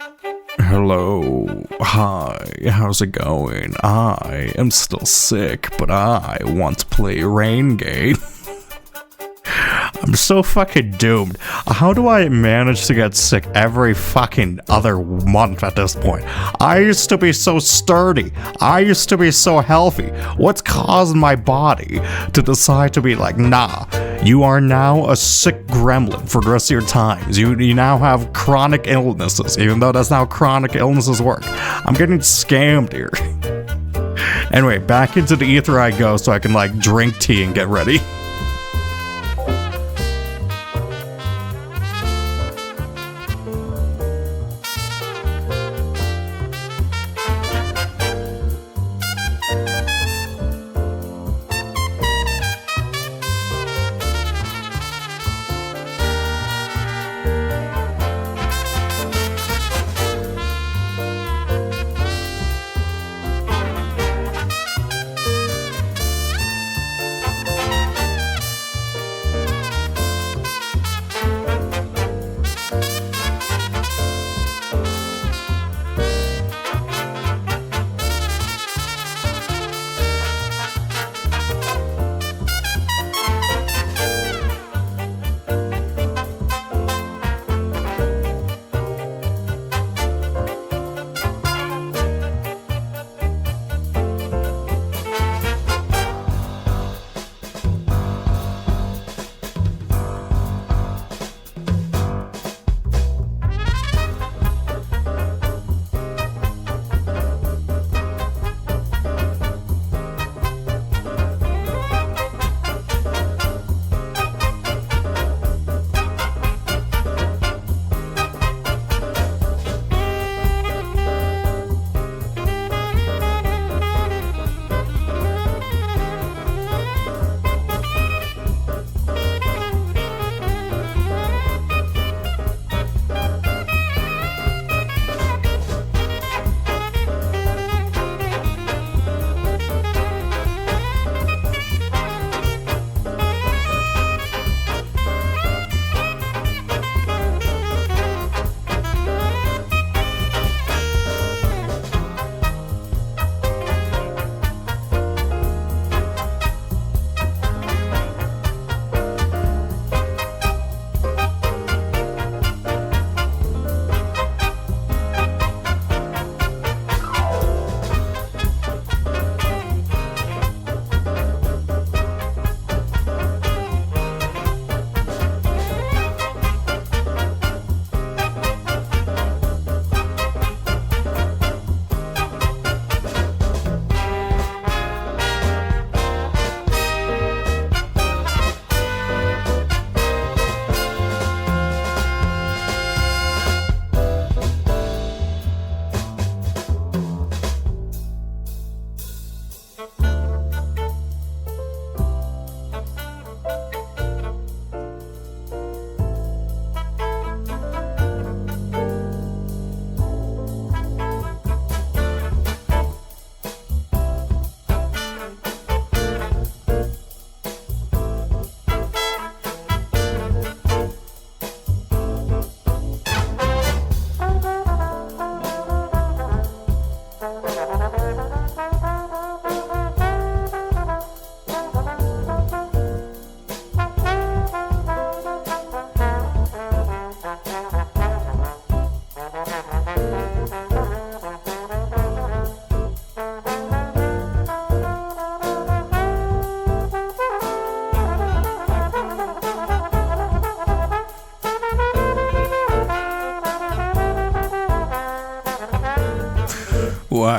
Hello. Hi. How's it going? I am still sick, but I want to play Raingate. I'm so fucking doomed. How do I manage to get sick every fucking other month at this point? I used to be so sturdy. I used to be so healthy. What's caused my body to decide to be like, nah, you are now a sick gremlin for the rest of your times. You now have chronic illnesses, even though that's not how chronic illnesses work. I'm getting scammed here. Anyway, back into the ether I go so I can like drink tea and get ready.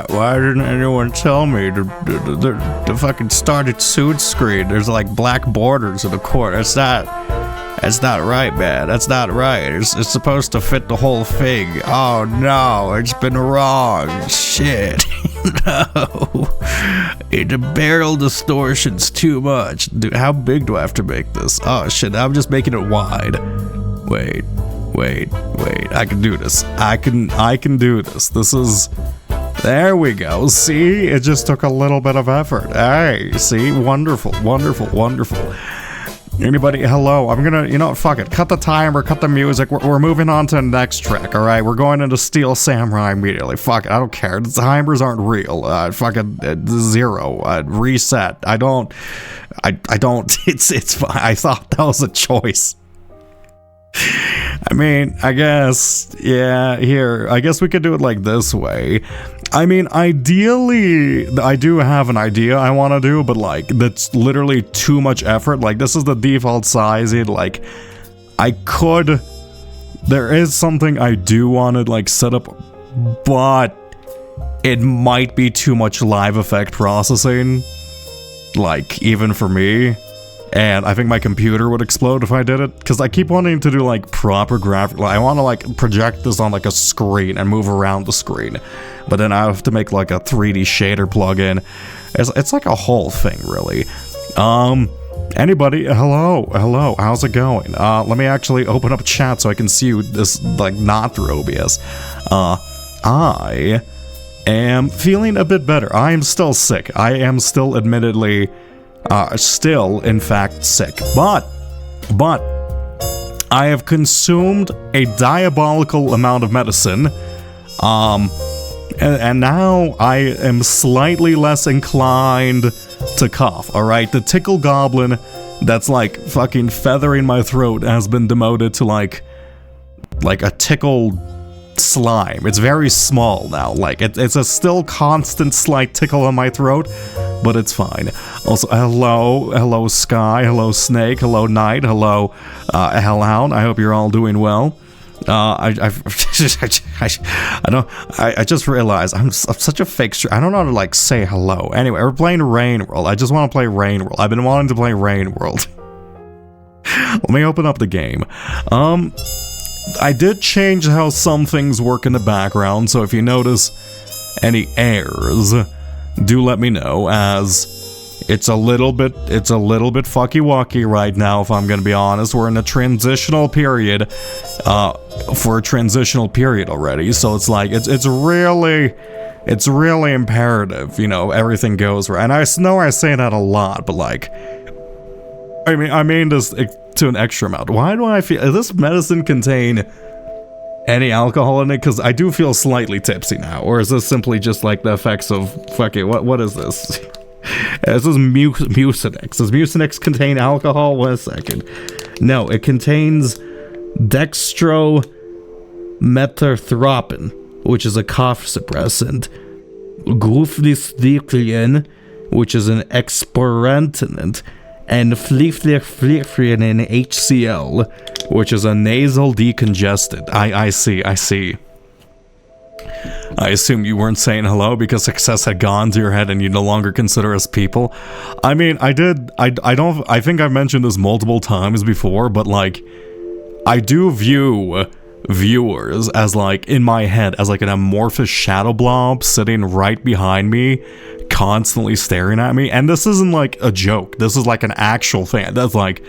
Why didn't anyone tell me the fucking started suit screen? There's like black borders in the corner. That's not right, man. That's not right. It's supposed to fit the whole thing. Oh no, it's been wrong. Shit. No. The barrel distortion's too much. Dude, how big do I have to make this? Oh shit, I'm just making it wide. Wait. I can do this. I can do this. This is... There we go. See? It just took a little bit of effort. Hey, see? Wonderful. Anybody? Hello. I'm gonna, you know what, fuck it. Cut the timer, cut the music. We're moving on to the next track, alright? We're going into Steel Samurai immediately. Fuck it, I don't care. The timers aren't real. Fucking zero. Reset. I don't, it's fine. I thought that was a choice. I mean, I guess, yeah, here, I guess we could do it like this way. I mean, ideally, I do have an idea I want to do, but like, that's literally too much effort. Like, this is the default size, like, I could, there is something I do want to like set up, but it might be too much live effect processing, like, even for me. And I think my computer would explode if I did it, because I keep wanting to do like proper graphic. Like, I want to like project this on like a screen and move around the screen, but then I have to make like a 3D shader plugin. It's like a whole thing, really. Anybody? Hello, how's it going? Let me actually open up chat so I can see you this like not through OBS. I am feeling a bit better. I am still sick. I am still admittedly still in fact sick, but I have consumed a diabolical amount of medicine, and now I am slightly less inclined to cough. All right, the tickle goblin that's like fucking feathering my throat has been demoted to like a tickle slime. It's very small now. Like, it's a still constant slight tickle on my throat, but it's fine. Also, hello Sky, hello Snake, hello Knight, hello Hellhound. I hope you're all doing well. I just realized I'm such a fake. I don't know how to like say hello. Anyway, we're playing Rain World. I just want to play Rain World. I've been wanting to play Rain World. Let me open up the game. I did change how some things work in the background, so if you notice any errors, do let me know, as it's a little bit fucky-wucky right now, if I'm gonna be honest. We're in a transitional period, for a transitional period already, so it's like, it's really imperative, you know, everything goes right. And I know I say that a lot, but like, I mean this to an extra amount. Why do I feel, does this medicine contain any alcohol in it? Because I do feel slightly tipsy now. Or is this simply just like the effects of fucking, what is this? This is Mucinex. Does Mucinex contain alcohol? 1 second. No, it contains dextromethamphetamine, which is a cough suppressant. Glufliziclin, which is an expectorant, and fliflifliflin HCl, which is a nasal decongestant. I see. I assume you weren't saying hello because success had gone to your head and you no longer consider us people. I mean, I think I've mentioned this multiple times before, but like, I do view viewers as like, in my head, as like an amorphous shadow blob sitting right behind me, constantly staring at me. And this isn't like a joke, this is like an actual thing. That's like,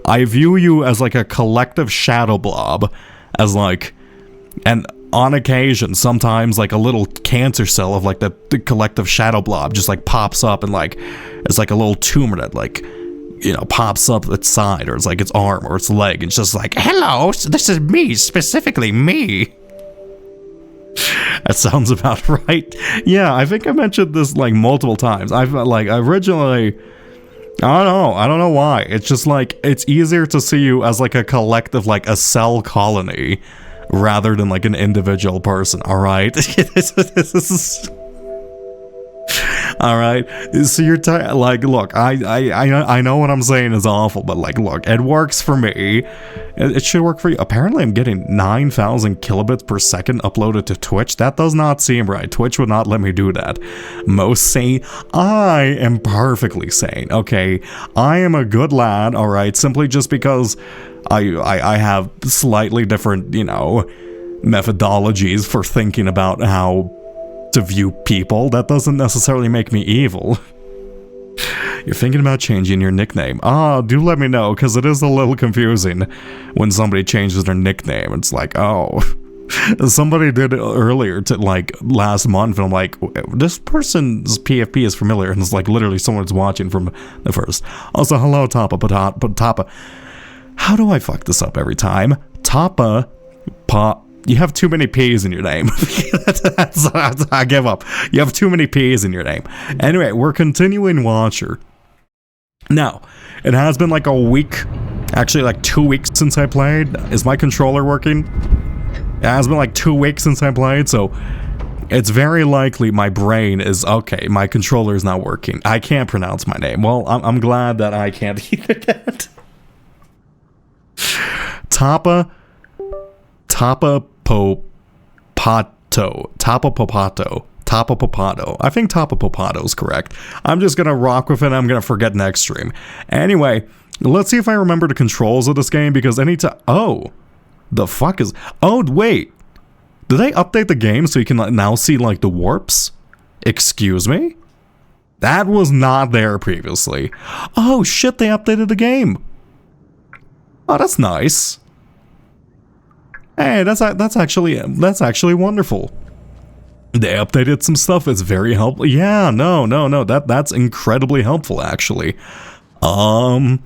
I view you as like a collective shadow blob, as like, and on occasion, sometimes like a little cancer cell of like the collective shadow blob just like pops up, and like it's like a little tumor that like, you know, pops up its side, or it's like its arm or its leg. It's just like, hello, this is me, specifically me. That sounds about right. Yeah, I think I mentioned this like multiple times. I've like originally, I don't know why. It's just like, it's easier to see you as like a collective, like a cell colony, rather than like an individual person. All right. All right, so you're like, look, I know what I'm saying is awful, but like, look, it works for me. It should work for you. Apparently, I'm getting 9,000 kilobits per second uploaded to Twitch. That does not seem right. Twitch would not let me do that. Most sane. I am perfectly sane. Okay, I am a good lad. All right, simply just because I have slightly different, you know, methodologies for thinking about how to view people. That doesn't necessarily make me evil. You're thinking about changing your nickname. Do let me know, because it is a little confusing when somebody changes their nickname. It's like, oh, Somebody did it earlier to like last month, and I'm like, this person's PFP is familiar, and it's like literally someone's watching from the first. Also, hello, Tapa. How do I fuck this up every time? Tapa, you have too many P's in your name. I give up. You have too many P's in your name. Anyway, we're continuing Watcher. Now, it has been like a week, actually like 2 weeks since I played. Is my controller working? It has been like 2 weeks since I played, so it's very likely my brain is, okay, my controller is not working. I can't pronounce my name. Well, I'm glad that I can't either yet. Tapa Popato. I think Tapa Popato is correct. I'm just gonna rock with it. I'm gonna forget next stream. Anyway, let's see if I remember the controls of this game, because anytime. Oh, the fuck is. Oh wait, did they update the game so you can now see like the warps? Excuse me? That was not there previously. Oh shit, they updated the game. Oh, that's nice. Hey, that's actually wonderful. They updated some stuff. It's very helpful. Yeah, no. That's incredibly helpful, actually. I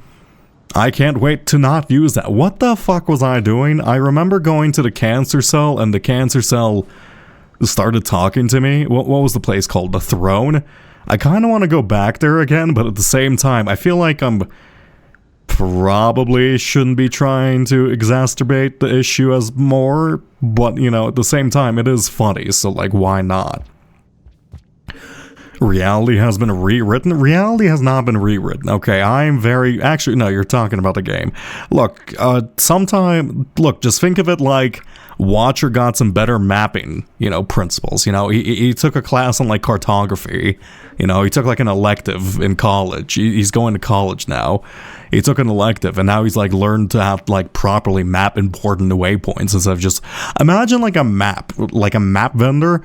can't wait to not use that. What the fuck was I doing? I remember going to the cancer cell, and the cancer cell started talking to me. What was the place called? The Throne? I kind of want to go back there again, but at the same time, I feel like I'm probably shouldn't be trying to exacerbate the issue as more, but you know, at the same time, it is funny, so like, why not? Reality has been rewritten? Reality has not been rewritten. Okay, actually, no, you're talking about the game. Look, just think of it like Watcher got some better mapping, principles. He took a class on like cartography. He took like an elective in college. He's going to college now. He took an elective, and now he's like learned to have like properly map important waypoints instead of just imagine like a map vendor.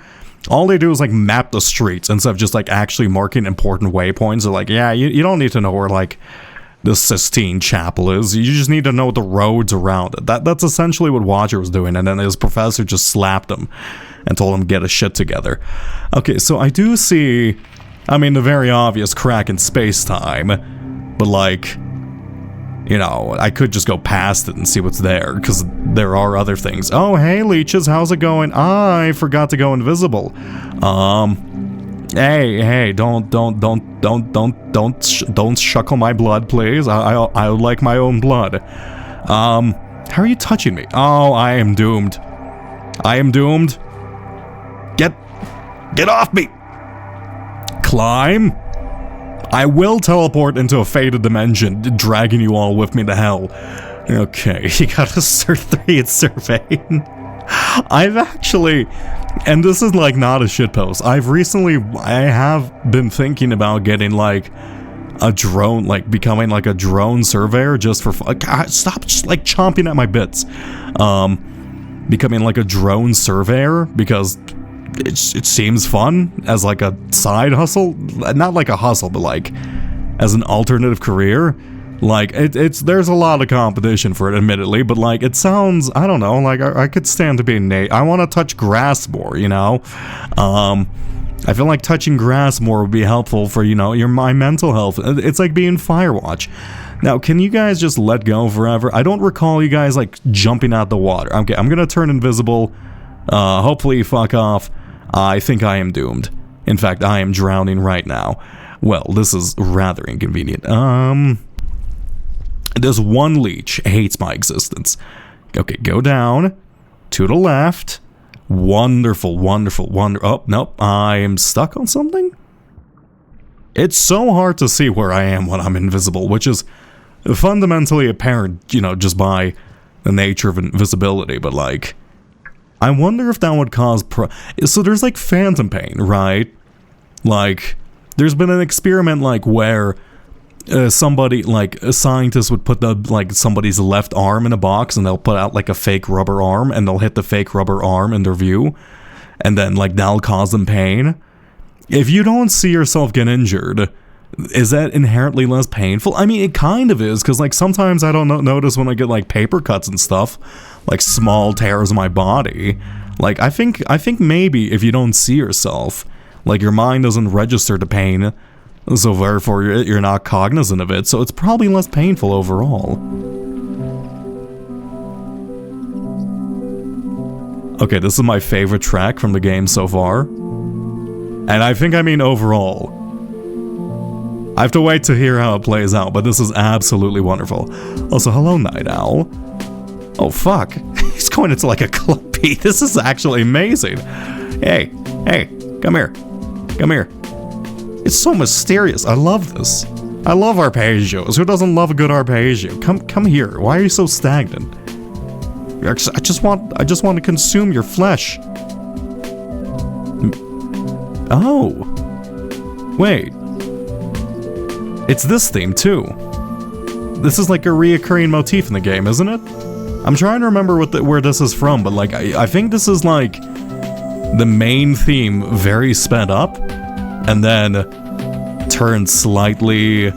All they do is like map the streets instead of just like actually marking important waypoints. They're like, yeah, you don't need to know where like the Sistine Chapel is. You just need to know the roads around it. That's essentially what Watcher was doing, and then his professor just slapped him and told him to get his shit together. Okay, so I do see, the very obvious crack in space-time, but like, I could just go past it and see what's there, because there are other things. Oh, hey, leeches, how's it going? I forgot to go invisible. Hey, don't shuckle my blood, please. I like my own blood. How are you touching me? Oh, I am doomed. Get off me! Climb. I will teleport into a faded dimension, dragging you all with me to hell. Okay, you got a Cert 3 in surveying. I've actually, and this is like not a shitpost, I have been thinking about getting like a drone, like becoming like a drone surveyor just for fun. God, stop just like chomping at my bits. Becoming like a drone surveyor because it seems fun as like a side hustle, not like a hustle, but like as an alternative career. Like there's a lot of competition for it, admittedly, but like it sounds, I don't know, like I could stand to be a Nate. I want to touch grass more, I feel like touching grass more would be helpful for my mental health. It's like being Firewatch. Now, can you guys just let go forever? I don't recall you guys like jumping out the water. Okay, I'm gonna turn invisible. Hopefully you fuck off. I think I am doomed. In fact, I am drowning right now. Well, this is rather inconvenient. There's one leech hates my existence. Okay, go down to the left. Wonderful. Oh, nope, I am stuck on something? It's so hard to see where I am when I'm invisible, which is fundamentally apparent, just by the nature of invisibility, but like, I wonder if that would cause so there's like phantom pain, right? Like, there's been an experiment like where somebody, like a scientist would put somebody's left arm in a box, and they'll put out like a fake rubber arm, and they'll hit the fake rubber arm in their view, and then like that'll cause them pain. If you don't see yourself get injured, is that inherently less painful? It kind of is, because like sometimes I don't notice when I get like paper cuts and stuff. like small tears in my body. Like, I think maybe if you don't see yourself, like your mind doesn't register the pain, so therefore you're not cognizant of it, so it's probably less painful overall. Okay, this is my favorite track from the game so far. And I think I mean overall. I have to wait to hear how it plays out, but this is absolutely wonderful. Also, hello, Night Owl. Oh, fuck. He's going into like a club beat. This is actually amazing. Hey, come here. Come here. It's so mysterious. I love this. I love arpeggios. Who doesn't love a good arpeggio? Come here. Why are you so stagnant? I just want to consume your flesh. Oh. Wait. It's this theme too. This is like a reoccurring motif in the game, isn't it? I'm trying to remember where this is from, but like I think this is like the main theme very sped up and then turned slightly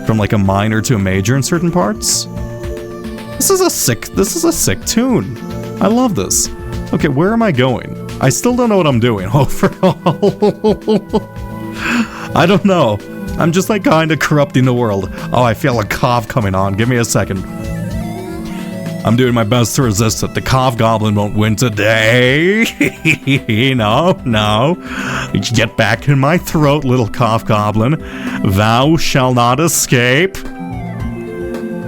from like a minor to a major in certain parts. This is a sick tune. I love this. Okay, where am I going? I still don't know what I'm doing overall. I don't know. I'm just like kind of corrupting the world. Oh, I feel a cough coming on. Give me a second. I'm doing my best to resist it. The cough goblin won't win today. No. Get back in my throat, little cough goblin. Thou shalt not escape.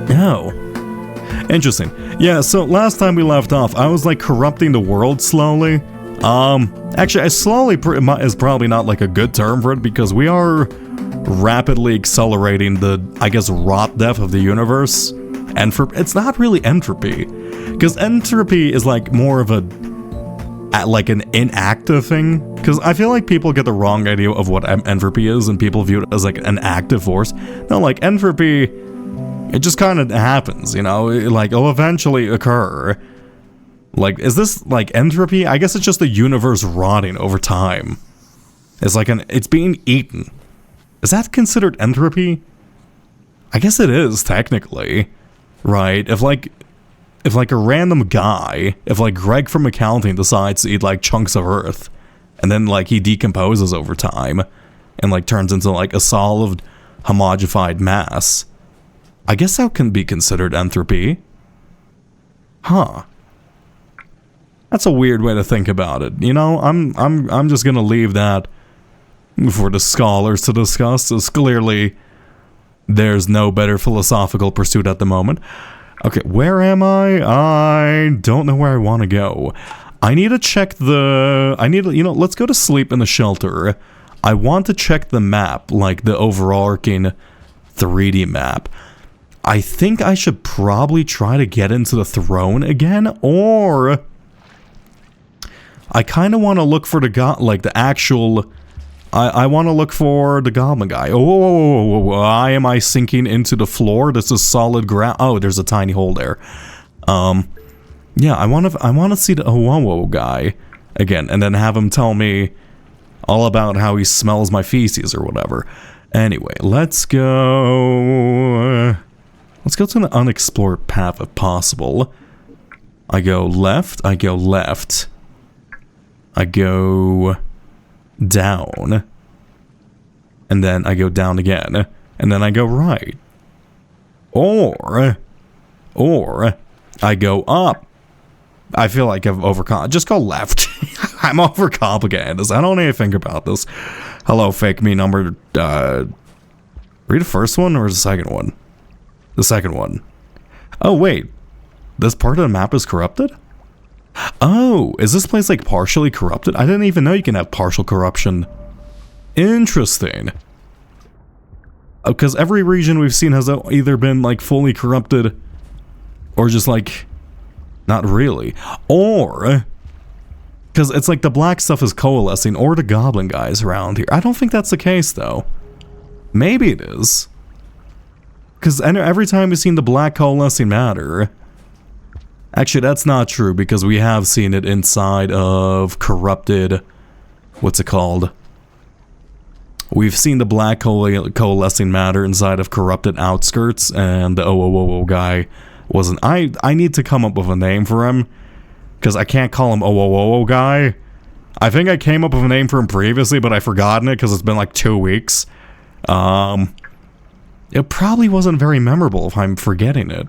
No. Interesting. Yeah, so last time we left off, I was like corrupting the world slowly. Actually, slowly is probably not like a good term for it because we are rapidly accelerating the, I guess, rot death of the universe. And it's not really entropy, because entropy is like more of like an inactive thing. Because I feel like people get the wrong idea of what entropy is, and people view it as like an active force. No, like entropy, it just kind of happens, you know. Like it'll eventually occur. Like, is this like entropy? I guess it's just the universe rotting over time. It's like it's being eaten. Is that considered entropy? I guess it is technically. Right, if like a random guy, if like Greg from accounting decides to eat like chunks of earth, and then like he decomposes over time, and like turns into like a solid homogenized mass, I guess that can be considered entropy. Huh. That's a weird way to think about it. You know, I'm just gonna leave that for the scholars to discuss, as clearly there's no better philosophical pursuit at the moment. Okay, where am I? I don't know where I want to go. I need to check let's go to sleep in the shelter. I want to check the map, like the overarching 3D map. I think I should probably try to get into the throne again, or I kind of want to look for the actual... I want to look for the goblin guy. Oh, why am I sinking into the floor? This is solid ground. Oh, there's a tiny hole there. Yeah, I want to see the Owowo guy again, and then have him tell me all about how he smells my feces or whatever. Anyway, let's go to an unexplored path if possible. I go left. I go down, and then I go down again, and then I go right, or I go up. I feel like I've just go left. I'm overcomplicating this. I don't need to think about this. Hello, fake me number, read the first one or the second one? The second one. Oh wait, this part of the map is corrupted? Oh, is this place like partially corrupted? I didn't even know you can have partial corruption. Interesting. Because every region we've seen has either been like fully corrupted or just like not really. Or because it's like the black stuff is coalescing, or the goblin guys around here. I don't think that's the case though. Maybe it is. Because every time we've seen the black coalescing matter... Actually, that's not true, because we have seen it inside of corrupted... What's it called? We've seen the black coalescing matter inside of corrupted outskirts, and the Owowo guy wasn't. I need to come up with a name for him, because I can't call him Oh guy. I think I came up with a name for him previously, but I've forgotten it because it's been like 2 weeks. It probably wasn't very memorable if I'm forgetting it.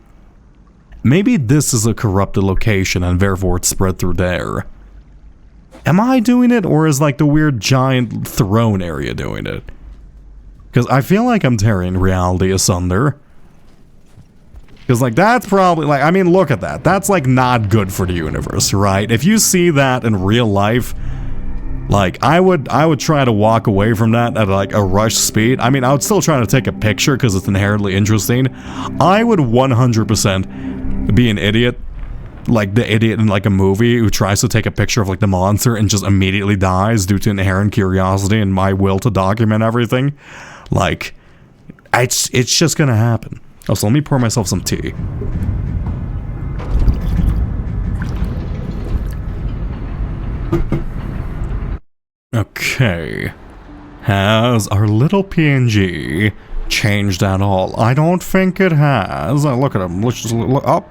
Maybe this is a corrupted location and therefore it's spread through there. Am I doing it, or is like the weird giant throne area doing it? Because I feel like I'm tearing reality asunder. Because, like, that's probably, like, I mean, look at that. That's, like, not good for the universe, right? If you see that in real life, like, I would try to walk away from that at, like, a rush speed. I mean, I would still try to take a picture because it's inherently interesting. I would 100% be an idiot, like the idiot in, like, a movie who tries to take a picture of, like, the monster and just immediately dies due to inherent curiosity and my will to document everything. Like, it's just gonna happen. Oh, so let me pour myself some tea. Okay. Has our little PNG changed at all? I don't think it has. Look at him. Let's just look up.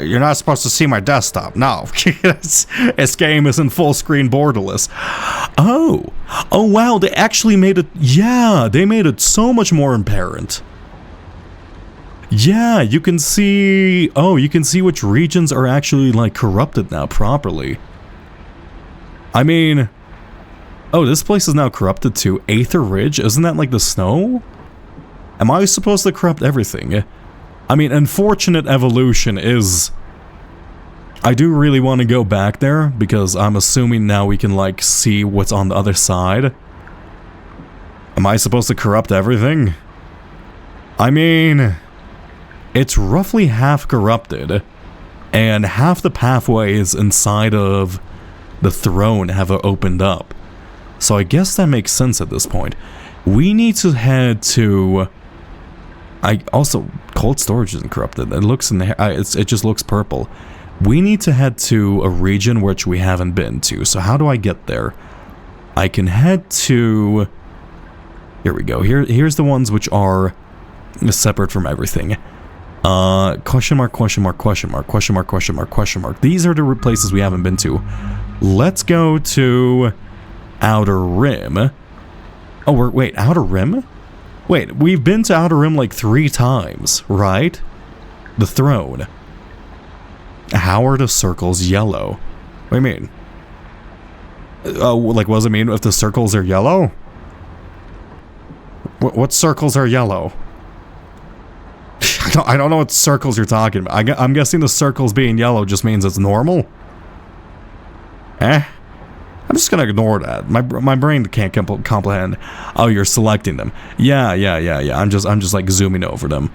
You're not supposed to see my desktop. No. This game is in full screen borderless. Oh wow, they actually made it, yeah, they made it so much more apparent. Yeah, you can see, you can see which regions are actually, like, corrupted now properly. I mean, this place is now corrupted to Aether Ridge. Isn't that, like, the snow? Am I supposed to corrupt everything? I mean, unfortunate evolution is... I do really want to go back there, because I'm assuming now we can, like, see what's on the other side. Am I supposed to corrupt everything? I mean, it's roughly half corrupted, and half the pathways inside of the throne have opened up. So I guess that makes sense at this point. We need to head to... also, cold storage isn't corrupted. It looks in the... it just looks purple. We need to head to a region which we haven't been to. So how do I get there? I can head to... Here we go. Here's the ones which are separate from everything. Question mark, question mark, question mark, question mark, question mark, question mark. These are the places we haven't been to. Let's go to Outer Rim. Oh, wait, Outer Rim? Wait, we've been to Outer Rim like 3 times, right? The throne. How are the circles yellow? What do you mean? Oh, like, what does it mean if the circles are yellow? What circles are yellow? I don't know what circles you're talking about. I'm guessing the circles being yellow just means it's normal? I'm just gonna ignore that. My brain can't comprehend. Oh, you're selecting them. Yeah. I'm just like zooming over them.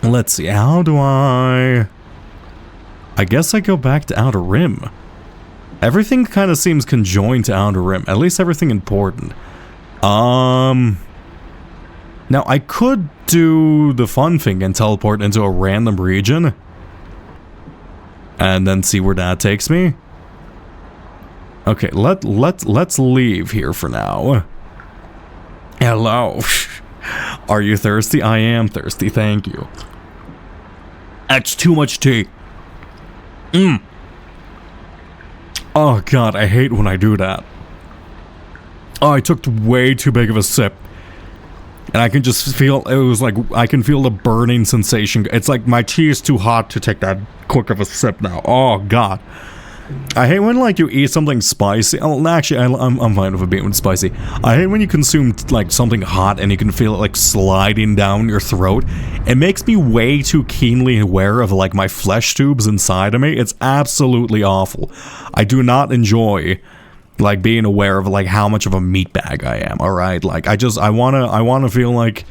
Let's see. How do I guess I go back to Outer Rim. Everything kind of seems conjoined to Outer Rim. At least everything important. Now I could do the fun thing and teleport into a random region. And then see where that takes me. Okay, let's leave here for now. Hello. Are you thirsty? I am thirsty, thank you. That's too much tea. Oh god, I hate when I do that. Oh, I took way too big of a sip. And I can just feel, it was like, I can feel the burning sensation. It's like my tea is too hot to take that quick of a sip now. Oh god. I hate when, like, you eat something spicy. Oh, actually, I'm fine with it being spicy. I hate when you consume, like, something hot and you can feel it, like, sliding down your throat. It makes me way too keenly aware of, like, my flesh tubes inside of me. It's absolutely awful. I do not enjoy, like, being aware of, like, how much of a meatbag I am, alright? Like, I wanna feel like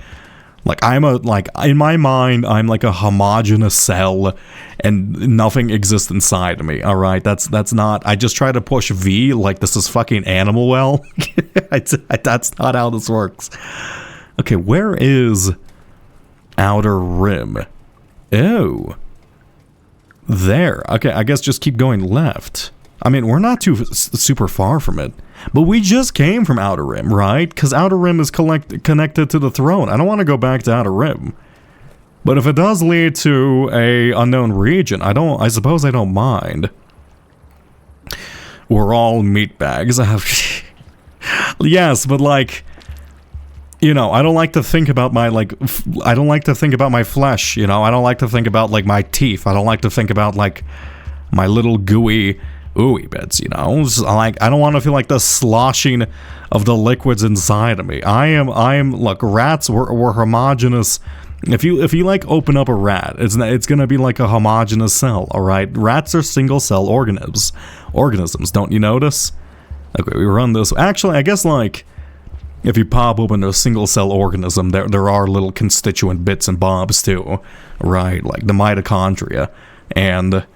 I'm in my mind, I'm like a homogeneous cell, and nothing exists inside of me, alright? That's not, I just try to push V like this is fucking Animal Well. That's not how this works. Okay, where is Outer Rim? Oh. There. Okay, I guess just keep going left. I mean, we're not too super far from it. But we just came from Outer Rim, right? Because Outer Rim is connected to the throne. I don't want to go back to Outer Rim. But if it does lead to a unknown region, I suppose I don't mind. We're all meatbags. Yes, but like, you know, I don't like to think about my, like, I don't like to think about my flesh, you know? I don't like to think about, like, my teeth. I don't like to think about, like, my little gooey, ooey bits, you know? Like, I don't want to feel like the sloshing of the liquids inside of me. I am, look, rats were homogenous. If you like open up a rat, it's gonna be like a homogeneous cell, all right? Rats are single cell organisms, don't you notice? Okay, we run this. Actually, I guess like if you pop open a single cell organism, there are little constituent bits and bobs too, right? Like the mitochondria, and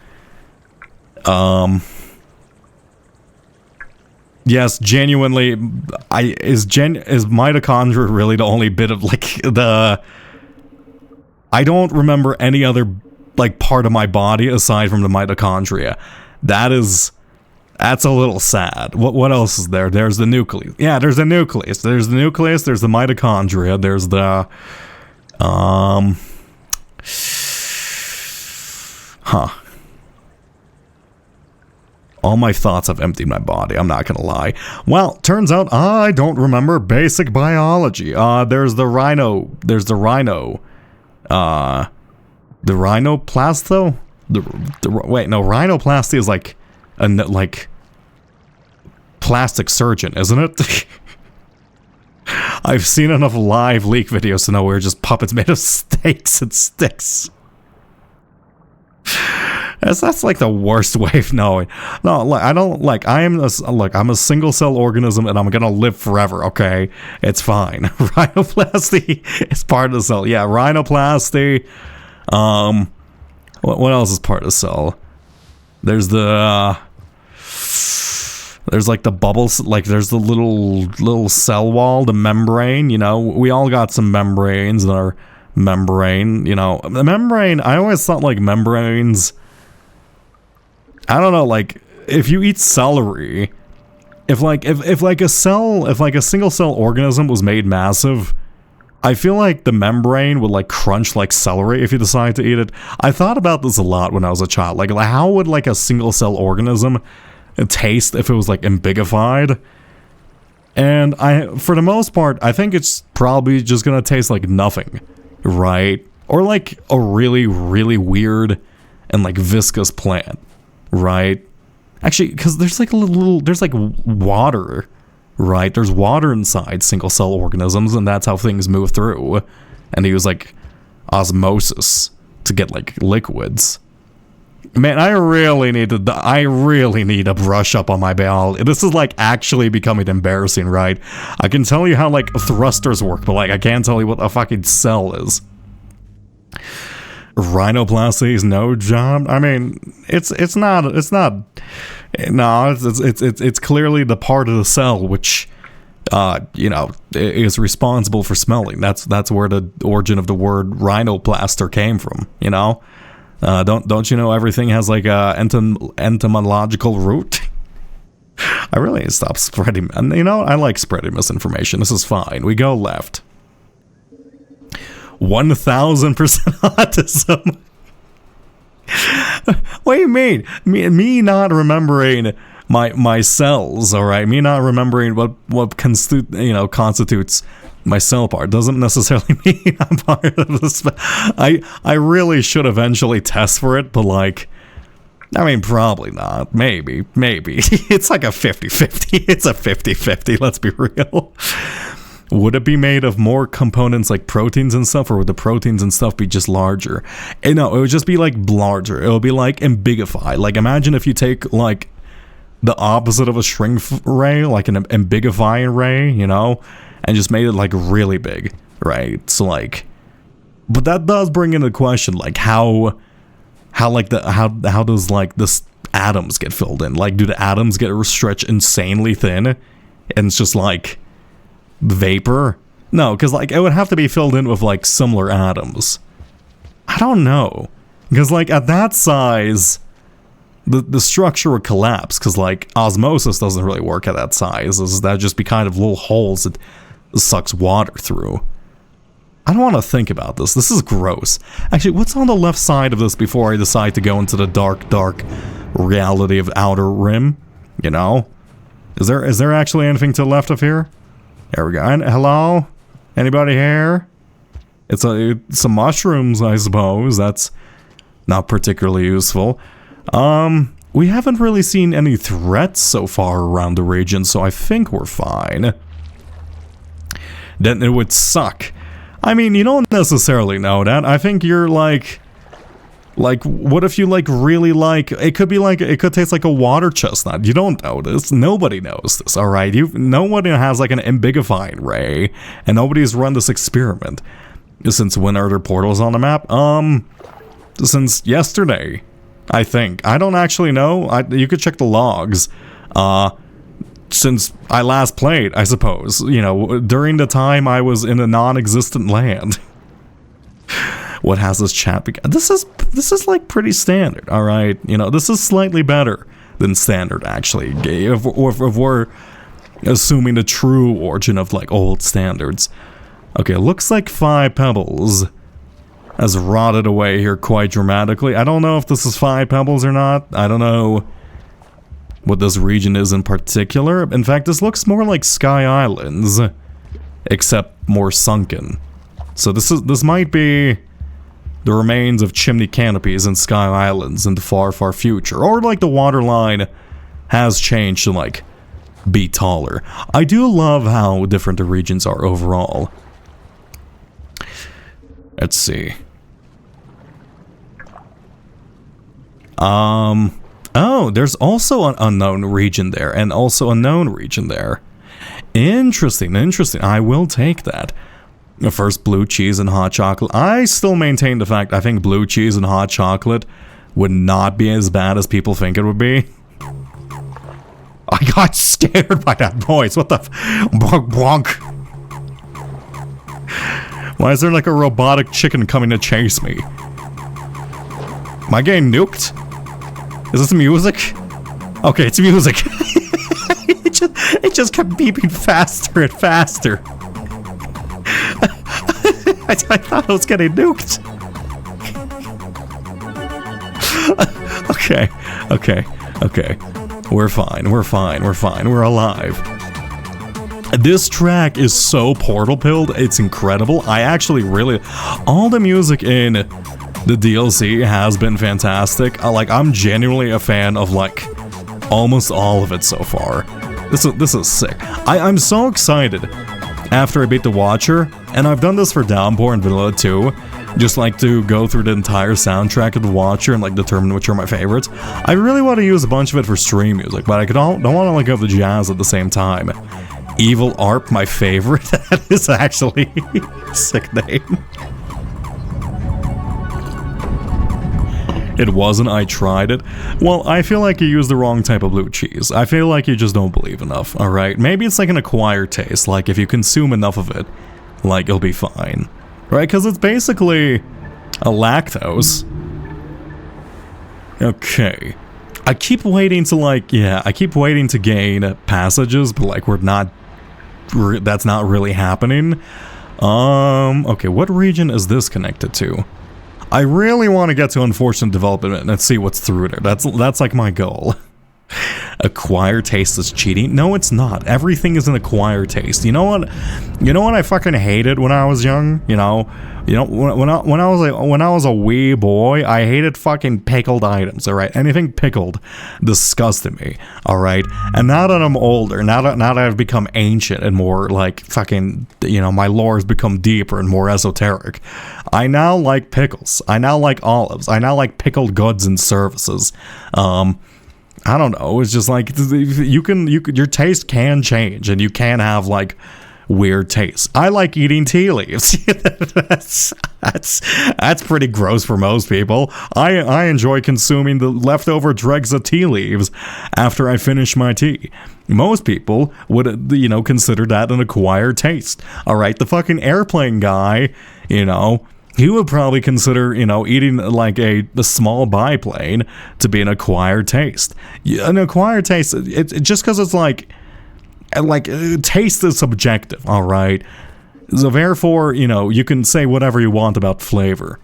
yes, genuinely, is mitochondria really the only bit of like the? I don't remember any other like part of my body aside from the mitochondria. That's a little sad. What else is there? There's the nucleus. Yeah, there's the nucleus. There's the nucleus. There's the mitochondria. There's the All my thoughts have emptied my body, I'm not gonna lie. Well, turns out I don't remember basic biology. There's the rhinoplasty? Wait, no, rhinoplasty is like like plastic surgeon, isn't it? I've seen enough live leak videos to know we're just puppets made of stakes and sticks. That's like the worst way of knowing. No, like I don't like. I'm a single cell organism, and I'm gonna live forever. Okay, it's fine. Rhinoplasty is part of the cell. Yeah, rhinoplasty. What else is part of the cell? There's the there's like the bubbles. Like there's the little cell wall, the membrane. You know, we all got some membranes in our membrane. You know, the membrane. I always thought like membranes. I don't know, like, if you eat celery, if a single cell organism was made massive, I feel like the membrane would like crunch like celery if you decide to eat it. I thought about this a lot when I was a child. Like how would like a single cell organism taste if it was like ambigified? And for the most part, I think it's probably just gonna taste like nothing, right? Or like a really, really weird and like viscous plant. Right, actually, because there's like there's like water, right? There's water inside single cell organisms, and that's how things move through. And they use like osmosis to get like liquids. Man, I really need to brush up on my biology. This is like actually becoming embarrassing, right? I can tell you how like thrusters work, but like I can't tell you what a fucking cell is. Rhinoplasty is no job. I mean, it's clearly the part of the cell which you know, is responsible for smelling. That's where the origin of the word rhinoplaster came from, you know? Don't you know everything has like a entomological root? I really need to stop spreading, and you know, I like spreading misinformation. This is fine. We go left. 1000% autism. What do you mean? Me not remembering my cells, all right? Me not remembering what constitutes my cell part doesn't necessarily mean I'm part of this. I really should eventually test for it, but like, I mean, probably not. Maybe. It's like a 50-50. It's a 50-50, let's be real. Would it be made of more components like proteins and stuff, or would the proteins and stuff be just larger? And no, it would just be like larger. It would be like ambigify. Like imagine if you take like the opposite of a shrink ray, like an ambigifying ray, you know, and just made it like really big, right? So like, but that does bring into question like how does like this atoms get filled in? Like, do the atoms get stretched insanely thin, and it's just like vapor? No, because like it would have to be filled in with like similar atoms. I don't know, because like at that size, the structure would collapse, because like osmosis doesn't really work at that size. That'd just be kind of little holes that sucks water through. I don't want to think about this. This is gross. Actually, what's on the left side of this before I decide to go into the dark reality of Outer Rim? You know? Is there actually anything to the left of here? There we go. And, hello? Anybody here? It's some mushrooms, I suppose. That's not particularly useful. We haven't really seen any threats so far around the region, so I think we're fine. Then it would suck. I mean, you don't necessarily know that. I think you're like, what if you like really like, it could taste like a water chestnut. You don't know this. Nobody knows this, alright? No one has like an ambiguifying ray, and nobody's run this experiment. Since when are there portals on the map? Since yesterday, I think. I don't actually know. You could check the logs. Since I last played, I suppose. You know, during the time I was in a non-existent land. What has this chat become? This is like pretty standard, alright? You know, this is slightly better than standard, actually. If we're assuming the true origin of like old standards. Okay, looks like 5 Pebbles has rotted away here quite dramatically. I don't know if this is 5 Pebbles or not. I don't know what this region is in particular. In fact, this looks more like Sky Islands, except more sunken. So this might be the remains of chimney canopies in Sky Islands in the far, far future. Or like the water line has changed to like be taller. I do love how different the regions are overall. Let's see. Oh, there's also an unknown region there, and also a known region there. Interesting. I will take that. First, blue cheese and hot chocolate. I still maintain the fact I think blue cheese and hot chocolate would not be as bad as people think it would be. I got scared by that noise. What the bonk bonk. Why is there like a robotic chicken coming to chase me? Am I getting nuked? Is this music? Okay, it's music. it just kept beeping faster and faster. I thought I was getting nuked. Okay. We're fine. We're alive. This track is so portal pilled, it's incredible. I actually really... All the music in the DLC has been fantastic. I'm genuinely a fan of, like, almost all of it so far. This is sick. I'm so excited after I beat The Watcher, and I've done this for Downpour and Vanilla too, just like to go through the entire soundtrack of The Watcher and like determine which are my favorites. I really want to use a bunch of it for stream music, but I don't want to let go of the jazz at the same time. Evil Arp, my favorite. That is actually a sick name. It wasn't, I tried it. Well, I feel like you used the wrong type of blue cheese. I feel like you just don't believe enough, alright? Maybe it's like an acquired taste, like if you consume enough of it, like it'll be fine. Right? Because it's basically a lactose. Okay. I keep waiting to gain passages, but like that's not really happening. Okay, what region is this connected to? I really want to get to Unfortunate Development and see what's through there. That's like my goal. Acquired taste is cheating? No, it's not. Everything is an acquired taste. You know what I fucking hated when I was young? You know, when I was a wee boy, I hated fucking pickled items. All right, anything pickled disgusted me. All right, and now that I'm older, now that I've become ancient and more like fucking, my lore has become deeper and more esoteric. I now like pickles. I now like olives. I now like pickled goods and services. I don't know. It's just like your taste can change, and you can have like weird tastes. I like eating tea leaves. that's pretty gross for most people. I enjoy consuming the leftover dregs of tea leaves after I finish my tea. Most people would, consider that an acquired taste. All right, the fucking airplane guy, he would probably consider, you know, eating like a small biplane to be an acquired taste. An acquired taste, just because it's like taste is subjective, all right? So therefore, you know, you can say whatever you want about flavor.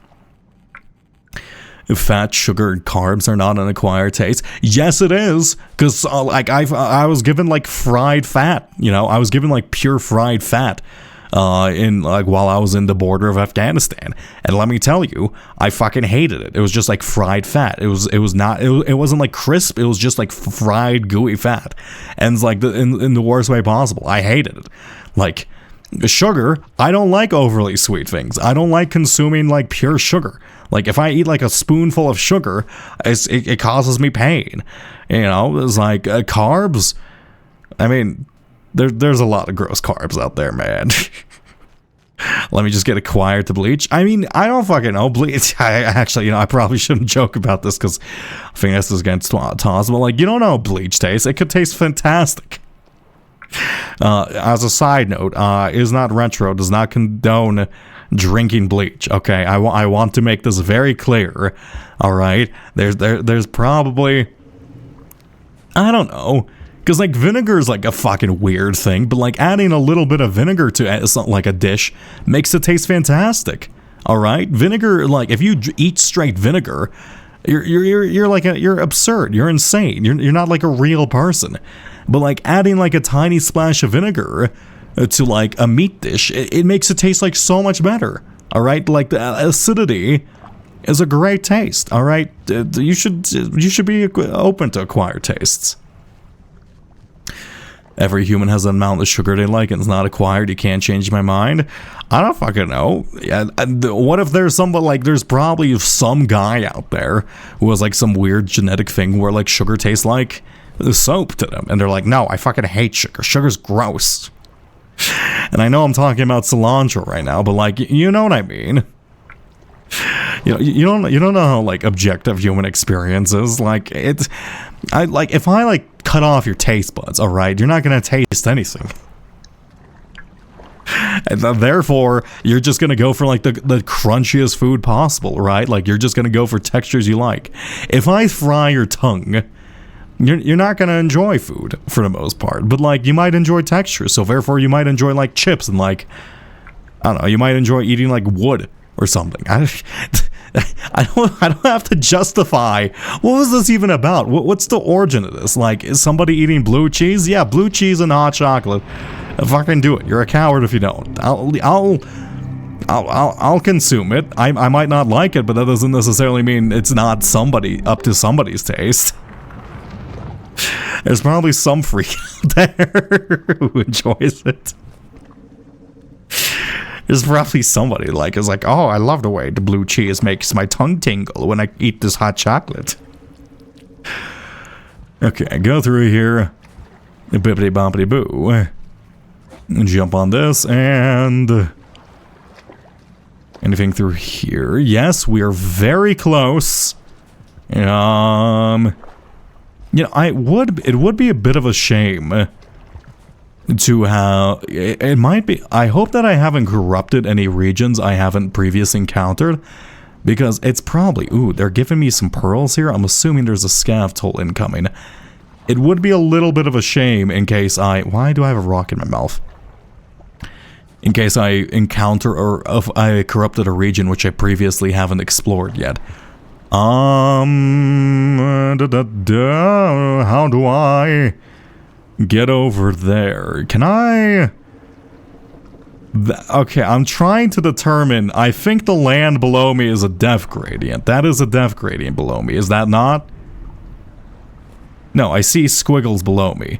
Fat, sugar, and carbs are not an acquired taste. Yes, it is, because like I was given like fried fat, you know, I was given like pure fried fat in like while I was in the border of Afghanistan, and let me tell you, I fucking hated it. It was just like fried fat. It wasn't like crisp. It was just like fried gooey fat, and it's like in the worst way possible. I hated it. Like sugar, I don't like overly sweet things. I don't like consuming like pure sugar. Like if I eat like a spoonful of sugar, it causes me pain. You know, it's like carbs. I mean, there's a lot of gross carbs out there, man. Let me just get acquired to bleach. I mean, I don't fucking know. Bleach. I actually, you know, I probably shouldn't joke about this because I think this is against Toss. But like, you don't know how bleach tastes. It could taste fantastic. As a side note, Is Not Retro does not condone drinking bleach. Okay, I want to make this very clear. All right, there's probably, I don't know, because like vinegar is like a fucking weird thing, but like adding a little bit of vinegar to like a dish makes it taste fantastic. All right, vinegar, like if you eat straight vinegar, you're absurd. You're insane. You're not like a real person. But like adding like a tiny splash of vinegar to like a meat dish, it makes it taste like so much better. All right, like the acidity is a great taste. All right, you should be open to acquired tastes. Every human has an amount of sugar they like, and it's not acquired. You can't change my mind. I don't fucking know. Yeah, what if there's there's probably some guy out there who has like some weird genetic thing where like sugar tastes like soap to them, and they're like, no, I fucking hate sugar. Sugar's gross. And I know I'm talking about cilantro right now, but like, you know what I mean. You don't know how like objective human experience is. Like if I like cut off your taste buds, all right, you're not gonna taste anything. And therefore, you're just gonna go for like the crunchiest food possible, right? Like you're just gonna go for textures you like. If I fry your tongue, you're not gonna enjoy food for the most part, but like you might enjoy texture. So therefore, you might enjoy like chips and like, I don't know, you might enjoy eating like wood or something. I don't have to justify. What was this even about? What's the origin of this? Like, is somebody eating blue cheese? Yeah, blue cheese and hot chocolate. Fucking do it. You're a coward if you don't. I'll consume it. I might not like it, but that doesn't necessarily mean it's not up to somebody's taste. There's probably some freak out there who enjoys it. There's probably somebody is like, oh, I love the way the blue cheese makes my tongue tingle when I eat this hot chocolate. Okay, go through here. Bippity boppity boo. Jump on this and anything through here. Yes, we are very close. You know, it would be a bit of a shame to have, it might be, I hope that I haven't corrupted any regions I haven't previously encountered, because it's probably, ooh, they're giving me some pearls here. I'm assuming there's a scav toll incoming. It would be a little bit of a shame in case why do I have a rock in my mouth? In case I encounter or if I corrupted a region which I previously haven't explored yet. How do I get over there? Can I? Okay, I'm trying to determine. I think the land below me is a depth gradient. That is a depth gradient below me. Is that not? No, I see squiggles below me.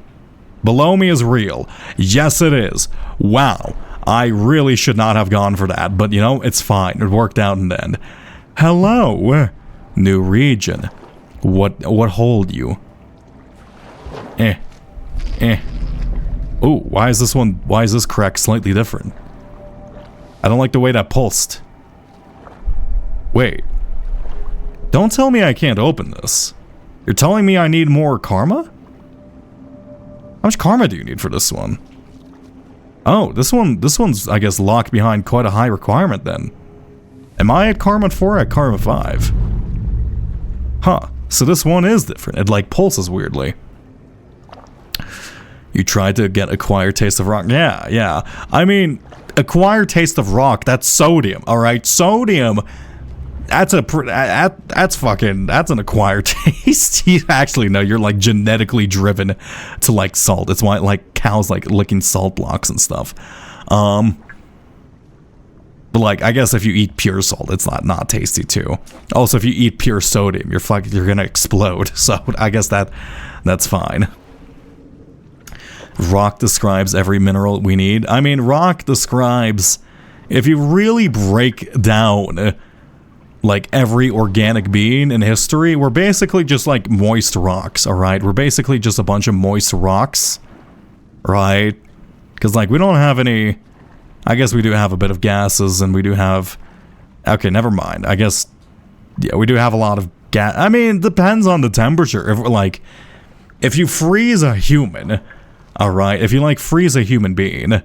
Below me is real. Yes, it is. Wow. I really should not have gone for that, but you know, it's fine. It worked out in the end. Hello. New region. What hold you? Oh, why is this crack slightly different? I don't like the way that pulsed. Wait. Don't tell me I can't open this. You're telling me I need more karma? How much karma do you need for this one? Oh, this one's, I guess, locked behind quite a high requirement then. Am I at Karma 4 or at Karma 5? Huh. So this one is different. It like pulses weirdly. You tried to get Acquired Taste of Rock. Yeah. I mean, Acquired Taste of Rock, that's sodium, alright? Sodium, that's an acquired taste. You actually know you're like genetically driven to like salt. It's why like cows like licking salt blocks and stuff. But like, I guess if you eat pure salt, it's not tasty too. Also, if you eat pure sodium, you're gonna explode. So I guess that's fine. Rock describes every mineral we need. I mean, rock describes, if you really break down like every organic being in history, we're basically just like moist rocks, alright? We're basically just a bunch of moist rocks, right? Because like we don't have any, I guess we do have a bit of gases and we do have, okay, never mind. I guess, yeah, we do have a lot of gas. I mean, it depends on the temperature. If you freeze a human, alright, if you like freeze a human being,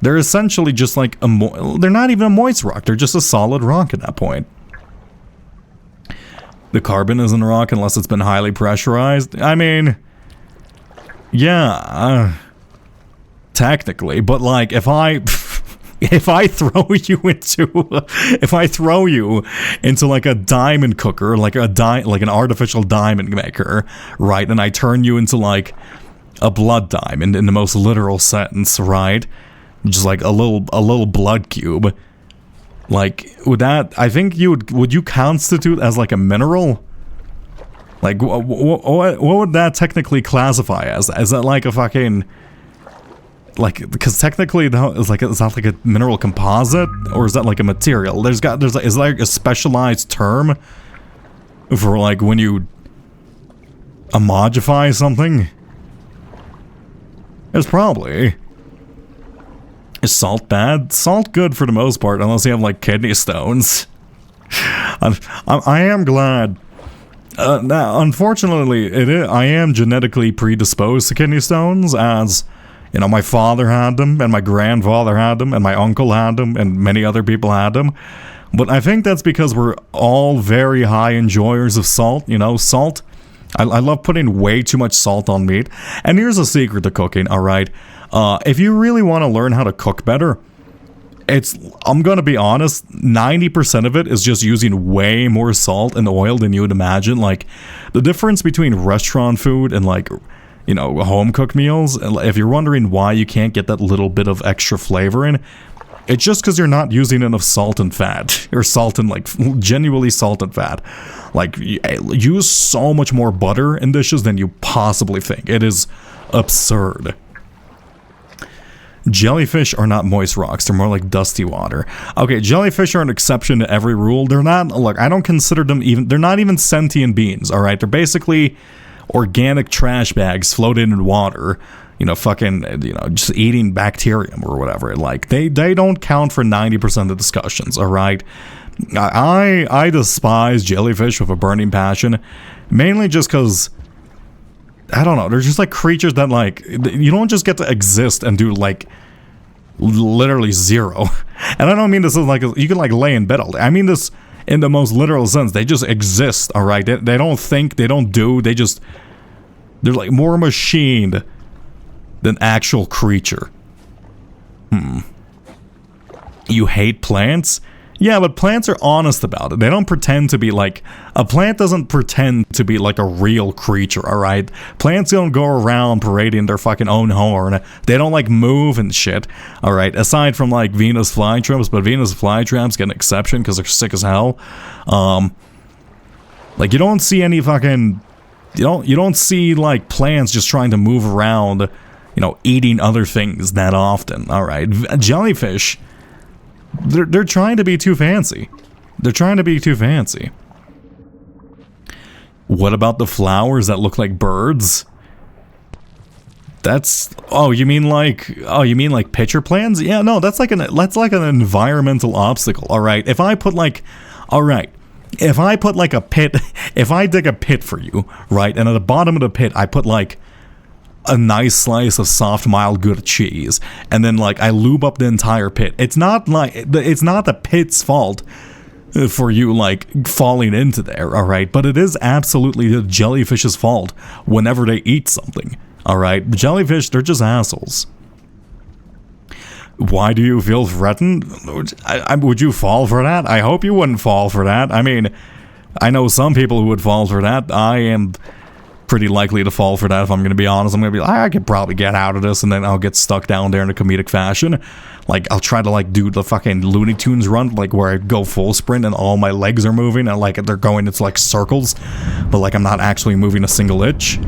they're essentially just like they're not even a moist rock, they're just a solid rock at that point. The carbon isn't a rock unless it's been highly pressurized. I mean, yeah, technically, but like if I throw you into like a diamond cooker, like an artificial diamond maker, right, and I turn you into like a blood diamond in the most literal sense, right? Just like a little blood cube. Like, I think would you constitute as like a mineral? Like, what would that technically classify as? Is that like a fucking, like, because technically is that like a mineral composite, or is that like a material? Is like a specialized term for like when you homogify something? It's probably. Is salt bad? Salt good for the most part, unless you have like kidney stones. I am glad. Now, unfortunately, I am genetically predisposed to kidney stones, as you know, my father had them, and my grandfather had them, and my uncle had them, and many other people had them. But I think that's because we're all very high enjoyers of salt. You know, salt. I love putting way too much salt on meat. And here's a secret to cooking, alright? If you really want to learn how to cook better, I'm gonna be honest, 90% of it is just using way more salt and oil than you would imagine. Like, the difference between restaurant food and like, you know, home-cooked meals, if you're wondering why you can't get that little bit of extra flavor in, it's just because you're not using enough salt and fat. Or salt and like, genuinely salt and fat. Like, use so much more butter in dishes than you possibly think. It is absurd. Jellyfish are not moist rocks, they're more like dusty water. Okay, jellyfish are an exception to every rule. They're not, look, I don't consider them they're not even sentient beings, alright? They're basically organic trash bags floated in water. You know, fucking, you know, just eating bacterium or whatever. Like, they don't count for 90% of the discussions, alright? I despise jellyfish with a burning passion, mainly just because, I don't know, they're just like creatures that like, you don't just get to exist and do like, literally zero. And I don't mean this as like, you can like lay in bed all day. I mean this in the most literal sense. They just exist, alright? They don't think, they don't do, they're like more machined than actual creature. You hate plants? Yeah, but plants are honest about it. They don't pretend to be like, a plant doesn't pretend to be like a real creature, alright? Plants don't go around parading their fucking own horn. They don't like move and shit, alright? Aside from like Venus flytraps, but Venus flytraps get an exception because they're sick as hell. Like, you don't see any fucking, you don't see like plants just trying to move around, you know, eating other things that often, alright? Jellyfish, they're trying to be too fancy. They're trying to be too fancy. What about the flowers that look like birds? That's, you mean like pitcher plants? Yeah, no, that's like an environmental obstacle, alright? If I put like a pit, if I dig a pit for you, right, and at the bottom of the pit I put like a nice slice of soft, mild, good cheese, and then like I lube up the entire pit. It's not the pit's fault for you, like, falling into there, alright? But it is absolutely the jellyfish's fault whenever they eat something, alright? The jellyfish, they're just assholes. Why do you feel threatened? Would you fall for that? I hope you wouldn't fall for that. I mean, I know some people who would fall for that. I am pretty likely to fall for that, if I'm going to be honest. I'm going to be like, I could probably get out of this, and then I'll get stuck down there in a comedic fashion. Like, I'll try to, like, do the fucking Looney Tunes run, like, where I go full sprint and all my legs are moving, and, like, they're going into, like, circles, but, like, I'm not actually moving a single inch.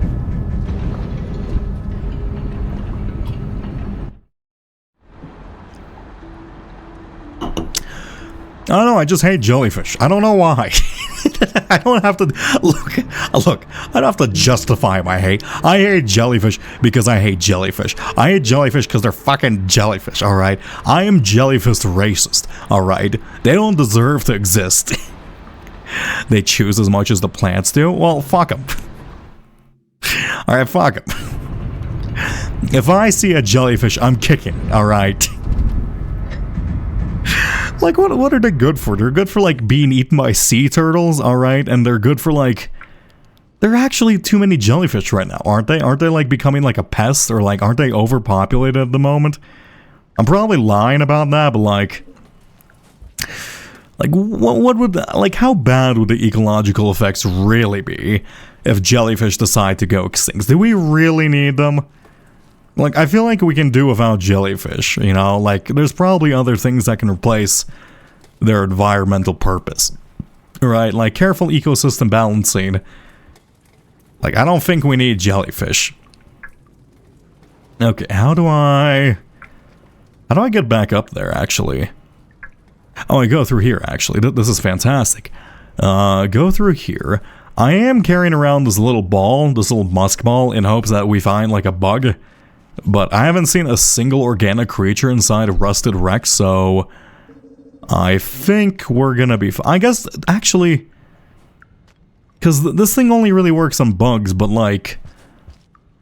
I don't know, I just hate jellyfish. I don't know why. I don't have to look. I don't have to justify my hate. I hate jellyfish because I hate jellyfish. I hate jellyfish because they're fucking jellyfish. All right. I am jellyfish racist. All right. They don't deserve to exist. They choose as much as the plants do. Well, fuck them. All right, fuck them. If I see a jellyfish, I'm kicking. All right. Like, what are they good for? They're good for, like, being eaten by sea turtles, alright? And they're good for, like... There are actually too many jellyfish right now, aren't they? Aren't they, like, becoming, like, a pest? Or, like, aren't they overpopulated at the moment? I'm probably lying about that, but, like... Like, what would... Like, how bad would the ecological effects really be if jellyfish decide to go extinct? Do we really need them? Like, I feel like we can do without jellyfish, you know? Like, there's probably other things that can replace their environmental purpose. Right? Like, careful ecosystem balancing. Like, I don't think we need jellyfish. Okay, how do I get back up there, actually? Oh, I go through here, actually. This is fantastic. Go through here. I am carrying around this little ball, this little musk ball, in hopes that we find, like, a bug. But I haven't seen a single organic creature inside a rusted wreck, so I think we're gonna be I guess, actually, because this thing only really works on bugs, but, like,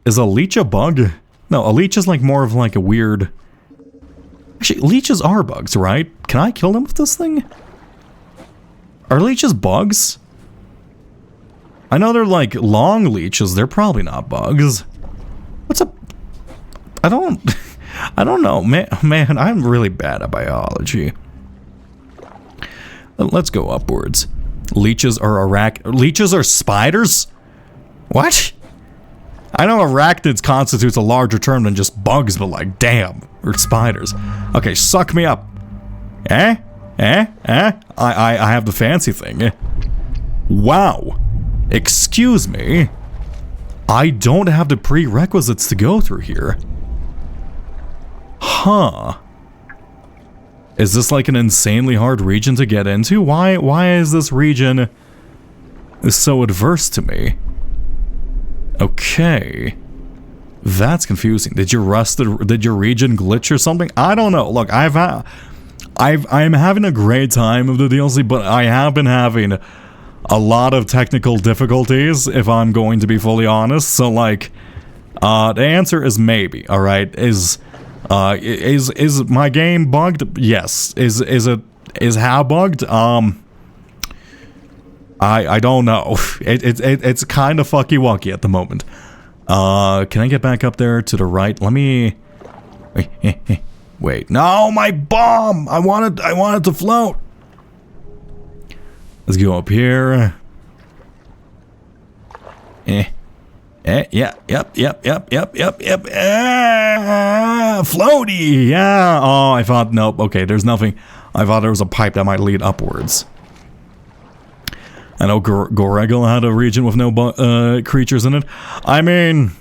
is a leech a bug? No, a leech is, like, more of, like, a weird... Actually, leeches are bugs, right? Can I kill them with this thing? Are leeches bugs? I know they're, like, long leeches. They're probably not bugs. What's up? I don't know, man, I'm really bad at biology. Let's go upwards. Leeches are spiders? What? I know arachnids constitutes a larger term than just bugs, but, like, damn, or spiders. Okay, suck me up. I have the fancy thing. Wow. Excuse me. I don't have the prerequisites to go through here. Huh. Is this like an insanely hard region to get into? Why is this region so adverse to me? Okay. That's confusing. Did your region glitch or something? I don't know. Look, I'm having a great time of the DLC, but I have been having a lot of technical difficulties, if I'm going to be fully honest. So, like, the answer is maybe, alright? Is my game bugged? Yes. Is how bugged? I don't know. It's kind of fucky wucky at the moment. Can I get back up there to the right? Let me... Wait. No, my bomb! I wanted to float! Let's go up here. Yep. Floaty! Yeah! Oh, I thought, nope, okay, there's nothing. I thought there was a pipe that might lead upwards. I know Goregel had a region with no creatures in it. I mean,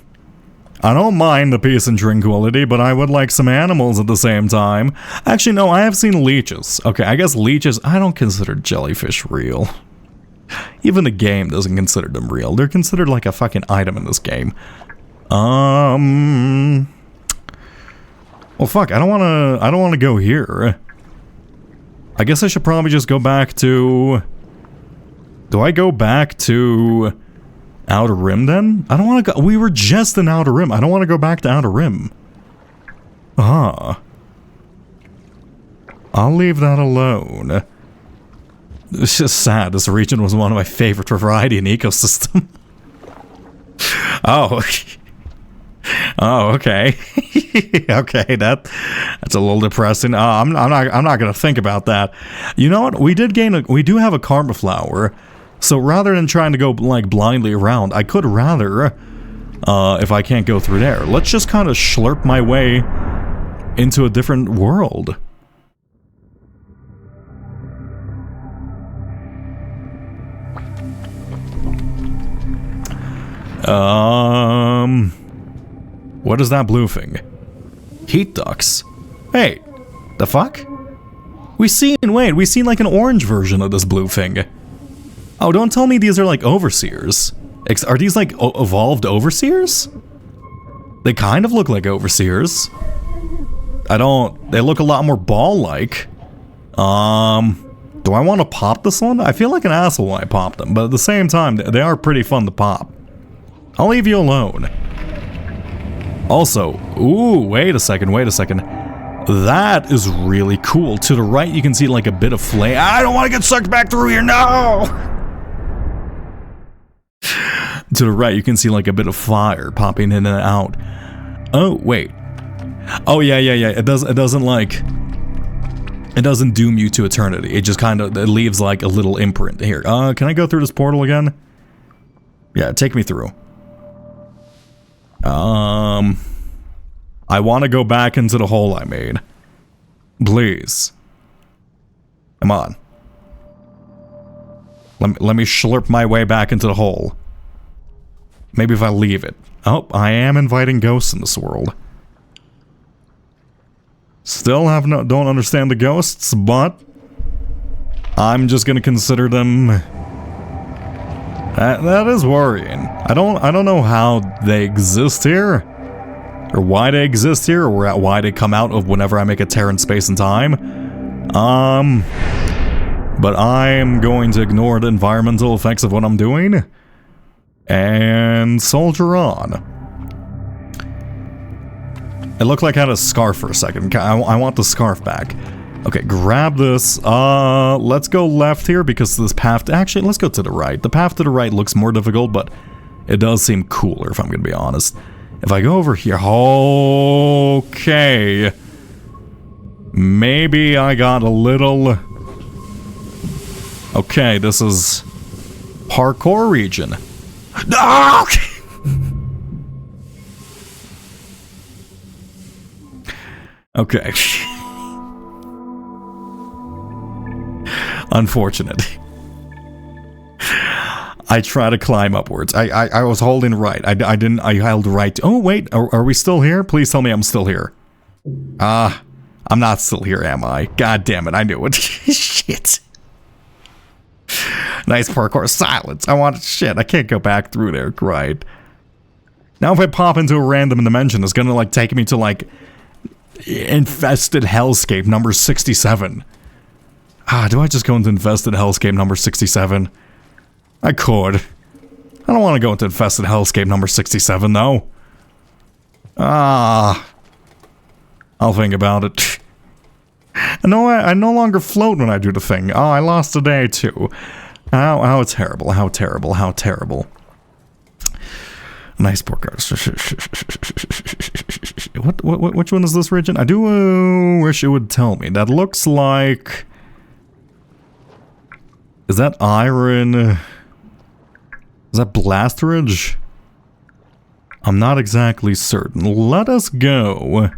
I don't mind the peace and tranquility, but I would like some animals at the same time. Actually, no, I have seen leeches. Okay, I guess leeches, I don't consider jellyfish real. Even the game doesn't consider them real. They're considered like a fucking item in this game. Well, fuck, I don't wanna go here. I guess I should probably just go back to... Do I go back to Outer Rim then? I don't want to go... We were just in Outer Rim. I don't want to go back to Outer Rim. I'll leave that alone. It's just sad. This region was one of my favorite for variety and ecosystem. Oh. Oh, okay. Okay, that's a little depressing. I'm not gonna think about that. You know what? We do have a karma flower. So rather than trying to go like blindly around, I could rather, if I can't go through there, let's just kind of slurp my way into a different world. What is that blue thing? Heat ducts. Hey, the fuck? We've seen like an orange version of this blue thing. Oh, don't tell me these are like overseers. Are these like evolved overseers? They kind of look like overseers. They look a lot more ball-like. Do I want to pop this one? I feel like an asshole when I pop them, but at the same time, they are pretty fun to pop. I'll leave you alone. Also, ooh, wait a second. That is really cool. To the right, you can see like a bit of flame. I don't want to get sucked back through here, no! To the right, you can see like a bit of fire popping in and out. Oh, wait. Oh, yeah. It doesn't doom you to eternity. It just kind of leaves like a little imprint here. Can I go through this portal again? Yeah, take me through. I want to go back into the hole I made. Please. Come on. Let me slurp my way back into the hole. Maybe if I leave it. Oh, I am inviting ghosts in this world. Still don't understand the ghosts, but I'm just gonna consider them. That is worrying. I don't know how they exist here, or why they exist here, or why they come out of whenever I make a tear in space and time. But I am going to ignore the environmental effects of what I'm doing and soldier on. It looked like I had a scarf for a second. I want the scarf back. Okay, grab this. Let's go left here because this path... Actually, let's go to the right. The path to the right looks more difficult, but it does seem cooler, if I'm going to be honest. If I go over here... Okay. Maybe I got a little... Okay, this is... parkour region. No! Okay. Unfortunate. I try to climb upwards. I was holding right. I held right. Oh, wait. Are we still here? Please tell me I'm still here. I'm not still here, am I? God damn it. I knew it. Shit. Nice parkour. Silence. I want shit. I can't go back through there. Right. Now if I pop into a random dimension, it's gonna like take me to like infested hellscape number 67. Do I just go into infested hellscape number 67? I could. I don't want to go into infested hellscape number 67 though. I'll think about it. I no longer float when I do the thing. Oh, I lost a day too. How terrible, how terrible, how terrible. Nice pork. Which one is this region? I do wish it would tell me. That looks like... Is that iron? Is that Blasterage? I'm not exactly certain. Let us go.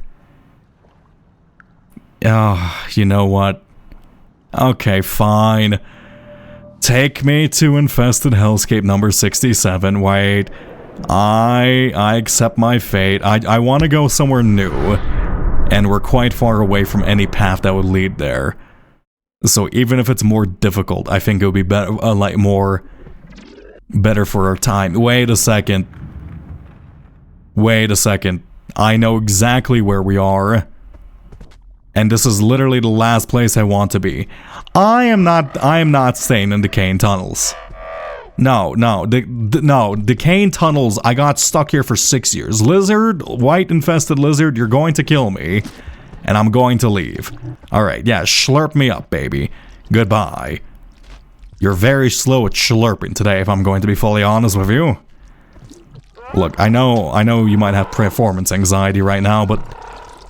You know what? Okay, fine. Take me to infested hellscape number 67. Wait. I accept my fate. I want to go somewhere new. And we're quite far away from any path that would lead there. So even if it's more difficult, I think it would be better, better for our time. Wait a second. Wait a second. I know exactly where we are. And this is literally the last place I want to be. I am not staying in decaying tunnels. No, decaying tunnels, I got stuck here for 6 years. Lizard, white infested lizard, you're going to kill me. And I'm going to leave. Alright, yeah, slurp me up, baby. Goodbye. You're very slow at slurping today, if I'm going to be fully honest with you. Look, I know you might have performance anxiety right now, but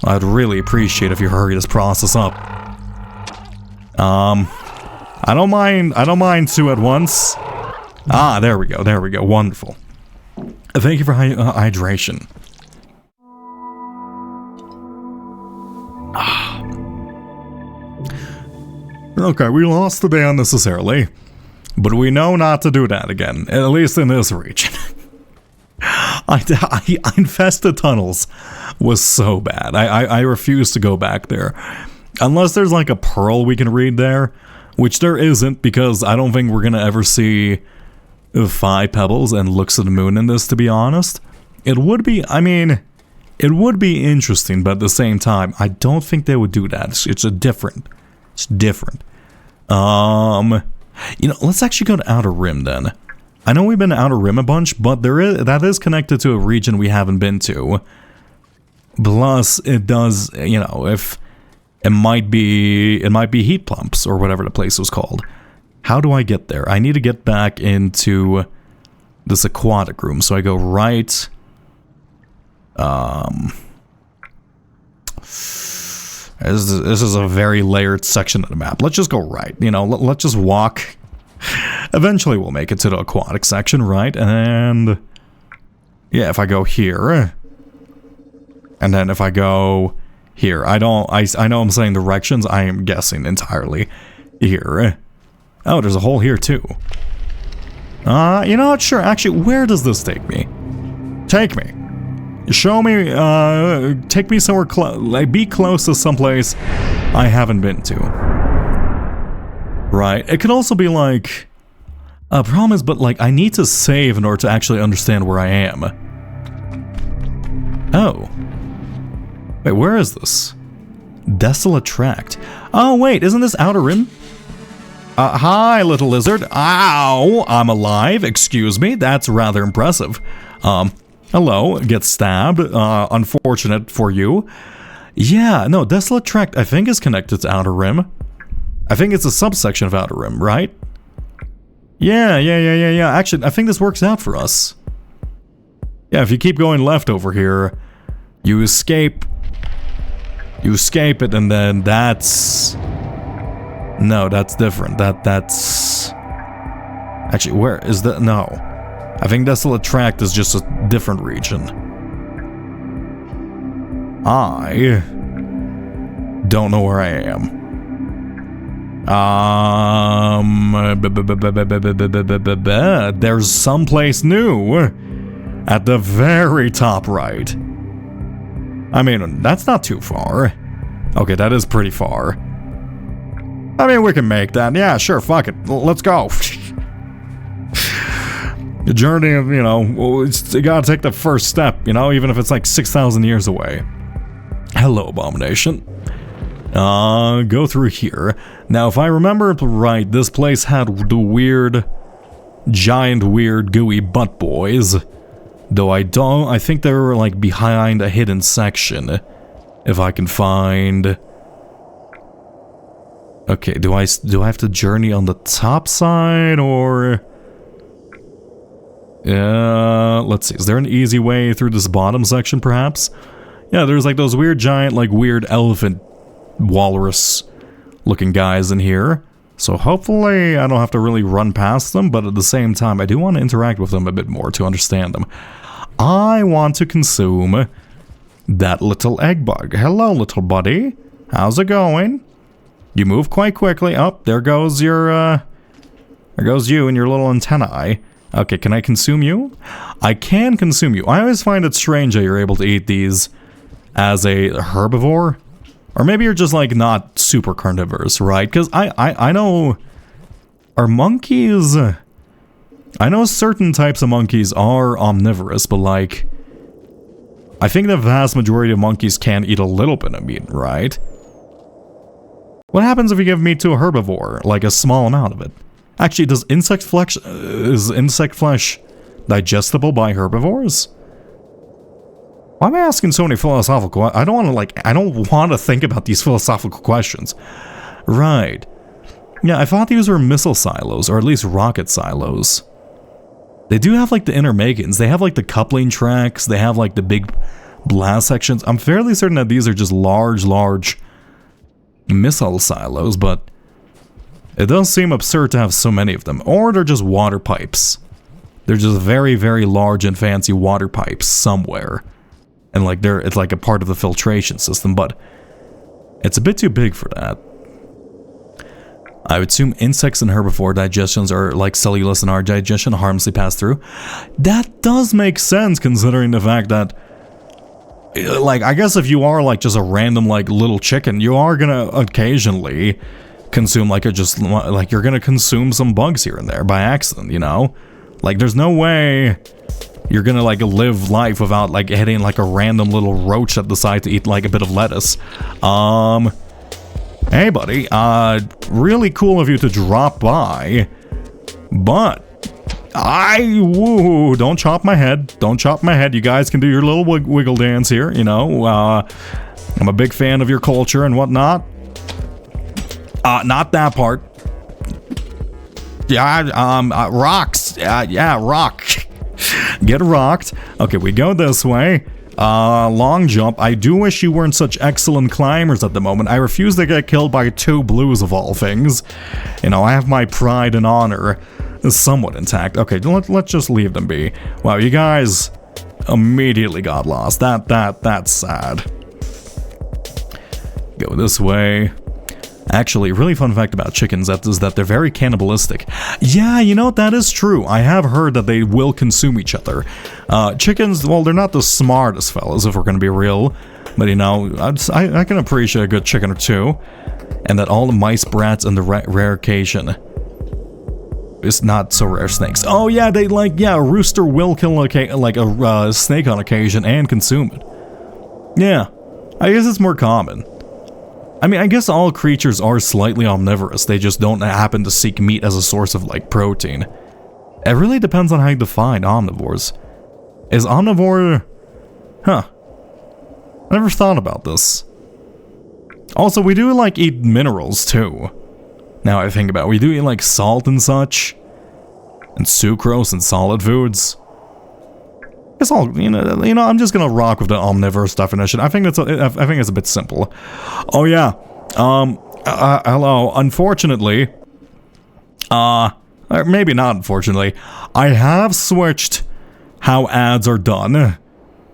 I'd really appreciate if you hurry this process up. I don't mind 2 at once. Ah, there we go, wonderful. Thank you for hydration. Okay, we lost today unnecessarily, but we know not to do that again, at least in this region. I infested tunnels was so bad. I refuse to go back there. Unless there's like a pearl we can read there, which there isn't, because I don't think we're gonna ever see 5 pebbles and looks at the moon in this, to be honest. It would be, I mean, it would be interesting, but at the same time, I don't think they would do that. It's different. You know, let's actually go to Outer Rim then. I know we've been to Outer Rim a bunch, but that is connected to a region we haven't been to. Plus, it does, you know, if it might be heat pumps or whatever the place was called. How do I get there? I need to get back into this aquatic room, so I go right. This is a very layered section of the map. Let's just go right. You know, let's just walk. Eventually we'll make it to the aquatic section, right? And yeah, if I go here, and then if I go here, I know I'm saying directions, I am guessing entirely here. Oh, there's a hole here too. You know what, sure, actually, where does this take me? Take me. Show me, take me somewhere like, be close to someplace I haven't been to. Right, it could also be like, a problem is, but like, I need to save in order to actually understand where I am. Oh. Wait, where is this? Desolate Tract. Oh wait, isn't this Outer Rim? Hi, little lizard. Ow, I'm alive, excuse me, that's rather impressive. Hello, get stabbed, unfortunate for you. Yeah, no, Desolate Tract I think is connected to Outer Rim. I think it's a subsection of Outer Rim, right? Yeah, actually, I think this works out for us. Yeah, if you keep going left over here, you escape it, and then that's... No, that's different. That's... Actually, where is that? No. I think Desolate Tract is just a different region. I don't know where I am. There's someplace new at the very top right. I mean, that's not too far. Okay, that is pretty far. I mean, we can make that. Yeah, sure, fuck it. Let's go. The journey of, you know, you gotta take the first step, you know, even if it's like 6,000 years away. Hello, Abomination. Go through here. Now, if I remember right, this place had the weird, giant, weird, gooey butt boys. Though I think they were like behind a hidden section. If I can find... Okay, do I have to journey on the top side, or... let's see, is there an easy way through this bottom section, perhaps? Yeah, there's like those weird giant, like weird elephant walrus looking guys in here. So hopefully I don't have to really run past them, but at the same time I do want to interact with them a bit more to understand them. I want to consume that little egg bug. Hello, little buddy. How's it going? You move quite quickly. Oh, there goes your, there goes you and your little antennae. Okay, can I consume you? I can consume you. I always find it strange that you're able to eat these as a herbivore. Or maybe you're just, like, not super carnivorous, right? Because I know... Are monkeys... I know certain types of monkeys are omnivorous, but, like... I think the vast majority of monkeys can eat a little bit of meat, right? What happens if you give meat to a herbivore? Like, a small amount of it? Actually, does insect flesh... is insect flesh digestible by herbivores? Why am I asking so many philosophical... I don't want to think about these philosophical questions. Right. Yeah, I thought these were missile silos, or at least rocket silos. They do have like the inner makings. They have like the coupling tracks. They have like the big blast sections. I'm fairly certain that these are just large missile silos, but it does seem absurd to have so many of them. Or they're just water pipes. They're just very, very large and fancy water pipes somewhere. And like it's like a part of the filtration system, but it's a bit too big for that. I would assume insects and herbivore digestions are like cellulose and our digestion harmlessly pass through. That does make sense considering the fact that, like, I guess if you are like just a random like little chicken, you are gonna occasionally consume like you're gonna consume some bugs here and there by accident, you know? Like there's no way you're gonna like live life without like hitting like a random little roach that decides to eat like a bit of lettuce. Hey buddy, really cool of you to drop by, but woo, don't chop my head, don't chop my head. You guys can do your little wiggle dance here, you know. I'm a big fan of your culture and whatnot. Not that part. Yeah, rocks. Yeah, rock. Get rocked. Okay, we go this way. Long jump. I do wish you weren't such excellent climbers at the moment. I refuse to get killed by 2 blues of all things. You know, I have my pride and honor somewhat intact. Okay, let's just leave them be. Wow, you guys immediately got lost. That's sad. Go this way. Actually, really fun fact about chickens is that they're very cannibalistic. Yeah, you know, that is true. I have heard that they will consume each other. Chickens, well, they're not the smartest fellas, if we're going to be real. But, you know, I can appreciate a good chicken or two. And that all the mice, brats, and the rare occasion is not so rare snakes. Oh, yeah, a rooster will kill a snake on occasion and consume it. Yeah, I guess it's more common. I mean, I guess all creatures are slightly omnivorous, they just don't happen to seek meat as a source of, like, protein. It really depends on how you define omnivores. Is omnivore... Huh. I never thought about this. Also, we do, like, eat minerals, too. Now I think about it, we do eat, like, salt and such. And sucrose and solid foods. It's all, you know, I'm just gonna rock with the omnivorous definition. I think it's a bit simple. Oh yeah, hello. Unfortunately, or maybe not unfortunately, I have switched how ads are done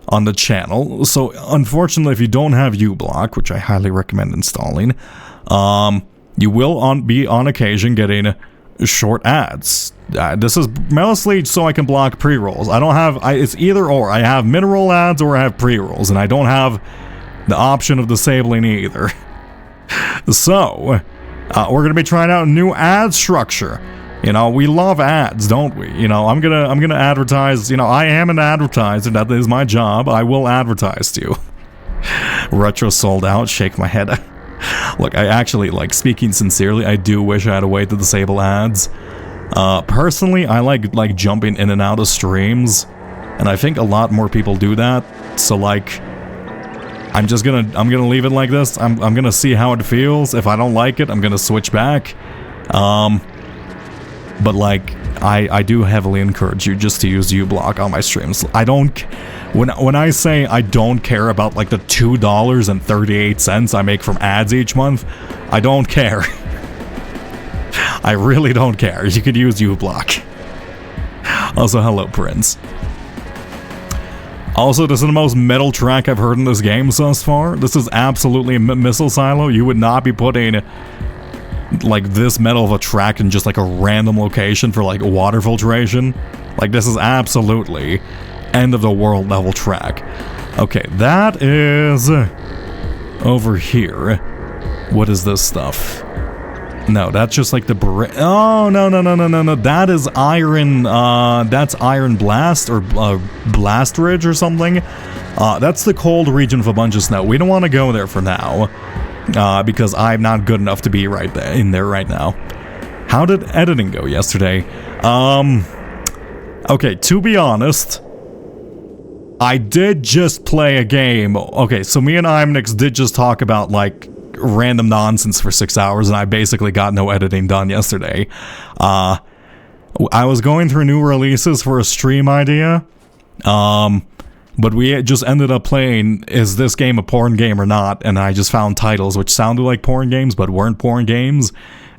on the channel. So unfortunately, if you don't have uBlock, which I highly recommend installing, you will be on occasion getting short ads. This is mostly so I can block pre-rolls. I don't have, it's either or. I have mid-roll ads or I have pre-rolls, and I don't have the option of disabling either. So, we're gonna be trying out a new ad structure. You know, we love ads, don't we? You know, I'm gonna advertise. You know, I am an advertiser. That is my job. I will advertise to you. Retro sold out. Shake my head. Look, I actually, like, speaking sincerely, I do wish I had a way to disable ads. Personally, I like jumping in and out of streams, and I think a lot more people do that. So, like, I'm gonna leave it like this. I'm gonna see how it feels. If I don't like it, I'm gonna switch back. But like, I do heavily encourage you just to use uBlock on my streams. I don't, when I say I don't care about like the $2.38 I make from ads each month, I don't care. I really don't care. You could use uBlock. Also, hello, Prince. Also, this is the most metal track I've heard in this game thus far. This is absolutely a missile silo. You would not be putting like this metal of a track in just like a random location for like water filtration. Like, this is absolutely end of the world level track. Okay, that is over here. What is this stuff? No, that's just like the oh, no. That is iron, that's Iron Blast or Blast Ridge or something. That's the cold region of a bunch of snow. We don't want to go there for now. Because I'm not good enough to be right there, in there right now. How did editing go yesterday? Okay, to be honest, I did just play a game. Okay, so me and Imnix did just talk about, like, random nonsense for 6 hours, and I basically got no editing done yesterday. I was going through new releases for a stream idea, but we just ended up playing, is this game a porn game or not? And I just found titles which sounded like porn games but weren't porn games,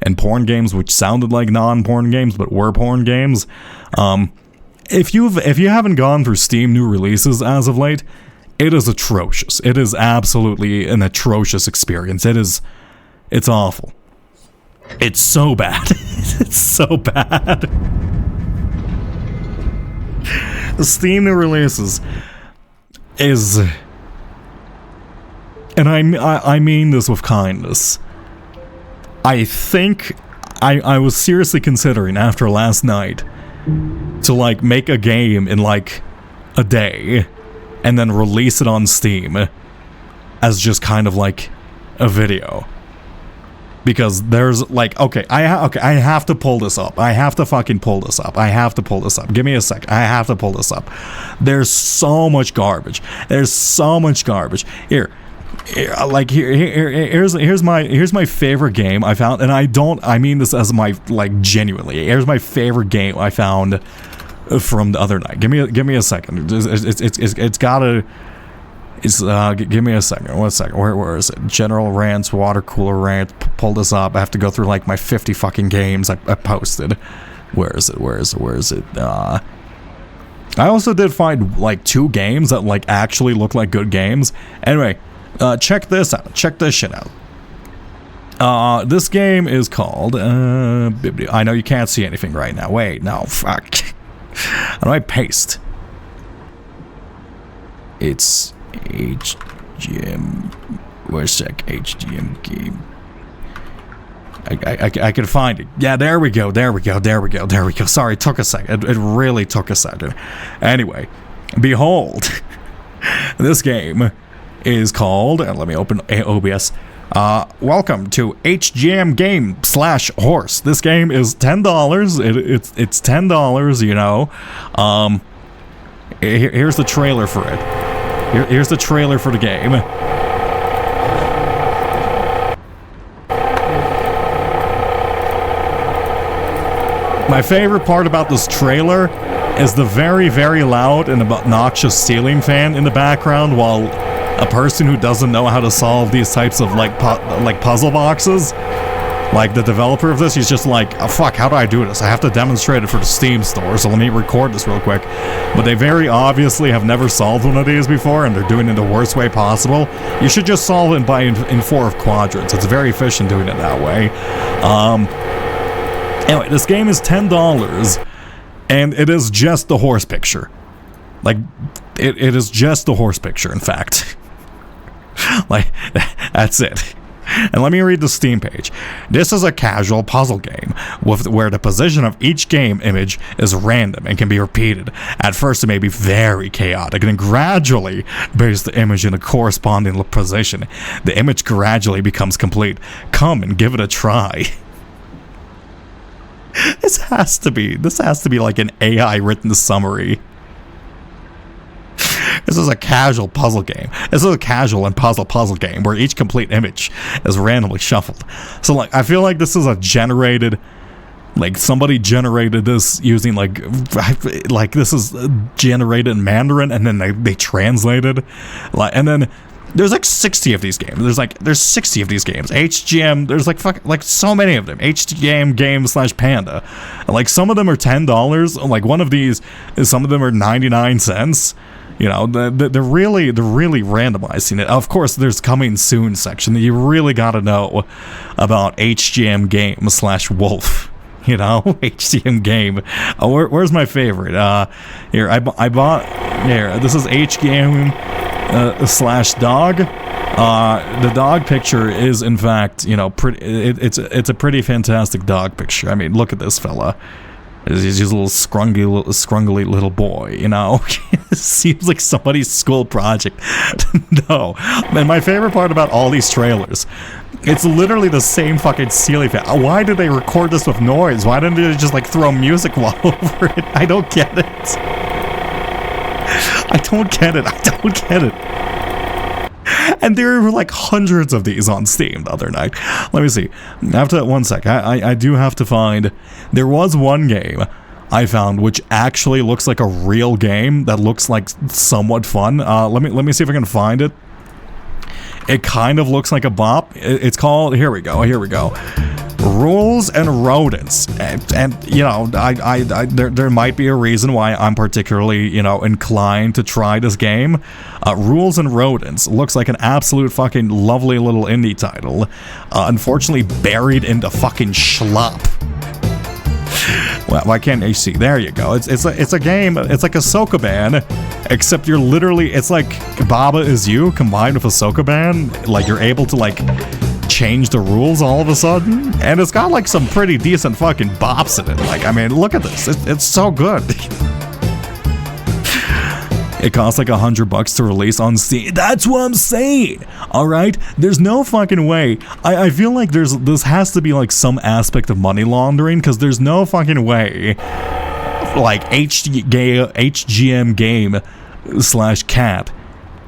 and porn games which sounded like non-porn games but were porn games. If you haven't gone through Steam new releases as of late, it is atrocious. It is absolutely an atrocious experience. It's awful. It's so bad. It's so bad. The Steam new releases is, and I mean this with kindness, I think I was seriously considering after last night to like make a game in like a day and then release it on Steam as just kind of like a video. Because there's like, I have to pull this up. I have to fucking pull this up. I have to pull this up. Give me a sec. I have to pull this up. There's so much garbage. There's so much garbage. Here's my favorite game I found, and I mean this as my, like, genuinely. Here's my favorite game I found from the other night. Give me a second. It's gotta. Give me a second. 1 second. Where is it? General rants, water cooler rant. Pull this up. I have to go through like my 50 fucking games I posted. Where is it? I also did find like 2 games that like actually look like good games. Anyway, check this out. Check this shit out. This game is called. I know you can't see anything right now. Wait, no, fuck. How do I paste? It's HGM. Where's sec? HGM game. I can find it. Yeah, there we go. Sorry, it took a second. It really took a second. Anyway, behold, this game is called. Let me open OBS. Welcome to HGM game /horse. This game is $10. It's $10. You know. Here's the trailer for it. Here's the trailer for the game. My favorite part about this trailer is the very, very loud and obnoxious ceiling fan in the background while a person who doesn't know how to solve these types of like puzzle boxes, like the developer of this, he's just like, oh, fuck, how do I do this? I have to demonstrate it for the Steam store, so let me record this real quick. But they very obviously have never solved one of these before, and they're doing it the worst way possible. You should just solve it in 4 quadrants. It's very efficient doing it that way. Anyway, this game is $10, and it is just the horse picture. Like, it is just the horse picture, in fact. Like, that's it. And let me read the Steam page. This is a casual puzzle game where the position of each game image is random and can be repeated. At first, it may be very chaotic, and then gradually place the image in a corresponding position. The image gradually becomes complete. Come and give it a try. This has to be like an AI written summary. This is a casual puzzle game. This is a casual and puzzle game where each complete image is randomly shuffled. So like, I feel like this is a generated, like somebody generated this using like this is generated in Mandarin, and then they translated, like, and then there's like 60 of these games. There's 60 of these games. HGM, there's like so many of them. HGM game /Panda. And like some of them are $10. Like one of these is, some of them are 99 cents. You know, they're really randomizing it. Of course, there's coming soon section that you really got to know about HGM game /Wolf. You know, HGM game. Where's my favorite? Here, I bought. Here, this is HGM /dog. The dog picture is, in fact, you know, pretty. It's a pretty fantastic dog picture. I mean, look at this fella. He's just a little scrungly little boy, you know? It seems like somebody's school project. No. And my favorite part about all these trailers, it's literally the same fucking ceiling fan. Why did they record this with noise? Why didn't they just, like, throw music all over it? I don't get it. And there were like hundreds of these on Steam the other night. Let me see. After that, one sec. I do have to find. There was one game I found which actually looks like a real game that looks like somewhat fun. Let me see if I can find it. It kind of looks like a bop. It's called. Here we go. Rules and Rodents, and you know, there might be a reason why I'm particularly, you know, inclined to try this game. Rules and Rodents looks like an absolute fucking lovely little indie title. Unfortunately, buried into fucking schlop. Well, why can't you see? There you go. It's a game. It's like a Sokoban, except you're literally. It's like Baba Is You combined with a Sokoban. Like you're able to like change the rules all of a sudden, and it's got like some pretty decent fucking bops in it. Like, I mean, look at this. It's so good. It costs like $100 to release on Steam. That's what I'm saying. All right, there's no fucking way. I feel like this has to be like some aspect of money laundering, because there's no fucking way. Like HGM Game / Cat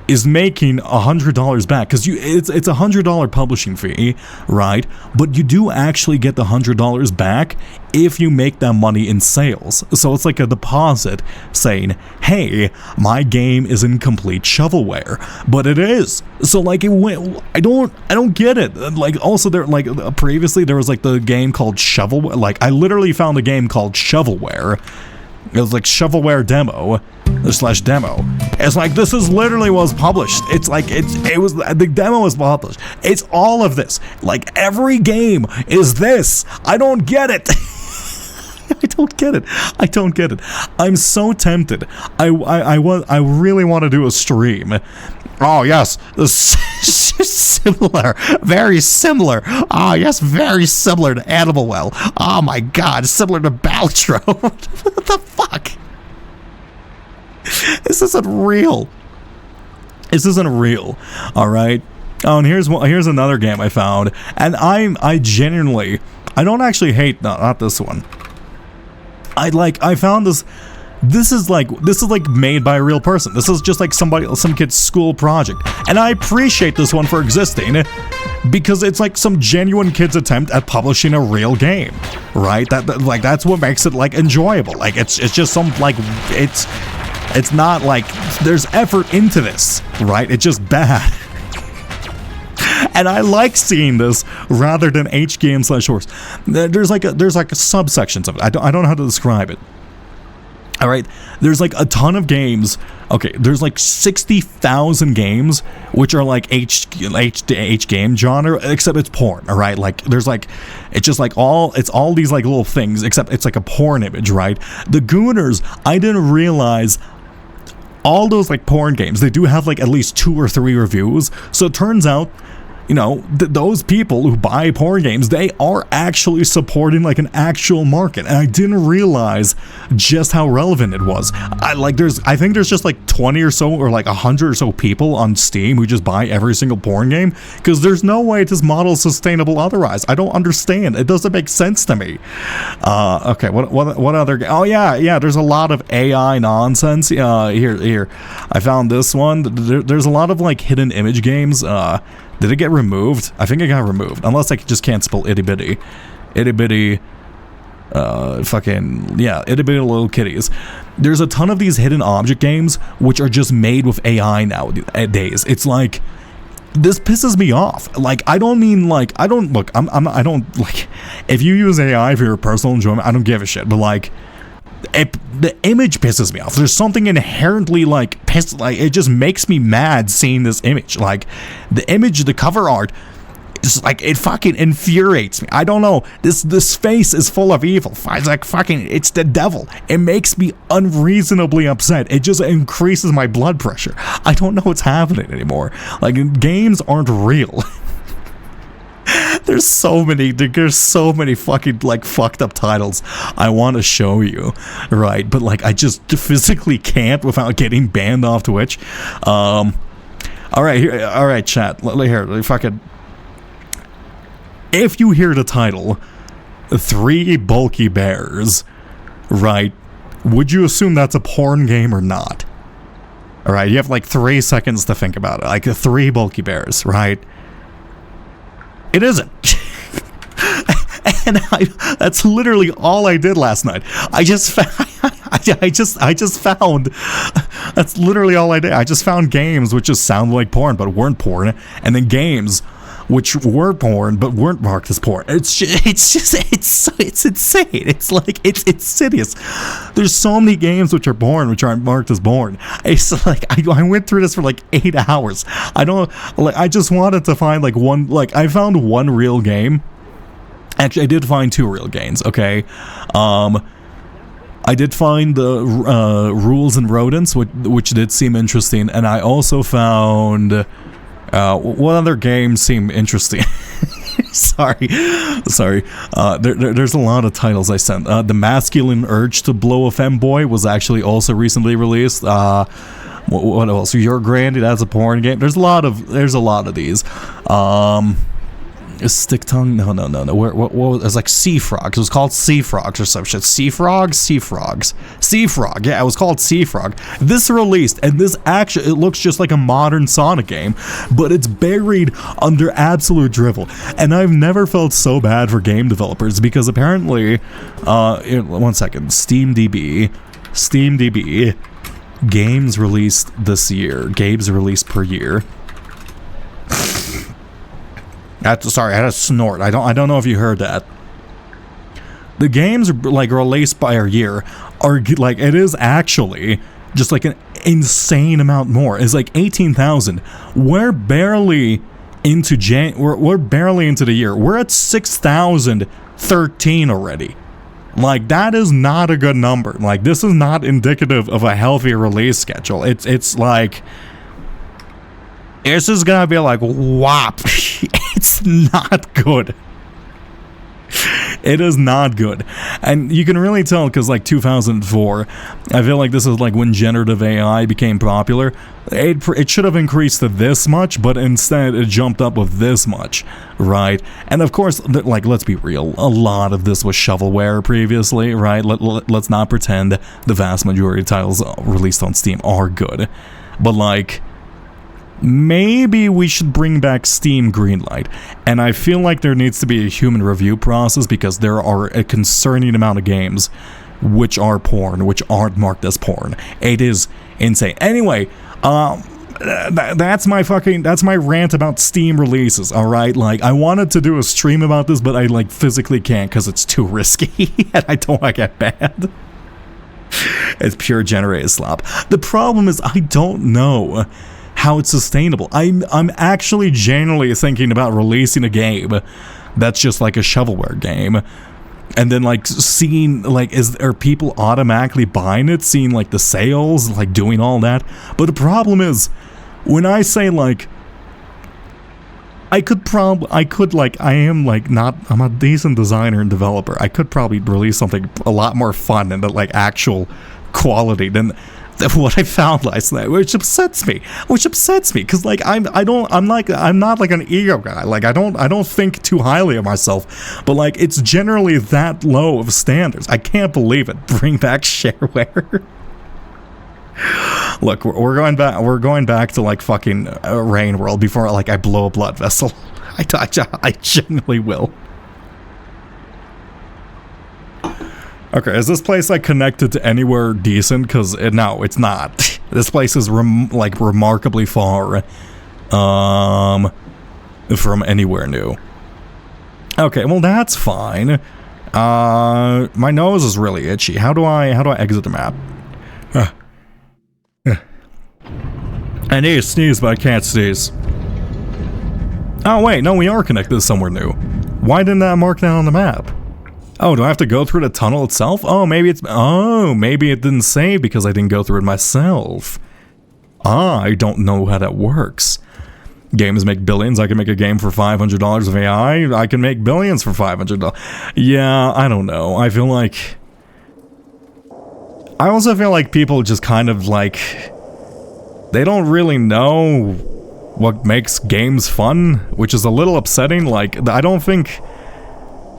is making $100 back, because it's a $100 publishing fee, right? But you do actually get the $100 back if you make that money in sales. So it's like a deposit saying, hey, my game is in complete shovelware, but it is. So like I don't get it. Like also there, like previously there was like the game called Shovelware. Like I literally found a game called Shovelware. It was like shovelware demo / demo. It's like, this is literally what was published. It's like it was the demo was published. It's all of this. Like every game is this. I don't get it. I don't get it. I'm so tempted. I really want to do a stream. Oh yes, similar, very similar. Oh yes, very similar to Animal Well. Oh my god, similar to Baltro. What the fuck? This isn't real. All right. Oh, and here's another game I found, and I genuinely, I don't actually hate not this one. I found this. This is like made by a real person. This is just like some kid's school project, and I appreciate this one for existing, because it's like some genuine kid's attempt at publishing a real game, right? That's what makes it like enjoyable. Like it's just some like it's not like there's effort into this, right? It's just bad. And I like seeing this rather than HGame / Horse. There's like subsections of it. I don't know how to describe it. All right, there's like a ton of games. Okay, there's like 60,000 games which are like H game genre, except it's porn. All right, like there's like it's just like all these like little things, except it's like a porn image, right? The Gooners, I didn't realize all those like porn games, they do have like at least 2 or 3 reviews. So it turns out, you know, those people who buy porn games, they are actually supporting like an actual market, and I didn't realize just how relevant it was. I think there's just like 20 or so, or like 100 or so people on Steam who just buy every single porn game, because there's no way this model is sustainable otherwise. I don't understand. It doesn't make sense to me. Okay, what other? Oh yeah, there's a lot of AI nonsense. Here, I found this one. There's a lot of like hidden image games. Did it get removed? I think it got removed. Unless I just can't spell itty bitty. Itty bitty. Itty bitty little kitties. There's a ton of these hidden object games which are just made with AI nowadays. It's like, this pisses me off. Like, I don't like, if you use AI for your personal enjoyment, I don't give a shit. But like, the image pisses me off. There's something inherently like it just makes me mad seeing this image. Like the image, the cover art, is like, it fucking infuriates me. I don't know. This face is full of evil. It's like fucking, it's the devil. It makes me unreasonably upset. It just increases my blood pressure. I don't know what's happening anymore. Like, games aren't real. There's so many fucking like fucked up titles I want to show you, right? But like, I just physically can't without getting banned off Twitch. All right, chat. Here, fucking. If you hear the title, 3 Bulky Bears, right? Would you assume that's a porn game or not? All right, you have like 3 seconds to think about it. Like 3 bulky bears, right? It isn't. And that's literally all I did last night. I just found that's literally all I did. I just found games which just sound like porn but weren't porn, and then games which were porn but weren't marked as porn. It's insane. It's like it's insidious. There's so many games which are porn which aren't marked as porn. It's like I went through this for like 8 hours. I just wanted to find like one. Like I found one real game. Actually, I did find 2 real games. Okay, I did find the Rules and Rodents, which did seem interesting, and I also found. What other games seem interesting? Sorry. There's a lot of titles I sent. The Masculine Urge to Blow a Femboy was actually also recently released. What else? Your Grandy, that's a porn game. There's a lot of these. Stick Tongue? No. What was it? Was like Sea Frogs. It was called Sea Frogs or some shit. Sea Frog? Sea Frogs. Sea Frog. Yeah, it was called Sea Frog. This released, and this actually, it looks just like a modern Sonic game, but it's buried under absolute drivel. And I've never felt so bad for game developers because apparently, 1 second, SteamDB, games released this year, games released per year. Sorry, I had a snort. I don't know if you heard that. The games like released by a year are like, it is actually just like an insane amount more. It's like 18,000. We're barely into we're barely into the year. We're at 6,013 already. Like that is not a good number. Like this is not indicative of a healthy release schedule. It's like this is gonna be like whop. It's not good. It is not good. And you can really tell because like 2004, I feel like this is like when generative AI became popular. It should have increased to this much, but instead it jumped up with this much, right? And of course, like let's be real, a lot of this was shovelware previously, right? Let's not pretend the vast majority of titles released on Steam are good. But like, maybe we should bring back Steam Greenlight, and I feel like there needs to be a human review process because there are a concerning amount of games which are porn, which aren't marked as porn. It is insane. Anyway, that's my rant about Steam releases, alright? Like, I wanted to do a stream about this, but I like physically can't because it's too risky, and I don't want to get banned. It's pure generated slop. The problem is I don't know how it's sustainable. I'm actually genuinely thinking about releasing a game that's just like a shovelware game, and then like seeing like are people automatically buying it, seeing like the sales, like doing all that. But the problem is when I say like I'm a decent designer and developer. I could probably release something a lot more fun and like actual quality than what I found last night, which upsets me because like I'm not like an ego guy. Like I don't think too highly of myself, but like it's generally that low of standards. I can't believe it. Bring back shareware. Look, we're going back to like fucking Rain World before like I blow a blood vessel. I genuinely will. Okay, is this place like connected to anywhere decent? Because no, it's not. This place is remarkably far from anywhere new. Okay, well that's fine. My nose is really itchy. How do I exit the map? I need to sneeze, but I can't sneeze. Oh wait, no, we are connected to somewhere new. Why didn't that mark that on the map? Oh, do I have to go through the tunnel itself? Oh, maybe it didn't save because I didn't go through it myself. I don't know how that works. Games make billions. I can make a game for $500 of AI. I can make billions for $500. Yeah, I don't know. I also feel like people just kind of like, they don't really know what makes games fun, which is a little upsetting. Like, I don't think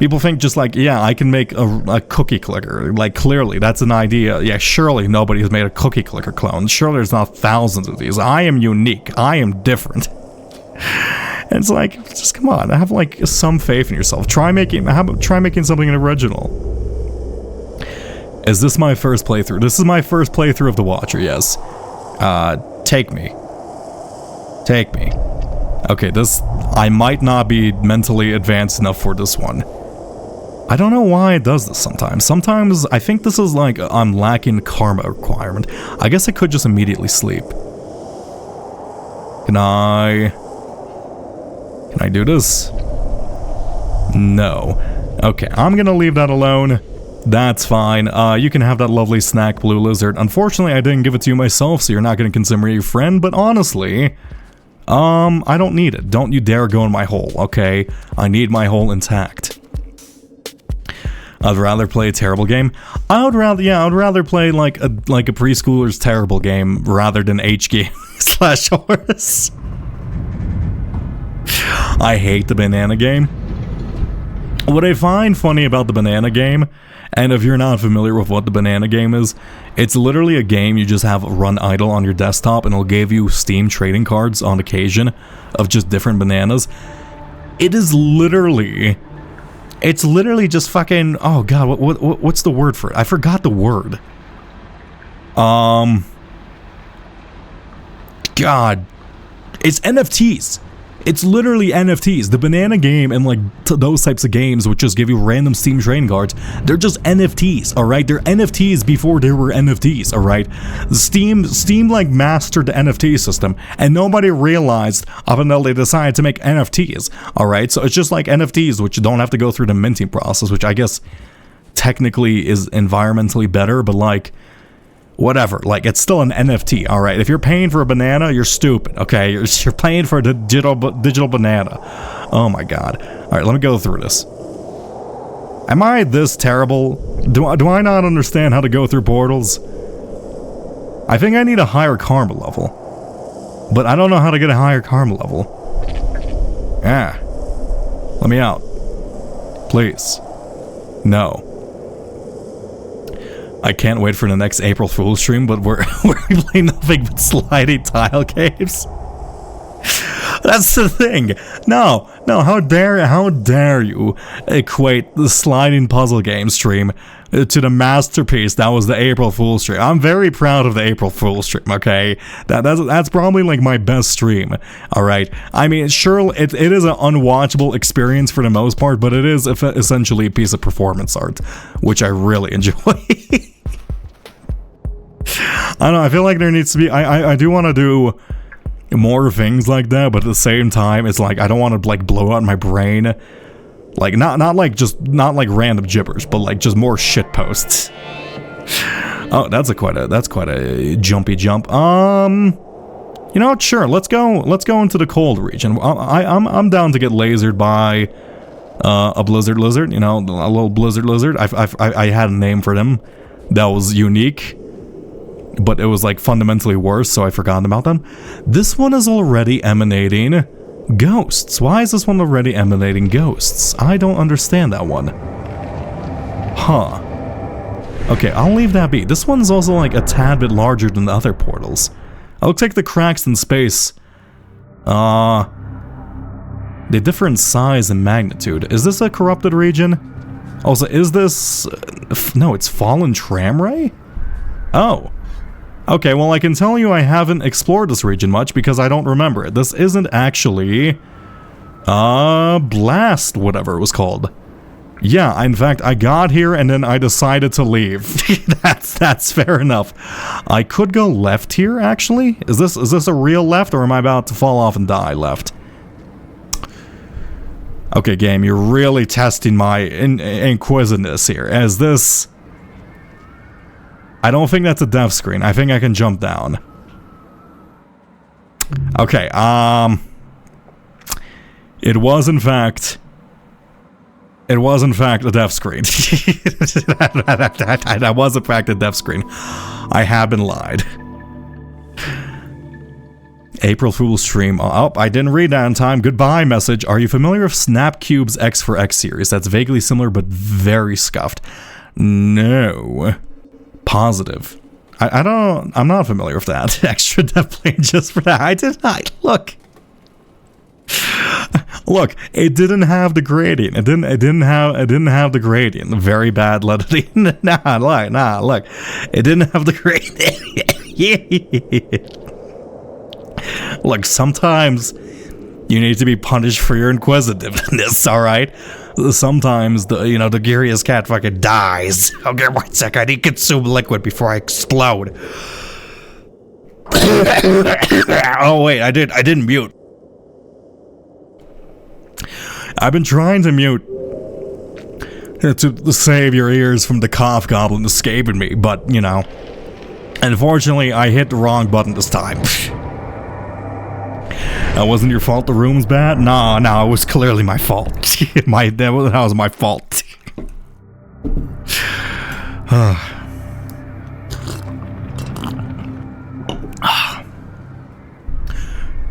People think just like, yeah, I can make a cookie clicker. Like, clearly, that's an idea. Yeah, surely nobody has made a cookie clicker clone. Surely there's not thousands of these. I am unique. I am different. And it's like, just come on, have like some faith in yourself. Try making something original. Is this my first playthrough? This is my first playthrough of The Watcher, yes. Take me. Take me. Okay, I might not be mentally advanced enough for this one. I don't know why it does this sometimes. Sometimes I think this is like I'm lacking karma requirement. I guess I could just immediately sleep. Can I do this? No. Okay, I'm gonna leave that alone. That's fine. You can have that lovely snack, Blue Lizard. Unfortunately, I didn't give it to you myself, so you're not gonna consider me your friend, but honestly, I don't need it. Don't you dare go in my hole, okay? I need my hole intact. I'd rather play a terrible game. I would rather play like a preschooler's terrible game rather than H-game/horse. I hate the banana game. What I find funny about the banana game, and if you're not familiar with what the banana game is, it's literally a game you just have run idle on your desktop and it'll give you Steam trading cards on occasion of just different bananas. It's literally just fucking, oh god, what's the word for it? I forgot the word. God. It's NFTs. It's literally NFTs. The banana game and like those types of games which just give you random Steam trading cards, they're just NFTs, alright? They're NFTs before there were NFTs, alright? Steam like mastered the NFT system and nobody realized up until they decided to make NFTs, alright? So it's just like NFTs which don't have to go through the minting process, which I guess technically is environmentally better, but like, whatever, like, it's still an NFT, alright? If you're paying for a banana, you're stupid, okay? You're paying for a digital banana. Oh my god. Alright, let me go through this. Am I this terrible? Do I not understand how to go through portals? I think I need a higher karma level. But I don't know how to get a higher karma level. Yeah. Let me out. Please. No. I can't wait for the next April Fool's stream, but we're playing nothing but sliding tile games. That's the thing. No, how dare you equate the sliding puzzle game stream to the masterpiece that was the April Fool's stream. I'm very proud of the April Fool's stream, okay? That's probably like my best stream, alright? I mean, sure, it is an unwatchable experience for the most part, but it is essentially a piece of performance art, which I really enjoy. I don't know, I feel like there needs to be, I do want to do more things like that, but at the same time, it's like, I don't want to like blow out my brain. Like, not like random gibberish, but like just more shit posts. Oh, that's quite a jumpy jump. You know what, sure, let's go into the cold region. I'm down to get lasered by a blizzard lizard, you know, a little blizzard lizard. I had a name for them that was unique, but it was like fundamentally worse, so I forgot about them. This one is already emanating ghosts. Why is this one already emanating ghosts? I don't understand that one. Huh. Okay, I'll leave that be. This one's also like a tad bit larger than the other portals. It looks like the cracks in space. The different size and magnitude. Is this a corrupted region? Also, is this... no, it's Fallen Tramway? Oh. Okay, well, I can tell you I haven't explored this region much because I don't remember it. This isn't actually... Blast, whatever it was called. Yeah, in fact, I got here and then I decided to leave. That's fair enough. I could go left here, actually? Is this a real left, or am I about to fall off and die left? Okay, game, you're really testing my inquisitiveness here. Is this... I don't think that's a death screen. I think I can jump down. Okay, it was in fact a death screen. That was in fact a death screen. I have been lied. April Fool's stream. Oh, I didn't read that in time. Goodbye message. Are you familiar with Snapcube's X for X series? That's vaguely similar but very scuffed. No. Positive. I'm not familiar with that. Extra depth plane just for that. I did not. Look, it didn't have the gradient. It didn't have the gradient. Very bad lettering. Nah, look. It didn't have the gradient. Look, sometimes you need to be punished for your inquisitiveness, alright? Sometimes the curious cat fucking dies. Okay, 1 sec, I need to consume liquid before I explode. Oh wait, I didn't mute. I've been trying to mute to save your ears from the cough goblin escaping me, but unfortunately I hit the wrong button this time. That wasn't your fault the room's bad? No, it was clearly my fault. That was my fault.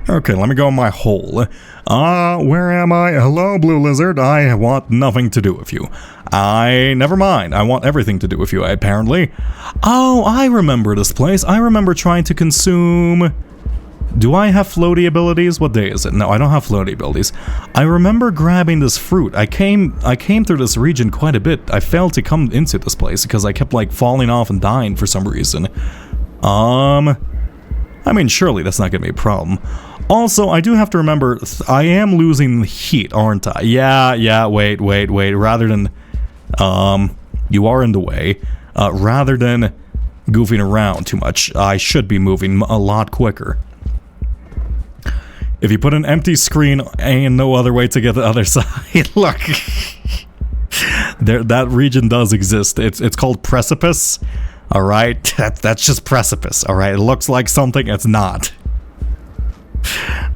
Okay, let me go in my hole. Where am I? Hello, Blue Lizard. I want nothing to do with you. Never mind. I want everything to do with you, apparently. Oh, I remember this place. I remember trying to consume... Do I have floaty abilities? What day is it? No, I don't have floaty abilities. I remember grabbing this fruit. I came through this region quite a bit. I failed to come into this place because I kept falling off and dying for some reason. I mean, surely that's not gonna be a problem. Also, I do have to remember, I am losing heat, aren't I? Yeah, wait. Rather than, you are in the way. Rather than goofing around too much, I should be moving a lot quicker. If you put an empty screen, ain't no other way to get the other side. Look. That region does exist. It's called Precipice. Alright? That's just Precipice. Alright? It looks like something, it's not.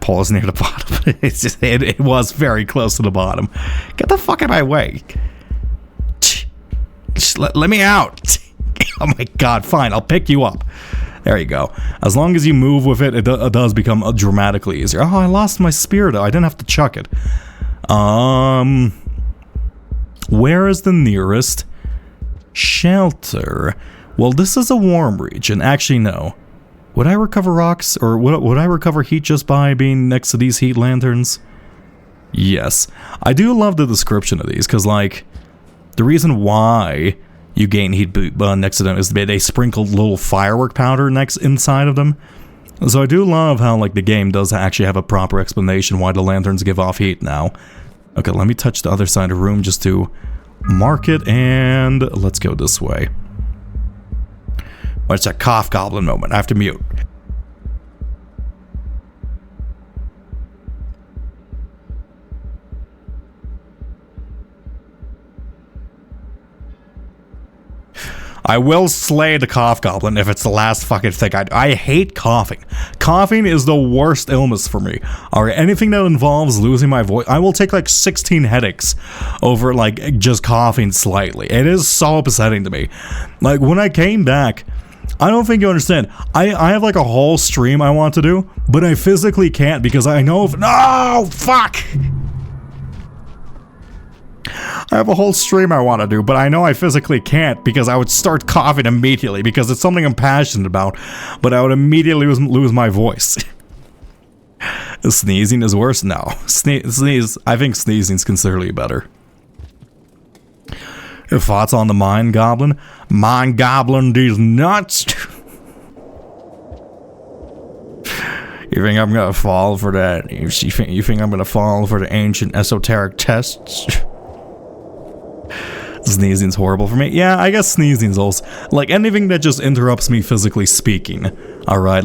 Paul's near the bottom. It was very close to the bottom. Get the fuck out of my way. Let me out. Oh my god, fine, I'll pick you up. There you go. As long as you move with it, it does become dramatically easier. Oh, I lost my spear though. I didn't have to chuck it. Where is the nearest shelter? Well, this is a warm region. Actually, no. Would I recover rocks, or would I recover heat just by being next to these heat lanterns? Yes. I do love the description of these, because, the reason why you gain heat next to them is they sprinkle little firework powder inside of them. So I do love how, the game does actually have a proper explanation why the lanterns give off heat now. Okay, let me touch the other side of the room just to mark it, and let's go this way. Well, it's a cough goblin moment. I have to mute. I will slay the cough goblin if it's the last fucking thing. I hate coughing. Coughing is the worst illness for me. Alright, anything that involves losing my voice, I will take 16 headaches over just coughing slightly. It is so upsetting to me. When I came back, I don't think you understand. I have a whole stream I want to do, but I physically can't because I know if... No! Fuck! I have a whole stream I want to do, but I know I physically can't because I would start coughing immediately because it's something I'm passionate about, but I would immediately lose my voice. Sneezing is worse? No. Sneeze. I think sneezing's considerably better. Your thoughts on the Mind Goblin? Mind Goblin these nuts? You think I'm gonna fall for that? You think I'm gonna fall for the ancient esoteric tests? Sneezing's horrible for me. Yeah, I guess sneezing's also anything that just interrupts me physically speaking. Alright,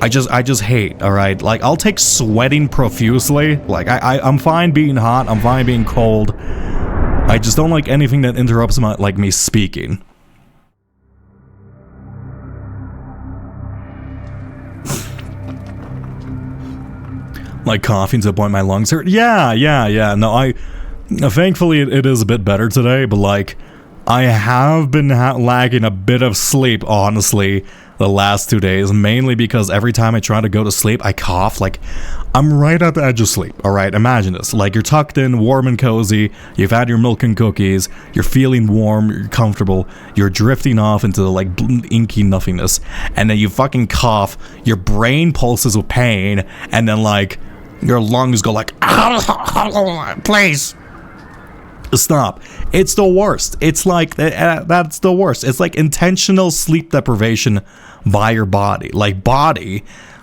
I just hate, alright? I'll take sweating profusely. I'm fine being hot, I'm fine being cold. I just don't like anything that interrupts me speaking. Coughing to the point my lungs hurt. Yeah. No, thankfully it is a bit better today, but I have been lacking a bit of sleep, honestly. the last 2 days, mainly because every time I try to go to sleep, I cough. Like, I'm right at the edge of sleep. All right, imagine this. Like, you're tucked in, warm and cozy. You've had your milk and cookies. You're feeling warm. You're comfortable. You're drifting off into like inky nothingness, and then you fucking cough. Your brain pulses with pain, and then like your lungs go like, please stop. It's the worst. It's like that's the worst. It's like intentional sleep deprivation by your body.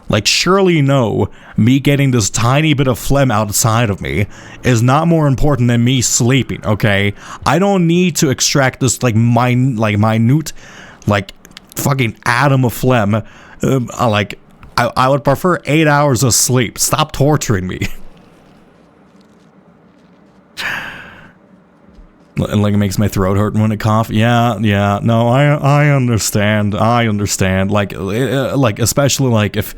Like surely you know, me getting this tiny bit of phlegm outside of me is not more important than me sleeping, okay? I don't need to extract this like minute like fucking atom of phlegm. I would prefer 8 hours of sleep. Stop torturing me. And like it makes my throat hurt when I cough. Yeah. No, I understand. Like especially like if,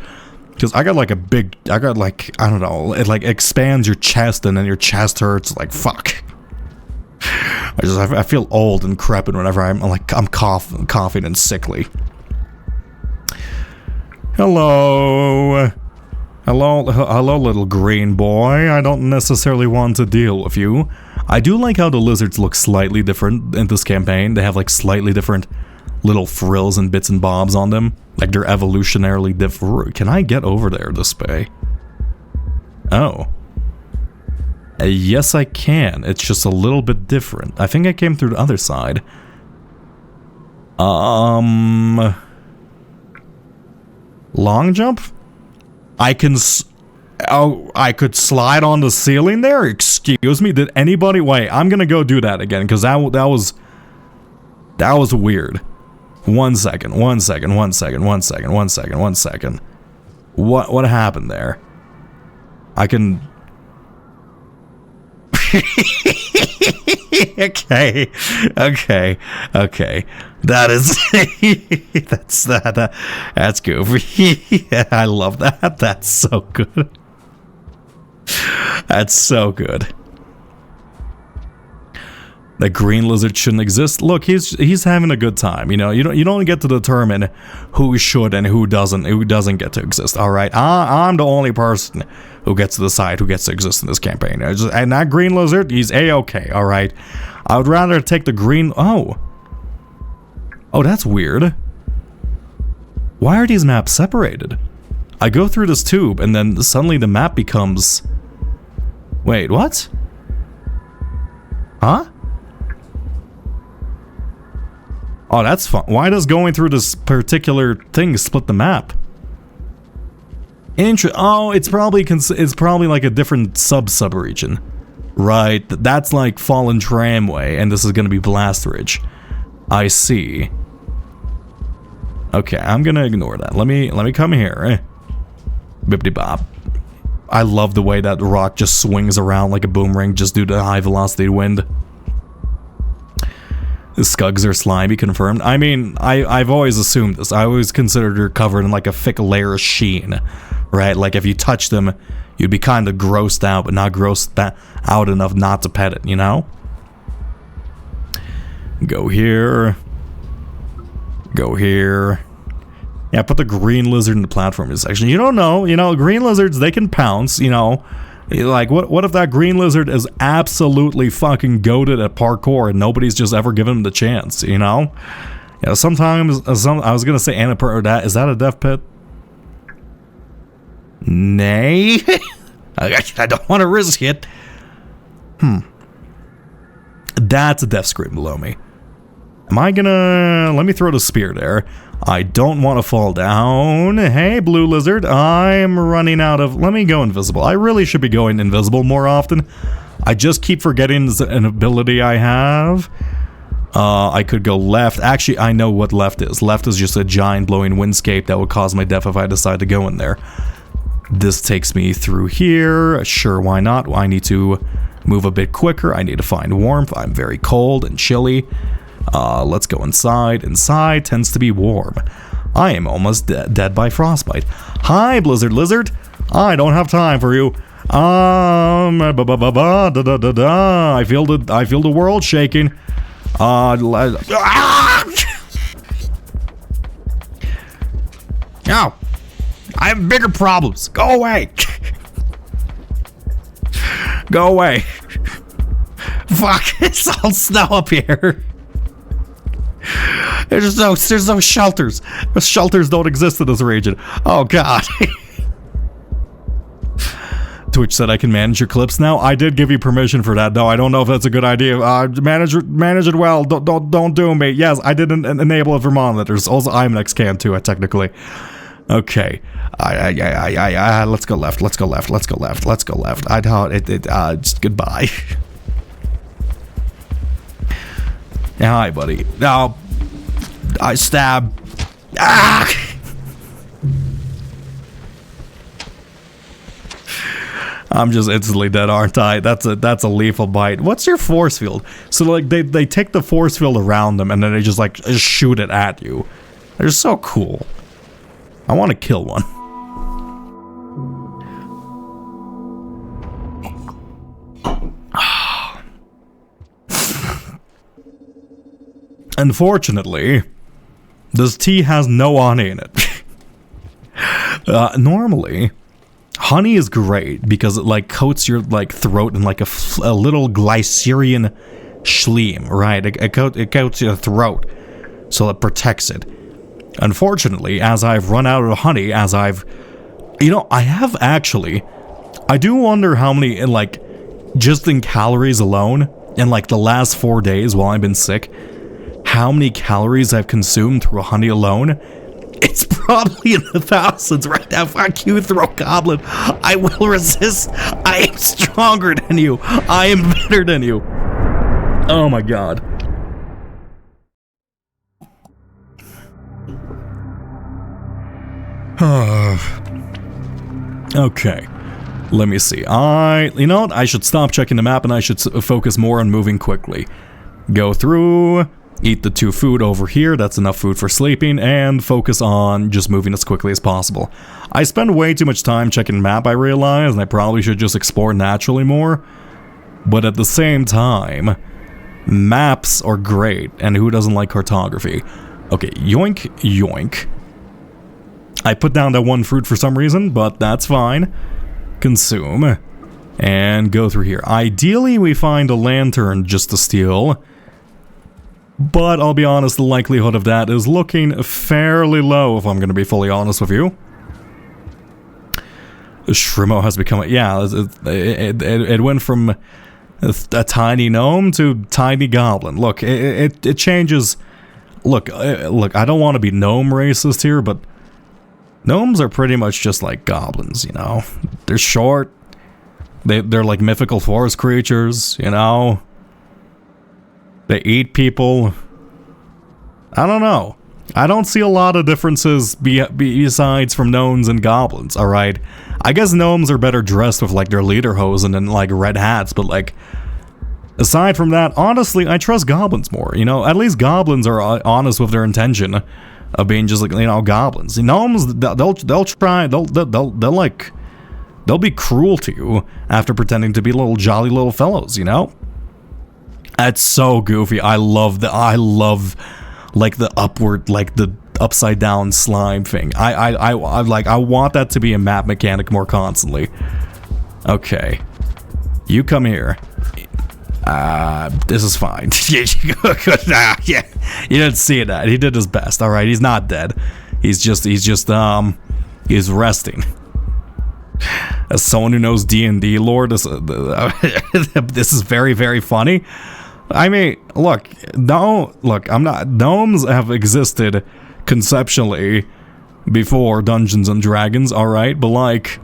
because I got like I don't know, it like expands your chest and then your chest hurts. Like fuck. I feel old and decrepit whenever I'm coughing and sickly. Hello, little green boy. I don't necessarily want to deal with you. I do like how the lizards look slightly different in this campaign. They have like slightly different little frills and bits and bobs on them. Like they're evolutionarily different. Can I get over there this way? Oh. Yes, I can. It's just a little bit different. I think I came through the other side. Long jump? I could slide on the ceiling there? Excuse me, did anybody... Wait, I'm gonna go do that again, because that was weird. One second. What happened there? I can... Okay. That is that's goofy. I love that. That's so good. That's so good. The green lizard shouldn't exist. Look, he's having a good time. You know, you don't get to determine who should and who doesn't get to exist. All right, I'm the only person who gets to decide who gets to exist in this campaign. And that green lizard, he's A-okay. All right, I would rather take the green. Oh, that's weird. Why are these maps separated? I go through this tube and then suddenly the map becomes. Wait, what? Huh? Oh, that's fun. Why does going through this particular thing split the map? Oh, it's probably like a different sub-region. Right, that's like Fallen Tramway, and this is gonna be Blast Ridge. I see. Okay, I'm gonna ignore that. Let me come here. Bippity-bop. I love the way that rock just swings around like a boomerang just due to high velocity wind. The Skugs are slimy, confirmed. I mean, I've always assumed this. I always considered her covered in like a thick layer of sheen, right? Like if you touch them, you'd be kind of grossed out, but not grossed out enough not to pet it, you know? Go here. Go here. Yeah, put the green lizard in the platform section. You don't know, green lizards, they can pounce, Like, what if that green lizard is absolutely fucking goated at parkour and nobody's just ever given him the chance, Yeah, sometimes, I was gonna say Annapurna, is that a death pit? Nay. I don't want to risk it. That's a death scream below me. Am I gonna... Let me throw the spear there. I don't want to fall down. Hey, blue lizard. I'm running out of... Let me go invisible. I really should be going invisible more often. I just keep forgetting an ability I have. I could go left. Actually, I know what left is. Left is just a giant blowing windscape that would cause my death if I decide to go in there. This takes me through here. Sure, why not? I need to move a bit quicker. I need to find warmth. I'm very cold and chilly. Let's go inside. Inside tends to be warm. I am almost dead by frostbite. Hi, Blizzard Lizard. I don't have time for you. I feel the world shaking. No, I have bigger problems. Go away. Go away. Fuck, it's all snow up here. There's no shelters. The shelters don't exist in this region. Oh god. Twitch said I can manage your clips now. I did give you permission for that. No, I don't know if that's a good idea. Manage it well. Don't do me. Yes, I did enable it for monitors. Also, IMNX can too. Technically. Okay. Let's go left. Let's go left. Let's go left. Let's go left. I doubt it. Just goodbye. Hi, buddy. Now, I stab. Ah! I'm just instantly dead, aren't I? That's a lethal bite. What's your force field? So like they take the force field around them and then they just like shoot it at you. They're so cool. I want to kill one. Unfortunately, this tea has no honey in it. Normally, honey is great because it like coats your like throat in like a little glycerian schleim, right? It coats your throat, so it protects it. Unfortunately, as I've run out of honey, I have actually, I do wonder how many in like, just in calories alone, in like the last 4 days while I've been sick, how many calories I've consumed through honey alone. It's probably in the thousands right now. Fuck you, Throat Goblin. I will resist. I am stronger than you. I am better than you. Oh my god. Okay. Let me see. You know what? I should stop checking the map and I should focus more on moving quickly. Go through, eat the 2 food over here, that's enough food for sleeping, and focus on just moving as quickly as possible. I spend way too much time checking the map, I realize, and I probably should just explore naturally more. But at the same time, maps are great, and who doesn't like cartography? Okay, yoink, yoink. I put down that 1 fruit for some reason, but that's fine. Consume. And go through here. Ideally, we find a lantern just to steal. But I'll be honest, the likelihood of that is looking fairly low, if I'm going to be fully honest with you. Shrimo has become it went from a tiny gnome to tiny goblin. Look, it changes. Look, I don't want to be gnome racist here, but gnomes are pretty much just like goblins, you know? They're short. They're like mythical forest creatures, you know? They eat people. I don't know. I don't see a lot of differences besides from gnomes and goblins, alright? I guess gnomes are better dressed with like their lederhosen and like red hats, but like, aside from that, honestly, I trust goblins more, you know? At least goblins are honest with their intention of being just like, you know, goblins. Gnomes, they'll be cruel to you after pretending to be little jolly little fellows, you know? That's so goofy. I love like the upward, like the upside down slime thing. I want that to be a map mechanic more constantly. Okay. You come here. This is fine. Yeah, you didn't see that. He did his best. All right, he's not dead. He's resting. As someone who knows D&D lore, this is very, very funny. I mean, gnomes have existed conceptually before Dungeons and Dragons, all right, but like,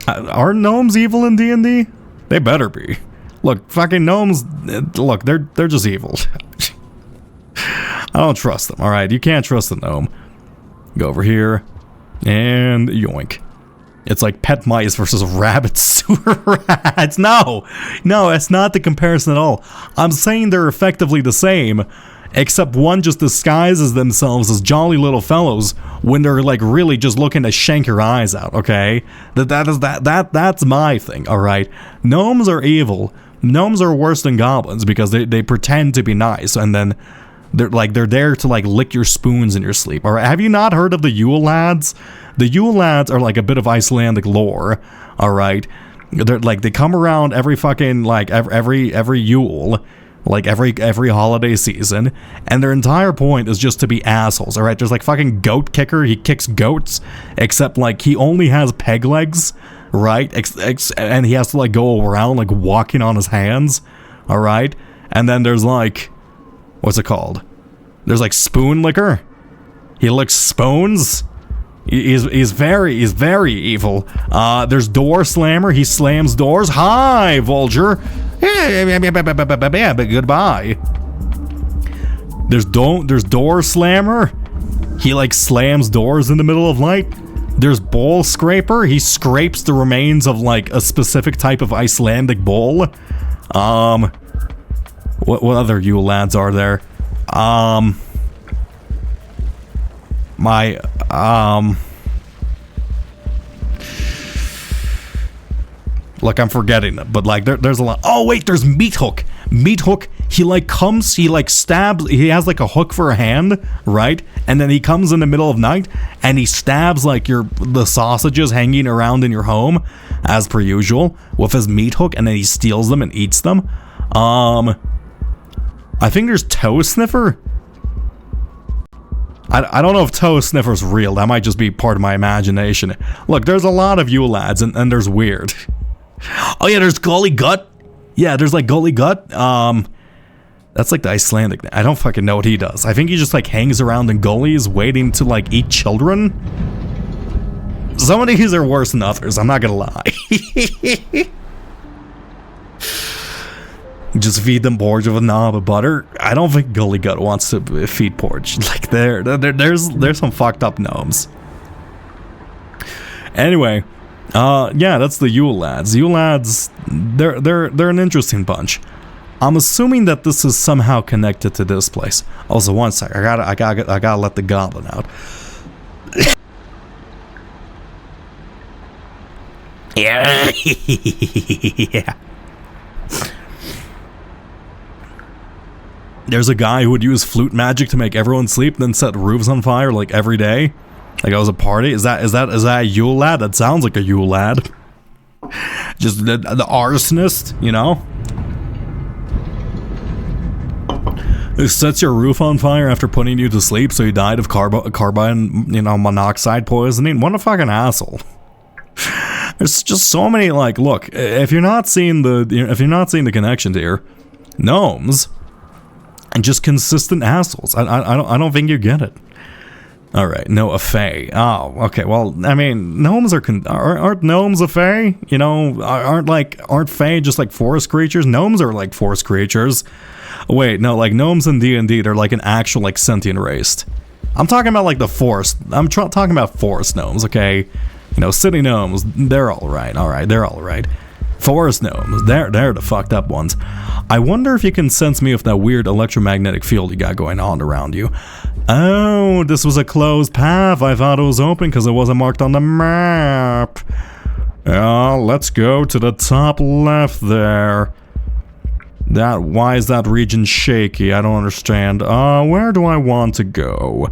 are gnomes evil in D&D? They better be. Look, fucking gnomes, look, they're just evil. I don't trust them, alright? You can't trust a gnome. Go over here, and yoink. It's like pet mice versus rabbit sewer rats. No, that's not the comparison at all. I'm saying they're effectively the same, except one just disguises themselves as jolly little fellows when they're like really just looking to shank your eyes out, okay? That's my thing, alright? Gnomes are evil. Gnomes are worse than goblins because they pretend to be nice, and then They're there to like lick your spoons in your sleep. All right, have you not heard of the Yule Lads? The Yule Lads are like a bit of Icelandic lore. All right, they're like they come around every fucking like every Yule, like every holiday season, and their entire point is just to be assholes. All right, there's like fucking Goat Kicker. He kicks goats, except like he only has peg legs, right? And he has to like go around like walking on his hands. All right, and then there's like, what's it called? There's like Spoon Licker. He licks spoons. He's very evil. There's Door Slammer. He slams doors. Hi, Vulture. Yeah, but goodbye. There's Door Slammer. He like slams doors in the middle of night. There's Bowl Scraper. He scrapes the remains of like a specific type of Icelandic bowl. What other Yule Lads are there? Look, I'm forgetting it, but like there's a lot. Oh wait, there's Meat Hook. Meat Hook, he like comes, he like stabs, he has like a hook for a hand, right? And then he comes in the middle of night and he stabs like the sausages hanging around in your home, as per usual, with his meat hook, and then he steals them and eats them. I think there's Toe Sniffer. I don't know if Toe Sniffer's real. That might just be part of my imagination. Look, there's a lot of Yule Lads, and there's weird. Oh yeah, there's Gully Gut. Yeah, there's like Gully Gut. That's like the Icelandic. I don't fucking know what he does. I think he just like hangs around in gullies waiting to like eat children. Some of these are worse than others, I'm not gonna lie. Just feed them porridge with a knob of butter. I don't think Gully Gut wants to feed porridge. Like there's some fucked up gnomes. Anyway, yeah, that's the Yule Lads. Yule Lads, they're an interesting bunch. I'm assuming that this is somehow connected to this place. Also, one sec, I gotta let the goblin out. Yeah. Yeah. There's a guy who would use flute magic to make everyone sleep, then set roofs on fire like every day. Like it was a party. Is that a Yule Lad? That sounds like a Yule Lad. Just the arsonist, you know? Who sets your roof on fire after putting you to sleep, so you died of carbon, monoxide poisoning. What a fucking asshole. There's just so many, like, look, if you're not seeing the connection here, gnomes and just consistent assholes. I don't think you get it. All right, no, a fae. Oh, okay. Well, I mean, gnomes aren't gnomes a fae? You know, aren't fae just like forest creatures? Gnomes are like forest creatures. Wait, no, like gnomes in D&D, they're like an actual like sentient race. I'm talking about like the forest. I'm talking about forest gnomes, okay? You know, city gnomes, they're all right. All right, they're all right. Forest gnomes, they're the fucked up ones. I wonder if you can sense me with that weird electromagnetic field you got going on around you. Oh, this was a closed path. I thought it was open because it wasn't marked on the map. Let's go to the top left there. Why is that region shaky? I don't understand. Where do I want to go?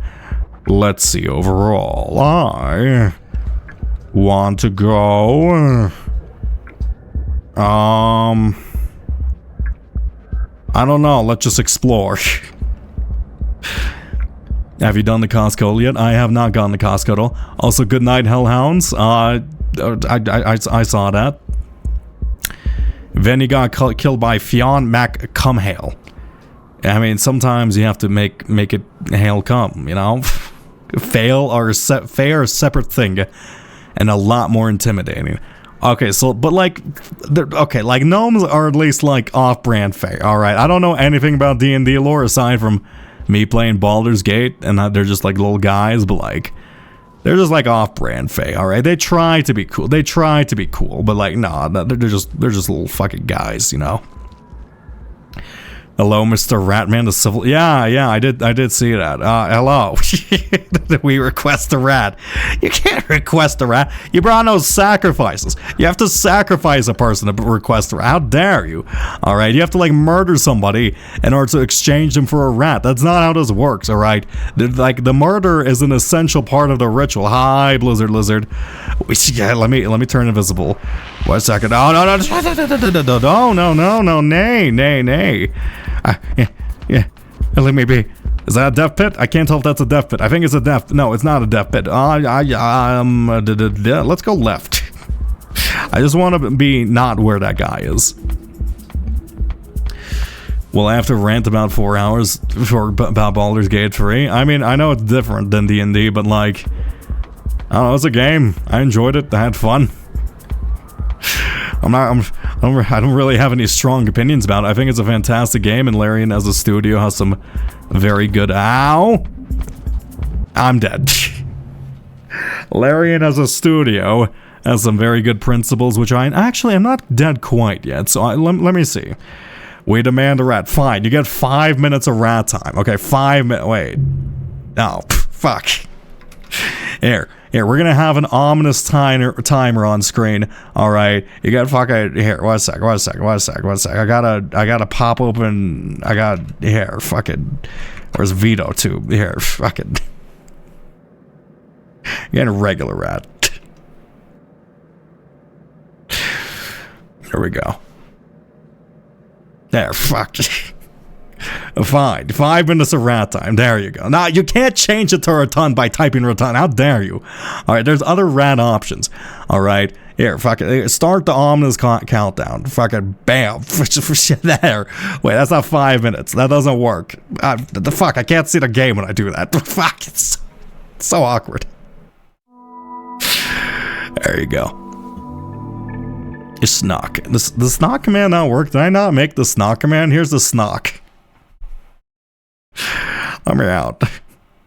Let's see, overall. I want to go... I don't know, let's just explore. Have you done the Costco yet? I have not gone to Costco. Also, good night, Hellhounds. I saw that. Then he got killed by Fionn Mac Cumhale. I mean, sometimes you have to make it hail come, you know? Fae are a separate thing, and a lot more intimidating. Okay, so, but like, okay, like gnomes are at least like off-brand fae, alright? I don't know anything about D&D lore aside from me playing Baldur's Gate, and they're just like little guys, but like, they're just like off-brand fae, alright? They try to be cool, but like, nah, they're just little fucking guys, you know? Hello, Mr. Ratman, the civil... Yeah, I did see that. Hello. We request a rat. You can't request a rat. You brought no sacrifices. You have to sacrifice a person to request a rat. How dare you? Alright, you have to, like, murder somebody in order to exchange them for a rat. That's not how this works, alright? Like, the murder is an essential part of the ritual. Hi, Blizzard Lizard. Yeah, let me turn invisible. 1 second. Oh, no, nay. Yeah, let me be. Is that a death pit? I can't tell if that's a death pit. I think it's a death. No, it's not a death pit. Let's go left. I just want to be not where that guy is. Well, I have to rant about 4 hours about Baldur's Gate 3. I mean, I know it's different than D&D, but like, I don't know, it's a game. I enjoyed it. I had fun. I don't really have any strong opinions about it. I think it's a fantastic game, and Larian as a studio has some very good... Ow! I'm dead. Larian as a studio has some very good principles, which I'm not dead quite yet, so let me see. We demand a rat. Fine, you get 5 minutes of rat time. Okay, 5 minutes. Wait. Oh, fuck. Here, we're gonna have an ominous timer on screen. Alright, you got fucking... Here, one sec. I gotta pop open... Here, fucking... Where's Vito, too? Here, fucking... You got a regular rat. Here we go. There, fuck. Fine. 5 minutes of rat time. There you go. Now, you can't change it to Rotund by typing Rotund. How dare you? Alright, there's other rat options. Alright. Here, fucking start the ominous countdown. Fucking bam. There. Wait, that's not 5 minutes. That doesn't work. The fuck, I can't see the game when I do that. Fuck, it's so awkward. There you go. Your snock. The snock command not work. Did I not make the snock command? Here's the snock. Let me out.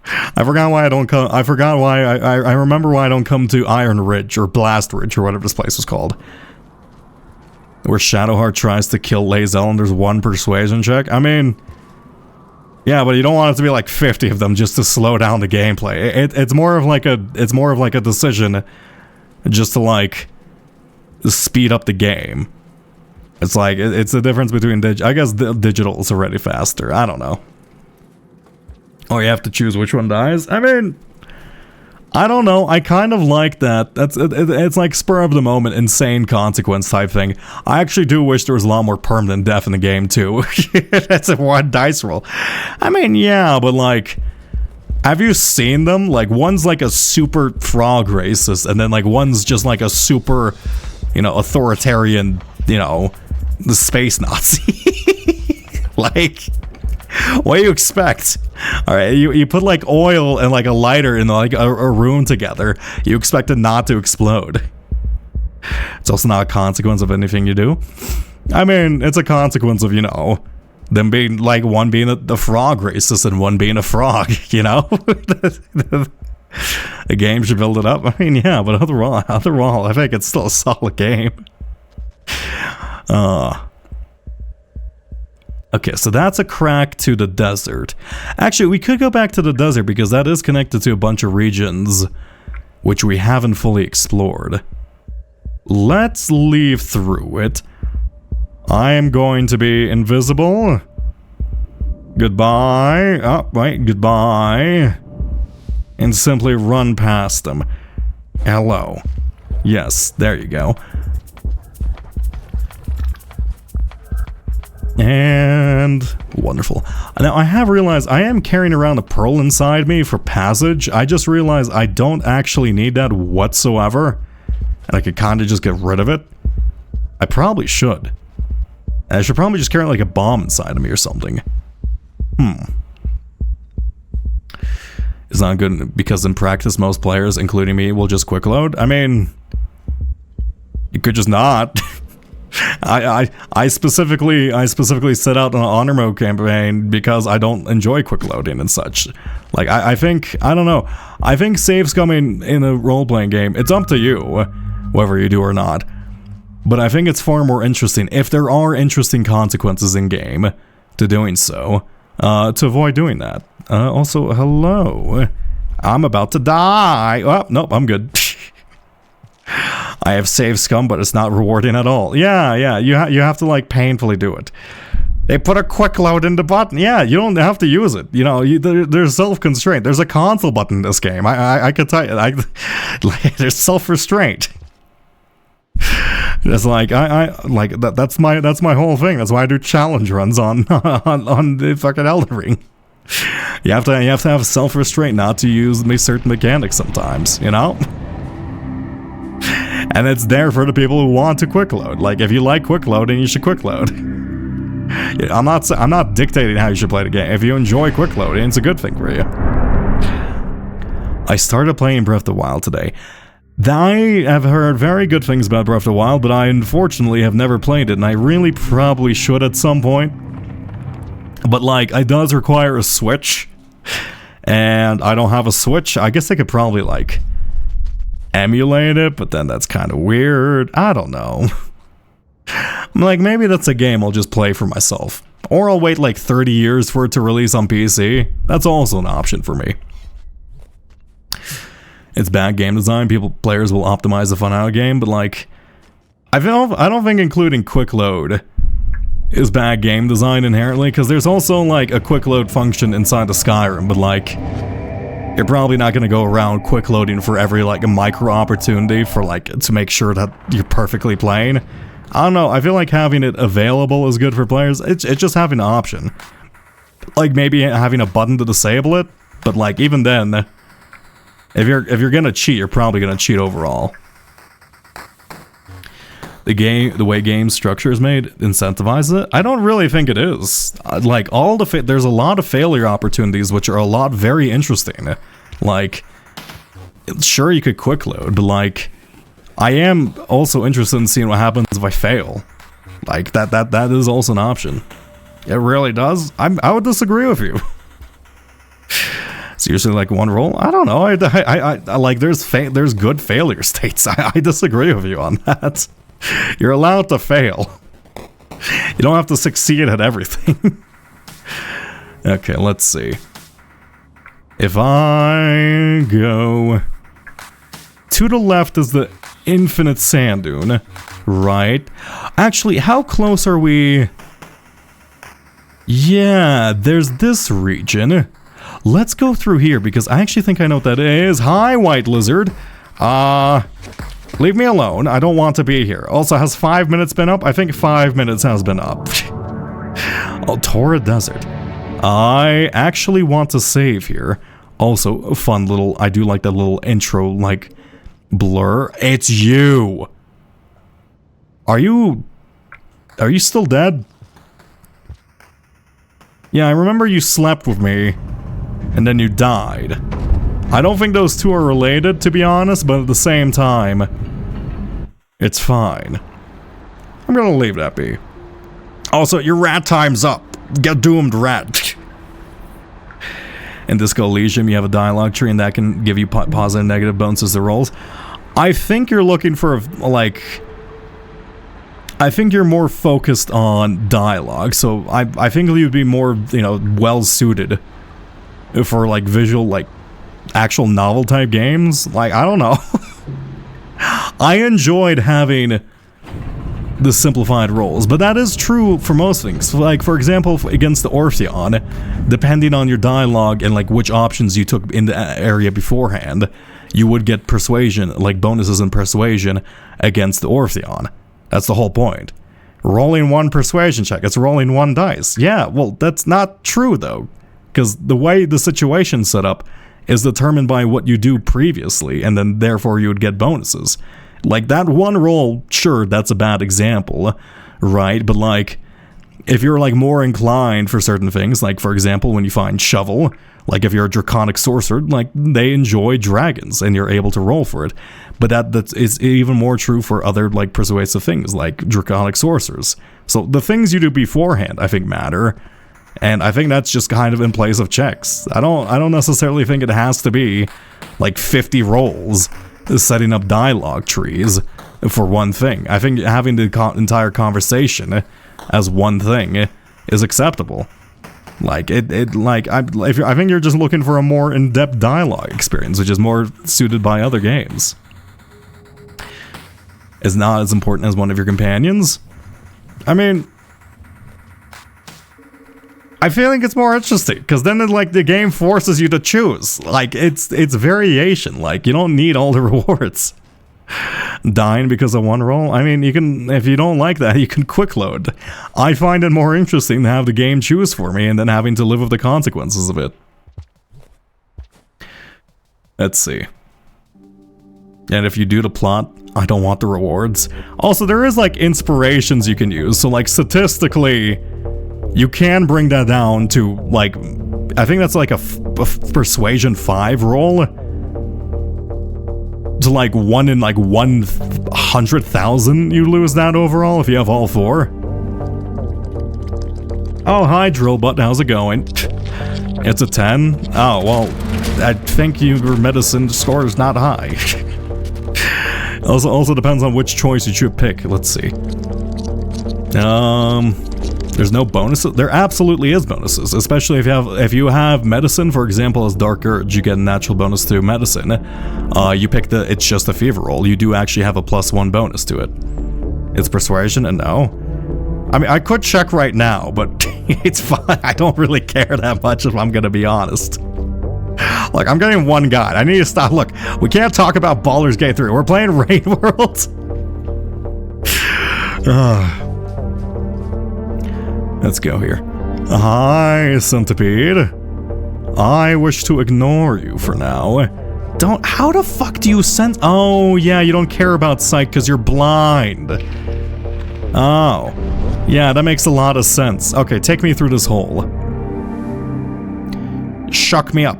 I forgot why I don't come. I forgot why I remember why I don't come to Iron Ridge or Blast Ridge or whatever this place was called. Where Shadowheart tries to kill Lae'zel and there's 1 persuasion check. I mean, yeah, but you don't want it to be like 50 of them just to slow down the gameplay. It's more of like a decision just to like speed up the game. It's like it's the difference between I guess digital is already faster. I don't know. Or you have to choose which one dies. I mean, I don't know. I kind of like that. It's like spur of the moment, insane consequence type thing. I actually do wish there was a lot more permanent death in the game too. That's a 1 dice roll. I mean, yeah, but like, have you seen them? Like, one's like a super frog racist, and then like one's just like a super, authoritarian, the space Nazi. Like, what do you expect? Alright, you put like oil and like a lighter in like a room together. You expect it not to explode. It's also not a consequence of anything you do. I mean, it's a consequence of, them being like one being the frog racist and one being a frog, The game should build it up. I mean, yeah, but overall, I think it's still a solid game. Okay, so that's a crack to the desert. Actually, we could go back to the desert because that is connected to a bunch of regions which we haven't fully explored. Let's leave through it. I am going to be invisible. Goodbye. Oh, wait, goodbye. And simply run past them. Hello. Yes, there you go. And wonderful. Now, I have realized I am carrying around a pearl inside me for passage. I just realized I don't actually need that whatsoever. And I could kind of just get rid of it. I probably should. I should probably just carry like a bomb inside of me or something. It's not good because in practice most players, including me, will just quick load. I mean, you could just not. I specifically set out an honor mode campaign because I don't enjoy quick loading and such. Like I think saves coming in a role-playing game. It's up to you, whether you do or not. But I think it's far more interesting if there are interesting consequences in game to doing so, to avoid doing that. Also, hello. I'm about to die. Oh, nope, I'm good. I have saved scum, but it's not rewarding at all. Yeah, you have to, like, painfully do it. They put a quick load in the button. Yeah, you don't have to use it. You know, there's self-constraint. There's a console button in this game. I could tell you. There's self-restraint. It's like that's my whole thing. That's why I do challenge runs on the fucking Elden Ring. You have to have self-restraint not to use certain mechanics sometimes, you know? And it's there for the people who want to quick load. Like, if you like quick load, then you should quick load. I'm not dictating how you should play the game. If you enjoy quick loading, it's a good thing for you. I started playing Breath of the Wild today. I have heard very good things about Breath of the Wild, but I unfortunately have never played it, and I really probably should at some point. But, like, it does require a Switch, and I don't have a Switch. I guess I could probably, like, emulate it, but then that's kind of weird. I don't know. I'm like, maybe that's a game I'll just play for myself. Or I'll wait like 30 years for it to release on PC. That's also an option for me. It's bad game design. Players will optimize the fun out of game, but like, I don't think including quick load is bad game design inherently, because there's also like a quick load function inside of Skyrim, but like, you're probably not going to go around quick loading for every like a micro opportunity for like to make sure that you're perfectly playing. I don't know, I feel like having it available is good for players. It's just having an option. Like maybe having a button to disable it, but like even then, if you're gonna cheat, you're probably gonna cheat overall. The way game structure is made incentivizes it. I don't really think it is. Like there's a lot of failure opportunities which are a lot very interesting. Like, sure you could quick load, but like, I am also interested in seeing what happens if I fail. Like that is also an option. It really does. I would disagree with you. Seriously, like one roll? I don't know. I like there's good failure states. I disagree with you on that. You're allowed to fail. You don't have to succeed at everything. Okay, let's see. If I go to the left is the infinite sand dune, right? Actually, how close are we? Yeah, there's this region. Let's go through here because I actually think I know what that is. Hi, white lizard. Leave me alone. I don't want to be here. Also, has 5 minutes been up? I think 5 minutes has been up. Oh, Torah Desert. I actually want to save here. Also, a fun little, I do like that little intro, like, blur. It's you. Are you still dead? Yeah, I remember you slept with me, and then you died. I don't think those two are related, to be honest, but at the same time, it's fine. I'm gonna leave that be. Also, your rat time's up. Get doomed, rat. In Disco Elysium, you have a dialogue tree, and that can give you positive and negative bonuses to rolls. I think you're looking for, like... I think you're more focused on dialogue, so I think you'd be more, you know, well-suited for, like, visual, like, actual novel-type games. Like, I don't know. I enjoyed having the simplified roles, but that is true for most things. Like, for example, against the Orpheon, depending on your dialogue and, like, which options you took in the area beforehand, you would get persuasion, like, bonuses in persuasion against the Orpheon. That's the whole point. Rolling one persuasion check, it's rolling one dice. Yeah, well, that's not true, though, because the way the situation's set up is determined by what you do previously, and then therefore you would get bonuses. Like, that one roll, sure, that's a bad example, right? But, like, if you're, like, more inclined for certain things, like, for example, when you find Shovel, like, if you're a draconic sorcerer, like, they enjoy dragons, and you're able to roll for it. But that is even more true for other, like, persuasive things, like draconic sorcerers. So the things you do beforehand, I think, matter. And I think that's just kind of in place of checks. I don't necessarily think it has to be, like, 50 rolls setting up dialogue trees for one thing. I think having the entire conversation as one thing is acceptable. Like I think you're just looking for a more in-depth dialogue experience, which is more suited by other games. Is not as important as one of your companions. I mean, I feel like it's more interesting because then the game forces you to choose. Like it's variation. Like you don't need all the rewards. Dying because of one roll? I mean, you can, if you don't like that, you can quick load. I find it more interesting to have the game choose for me and then having to live with the consequences of it. Let's see. And if you do the plot, I don't want the rewards. Also, there is like inspirations you can use. So like statistically, you can bring that down to like, I think that's like a persuasion 5 roll. To like 1 in like 100,000 you lose that overall if you have all 4. Oh, hi Drillbutt, how's it going? It's a 10? Oh, well, I think your medicine score is not high. Also depends on which choice you should pick. Let's see. There's no bonuses. There absolutely is bonuses, especially if you have medicine, for example, as Dark Urge, you get a natural bonus through medicine. You pick it's just a fever roll. You do actually have a +1 bonus to it. It's persuasion, and no. I mean, I could check right now, but it's fine. I don't really care that much if I'm gonna be honest. Look, I'm getting one guide. I need to stop. Look, we can't talk about Baldur's Gate 3. We're playing Raid World. Let's go here. Hi, Centipede. I wish to ignore you for now. How the fuck do you sense? Oh, yeah, you don't care about sight because you're blind. Oh. Yeah, that makes a lot of sense. Okay, take me through this hole. Shuck me up.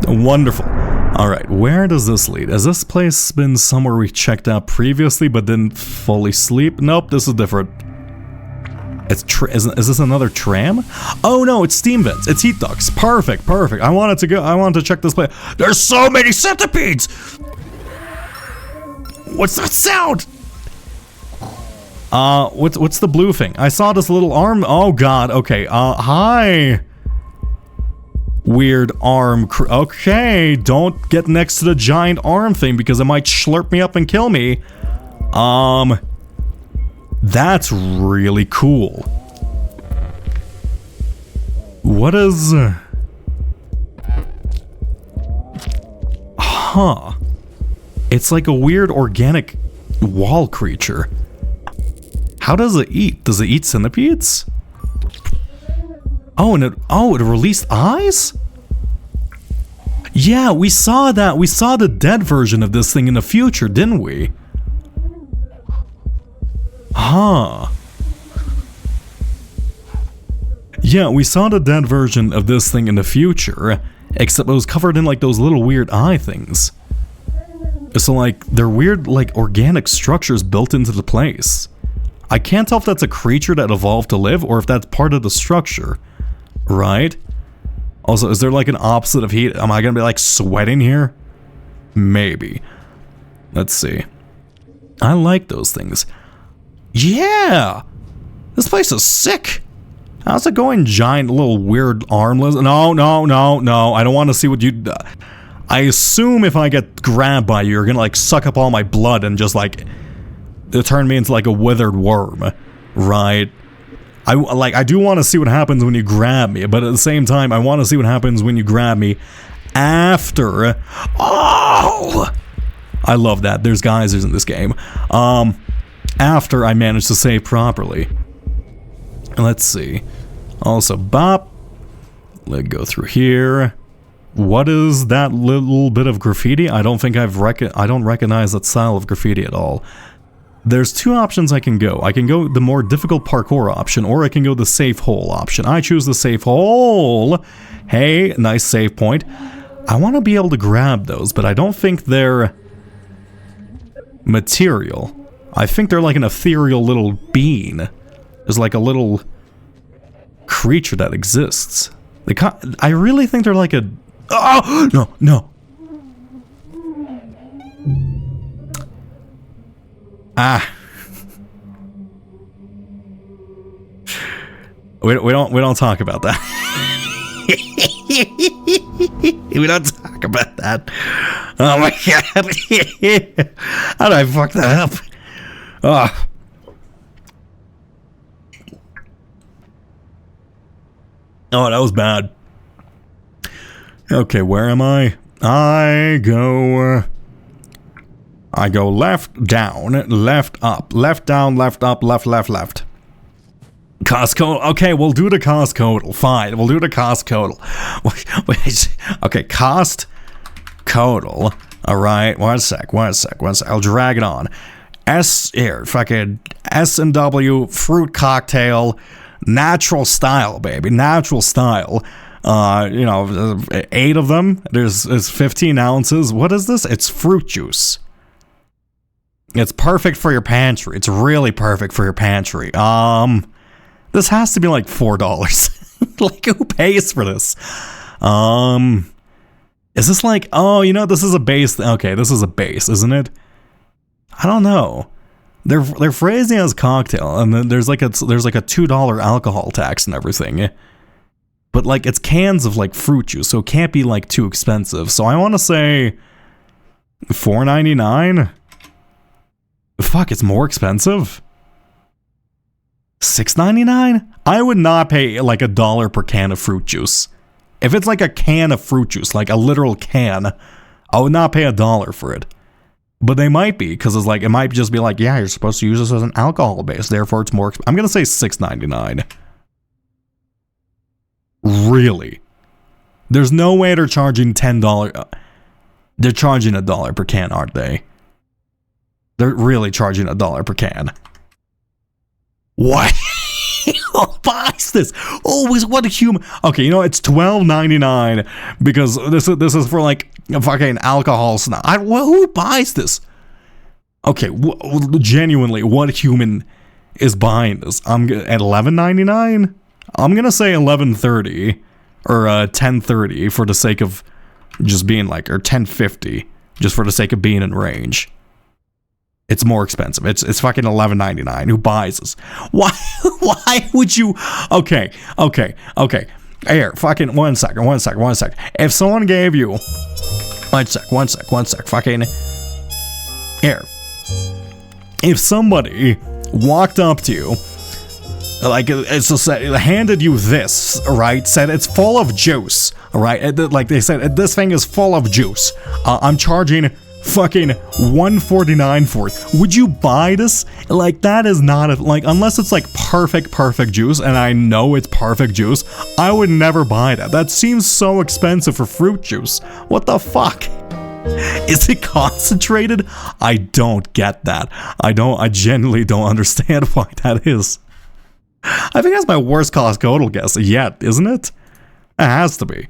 Wonderful. Alright, where does this lead? Has this place been somewhere we checked out previously but didn't fully sleep? Nope, this is different. Is this another tram? Oh no, it's steam vents. It's heat ducts. Perfect, perfect. I wanted to check this place. There's so many centipedes! What's that sound? What's the blue thing? I saw this little arm. Oh god, okay. Hi. Weird arm. Okay, don't get next to the giant arm thing because it might slurp me up and kill me. That's really cool. What is... Huh. It's like a weird organic wall creature. How does it eat? Does it eat centipedes? Oh, and it released eyes? Yeah, we saw that. We saw the dead version of this thing in the future, didn't we? Huh. Yeah, we saw the dead version of this thing in the future, except it was covered in like those little weird eye things. So like, they're weird like organic structures built into the place. I can't tell if that's a creature that evolved to live or if that's part of the structure, right? Also, is there like an opposite of heat? Am I gonna be like sweating here? Maybe. Let's see. I like those things. Yeah! This place is sick! How's it going, giant little weird armless? No, no, no, no. I don't want to see what you... I assume if I get grabbed by you, you're gonna like suck up all my blood and just like... turn me into like a withered worm. Right? I do want to see what happens when you grab me, but at the same time, I want to see what happens when you grab me after... Oh! I love that. There's geysers in this game. After I manage to save properly. Let's see. Also, bop. Let's go through here. What is that little bit of graffiti? I don't think I don't recognize that style of graffiti at all. There's two options I can go. I can go the more difficult parkour option, or I can go the safe hole option. I choose the safe hole. Hey, nice save point. I want to be able to grab those, but I don't think they're material. I think they're like an ethereal little being. There's like a little creature that exists. I really think they're like a... Oh! No, no. We don't talk about that. We don't talk about that. Oh my god. How did I fuck that up? Oh. Oh, that was bad. Okay, where am I? I go left, down, left, up, left, down, left, up, left, left, left. Costco. Okay, we'll do the Costco. Fine, we'll do the Costco. Wait. Okay, cost total. All right, one sec. I'll drag it on. Fucking S&W fruit cocktail, natural style, baby, natural style. 8 of them. There's 15 ounces. What is this? It's fruit juice. It's perfect for your pantry. It's really perfect for your pantry. This has to be like $4. Like, who pays for this? Is this like, this is a base. Okay, this is a base, isn't it? I don't know. They're phrasing it as cocktail, and then there's like a $2 alcohol tax and everything. But like, it's cans of like fruit juice, so it can't be like too expensive. So I want to say $4.99. Fuck, it's more expensive. $6.99? I would not pay like $1 per can of fruit juice. If it's like a can of fruit juice, like a literal can, I would not pay $1 for it. But they might be, because it's like, it might just be like, yeah, you're supposed to use this as an alcohol base, therefore it's more. I'm gonna say $6.99. Really? There's no way they're charging $10. They're charging $1 per can, aren't they? They're really charging $1 per can. What? Who buys this? Oh, what a human. Okay, it's $12.99 because this is for like a fucking alcohol snack. Who buys this? Okay, genuinely, what human is buying this? At $11.99. I'm gonna say $11.30 or $10.30 for the sake of just being like, or $10.50 just for the sake of being in range. It's more expensive. It's fucking $11.99. Who buys this? Why would you? Okay. Here, fucking one second. If someone gave you, one sec. Fucking here. If somebody walked up to you, like handed you this, right? Said it's full of juice, right? Like they said, this thing is full of juice. I'm charging fucking $1.49 for it. Would you buy this? Like, that is not unless it's like perfect juice, and I know it's perfect juice, I would never buy that. That seems so expensive for fruit juice. What the fuck? Is it concentrated? I don't get that. I genuinely don't understand why that is. I think that's my worst Costco guess yet, isn't it? It has to be.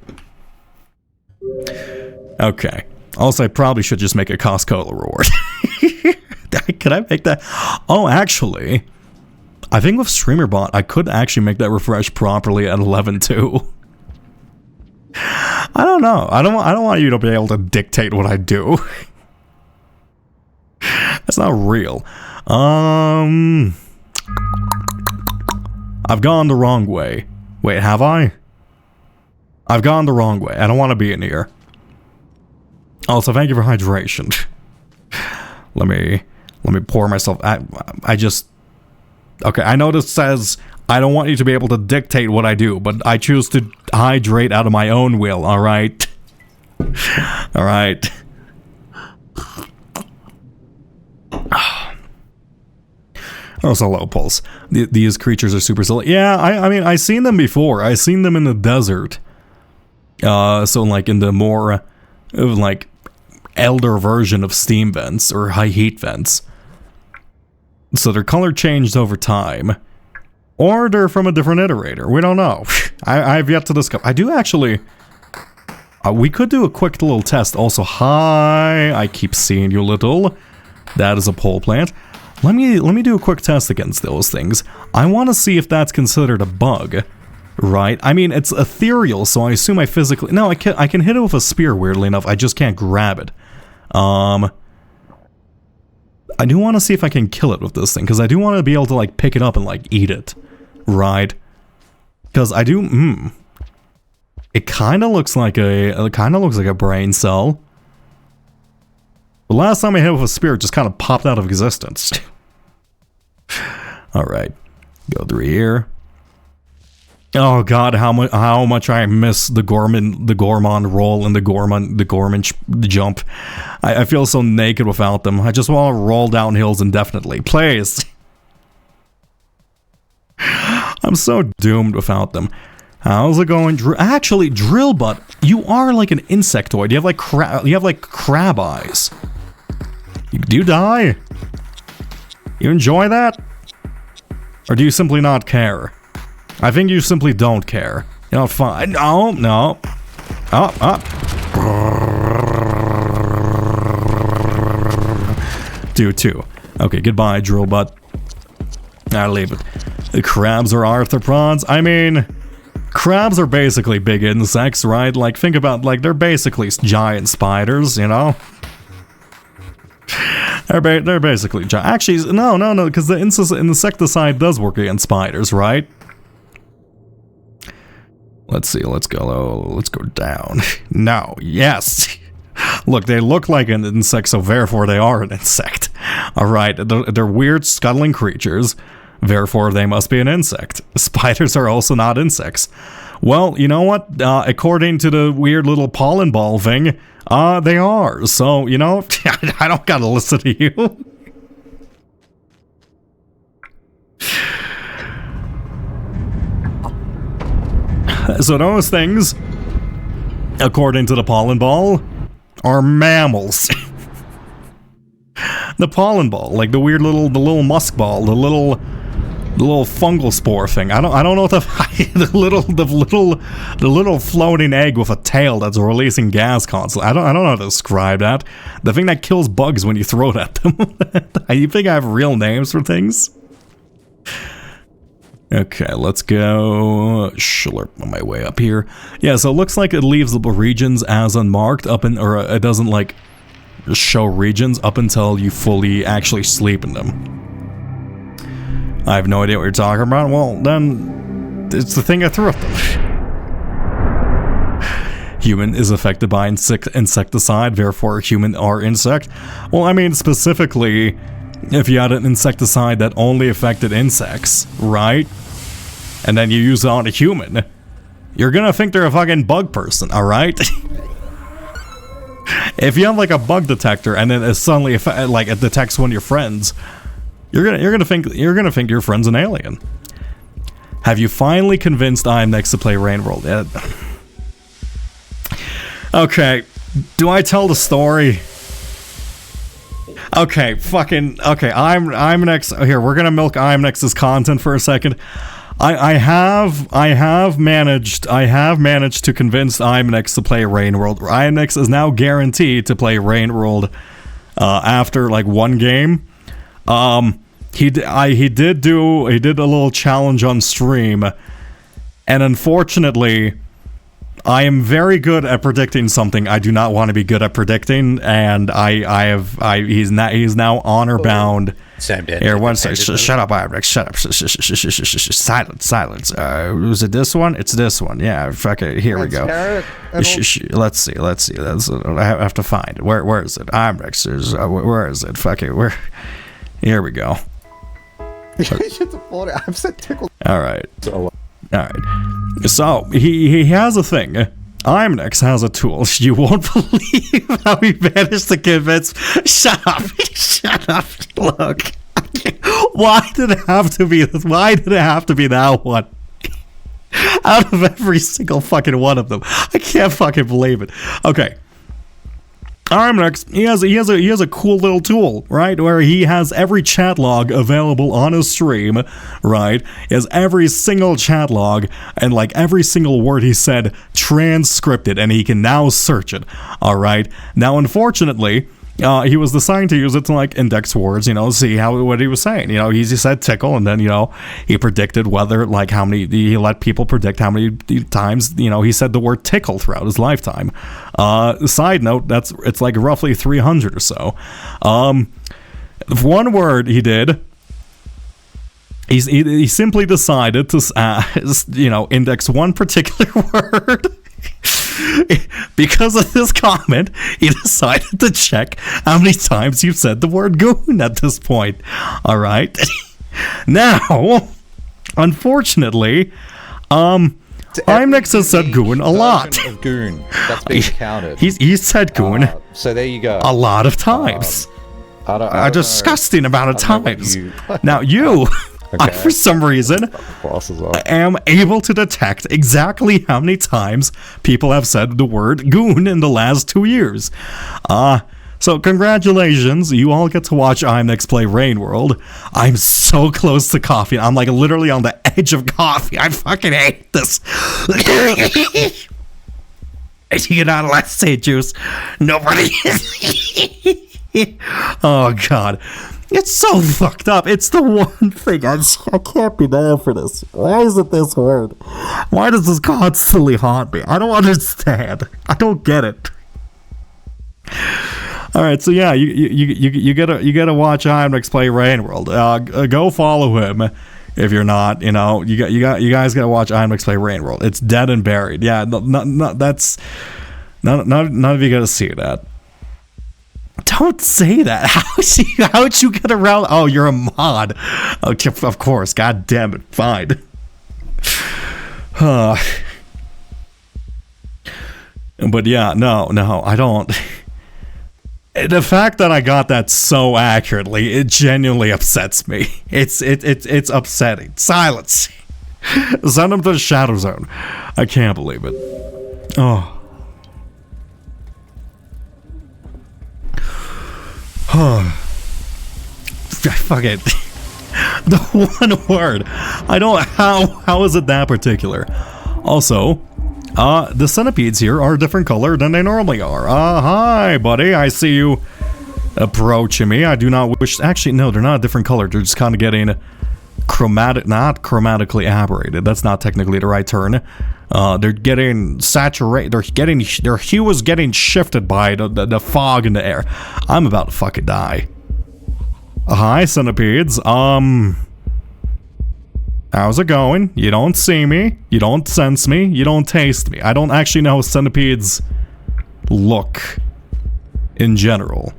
Okay. Also, I probably should just make a Costco reward. Could I make that? Oh, actually, I think with StreamerBot, I could actually make that refresh properly at 11.2. I don't know. I don't want you to be able to dictate what I do. That's not real. I've gone the wrong way. Wait, have I? I've gone the wrong way. I don't want to be in here. Also, thank you for hydration. Let me pour myself. Okay, I know this says I don't want you to be able to dictate what I do, but I choose to hydrate out of my own will, alright? Alright. Also, low pulse. These creatures are super silly. Yeah, I mean, I've seen them before. I've seen them in the desert. So, like, in the more, like, elder version of steam vents or high heat vents. So their color changed over time. Or they're from a different iterator. We don't know. I've yet to discover. I do actually... we could do a quick little test. Also, hi. I keep seeing you, little. That is a pole plant. Let me do a quick test against those things. I want to see if that's considered a bug. Right? I mean, it's ethereal, so I assume I physically... No, I can hit it with a spear, weirdly enough. I just can't grab it. I do want to see if I can kill it with this thing, because I do want to be able to, like, pick it up and, like, eat it. Right? Because I do, it kind of looks like a brain cell. The last time I hit it with a spear, it just kind of popped out of existence. Alright. Go through here. Oh god, how much I miss the Gourmand roll and the Gourmand jump. I feel so naked without them. I just want to roll down hills indefinitely. Please. I'm so doomed without them. How's it going? Actually, Drillbutt, you are like an insectoid. You have like crab eyes. Do you die? You enjoy that? Or do you simply not care? I think you simply don't care. You know, fine. No. Up. Do too. Okay, goodbye, Drillbutt. I'll leave it. The crabs are arthropods. I mean, crabs are basically big insects, right? Like, think about, like, they're basically giant spiders, you know? They're basically giant. Actually, no, because the insecticide does work against spiders, right? Let's see, let's go down. No, yes. Look, they look like an insect, so therefore they are an insect. Alright, they're weird scuttling creatures, therefore they must be an insect. Spiders are also not insects. Well, you know what? According to the weird little pollen ball thing, they are. So, you know, I don't gotta listen to you. So those things, according to the pollen ball, are mammals. The pollen ball, like the little musk ball, the little fungal spore thing. I don't know the little floating egg with a tail that's releasing gas constantly. I don't know how to describe that. The thing that kills bugs when you throw it at them. You think I have real names for things? Okay, let's go slurp my way up here. Yeah, so it looks like it leaves the regions as unmarked or it doesn't like show regions up until you fully actually sleep in them. I have no idea what you're talking about. Well, then it's the thing I threw at them. Human is affected by insecticide, therefore human are insect. Well, I mean specifically if you had an insecticide that only affected insects, right? And then you use it on a human, you're gonna think they're a fucking bug person, alright? If you have like a bug detector and then it suddenly it detects one of your friends, you're gonna think your friend's an alien. Have you finally convinced IMNEX to play Rain World yet? Okay, do I tell the story? Okay, I'm next. Here, we're gonna milk IMNEX's content for a second. I have managed to convince IMNEX to play Rain World. IMNEX is now guaranteed to play Rain World after like one game. He did a little challenge on stream, and unfortunately, I am very good at predicting something I do not want to be good at predicting, and he's now honor bound. Sam did. Here, one second. Shut up, IMNEX. Shut up. Silence. Was it this one? It's this one. Yeah. Fuck it. Here we go. Let's see. I have to find it. Where is it? IMNEX. Where is it? Fuck it. Here we go. I'm so tickled. All right. So he has a thing. IMNEX has a tool. You won't believe how he managed to convince. Shut up. Look. Why did it have to be this? Why did it have to be that one? Out of every single fucking one of them. I can't fucking believe it. Okay. IMNEX, he has a cool little tool, right, where he has every chat log available on his stream, right? He has every single chat log and like every single word he said transcripted, and he can now search it. All right. Now, unfortunately, he was deciding to use it to like index words, see what he was saying. He said tickle, and then he predicted whether like how many he let people predict how many times he said the word tickle throughout his lifetime. Side note, it's like roughly 300 or so. One word he did. He simply decided to, index one particular word. Because of this comment, he decided to check how many times you've said the word goon at this point. All right. Now, unfortunately, IMNIX has said goon a lot. Of goon that's being counted. He's said goon. So there you go. A lot of times. A disgusting amount of times. Now you, I, for some reason, am able to detect exactly how many times people have said the word goon in the last 2 years. So congratulations, you all get to watch IMNIX play Rain World. I'm so close to coffee. I'm like literally on the edge of coffee. I fucking hate this. You know, let's say juice. Nobody. Oh god. It's so fucked up. It's the one thing I can't be there for this. Why is it this hard? Why does this constantly haunt me? I don't understand. I don't get it. All right, so yeah, you gotta watch IMNIX play Rain World. Go follow him if you're not. You know, you guys gotta watch IMNIX play Rain World. It's dead and buried. Yeah, that's none of you gotta see that. Don't say that. How'd you get around? Oh, you're a mod. Okay, of course. God damn it. Fine. But yeah, no, I don't. The fact that I got that so accurately, it genuinely upsets me. It's upsetting. Silence. Send him to the Shadow Zone. I can't believe it. Oh. Fuck it. The one word. I don't. How is it that particular? Also, the centipedes here are a different color than they normally are. Hi, buddy. I see you approaching me. I do not wish. Actually, no, they're not a different color. They're just kind of getting not chromatically aberrated. That's not technically the right term. They're getting saturated. Their hue is getting shifted by the fog in the air. I'm about to fucking die. Hi, centipedes. How's it going? You don't see me. You don't sense me. You don't taste me. I don't actually know how centipedes look in general.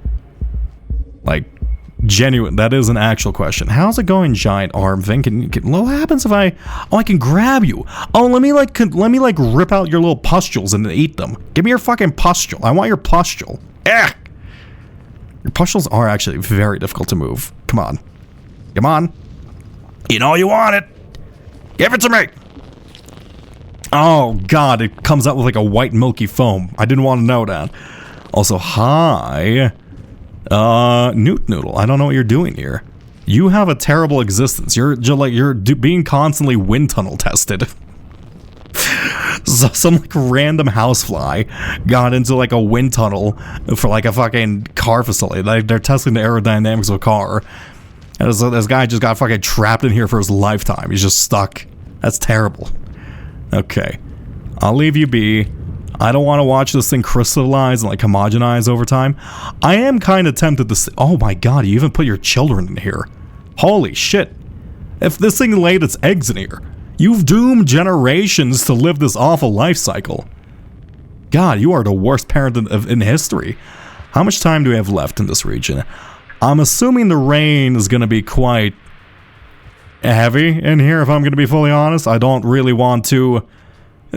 Like, genuine. That is an actual question. How's it going, giant arm thing? What happens if I can grab you? Oh, let me rip out your little pustules and eat them. Give me your fucking pustule. I want your pustule. Eh. Your pustules are actually very difficult to move. Come on. Come on. You know you want it. Give it to me. Oh god, it comes out with like a white milky foam. I didn't want to know that. Also, hi. Newt Noodle, I don't know what you're doing here. You have a terrible existence. You're being constantly wind tunnel tested. So some like random housefly got into like a wind tunnel for like a fucking car facility. They're testing the aerodynamics of a car. And this guy just got fucking trapped in here for his lifetime. He's just stuck. That's terrible. Okay. I'll leave you be. I don't want to watch this thing crystallize and like homogenize over time. I am kind of tempted to oh my god, you even put your children in here. Holy shit. If this thing laid its eggs in here, you've doomed generations to live this awful life cycle. God, you are the worst parent in history. How much time do we have left in this region? I'm assuming the rain is going to be quite heavy in here, if I'm going to be fully honest. I don't really want to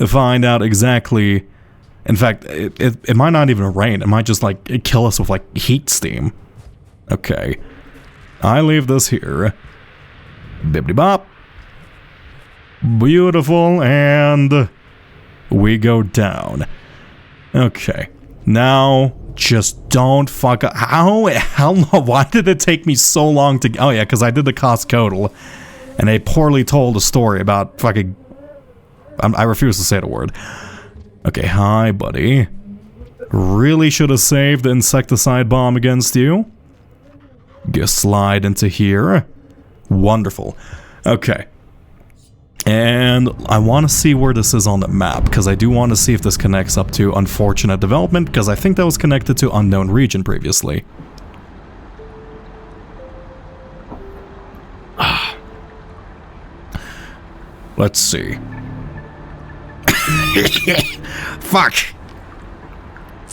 find out exactly. In fact, it might not even rain. It might just like kill us with like heat steam. Okay. I leave this here. Bibbidi bop. Beautiful, and we go down. Okay. Now, just don't fuck up. How long? Why did it take me so long to? Oh yeah, because I did the Costcodal, and they poorly told a story about fucking. I refuse to say the word. Okay, hi, buddy. Really should have saved the insecticide bomb against you. Just slide into here. Wonderful. Okay. And I want to see where this is on the map, because I do want to see if this connects up to Unfortunate Development, because I think that was connected to Unknown Region previously. Let's see. Fuck.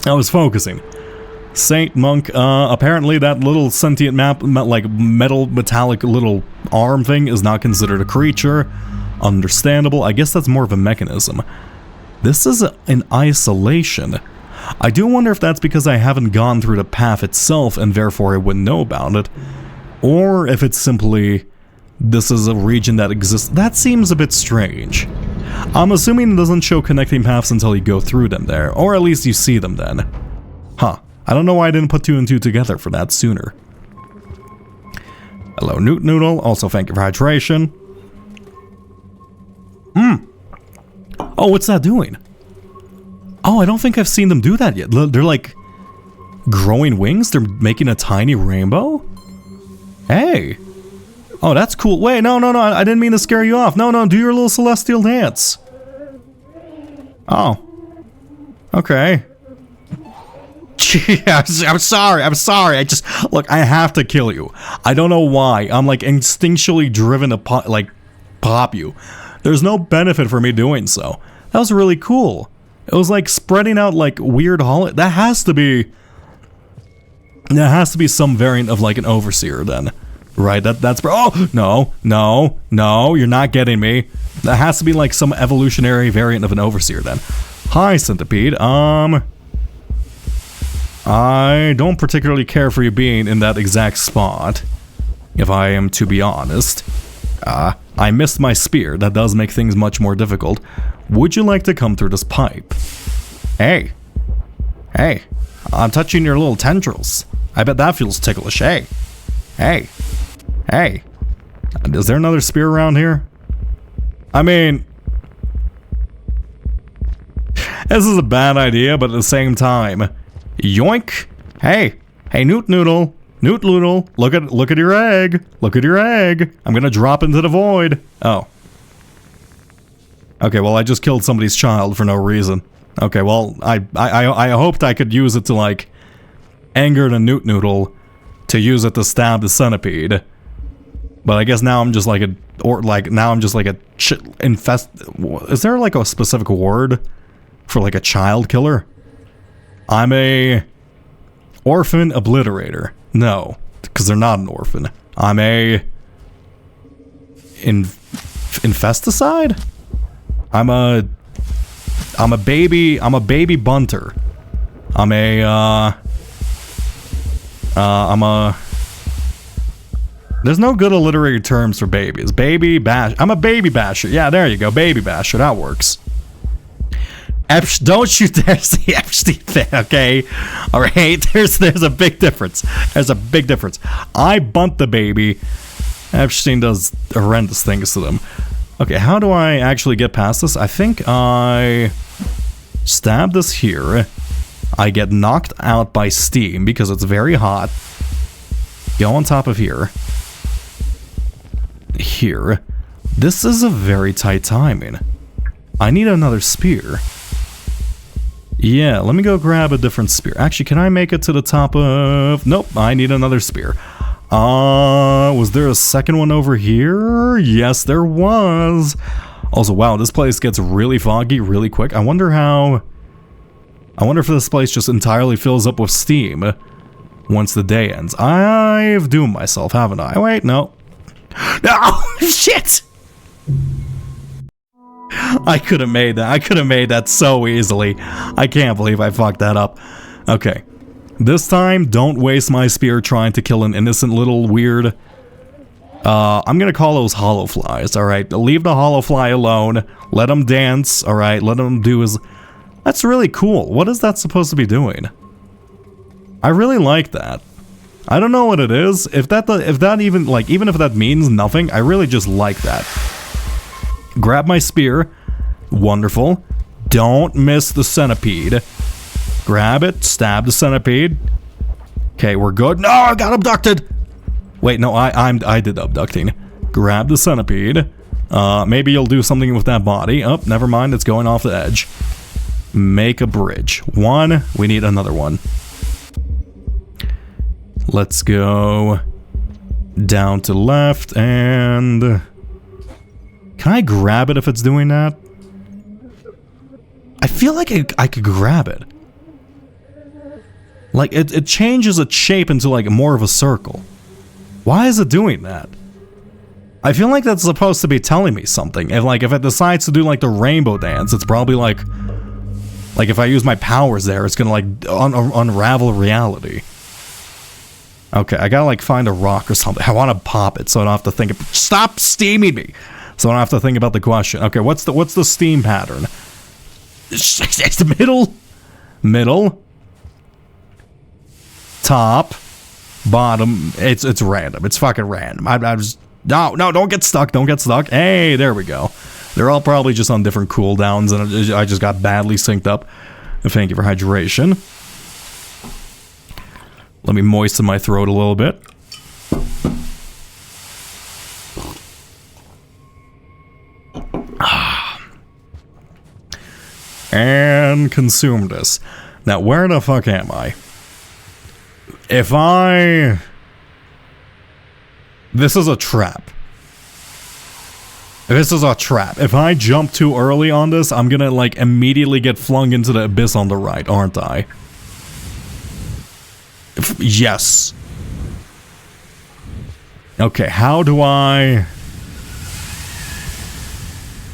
I was focusing. Saint Monk, apparently that little sentient like metal metallic little arm thing is not considered a creature. Understandable. I guess that's more of a mechanism. This is in isolation. I do wonder if that's because I haven't gone through the path itself and therefore I wouldn't know about it. Or if it's simply, this is a region that exists. That seems a bit strange. I'm assuming it doesn't show connecting paths until you go through them there, or at least you see them then. Huh. I don't know why I didn't put 2 and 2 together for that sooner. Hello, Newt Noodle. Also, thank you for hydration. Oh, what's that doing? Oh, I don't think I've seen them do that yet. They're like growing wings? They're making a tiny rainbow? Hey. Oh, that's cool. Wait, no, I didn't mean to scare you off. No, do your little celestial dance. Oh. Okay. I'm sorry. I just, look, I have to kill you. I don't know why. I'm like instinctually driven to pop you. There's no benefit for me doing so. That was really cool. It was like spreading out like weird that has to be some variant of like an overseer then. Right, that's oh no, you're not getting me. That has to be like some evolutionary variant of an overseer then. Hi, Centipede. I don't particularly care for you being in that exact spot, if I am to be honest. I missed my spear. That does make things much more difficult. Would you like to come through this pipe? Hey, I'm touching your little tendrils. I bet that feels ticklish. Hey. Is there another spear around here? I mean, this is a bad idea, but at the same time, yoink! Hey, Newt Noodle, look at your egg. Look at your egg. I'm gonna drop into the void. Oh. Okay, well I just killed somebody's child for no reason. Okay, well I hoped I could use it to like anger the Newt Noodle to use it to stab the centipede. But I guess now I'm just like is there like a specific word for like a child killer? I'm a orphan obliterator. No, because they're not an orphan. I'm a infesticide? I'm a baby bunter. I'm a there's no good alliterative terms for babies. Baby bash. I'm a baby basher. Yeah, there you go. Baby basher. That works. Don't you dare say Epstein thing, okay? Alright? There's a big difference. I bunt the baby. Epstein does horrendous things to them. Okay, how do I actually get past this? I think I stab this here. I get knocked out by steam because it's very hot. Go on top of here. Here. This is a very tight timing. I need another spear. Yeah, let me go grab a different spear. Actually, can I make it to the top of... Nope, I need another spear. Was there a second one over here? Yes, there was. Also, wow, this place gets really foggy really quick. I wonder if this place just entirely fills up with steam once the day ends. I've doomed myself, haven't I? Wait, no. No! Shit! I could have made that so easily. I can't believe I fucked that up. Okay. This time, don't waste my spear trying to kill an innocent little weird... I'm gonna call those hollow flies, alright? Leave the hollow fly alone. Let them dance, alright? Let them do his... That's really cool. What is that supposed to be doing? I really like that. I don't know what it is. If that even, like, even if that means nothing, I really just like that. Grab my spear. Wonderful. Don't miss the centipede. Grab it. Stab the centipede. Okay, we're good. No, I got abducted. Wait, no, I did the abducting. Grab the centipede. Maybe you'll do something with that body. Oh, never mind. It's going off the edge. Make a bridge. One. We need another one. Let's go down to left and... Can I grab it if it's doing that? I feel like I could grab it. Like, it changes its shape into, like, more of a circle. Why is it doing that? I feel like that's supposed to be telling me something. If, like, if it decides to do, like, the rainbow dance, it's probably, like, if I use my powers there, it's gonna, like, unravel reality. Okay, I gotta, like, find a rock or something. I want to pop it so I don't have to think of... Stop steaming me! So I don't have to think about the question. Okay, what's the steam pattern? It's the middle, top, bottom. It's random. It's fucking random. I just no, don't get stuck. Don't get stuck. Hey, there we go. They're all probably just on different cooldowns, and I just got badly synced up. Thank you for hydration. Let me moisten my throat a little bit. And consume this. Now, where the fuck am I? This is a trap. This is a trap. If I jump too early on this, I'm gonna, like, immediately get flung into the abyss on the right, aren't I? Yes. Okay, how do I...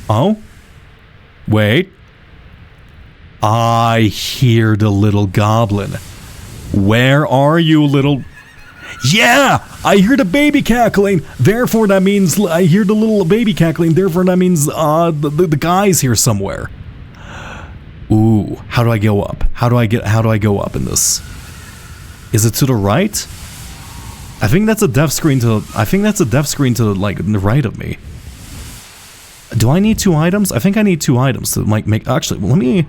Oh? Wait. I hear the little goblin. Where are you, little... Yeah! I hear the baby cackling! Therefore that means... I hear the little baby cackling, therefore that means the guy's here somewhere. Ooh, how do I go up? How do I go up in this? Is it to the right? I think that's a death screen to... like, the right of me. Do I need 2 items? I think I need 2 items to, like, make... Actually, let me...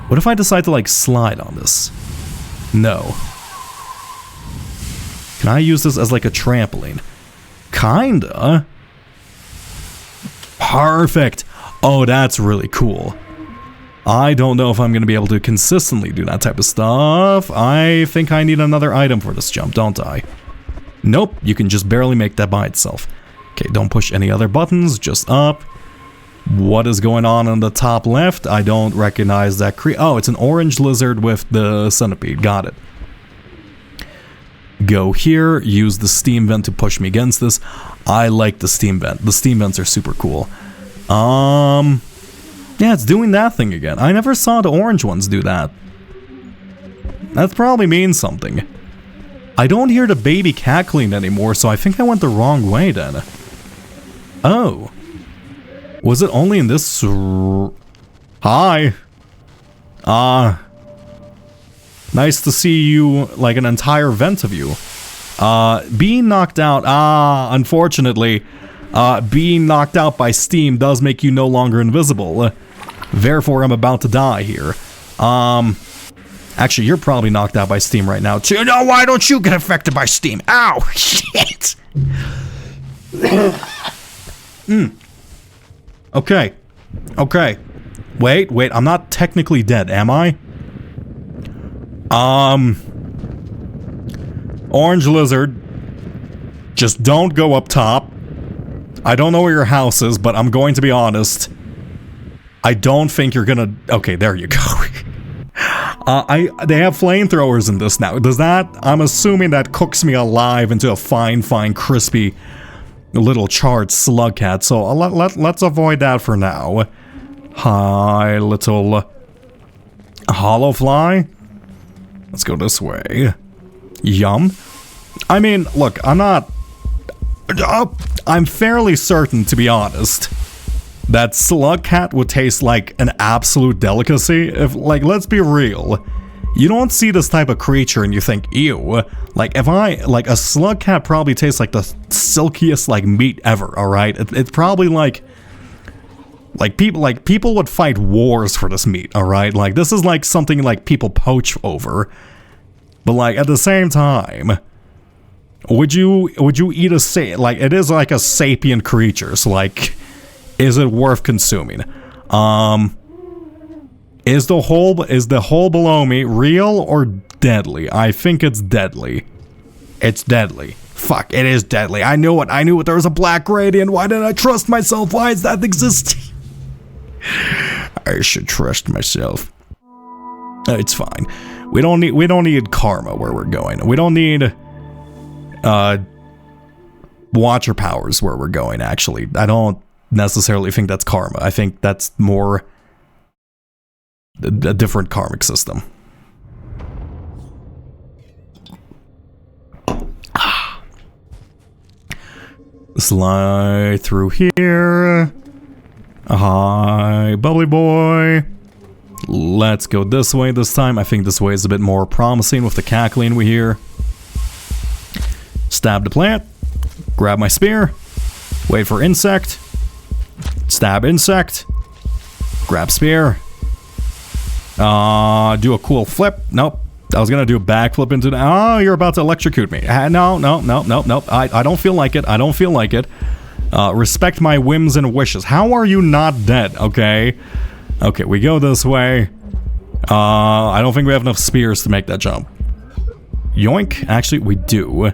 What if I decide to, like, slide on this? No. Can I use this as, like, a trampoline? Kinda. Perfect. Oh, that's really cool. I don't know if I'm going to be able to consistently do that type of stuff. I think I need another item for this jump, don't I? Nope, you can just barely make that by itself. Okay, don't push any other buttons, just up. What is going on the top left? I don't recognize that oh, it's an orange lizard with the centipede. Got it. Go here, use the steam vent to push me against this. I like the steam vent. The steam vents are super cool. Yeah, it's doing that thing again. I never saw the orange ones do that. That probably means something. I don't hear the baby cackling anymore, so I think I went the wrong way then. Oh. Was it only in this... Hi. Nice to see you, like an entire vent of you. Being knocked out, unfortunately, being knocked out by steam does make you no longer invisible. Therefore, I'm about to die here. Actually, you're probably knocked out by steam right now, too. No, why don't you get affected by steam? Ow! Shit! Okay. Okay. Wait, I'm not technically dead, am I? Orange lizard. Just don't go up top. I don't know where your house is, but I'm going to be honest. I don't think you're gonna... Okay, there you go. They have flamethrowers in this now. Does that... I'm assuming that cooks me alive into a fine, crispy little charred slug cat. So let's avoid that for now. Hi, little... hollow fly? Let's go this way. Yum. I mean, look, I'm fairly certain, to be honest, that slug cat would taste like an absolute delicacy. If, like, let's be real. You don't see this type of creature and you think, ew. Like, a slug cat probably tastes like the silkiest, like, meat ever, alright? It's probably like people would fight wars for this meat, alright? Like, this is like something like people poach over. But, like, at the same time, would you eat like, it is like a sapient creature, so, like, is it worth consuming? Is the hole below me real or deadly? I think it's deadly. It's deadly. Fuck, it is deadly. I knew it. I knew it. There was a black gradient. Why didn't I trust myself? Why is that existing? I should trust myself. It's fine. We don't need karma where we're going. We don't need watcher powers where we're going, actually. I don't necessarily think that's karma. I think that's more a different karmic system. Slide through here. Hi, bubbly boy. Let's go this way this time. I think this way is a bit more promising with the cackling we hear. Stab the plant. Grab my spear. Wait for insect. Stab insect. Grab spear. Do a cool flip. Nope. I was gonna do a backflip into the... Oh, you're about to electrocute me. No. I don't feel like it. I don't feel like it. Respect my whims and wishes. How are you not dead? Okay. Okay, we go this way. I don't think we have enough spears to make that jump. Yoink. Actually, we do.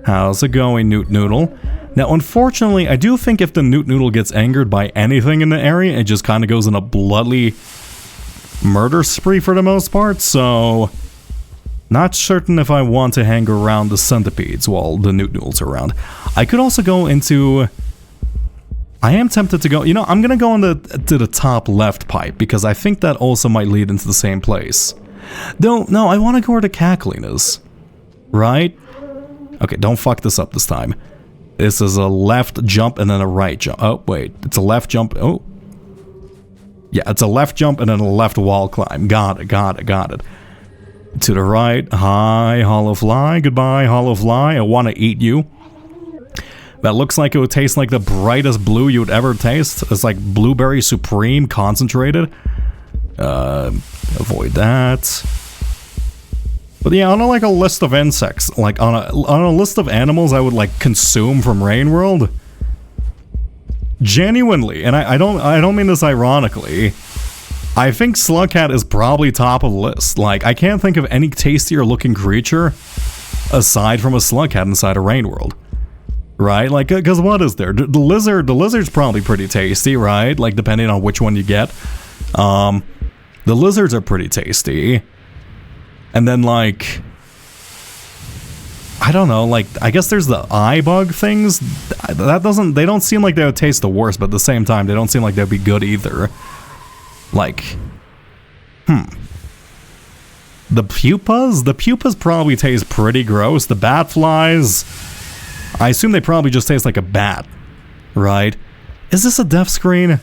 How's it going, Newt Noodle? Now, unfortunately, I do think if the Newt Noodle gets angered by anything in the area, it just kind of goes in a bloody murder spree for the most part, so not certain if I want to hang around the centipedes while the Newt Noodles are around. I could also go into... I am tempted to go... You know, I'm gonna go to the top left pipe, because I think that also might lead into the same place. No, I want to go where the cackling is. Right? Okay, don't fuck this up this time. This is a left jump and then a right jump. Oh, wait. It's a left jump. Oh. Yeah, it's a left jump and then a left wall climb. Got it. To the right. Hi, hollow fly. Goodbye, hollow fly. I want to eat you. That looks like it would taste like the brightest blue you would ever taste. It's like blueberry supreme concentrated. Avoid that. But yeah, on a list of insects, like on a list of animals I would like consume from Rain World. Genuinely, and I don't mean this ironically, I think Slugcat is probably top of the list. Like, I can't think of any tastier looking creature aside from a Slugcat inside of Rain World. Right? Like, because what is there? The lizard's probably pretty tasty, right? Like, depending on which one you get. The lizards are pretty tasty. And then, like, I don't know, like, I guess there's the eye bug things. They don't seem like they would taste the worst, but at the same time, they don't seem like they'd be good either. Like, The pupas probably taste pretty gross. The bat flies, I assume they probably just taste like a bat, right? Is this a death screen?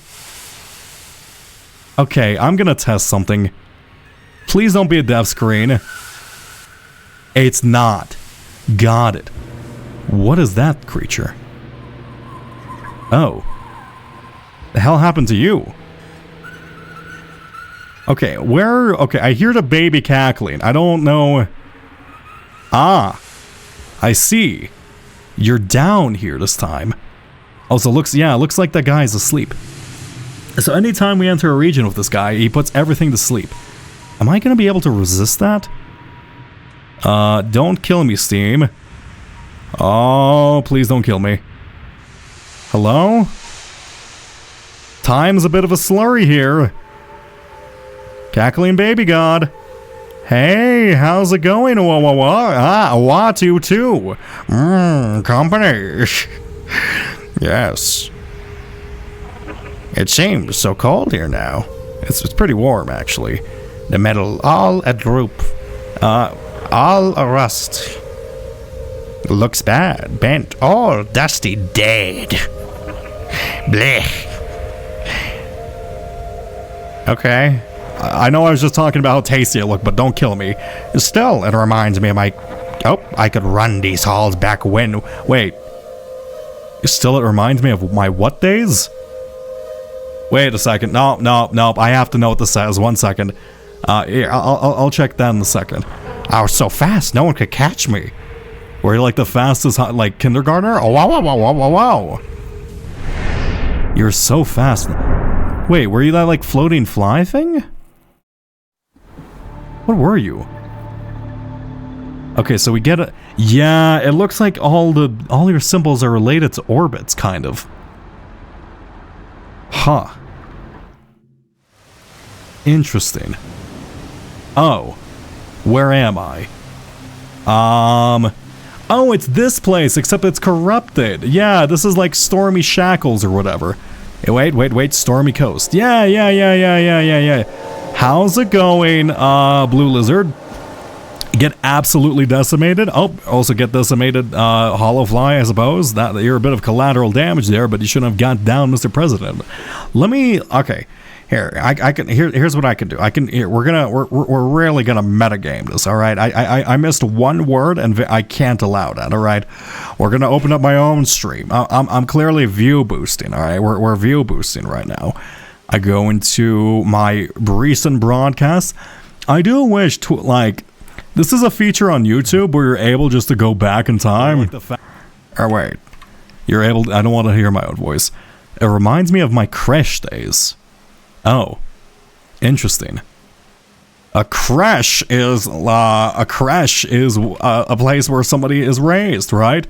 Okay, I'm gonna test something. Please don't be a death screen. It's not. Got it. What is that creature? Oh. The hell happened to you? Okay, where... Okay, I hear the baby cackling. I don't know... Ah. I see. You're down here this time. Also, looks like that guy's asleep. So anytime we enter a region with this guy, he puts everything to sleep. Am I gonna be able to resist that? Don't kill me, Steam. Oh, please don't kill me. Hello? Time's a bit of a slurry here. Cackling baby god. Hey, how's it going? Watu too. Company. Yes. It seems so cold here now. It's pretty warm, actually. The metal all a droop. All a rust. Looks bad. Bent. All dusty. Dead. Blech. Okay. I know I was just talking about how tasty it looked, but don't kill me. Still, it reminds me of my... Oh, I could run these halls back when... Wait. Still, it reminds me of my what days? Wait a second. No. I have to know what this says. 1 second. Yeah, I'll check that in a second. I was so fast, no one could catch me. Were you like the fastest, like, kindergartner? Oh, wow. You're so fast. Wait, were you that, like, floating fly thing? What were you? Okay, so we get a... Yeah, it looks like all your symbols are related to orbits, kind of. Huh. Interesting. Oh. Where am I? Oh, it's this place, except it's corrupted. Yeah, this is like Stormy Shackles or whatever. Hey, wait, Stormy Coast. Yeah. How's it going, Blue Lizard? Get absolutely decimated. Oh, also get decimated, Hollowfly, I suppose. That you're a bit of collateral damage there, but you shouldn't have got down, Mr. President. Okay. Here, here's what I can do. We're really gonna metagame this, all right? I missed one word and I can't allow that, all right? We're gonna open up my own stream. I'm clearly view boosting, all right? We're view boosting right now. I go into my recent broadcast. I do wish to, like, this is a feature on YouTube where you're able just to go back in time. Or wait, you're able. I don't want to hear my own voice. It reminds me of my crash days. Oh, interesting. A crash is a place where somebody is raised, right?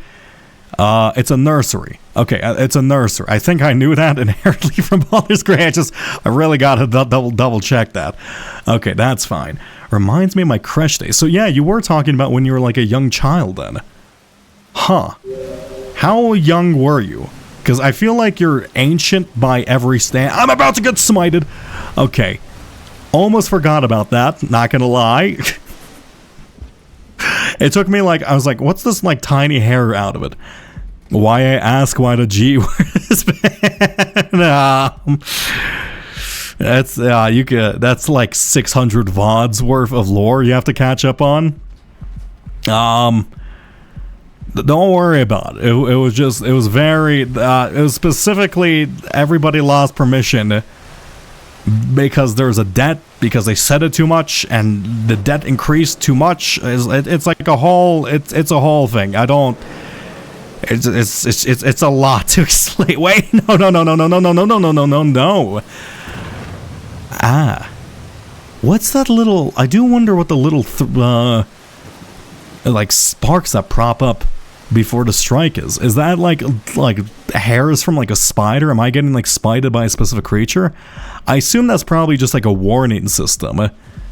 It's a nursery. Okay, it's a nursery. I think I knew that inherently from Baldur's Gate. I really got to double check that. Okay, that's fine. Reminds me of my crash days. So yeah, you were talking about when you were like a young child then. Huh. How young were you? Because I feel like you're ancient by every stand. I'm about to get smited. Okay. Almost forgot about that. Not gonna lie. It took me like, I was like, what's this like tiny hair out of it? Why I ask why the G word is bad. That's like 600 VODs worth of lore you have to catch up on. Don't worry about it. It was specifically everybody lost permission because there's a debt because they said it too much and the debt increased too much. It's like a whole it's a whole thing. It's a lot to explain. Wait, no. What's that little? I do wonder what the little like sparks that prop up before the strike is. Is that like hairs from like a spider? Am I getting like spited by a specific creature? I assume that's probably just like a warning system, and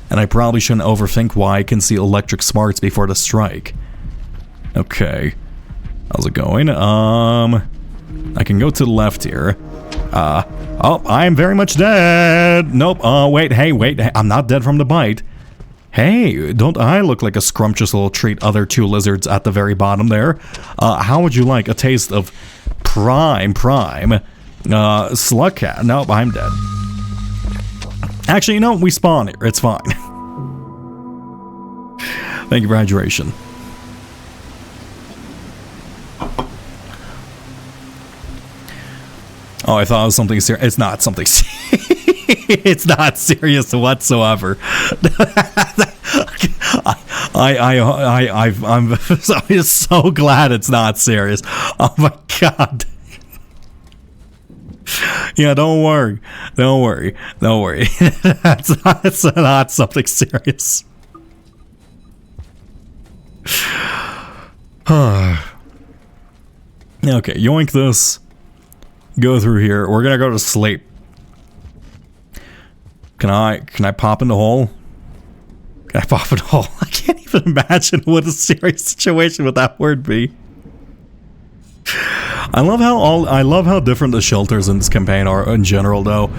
I probably shouldn't overthink why I can see electric sparks before the strike. Okay, how's it going? I can go to the left here. Oh, I'm very much dead. Nope. Wait, I'm not dead from the bite. Hey, don't I look like a scrumptious little treat other two lizards at the very bottom there? How would you like a taste of prime slugcat? Nope, I'm dead. Actually, you know, we spawn here. It's fine. Thank you for hydration. Oh, I thought it was something serious. It's not something serious. It's not serious whatsoever. I'm so glad it's not serious. Oh my god. Yeah, don't worry. It's not something serious. Okay, yoink this. Go through here. We're gonna go to sleep. Can I pop in the hole? Can I pop in the hole? I can't even imagine what a serious situation would that word be. I love how different the shelters in this campaign are in general, though.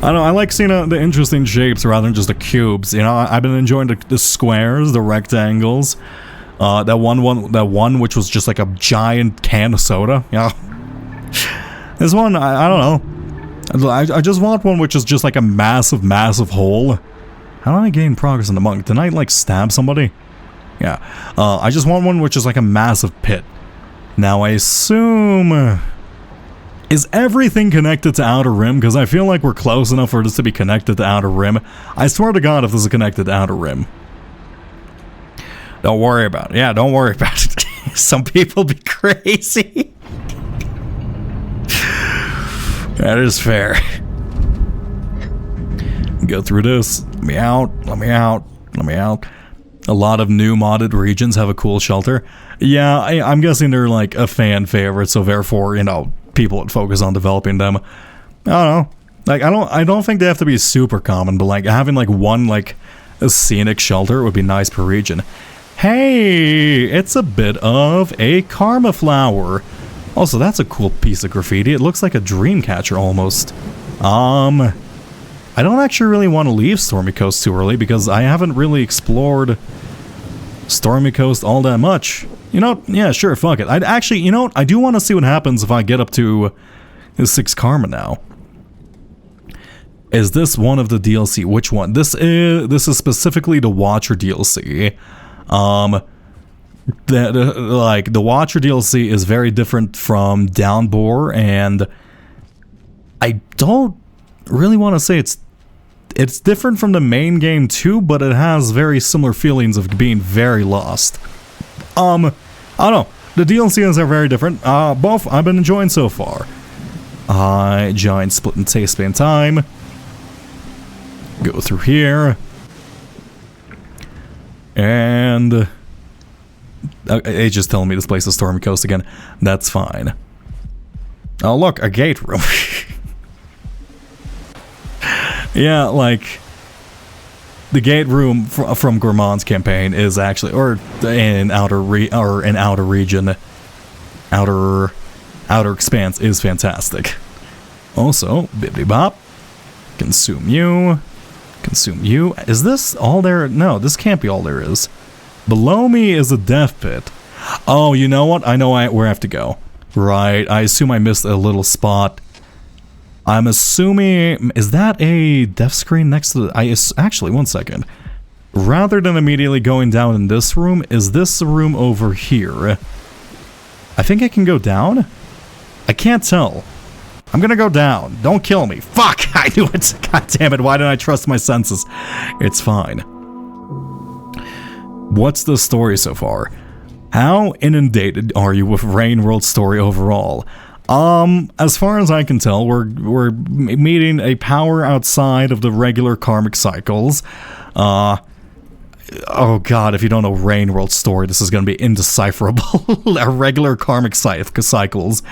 I like seeing the interesting shapes rather than just the cubes. You know, I've been enjoying the squares, the rectangles. That one which was just like a giant can of soda. Yeah. This one, I don't know. I just want one which is just like a massive hole. How do I gain progress in the monk? Didn't I like stab somebody? Yeah. I just want one which is like a massive pit. Now I assume... Is everything connected to Outer Rim? Because I feel like we're close enough for this to be connected to Outer Rim. I swear to God if this is connected to Outer Rim. Don't worry about it. Yeah, don't worry about it. Some people be crazy. That is fair. Go through this. Let me out. A lot of new modded regions have a cool shelter. Yeah, I'm guessing they're like a fan favorite, so therefore, people would focus on developing them. I don't know. Like, I don't think they have to be super common, but like having like one like a scenic shelter would be nice per region. Hey, it's a bit of a karma flower. Also, that's a cool piece of graffiti. It looks like a dream catcher almost. I don't actually really want to leave Stormy Coast too early because I haven't really explored Stormy Coast all that much. Yeah, sure, fuck it. I'd actually, I do want to see what happens if I get up to 6 karma now. Is this one of the DLC? Which one? This is specifically the Watcher DLC. The Watcher DLC is very different from Downbore, and I don't really want to say it's different from the main game too, but it has very similar feelings of being very lost. I don't know. The DLCs are very different. Both I've been enjoying so far. Giant split and taste span time. Go through here. And it's just telling me this place is Stormy Coast again. That's fine. Oh look, a gate room. Yeah, like the gate room from Gourmand's campaign is actually, or an outer region, outer expanse is fantastic. Also, bibbidi bop, consume you. Is this all there? No, this can't be all there is. Below me is a death pit. Oh, you know what? I know where I have to go. Right, I assume I missed a little spot. I'm assuming, is that a death screen next to the, actually, one second. Rather than immediately going down in this room, is this the room over here? I think I can go down? I can't tell. I'm gonna go down. Don't kill me. Fuck! I knew it. God damn it, why didn't I trust my senses? It's fine. What's the story so far? How inundated are you with Rain World's story overall? As far as I can tell, we're meeting a power outside of the regular karmic cycles. Oh god, if you don't know Rain World's story, this is going to be indecipherable. A regular karmic cycles,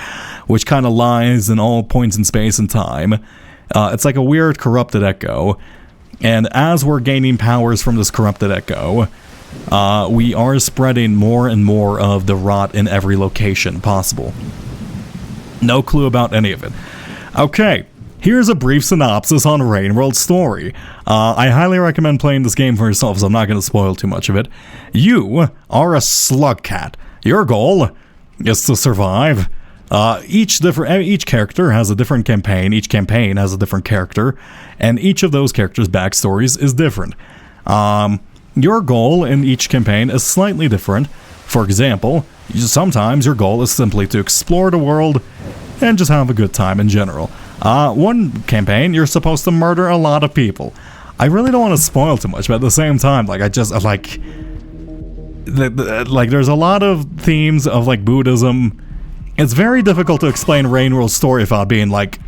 which kind of lies in all points in space and time. It's like a weird corrupted echo. And as we're gaining powers from this corrupted echo, we are spreading more and more of the rot in every location possible. No clue about any of it. Okay, here's a brief synopsis on Rain World's story. I highly recommend playing this game for yourself, so I'm not going to spoil too much of it. You are a slug cat. Your goal is to survive. Each character has a different campaign. Each campaign has a different character, and each of those characters' backstories is different. Your goal in each campaign is slightly different. For example, sometimes your goal is simply to explore the world and just have a good time in general. One campaign, you're supposed to murder a lot of people. I really don't want to spoil too much, but at the same time, there's a lot of themes of, like, Buddhism. It's very difficult to explain Rain World's story without being, like...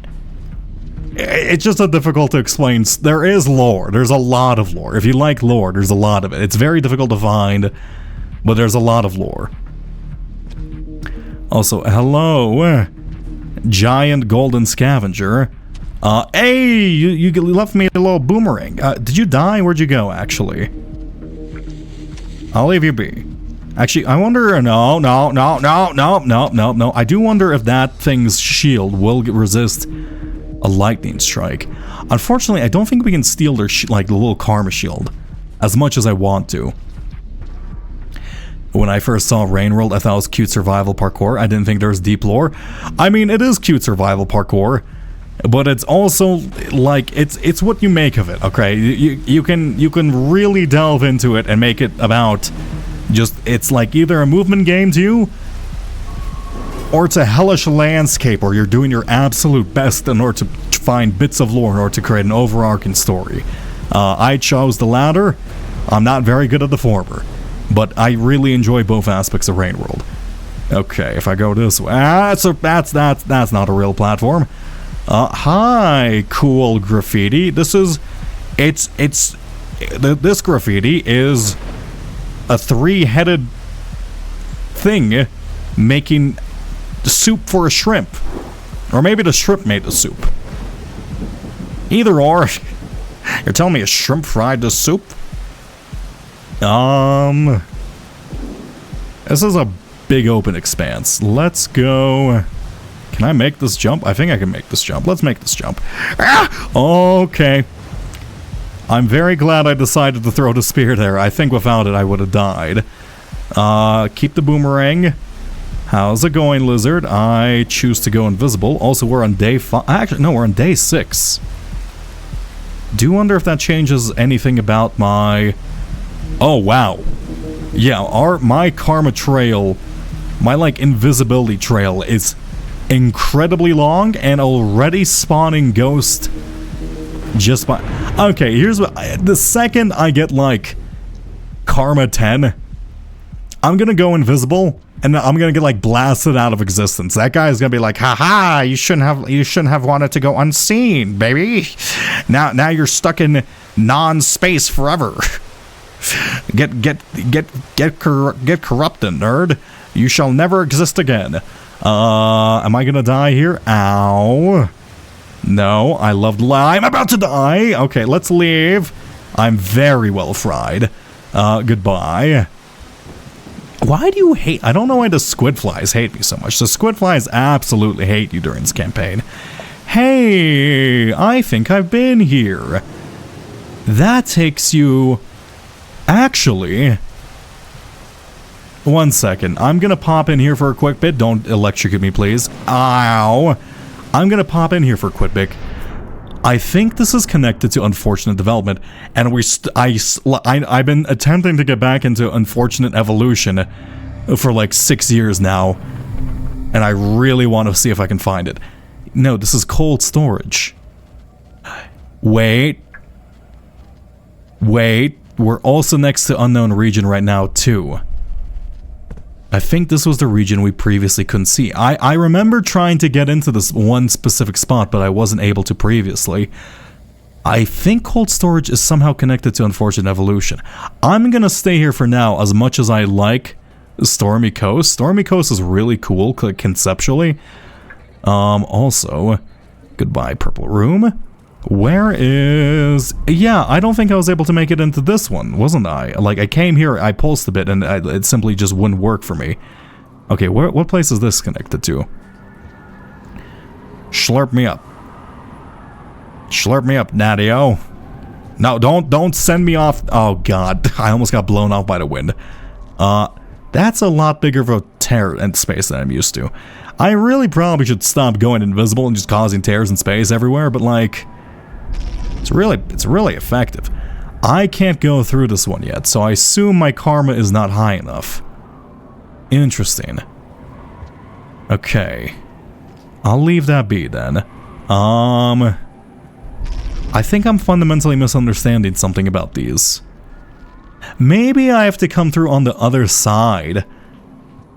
It's just difficult to explain. There is lore. There's a lot of lore. If you like lore, there's a lot of it. It's very difficult to find, but there's a lot of lore. Also, hello, giant golden scavenger. Hey, you left me a little boomerang. Did you die? Where'd you go, actually? I'll leave you be. Actually, I wonder, no. I do wonder if that thing's shield will resist a lightning strike. Unfortunately, I don't think we can steal their, the little karma shield as much as I want to. When I first saw Rain World, I thought it was cute survival parkour. I didn't think there was deep lore. I mean, it is cute survival parkour, but it's also, like, it's what you make of it, okay? You can really delve into it and make it about just, it's like either a movement game to you, or it's a hellish landscape where you're doing your absolute best in order to find bits of lore in order to create an overarching story. I chose the latter. I'm not very good at the former, but I really enjoy both aspects of Rain World. Okay, if I go this way, that's not a real platform. Hi, cool graffiti. This graffiti is a three-headed thing making soup for a shrimp. Or maybe the shrimp made the soup. Either or. You're telling me a shrimp fried the soup? This is a big open expanse. Let's go. Can I make this jump? I think I can make this jump. Let's make this jump. Ah! Okay. I'm very glad I decided to throw the spear there. I think without it I would have died. Keep the boomerang. How's it going, lizard? I choose to go invisible. Also, we're on day 5. Actually, no, we're on day 6. Do wonder if that changes anything about my... Oh, wow. Yeah, my karma trail, my, like, invisibility trail is incredibly long and already spawning ghost just by... Okay, here's what... The second I get, like, karma 10, I'm gonna go invisible, and I'm gonna get, like, blasted out of existence. That guy's gonna be like, haha, you shouldn't have wanted to go unseen, baby. Now you're stuck in non-space forever. Get corrupted, nerd. You shall never exist again. Am I gonna die here? Ow. No, I love I'm about to die. Okay, let's leave. I'm very well fried. Goodbye. Why do you hate... I don't know why the squid flies hate me so much. The squid flies absolutely hate you during this campaign. Hey, I think I've been here. That takes you... Actually... One second. I'm gonna pop in here for a quick bit. Don't electrocute me, please. Ow. I'm gonna pop in here for a quick bit. I think this is connected to Unfortunate Development, and I've been attempting to get back into Unfortunate Evolution for like 6 years now, and I really want to see if I can find it. No, this is Cold Storage. Wait, we're also next to Unknown Region right now too. I think this was the region we previously couldn't see. I remember trying to get into this one specific spot, but I wasn't able to previously. I think Cold Storage is somehow connected to Unfortunate Evolution. I'm gonna stay here for now, as much as I like Stormy Coast. Stormy Coast is really cool conceptually. Also, goodbye, Purple Room. Where is... Yeah, I don't think I was able to make it into this one, wasn't I? Like, I came here, I pulsed a bit, and it simply just wouldn't work for me. Okay, what place is this connected to? Slurp me up. Slurp me up, Natty-O. No, don't send me off... Oh, God. I almost got blown off by the wind. That's a lot bigger of a tear in space than I'm used to. I really probably should stop going invisible and just causing tears in space everywhere, but, like... It's really effective. I can't go through this one yet, so I assume my karma is not high enough. Interesting. Okay. I'll leave that be then. I think I'm fundamentally misunderstanding something about these. Maybe I have to come through on the other side,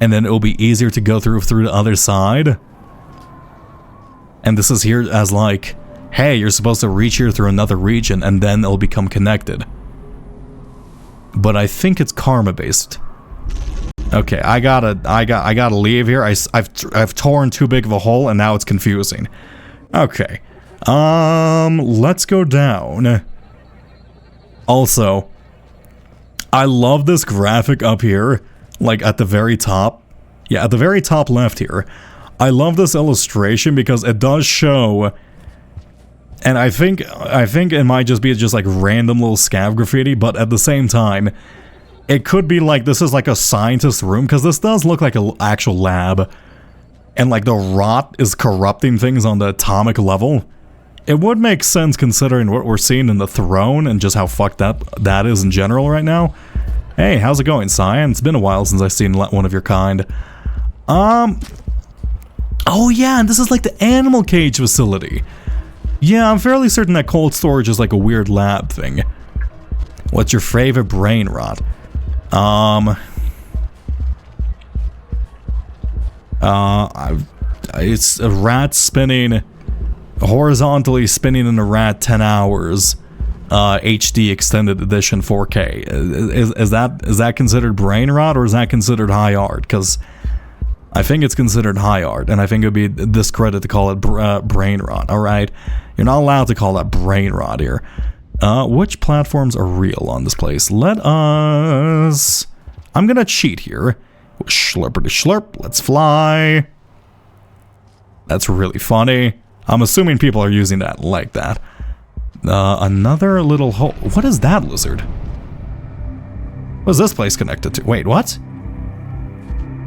and then it'll be easier to go through the other side. And this is here as like... Hey, you're supposed to reach here through another region, and then it'll become connected. But I think it's karma based. Okay, I gotta leave here. I've torn too big of a hole, and now it's confusing. Okay, let's go down. Also, I love this graphic up here, like at the very top. Yeah, at the very top left here. I love this illustration because it does show. And I think it might just be just like random little scav graffiti, but at the same time, it could be like this is like a scientist room, because this does look like an actual lab. And like the rot is corrupting things on the atomic level. It would make sense considering what we're seeing in the throne and just how fucked up that is in general right now. Hey, how's it going, Cyan? It's been a while since I've seen one of your kind. Oh yeah, and this is like the animal cage facility. Yeah, I'm fairly certain that Cold Storage is like a weird lab thing. What's your favorite brain rot? It's a rat spinning, horizontally spinning in a rat 10 hours HD Extended Edition 4K. Is that considered brain rot, or is that considered high art? Because I think it's considered high art, and I think it would be a discredit to call it brain rot. All right, you're not allowed to call that brain rot here. Which platforms are real on this place? Let us. I'm gonna cheat here. Slurpity slurp. Let's fly. That's really funny. I'm assuming people are using that like that. Another little hole. What is that lizard? What is this place connected to? Wait, what?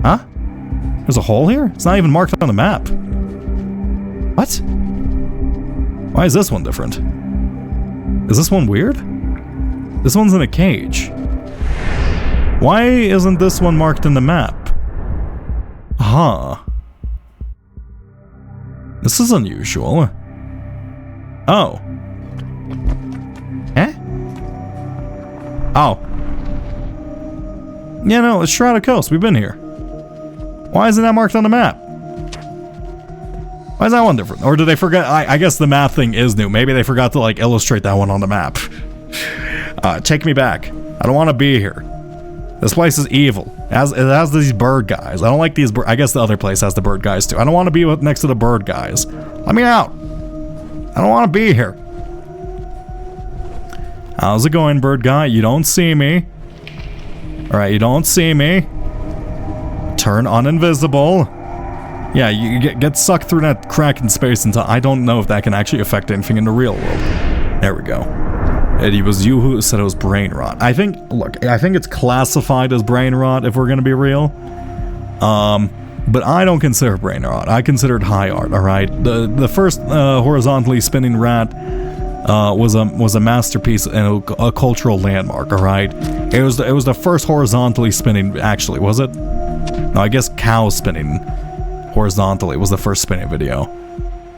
Huh? There's a hole here? It's not even marked on the map. What? Why is this one different? Is this one weird? This one's in a cage. Why isn't this one marked in the map? Huh. This is unusual. Oh. Eh? Oh. Yeah, no, it's Shrouded Coast. We've been here. Why isn't that marked on the map? Why is that one different? Or did they forget? I guess the map thing is new. Maybe they forgot to, like, illustrate that one on the map. Take me back. I don't want to be here. This place is evil. It has these bird guys. I don't like these I guess the other place has the bird guys too. I don't want to be next to the bird guys. Let me out. I don't want to be here. How's it going, bird guy? You don't see me. Alright, you don't see me. Turn uninvisible. Yeah, you get sucked through that crack in space until I don't know if that can actually affect anything in the real world. There we go. It was you who said it was brain rot. I think it's classified as brain rot if we're gonna be real. But I don't consider brain rot. I consider it high art. All right. The first horizontally spinning rat was a masterpiece and a cultural landmark. All right. It was the first horizontally spinning. Actually, was it? No, I guess cow spinning horizontally was the first spinning video.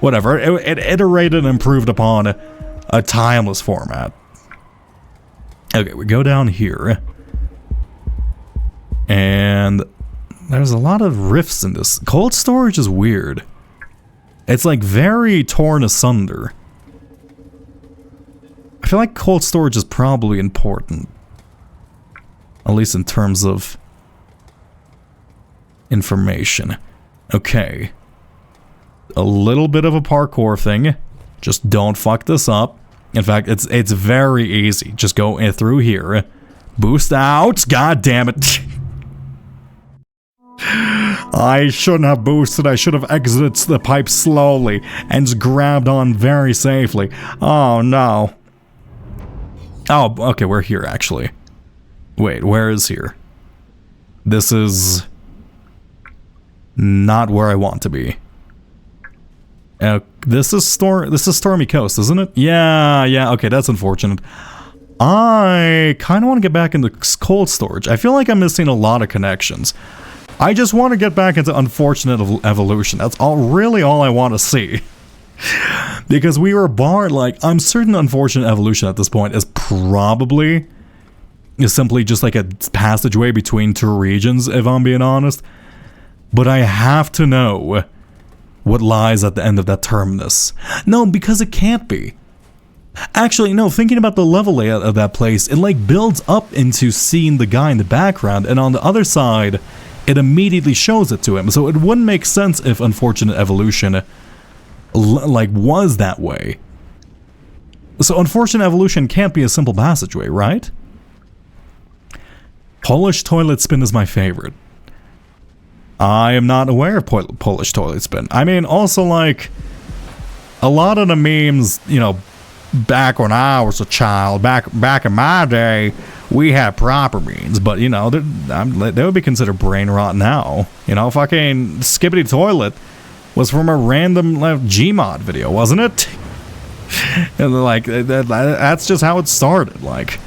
Whatever. It iterated and improved upon a timeless format. Okay, we go down here, and there's a lot of rifts in this. Cold storage is weird. It's like very torn asunder. I feel like cold storage is probably important, at least in terms of information. Okay, a little bit of a parkour thing. Just don't fuck this up. In fact, it's very easy. Just go in through here. Boost out. God damn it. I shouldn't have boosted. I should have exited the pipe slowly and just grabbed on very safely. Oh, no. Oh, okay, we're here, actually. Wait, where is here? This is not where I want to be. This is Stormy Coast, isn't it? Yeah, okay, that's unfortunate. I kind of want to get back into cold storage. I feel like I'm missing a lot of connections. I just want to get back into Unfortunate Evolution. That's really all I want to see. Because we were barred, like, I'm certain Unfortunate Evolution at this point is probably simply just like a passageway between two regions, if I'm being honest. But I have to know what lies at the end of that terminus. No, because it can't be. Actually, no, thinking about the level layout of that place, it like builds up into seeing the guy in the background, and on the other side, it immediately shows it to him. So it wouldn't make sense if Unfortunate Evolution like was that way. So Unfortunate Evolution can't be a simple passageway, right? Polish Toilet Spin is my favorite. I am not aware of Polish Toilet Spin. I mean, also, like, a lot of the memes, you know, back when I was a child, back in my day, we had proper memes, but, you know, they would be considered brain rot now. You know, fucking Skibbity Toilet was from a random Gmod video, wasn't it? And, like, that's just how it started. Like,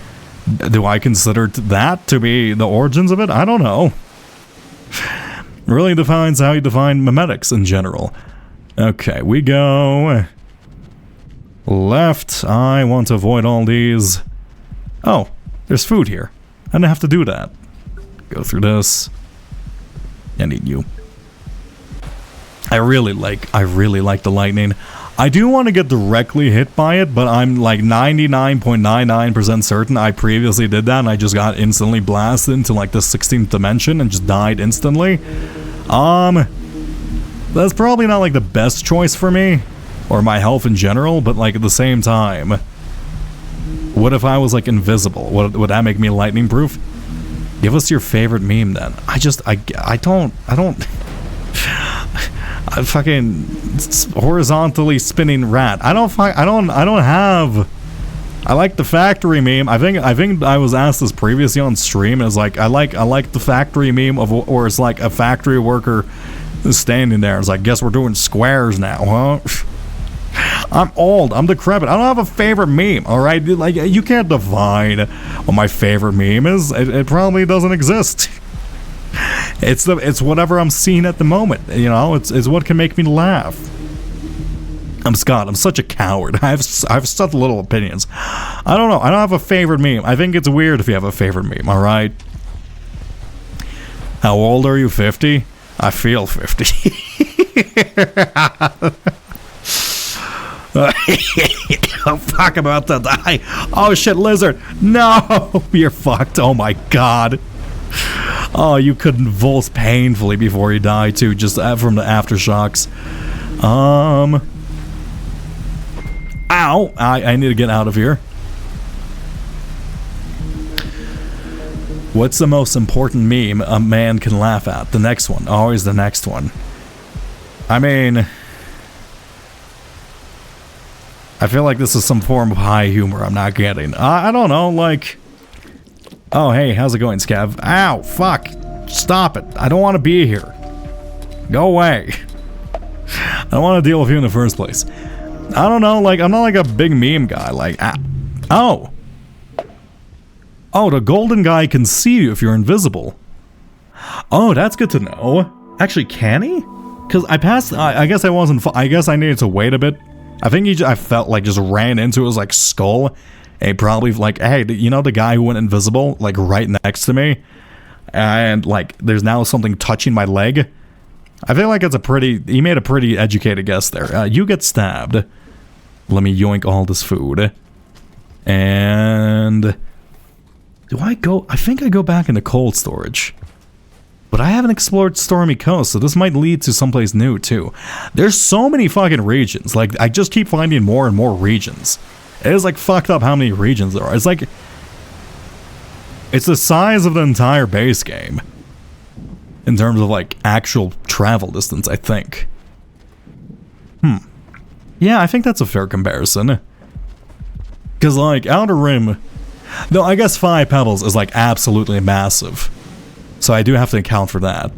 do I consider that to be the origins of it? I don't know. Really defines how you define memetics in general. Okay, we go left. I want to avoid all these. Oh, there's food here. I didn't have to do that. Go through this. I need you. I really like the lightning. I do want to get directly hit by it, but I'm like 99.99% certain I previously did that and I just got instantly blasted into like the 16th dimension and just died instantly. That's probably not like the best choice for me, or my health in general, but like at the same time, what if I was like invisible? Would that make me lightning proof? Give us your favorite meme then. I don't I fucking horizontally spinning rat. I don't have. I like the factory meme. I think I was asked this previously on stream. It was like I like the factory meme of, or it's like a factory worker standing there. It's like, guess we're doing squares now, huh? I'm old. I'm decrepit. I don't have a favorite meme. All right, like you can't define what my favorite meme is. It probably doesn't exist. It's whatever I'm seeing at the moment. You know, it's what can make me laugh. I'm Scott. I'm such a coward. I have such little opinions. I don't know. I don't have a favorite meme. I think it's weird if you have a favorite meme. All right. How old are you? 50? I feel 50. Oh, fuck, about to die. Oh shit, lizard. No, you're fucked. Oh my god. Oh, you convulse painfully before you die too, just from the aftershocks. Ow! I need to get out of here. What's the most important meme a man can laugh at? The next one. Always the next one. I mean, I feel like this is some form of high humor I'm not getting. I don't know, like... Oh, hey, how's it going, Scav? Ow, fuck. Stop it. I don't want to be here. Go away. I don't want to deal with you in the first place. I don't know, like, I'm not like a big meme guy, like... Oh. Oh, the golden guy can see you if you're invisible. Oh, that's good to know. Actually, can he? Because I passed... I guess I wasn't... I guess I needed to wait a bit. I think I felt like just ran into his, like, skull... And probably like, hey, you know the guy who went invisible, like right next to me, and like there's now something touching my leg. I feel like he made a pretty educated guess there. You get stabbed. Let me yoink all this food. And do I go? I think I go back into cold storage. But I haven't explored Stormy Coast, so this might lead to someplace new too. There's so many fucking regions. Like I just keep finding more and more regions. It is like fucked up how many regions there are. It's like... It's the size of the entire base game. In terms of like actual travel distance, I think. Yeah, I think that's a fair comparison. Because like Outer Rim... Though I guess 5 Pebbles is like absolutely massive. So I do have to account for that.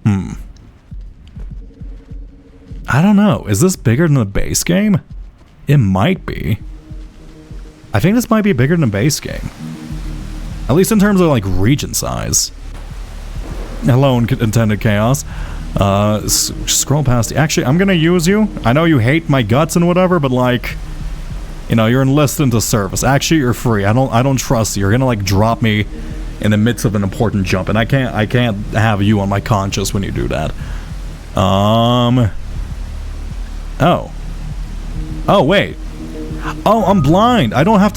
I don't know. Is this bigger than the base game? It might be. I think this might be bigger than a base game. At least in terms of like region size. Hello, intended chaos. Scroll past. Actually, I'm gonna use you. I know you hate my guts and whatever, but like, you know, you're enlisted into service. Actually, you're free. I don't trust you. You're gonna like drop me in the midst of an important jump, and I can't have you on my conscience when you do that. Oh wait. Oh, I'm blind. I don't have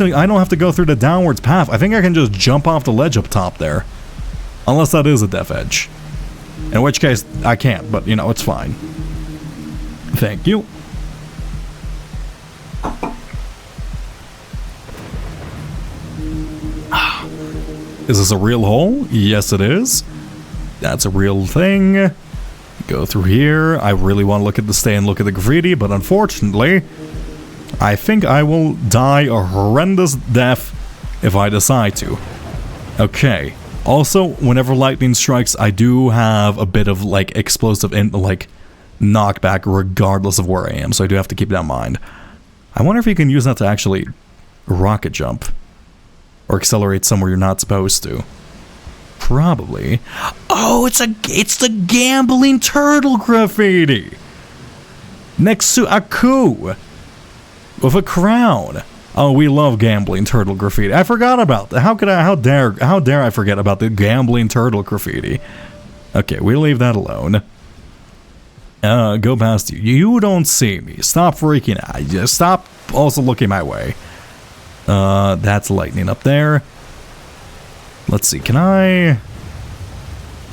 to go through the downwards path. I think I can just jump off the ledge up top there. Unless that is a death edge. In which case I can't, but you know, it's fine. Thank you. Is this a real hole? Yes, it is. That's a real thing. Go through here. I really want to stay and look at the graffiti, but unfortunately, I think I will die a horrendous death if I decide to. Okay. Also, whenever lightning strikes, I do have a bit of like explosive knockback regardless of where I am, so I do have to keep that in mind. I wonder if you can use that to actually rocket jump or accelerate somewhere you're not supposed to. Probably. Oh, it's the gambling turtle graffiti next to Aku with a crown. Oh, we love gambling turtle graffiti. I forgot about that. How dare I forget about the gambling turtle graffiti? Okay, we leave that alone. Go past you. You don't see me. Stop freaking out. Just stop also looking my way. That's lightning up there. Let's see. Can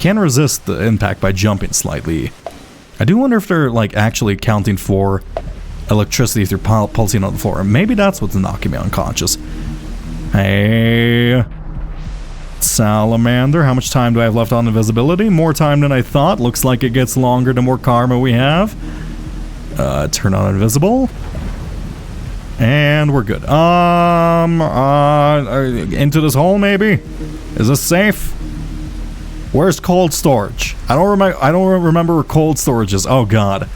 resist the impact by jumping slightly. I do wonder if they're like actually counting for electricity through pulsing on the floor. Maybe that's what's knocking me unconscious. Hey, Salamander, how much time do I have left on invisibility? More time than I thought. Looks like it gets longer the more karma we have. Turn on invisible. And we're good. Into this hole maybe? Is this safe? Where's cold storage? I don't remember where cold storage is. Oh god.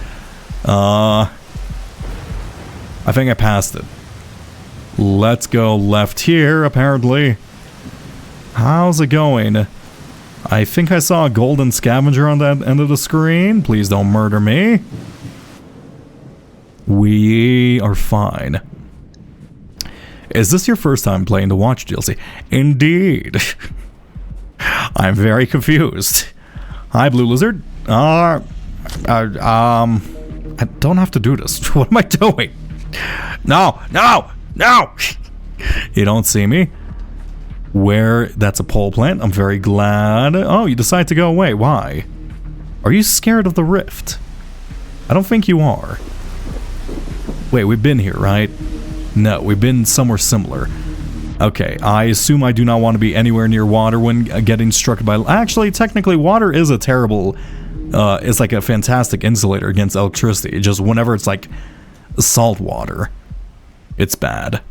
I think I passed it. Let's go left here, apparently. How's it going? I think I saw a golden scavenger on that end of the screen. Please don't murder me. We are fine. Is this your first time playing the Watch DLC? Indeed. I'm very confused. Hi, Blue Lizard. I don't have to do this. What am I doing? No! You don't see me? That's a pole plant. I'm very glad. Oh, you decide to go away. Why? Are you scared of the rift? I don't think you are. Wait, we've been here, right? No, we've been somewhere similar. Okay, I assume I do not want to be anywhere near water when getting struck by... Actually, technically, water is a terrible... it's like a fantastic insulator against electricity. Just whenever it's like salt water, it's bad.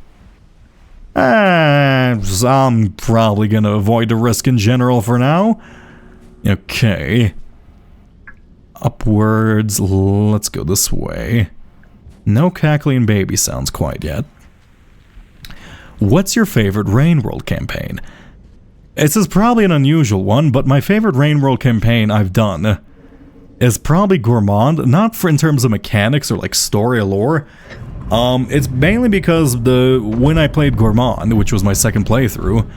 I'm probably gonna avoid the risk in general for now. Okay. Upwards, let's go this way. No cackling baby sounds quite yet. What's your favorite Rain World campaign? This is probably an unusual one, but my favorite Rain World campaign I've done is probably Gourmand, not in terms of mechanics or like story or lore. It's mainly because when I played Gourmand, which was my second playthrough,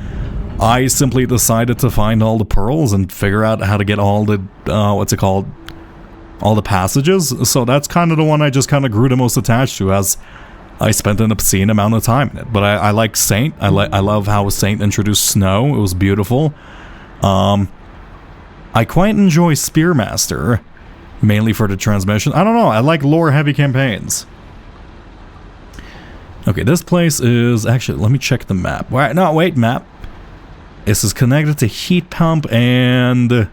I simply decided to find all the pearls and figure out how to get all the, all the passages. So that's kind of the one I just kind of grew the most attached to, as I spent an obscene amount of time in it. But I like Saint. I love how Saint introduced snow. It was beautiful. I quite enjoy Spearmaster, mainly for the transmission. I don't know, I like lore-heavy campaigns. Okay, this place is... Actually, let me check the map. No, wait, map. This is connected to heat pump and...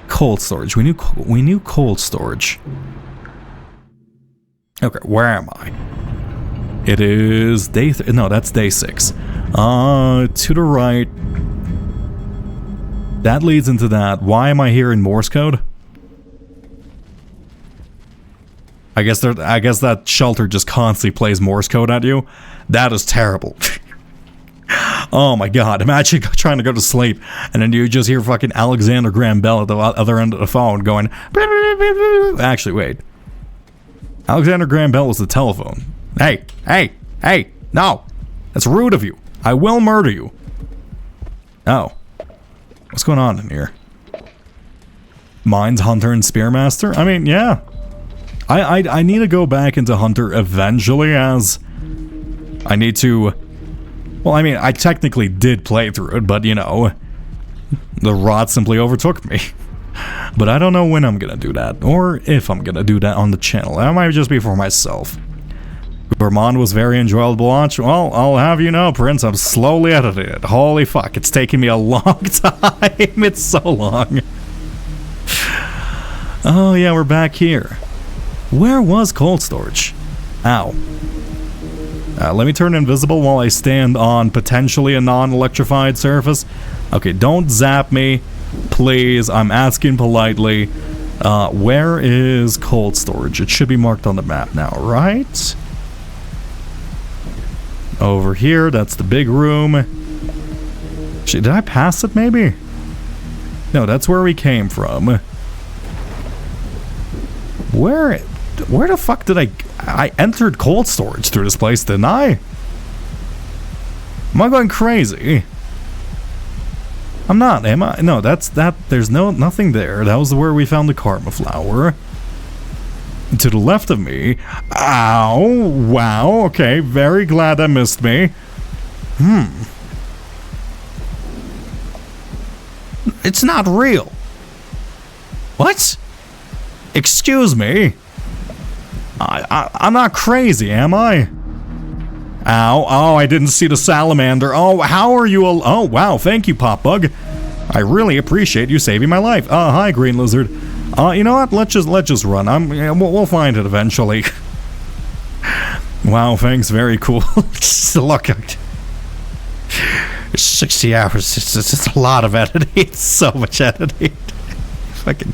cold storage. We knew cold storage. Okay, where am I? It is day... No, that's day 6. To the right... That leads into that. Why am I here in Morse code? I guess that shelter just constantly plays Morse code at you. That is terrible. Oh my god, imagine trying to go to sleep and then you just hear fucking Alexander Graham Bell at the other end of the phone going... Actually, wait. Alexander Graham Bell was the telephone. Hey, no! That's rude of you. I will murder you. Oh. What's going on in here? Mines, Hunter, and Spearmaster? I mean, yeah. I need to go back into Hunter eventually, as I need to... Well, I mean, I technically did play through it, but, you know, the rot simply overtook me. But I don't know when I'm gonna do that, or if I'm gonna do that on the channel. That might just be for myself. Gourmand was very enjoyable to watch. Well, I'll have you know, Prince, I'm slowly editing it. Holy fuck, it's taking me a long time. It's so long. Oh yeah, we're back here. Where was cold storage? Ow. Let me turn invisible while I stand on potentially a non-electrified surface. Okay, don't zap me, please. I'm asking politely. Where is cold storage? It should be marked on the map now, right? Over here, that's the big room. Actually, did I pass it maybe? No, that's where we came from. Where the fuck did I entered cold storage through this place, didn't I? Am I going crazy? I'm not, am I? No, there's nothing there. That was where we found the karma flower. To the left of me. Ow. Wow. Okay. Very glad that missed me. It's not real. What? Excuse me? I'm not crazy, am I? Ow. Oh, I didn't see the salamander. Oh, how are you? Oh, wow. Thank you, Pop Bug. I really appreciate you saving my life. Hi, Green Lizard. You know what? Let's just run. We'll find it eventually. Wow, thanks. Very cool. Look, it's 60 hours. It's a lot of editing. It's so much editing. Fucking.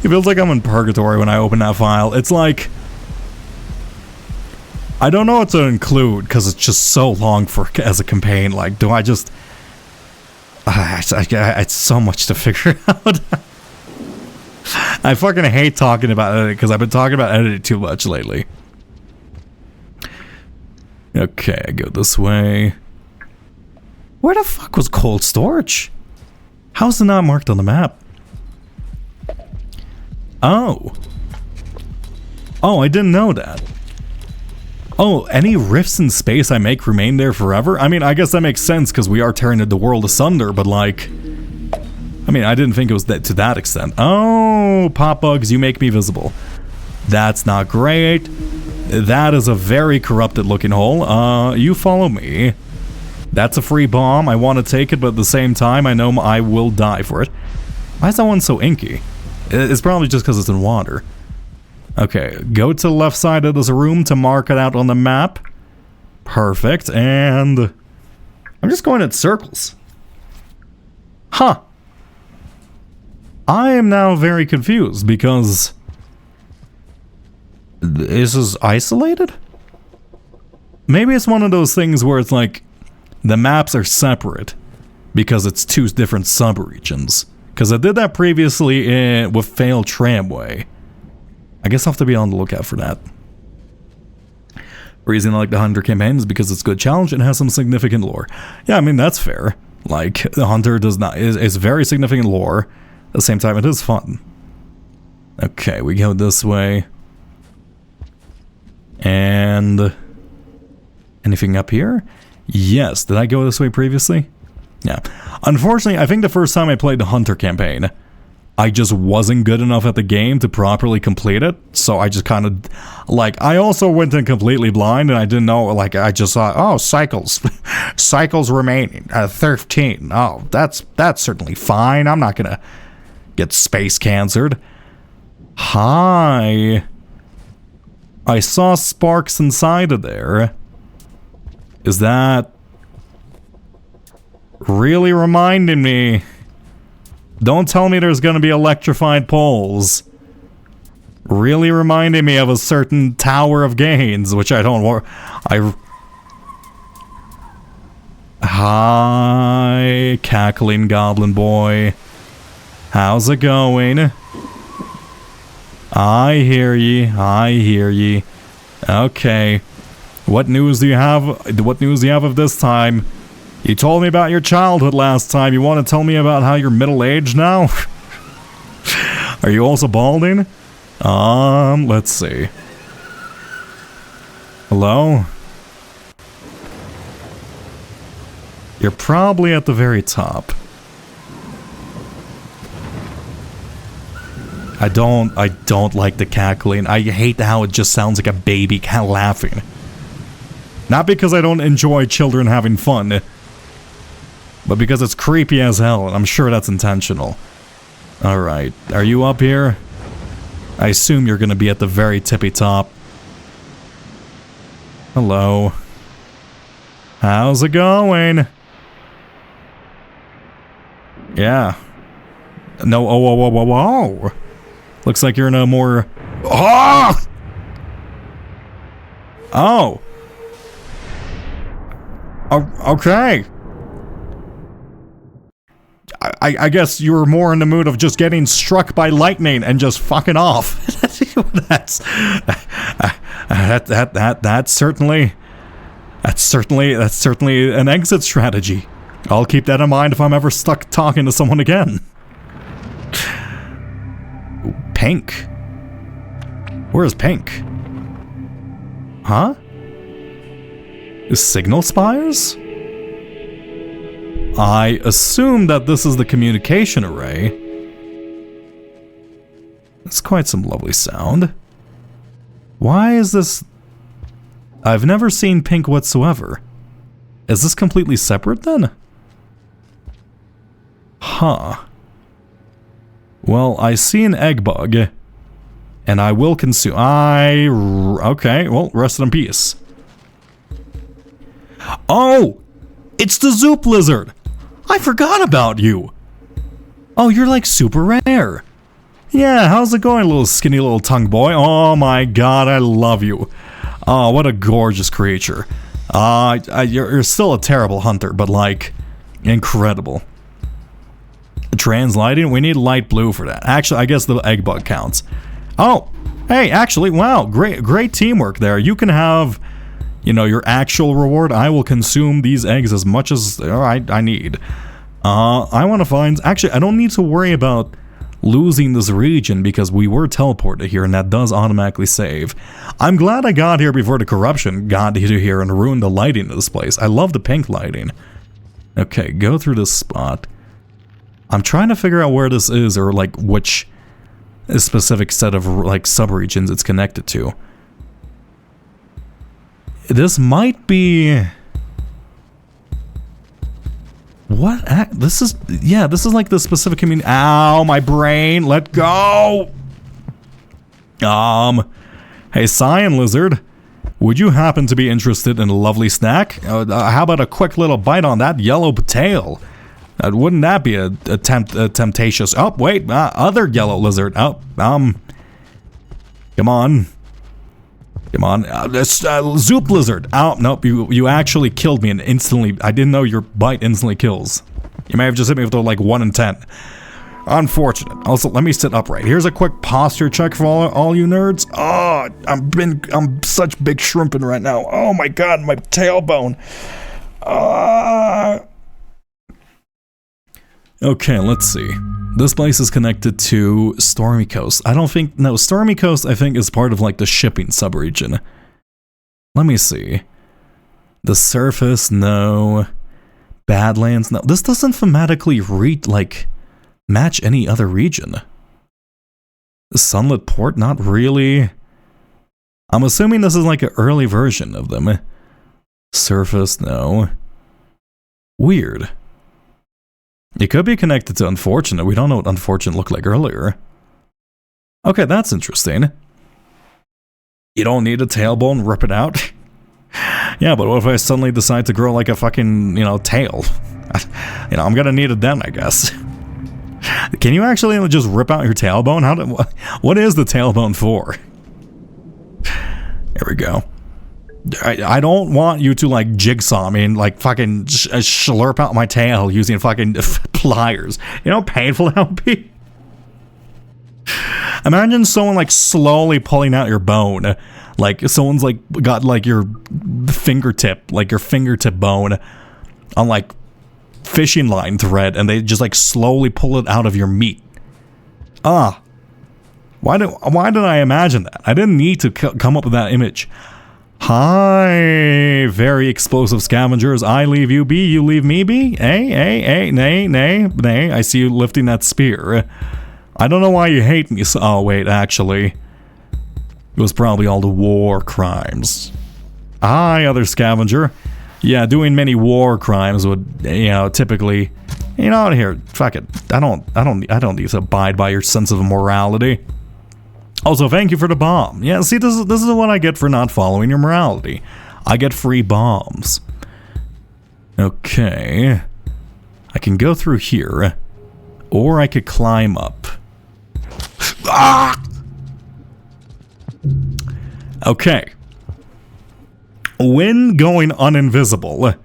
It feels like I'm in purgatory when I open that file. It's like, I don't know what to include because it's just so long as a campaign. Like, do I just? It's so much to figure out. I fucking hate talking about editing because I've been talking about editing too much lately. Okay, I go this way. Where the fuck was cold storage? How's it not marked on the map? Oh. Oh, I didn't know that. Oh, any rifts in space I make remain there forever? I mean, I guess that makes sense because we are tearing the world asunder, but like... I mean, I didn't think it was to that extent. Oh, Pop Bugs, you make me visible. That's not great. That is a very corrupted looking hole. You follow me. That's a free bomb. I want to take it, but at the same time, I know I will die for it. Why is that one so inky? It's probably just because it's in water. Okay, go to the left side of this room to mark it out on the map. Perfect, and... I'm just going in circles. Huh. I am now very confused because... This is isolated? Maybe it's one of those things where it's like... The maps are separate because it's two different sub-regions. Because I did that previously with Failed Tramway. I guess I'll have to be on the lookout for that. Reason I like the Hunter campaign is because it's a good challenge and has some significant lore. Yeah, I mean, that's fair. Like, the Hunter does not is very significant lore. At the same time, it is fun. Okay, we go this way. And... anything up here? Yes, did I go this way previously? Yeah. Unfortunately, I think the first time I played the Hunter campaign, I just wasn't good enough at the game to properly complete it. So I just kind of, like, I also went in completely blind and I didn't know, like, I just thought, oh, cycles. Cycles remaining. 13. Oh, that's certainly fine. I'm not gonna get space cancered. Hi. I saw sparks inside of there. Is that really reminding me? Don't tell me there's gonna be electrified poles. Really reminding me of a certain Tower of Gains, which I don't want. Hi, cackling goblin boy. How's it going? I hear ye. I hear ye. Okay. What news do you have? What news do you have of this time? You told me about your childhood last time. You want to tell me about how you're middle-aged now? Are you also balding? Let's see. Hello? You're probably at the very top. I don't like the cackling. I hate how it just sounds like a baby cat laughing. Not because I don't enjoy children having fun, but because it's creepy as hell, and I'm sure that's intentional. Alright, are you up here? I assume you're gonna be at the very tippy top. Hello. How's it going? Yeah. No, whoa. Looks like you're in a more... Oh! Oh! Okay. I guess you were more in the mood of just getting struck by lightning and just fucking off. That's certainly an exit strategy. I'll keep that in mind if I'm ever stuck talking to someone again. Ooh, pink. Where's Pink? Huh? Signal spires? I assume that this is the communication array. That's quite some lovely sound. Why is this... I've never seen Pink whatsoever. Is this completely separate then? Huh. Well, I see an egg bug. And I will consume... Okay, well, rest in peace. Oh! It's the Zoop Lizard! I forgot about you! Oh, you're like super rare. Yeah, how's it going, little skinny little tongue boy? Oh my god, I love you. Oh, what a gorgeous creature. You're still a terrible hunter, but like, incredible. Trans lighting? We need light blue for that. Actually, I guess the egg bug counts. Oh, hey, actually, wow, great teamwork there. You can have, you know, your actual reward. I will consume these eggs as much as I need. I want to find... Actually, I don't need to worry about losing this region because we were teleported here and that does automatically save. I'm glad I got here before the corruption got here and ruined the lighting of this place. I love the pink lighting. Okay, go through this spot. I'm trying to figure out where this is or like which specific set of like subregions it's connected to. This might be... What? This is... Yeah, this is like the specific community... Ow, my brain! Let go! Hey, Cyan Lizard. Would you happen to be interested in a lovely snack? How about a quick little bite on that yellow tail? Wouldn't that be a temptatious... Oh, wait, other yellow lizard. Oh, come on. Come on. Zoop Lizard. Oh, nope, you actually killed me and instantly... I didn't know your bite instantly kills. You may have just hit me with like 1 in 10. Unfortunate. Also, let me sit upright. Here's a quick posture check for all you nerds. Oh, I'm such big shrimping right now. Oh my god, my tailbone. Okay, let's see. This place is connected to Stormy Coast. I don't think... No, Stormy Coast, I think, is part of, like, the shipping subregion. Let me see. The surface, no. Badlands, no. This doesn't thematically match any other region. The Sunlit Port, not really. I'm assuming this is, like, an early version of them. Surface, no. Weird. It could be connected to Unfortunate. We don't know what Unfortunate looked like earlier. Okay, that's interesting. You don't need a tailbone, rip it out. Yeah, but what if I suddenly decide to grow like a fucking, tail? I'm gonna need it then, I guess. Can you actually just rip out your tailbone? What is the tailbone for? There we go. I don't want you to like jigsaw me and like fucking slurp out my tail using fucking pliers. You know how painful that would be? Imagine someone like slowly pulling out your bone. Like someone's like got like your fingertip bone on like fishing line thread and they just like slowly pull it out of your meat. Why did I imagine that? I didn't need to come up with that image. Hi, very explosive scavengers. I leave you be, you leave me be. Nay. I see you lifting that spear. I don't know why you hate me. Oh, wait, actually. It was probably all the war crimes. Hi, other scavenger. Yeah, doing many war crimes would, typically, here, fuck it. I don't need to abide by your sense of morality. Also, thank you for the bomb. Yeah, see, this is what I get for not following your morality. I get free bombs. Okay. I can go through here. Or I could climb up. Okay. When going uninvisible,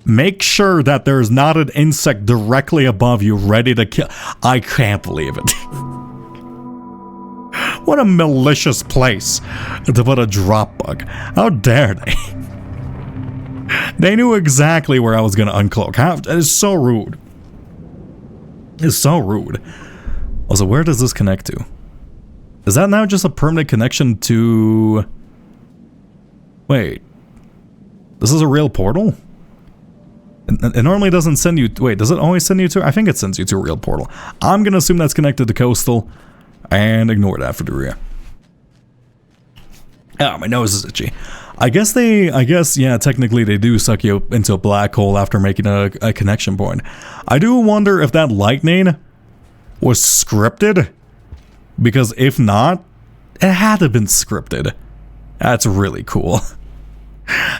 make sure that there's not an insect directly above you ready to kill. I can't believe it. What a malicious place to put a drop bug. How dare they? They knew exactly where I was going to uncloak. It's so rude. It's so rude. Also, where does this connect to? Is that now just a permanent connection to... Wait. This is a real portal? It normally doesn't send you... Wait, does it always send you to... I think it sends you to a real portal. I'm gonna assume that's connected to Coastal and ignore that for the rear. Ah, my nose is itchy. I guess, yeah, technically they do suck you into a black hole after making a connection point. I do wonder if that lightning was scripted, because if not, it had to have been scripted. That's really cool.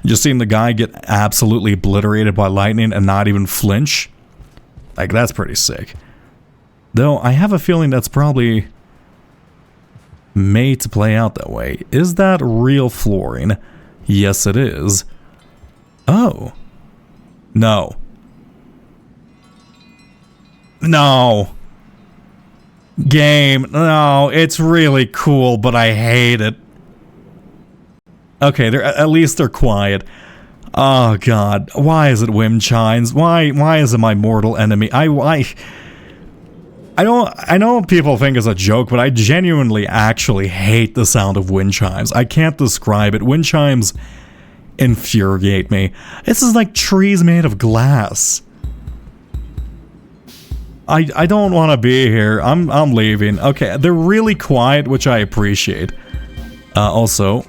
Just seeing the guy get absolutely obliterated by lightning and not even flinch, like, that's pretty sick. Though, I have a feeling that's probably made to play out that way. Is that real flooring? Yes, it is. Oh. No. No. Game. No, it's really cool, but I hate it. Okay, at least they're quiet. Oh god, why is it wind chimes? Why is it my mortal enemy? I know people think it's a joke, but I genuinely actually hate the sound of wind chimes. I can't describe it. Wind chimes infuriate me. This is like trees made of glass. I don't want to be here. I'm leaving. Okay, they're really quiet, which I appreciate. Also,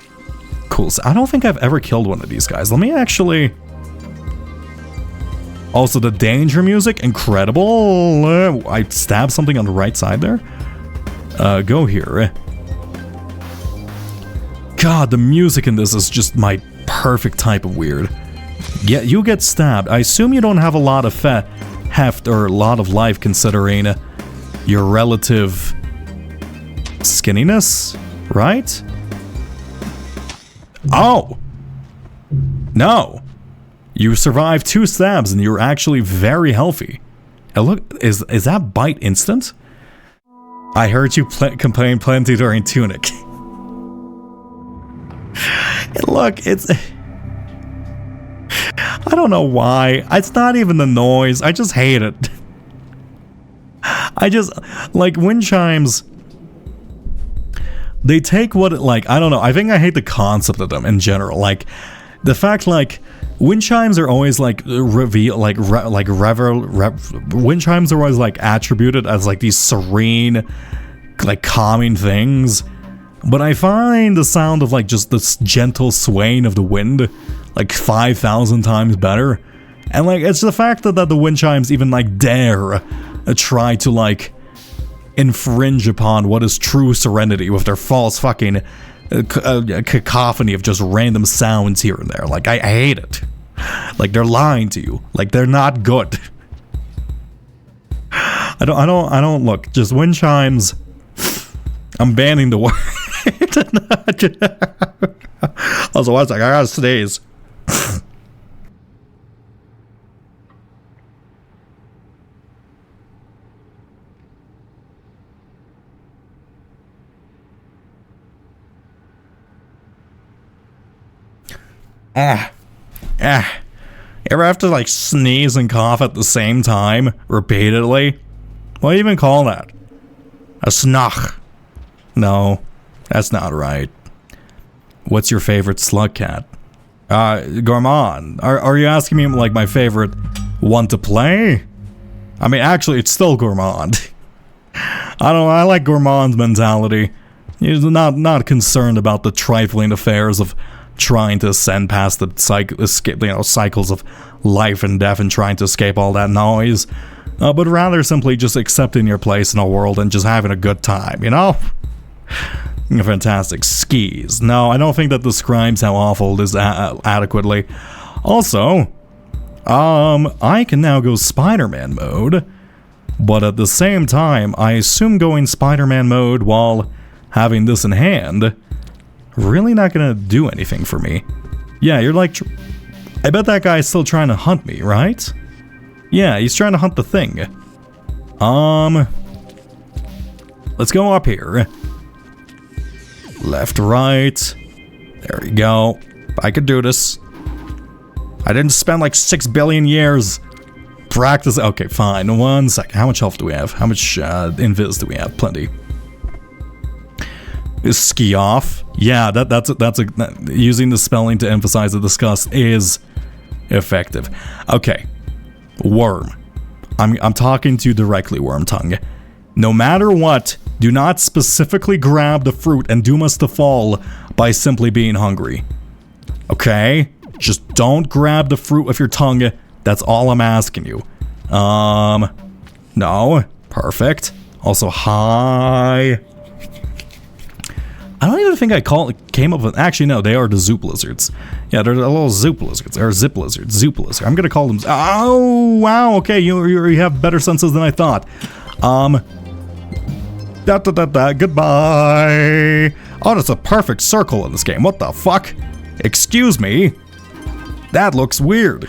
cool. So I don't think I've ever killed one of these guys. Let me actually... Also, the danger music, incredible. I stabbed something on the right side there. Go here. God, the music in this is just my perfect type of weird. Yeah, you get stabbed. I assume you don't have a lot of heft or a lot of life considering your relative skinniness, right? Oh! No! You survived 2 stabs and you're actually very healthy. Look, is that bite instant? I heard you complain plenty during Tunic. Look, it's... I don't know why. It's not even the noise. I just hate it. I just... Like, wind chimes... They take what it, like, I don't know. I think I hate the concept of them in general. Like, the fact, like... Wind chimes are always like wind chimes are always like attributed as like these serene, like calming things. But I find the sound of like just this gentle swaying of the wind like 5,000 times better. And like it's the fact that the wind chimes even like dare try to like infringe upon what is true serenity with their false fucking cacophony of just random sounds here and there. Like I hate it. Like they're lying to you. Like they're not good. I don't look. Just wind chimes. I'm banning the word. Also, one second, I gotta sneeze. You ever have to like sneeze and cough at the same time repeatedly? What do you even call that? A snach. No, that's not right. What's your favorite slug cat? Gourmand. Are you asking me like my favorite one to play? I mean, actually, it's still Gourmand. I like Gourmand's mentality. He's not concerned about the trifling affairs of trying to ascend past the cycles of life and death and trying to escape all that noise, but rather simply just accepting your place in the world and just having a good time, you know? Fantastic. Skis. No, I don't think that describes how awful it is adequately. Also, I can now go Spider-Man mode, but at the same time, I assume going Spider-Man mode while having this in hand really not gonna do anything for me. Yeah, you're like... I bet that guy's still trying to hunt me, right? Yeah, he's trying to hunt the thing. Let's go up here. Left, right. There we go. I could do this. I didn't spend like 6 billion years practice. Okay, fine. 1 second. How much health do we have? How much invis do we have? Plenty. Ski off. Yeah, that's using the spelling to emphasize the disgust is effective. Okay, worm. I'm talking to you directly, Worm Tongue. No matter what, do not specifically grab the fruit and doom us to fall by simply being hungry. Okay? Just don't grab the fruit with your tongue. That's all I'm asking you. No. Perfect. Also, hi. I don't even think I came up with... Actually, no, they are the Zoop Lizards. Yeah, they're the little Zoop Lizards. Or Zip Lizards. Zoop Lizard. I'm gonna call them... Oh, wow, okay, you have better senses than I thought. Goodbye. Oh, that's a perfect circle in this game. What the fuck? Excuse me? That looks weird.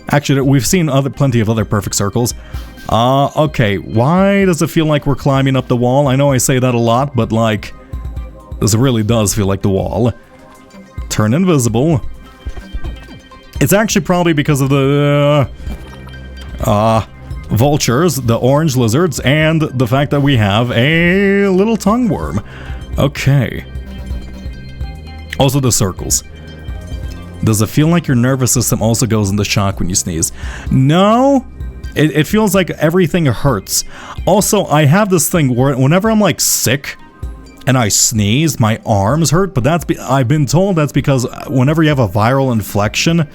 Actually, we've seen plenty of other perfect circles. Okay, why does it feel like we're climbing up the wall? I know I say that a lot, but like... This really does feel like the wall. Turn invisible. It's actually probably because of the... vultures, the orange lizards, and the fact that we have a little tongue worm. Okay. Also the circles. Does it feel like your nervous system also goes into shock when you sneeze? No. It feels like everything hurts. Also, I have this thing where whenever I'm like sick and I sneeze, my arms hurt, but I've been told that's because whenever you have a viral infection,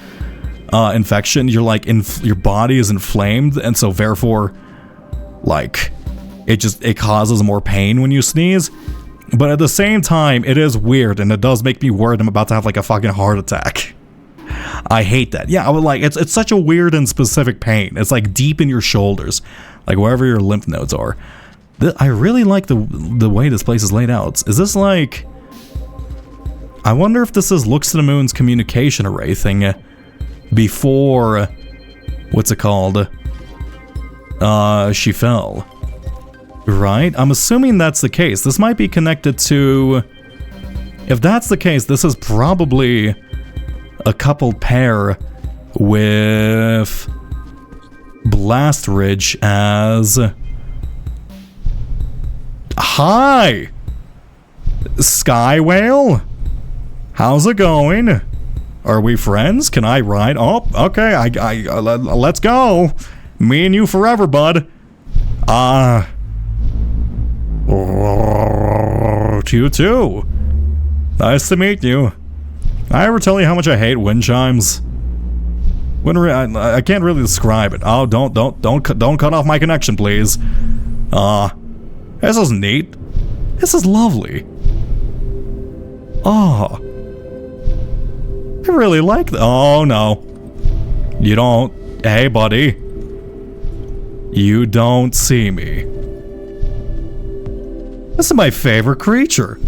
you're like your body is inflamed, and so therefore, like, it causes more pain when you sneeze. But at the same time, it is weird, and it does make me worried I'm about to have like a fucking heart attack. I hate that. Yeah, I would like it's such a weird and specific pain. It's like deep in your shoulders, like wherever your lymph nodes are. I really like the way this place is laid out. Is this like... I wonder if this is Looks to the Moon's communication array thing before... What's it called? She fell. Right? I'm assuming that's the case. This might be connected to... If that's the case, this is probably a coupled pair with Blast Ridge as... Hi! Sky Whale? How's it going? Are we friends? Can I ride? Oh, okay, let's go. Me and you forever, bud. You too. Nice to meet you. I ever tell you how much I hate wind chimes? I can't really describe it. Oh, don't cut off my connection, please. This is neat. This is lovely. Oh. I really like that. Oh, no. You don't. Hey, buddy. You don't see me. This is my favorite creature.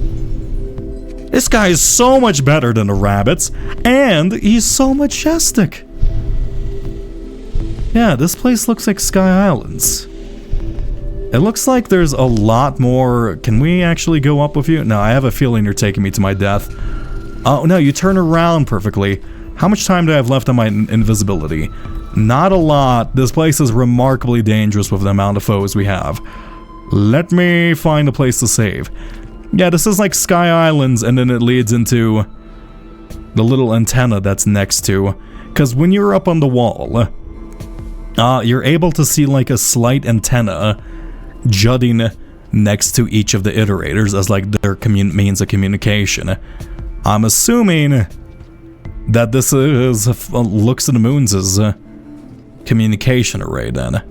This guy is so much better than the rabbits, and he's so majestic. Yeah, this place looks like Sky Islands. It looks like there's a lot more. Can we actually go up with you? No, I have a feeling you're taking me to my death. Oh, no, you turn around perfectly. How much time do I have left on my invisibility? Not a lot. This place is remarkably dangerous with the amount of foes we have. Let me find a place to save. Yeah, this is like Sky Islands, and then it leads into the little antenna that's next to. Because when you're up on the wall, you're able to see like a slight antenna jutting next to each of the iterators as like their means of communication. I'm assuming that this is Looks to the Moon's communication array then.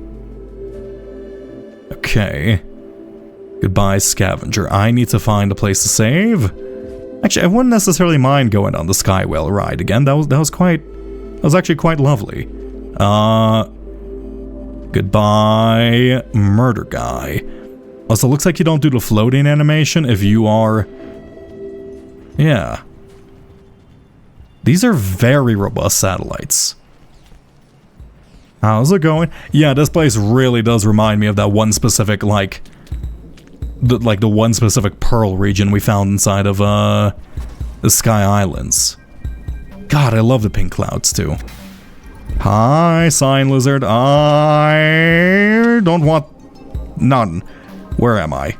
Okay. Goodbye, scavenger. I need to find a place to save. Actually, I wouldn't necessarily mind going on the Sky Whale ride again. That was actually quite lovely. Goodbye, murder guy. Also, looks like you don't do the floating animation if you are... Yeah. These are very robust satellites. How's it going? Yeah, this place really does remind me of that one specific, like... the one specific Pearl region we found inside of, the Sky Islands. God, I love the pink clouds, too. Hi, Sign Lizard. I don't want none. Where am I?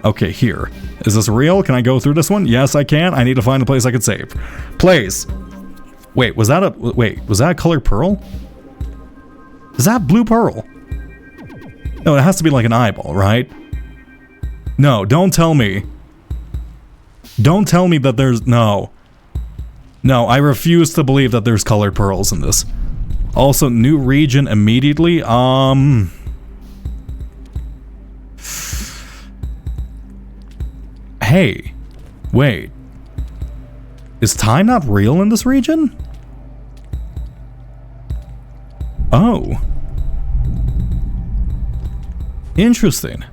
Okay, here. Is this real? Can I go through this one? Yes, I can. I need to find a place I can save. Place. Wait, was that a colored pearl? Is that blue pearl? No, it has to be like an eyeball, right? No, don't tell me. Don't tell me that there's... No. No, I refuse to believe that there's colored pearls in this. Also, new region immediately. Hey. Wait. Is time not real in this region? Oh. Interesting.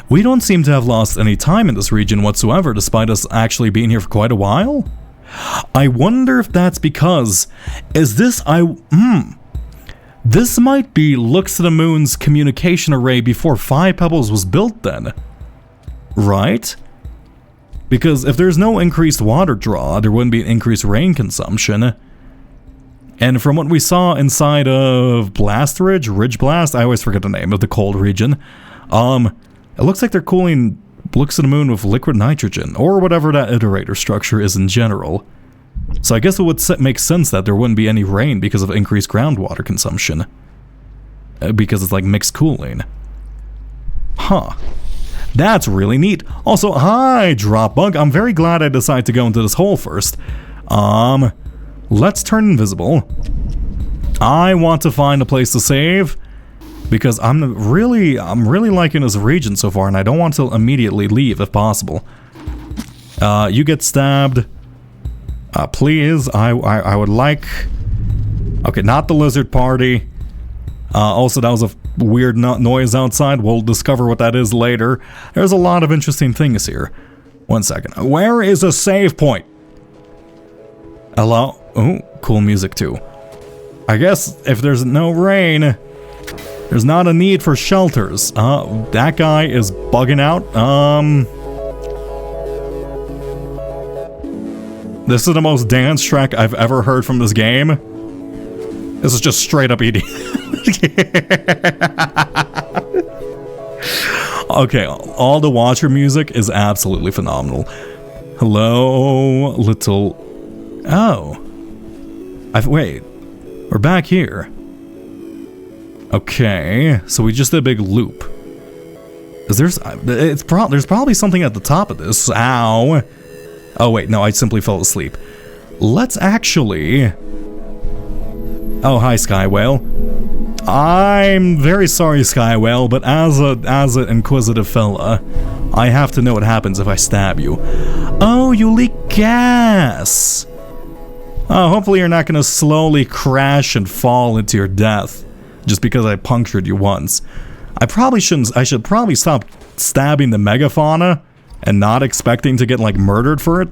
We don't seem to have lost any time in this region whatsoever, despite us actually being here for quite a while. I wonder if that's because... This might be Looks to the Moon's communication array before Five Pebbles was built then. Right? Because if there's no increased water draw, there wouldn't be an increased rain consumption. And from what we saw inside of Blast Ridge, Ridge Blast, I always forget the name of the cold region, it looks like they're cooling Looks to the Moon with liquid nitrogen, or whatever that iterator structure is in general. So I guess it would make sense that there wouldn't be any rain because of increased groundwater consumption. Because it's like mixed cooling. Huh. That's really neat. Also, hi, Dropbug. I'm very glad I decided to go into this hole first. Let's turn invisible. I want to find a place to save. Because I'm really liking this region so far, and I don't want to immediately leave if possible. You get stabbed. Please, I would like... Okay, not the lizard party. Also, that was a weird noise outside. We'll discover what that is later. There's a lot of interesting things here. 1 second. Where is a save point? Hello? Oh, cool music too. I guess if there's no rain... There's not a need for shelters. That guy is bugging out. This is the most dance track I've ever heard from this game. This is just straight up ED. Okay, all the Watcher music is absolutely phenomenal. Hello, little... Oh. Wait. We're back here. Okay, so we just did a big loop. There's probably something at the top of this. Ow. Oh wait, no, I simply fell asleep. Let's actually... Oh, hi, Skywhale. I'm very sorry, Skywhale, but as an inquisitive fella, I have to know what happens if I stab you. Oh, you leak gas! Oh, hopefully you're not gonna slowly crash and fall into your death. Just because I punctured you once. I should probably stop stabbing the megafauna and not expecting to get, like, murdered for it.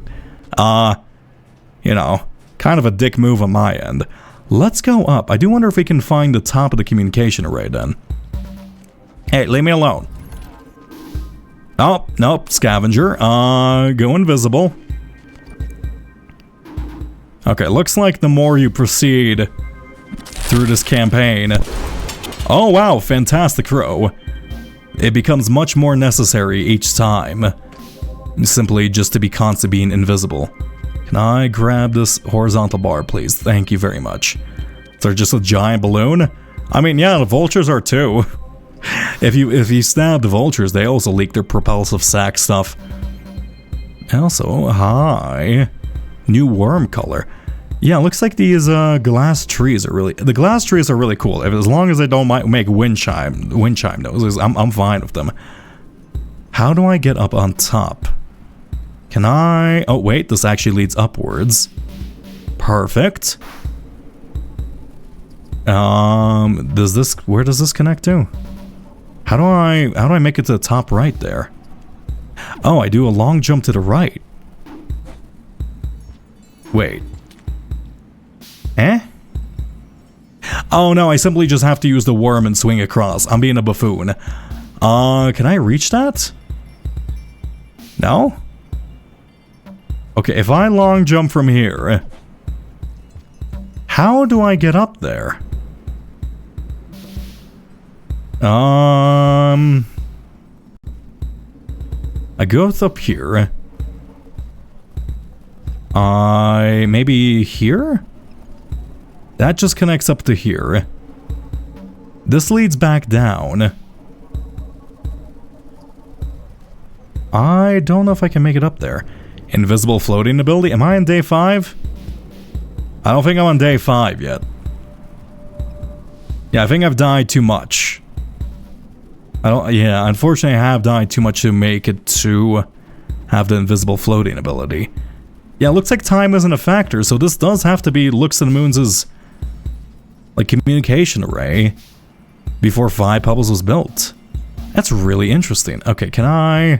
You know, kind of a dick move on my end. Let's go up. I do wonder if we can find the top of the communication array then. Hey, leave me alone. Oh, nope, scavenger. Go invisible. Okay, looks like the more you proceed through this campaign... Oh wow, fantastic throw. It becomes much more necessary each time. Simply just to be constantly being invisible. Can I grab this horizontal bar, please? Thank you very much. Is there just a giant balloon? I mean, yeah, the vultures are too. If you stab the vultures, they also leak their propulsive sac stuff. Also, hi. New worm color. Yeah, looks like these glass trees are really... The glass trees are really cool. As long as they don't make wind chime noises, I'm fine with them. How do I get up on top? Can I... Oh, wait, this actually leads upwards. Perfect. Does this... Where does this connect to? How do I make it to the top right there? Oh, I do a long jump to the right. Wait. Eh? Oh no, I simply just have to use the worm and swing across. I'm being a buffoon. Can I reach that? No? Okay, if I long jump from here, how do I get up there? I go up here. Maybe here? That just connects up to here. This leads back down. I don't know if I can make it up there. Invisible floating ability. Am I on day 5? I don't think I'm on day 5 yet. Yeah, I think I've died too much. Yeah, unfortunately I have died too much to make it to have the invisible floating ability. Yeah, it looks like time isn't a factor, so this does have to be Looks and Moons' like communication array before 5 Pebbles was built. That's really interesting. Okay, can I...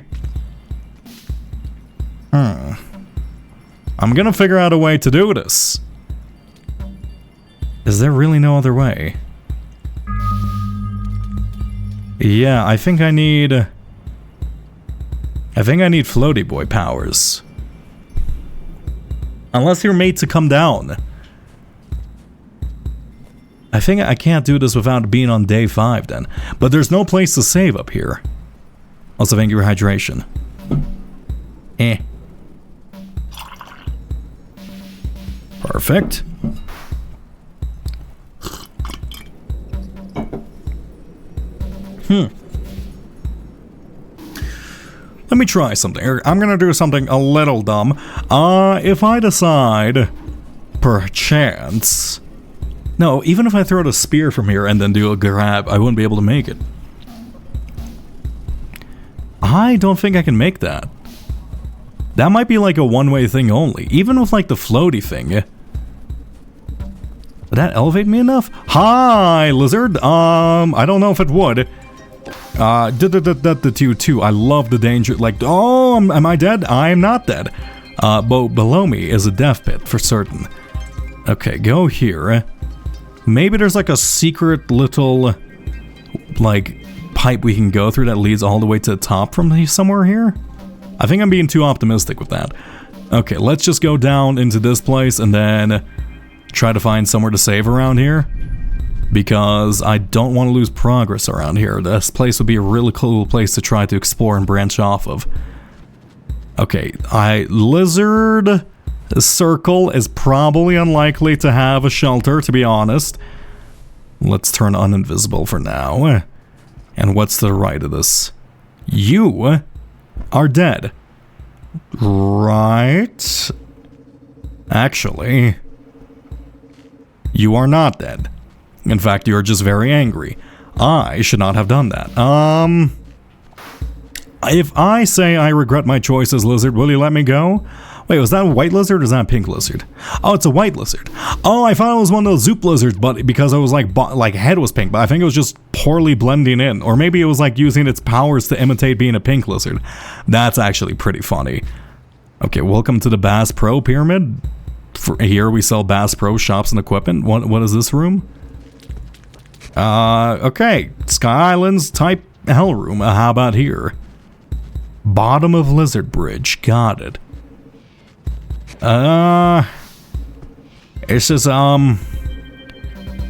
I'm gonna figure out a way to do this. Is there really no other way? Yeah, I think I need Floaty Boy powers. Unless you're made to come down. I think I can't do this without being on day 5 then. But there's no place to save up here. Also, thank you for hydration. Perfect. Let me try something. I'm gonna do something a little dumb. If I decide, perchance... No, even if I throw the spear from here and then do a grab, I wouldn't be able to make it. I don't think I can make that. That might be like a one-way thing only. Even with like the floaty thing. Would that elevate me enough? Hi, lizard. I don't know if it would. The 2. I love the danger. Like, oh, am I dead? I am not dead. But below me is a death pit for certain. Okay, go here. Maybe there's like a secret little, like, pipe we can go through that leads all the way to the top from somewhere here? I think I'm being too optimistic with that. Okay, let's just go down into this place and then try to find somewhere to save around here. Because I don't want to lose progress around here. This place would be a really cool place to try to explore and branch off of. Okay, Lizard Circle is probably unlikely to have a shelter, to be honest. Let's turn uninvisible for now. And what's to the right of this? You are dead. Right? Actually, you are not dead. In fact, you're just very angry. I should not have done that. If I say I regret my choices, lizard, will you let me go? Wait, was that a white lizard or is that a pink lizard? Oh, it's a white lizard. Oh, I thought it was one of those Zoop lizards, but because I was like head was pink, but I think it was just poorly blending in. Or maybe it was like using its powers to imitate being a pink lizard. That's actually pretty funny. Okay, welcome to the Bass Pro Pyramid. Here we sell Bass Pro shops and equipment. What is this room? Okay, Sky Islands type hell room. How about here? Bottom of Lizard Bridge. Got it. It's just, an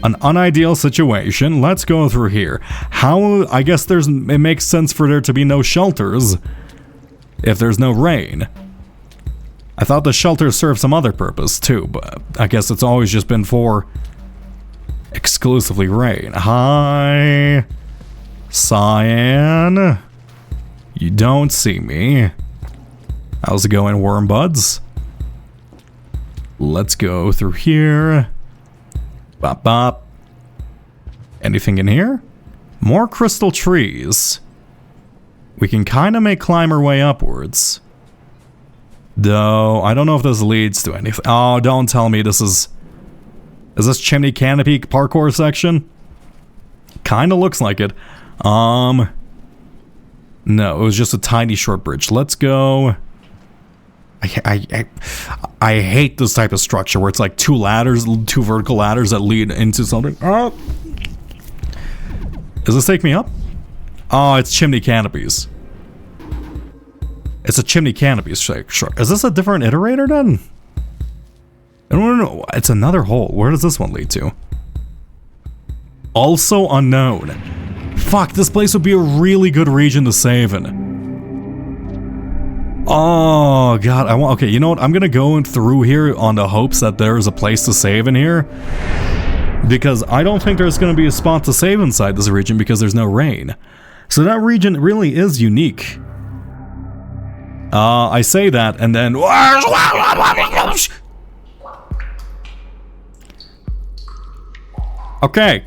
unideal situation. Let's go through here. I guess it makes sense for there to be no shelters if there's no rain. I thought the shelters serve some other purpose too, but I guess it's always just been for exclusively rain. Hi, Cyan. You don't see me. How's it going, worm buds? Let's go through here. Bop bop. Anything in here? More crystal trees. We can kind of make climb our way upwards. Though, I don't know if this leads to anything. Oh, don't tell me this is this Chimney Canopy parkour section? Kinda looks like it. No, it was just a tiny short bridge. Let's go. I hate this type of structure where it's like two vertical ladders that lead into something. Oh. Does this take me up? Oh, it's chimney canopies. It's a chimney canopies structure. Is this a different iterator then? I don't know. It's another hole. Where does this one lead to? Also unknown. Fuck, this place would be a really good region to save in. Oh god, I want. Okay, you know what? I'm gonna go through here on the hopes that there's a place to save in here, because I don't think there's gonna be a spot to save inside this region because there's no rain. So that region really is unique. I say that and then. Okay.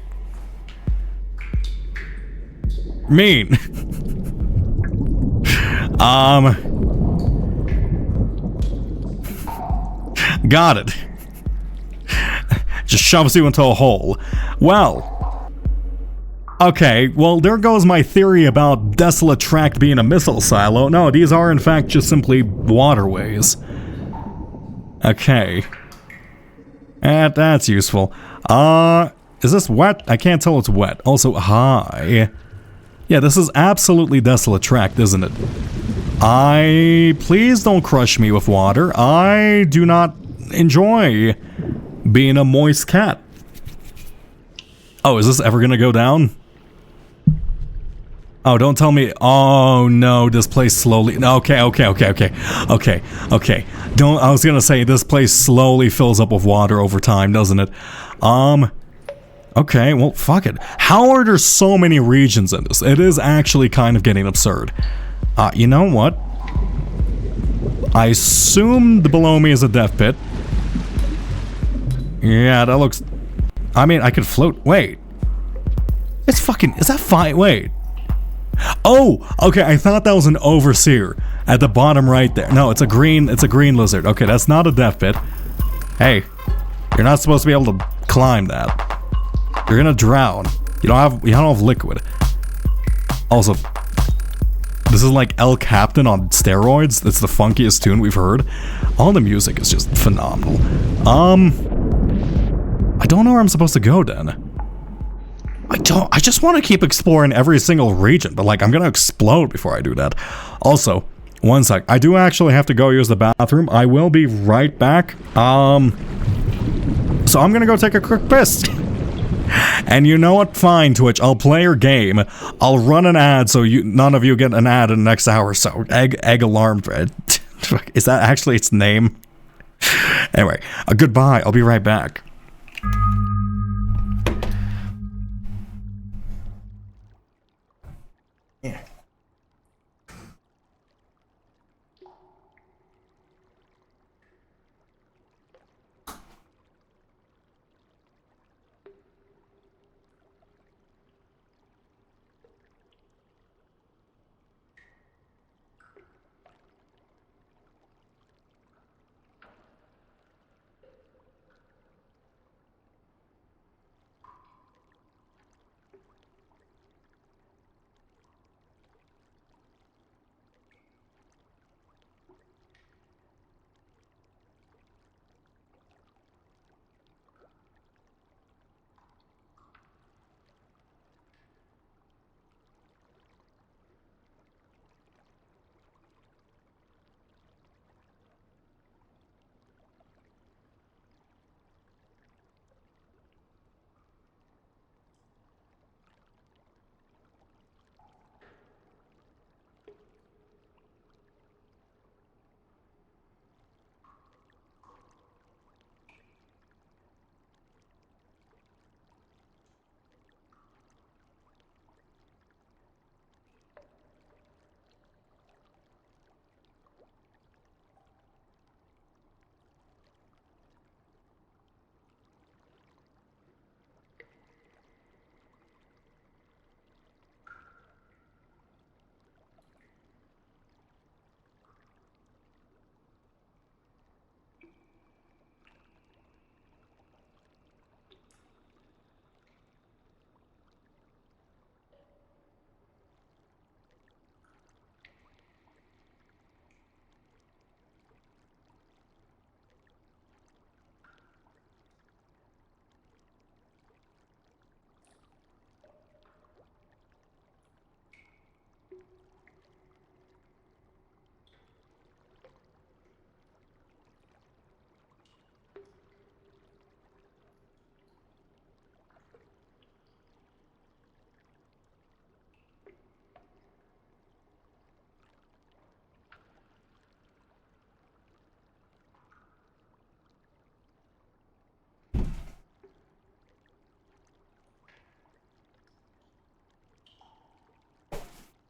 Mean. Got it. Just shoves you into a hole. Well. Okay, well, there goes my theory about Desolate Tract being a missile silo. No, these are in fact just simply waterways. Okay. That's useful. Is this wet? I can't tell it's wet. Also, hi. Yeah, this is absolutely Desolate Tract, isn't it? Please don't crush me with water. I do not enjoy being a moist cat. Oh, is this ever gonna go down? Oh, don't tell me. Oh no, this place slowly. Okay. Don't. I was gonna say this place slowly fills up with water over time, doesn't it? Okay, well, fuck it. How are there so many regions in this? It is actually kind of getting absurd. You know what? I assume the below me is a death pit. Yeah, that looks... I mean, I could float... Wait. It's fucking... Is that fine? Wait. Oh! Okay, I thought that was an overseer. At the bottom right there. No, it's a green lizard. Okay, that's not a death pit. Hey. You're not supposed to be able to climb that. You're gonna drown. You don't have liquid. Also, this is like El Captain on steroids. It's the funkiest tune we've heard. All the music is just phenomenal. I don't know where I'm supposed to go then. I just want to keep exploring every single region, but like I'm gonna explode before I do that. Also, one sec. I do actually have to go use the bathroom. I will be right back. So I'm gonna go take a quick piss. And you know what? Fine, Twitch. I'll play your game. I'll run an ad so none of you get an ad in the next hour or so. Egg alarm thread. Is that actually its name? Anyway, goodbye. I'll be right back. Yeah.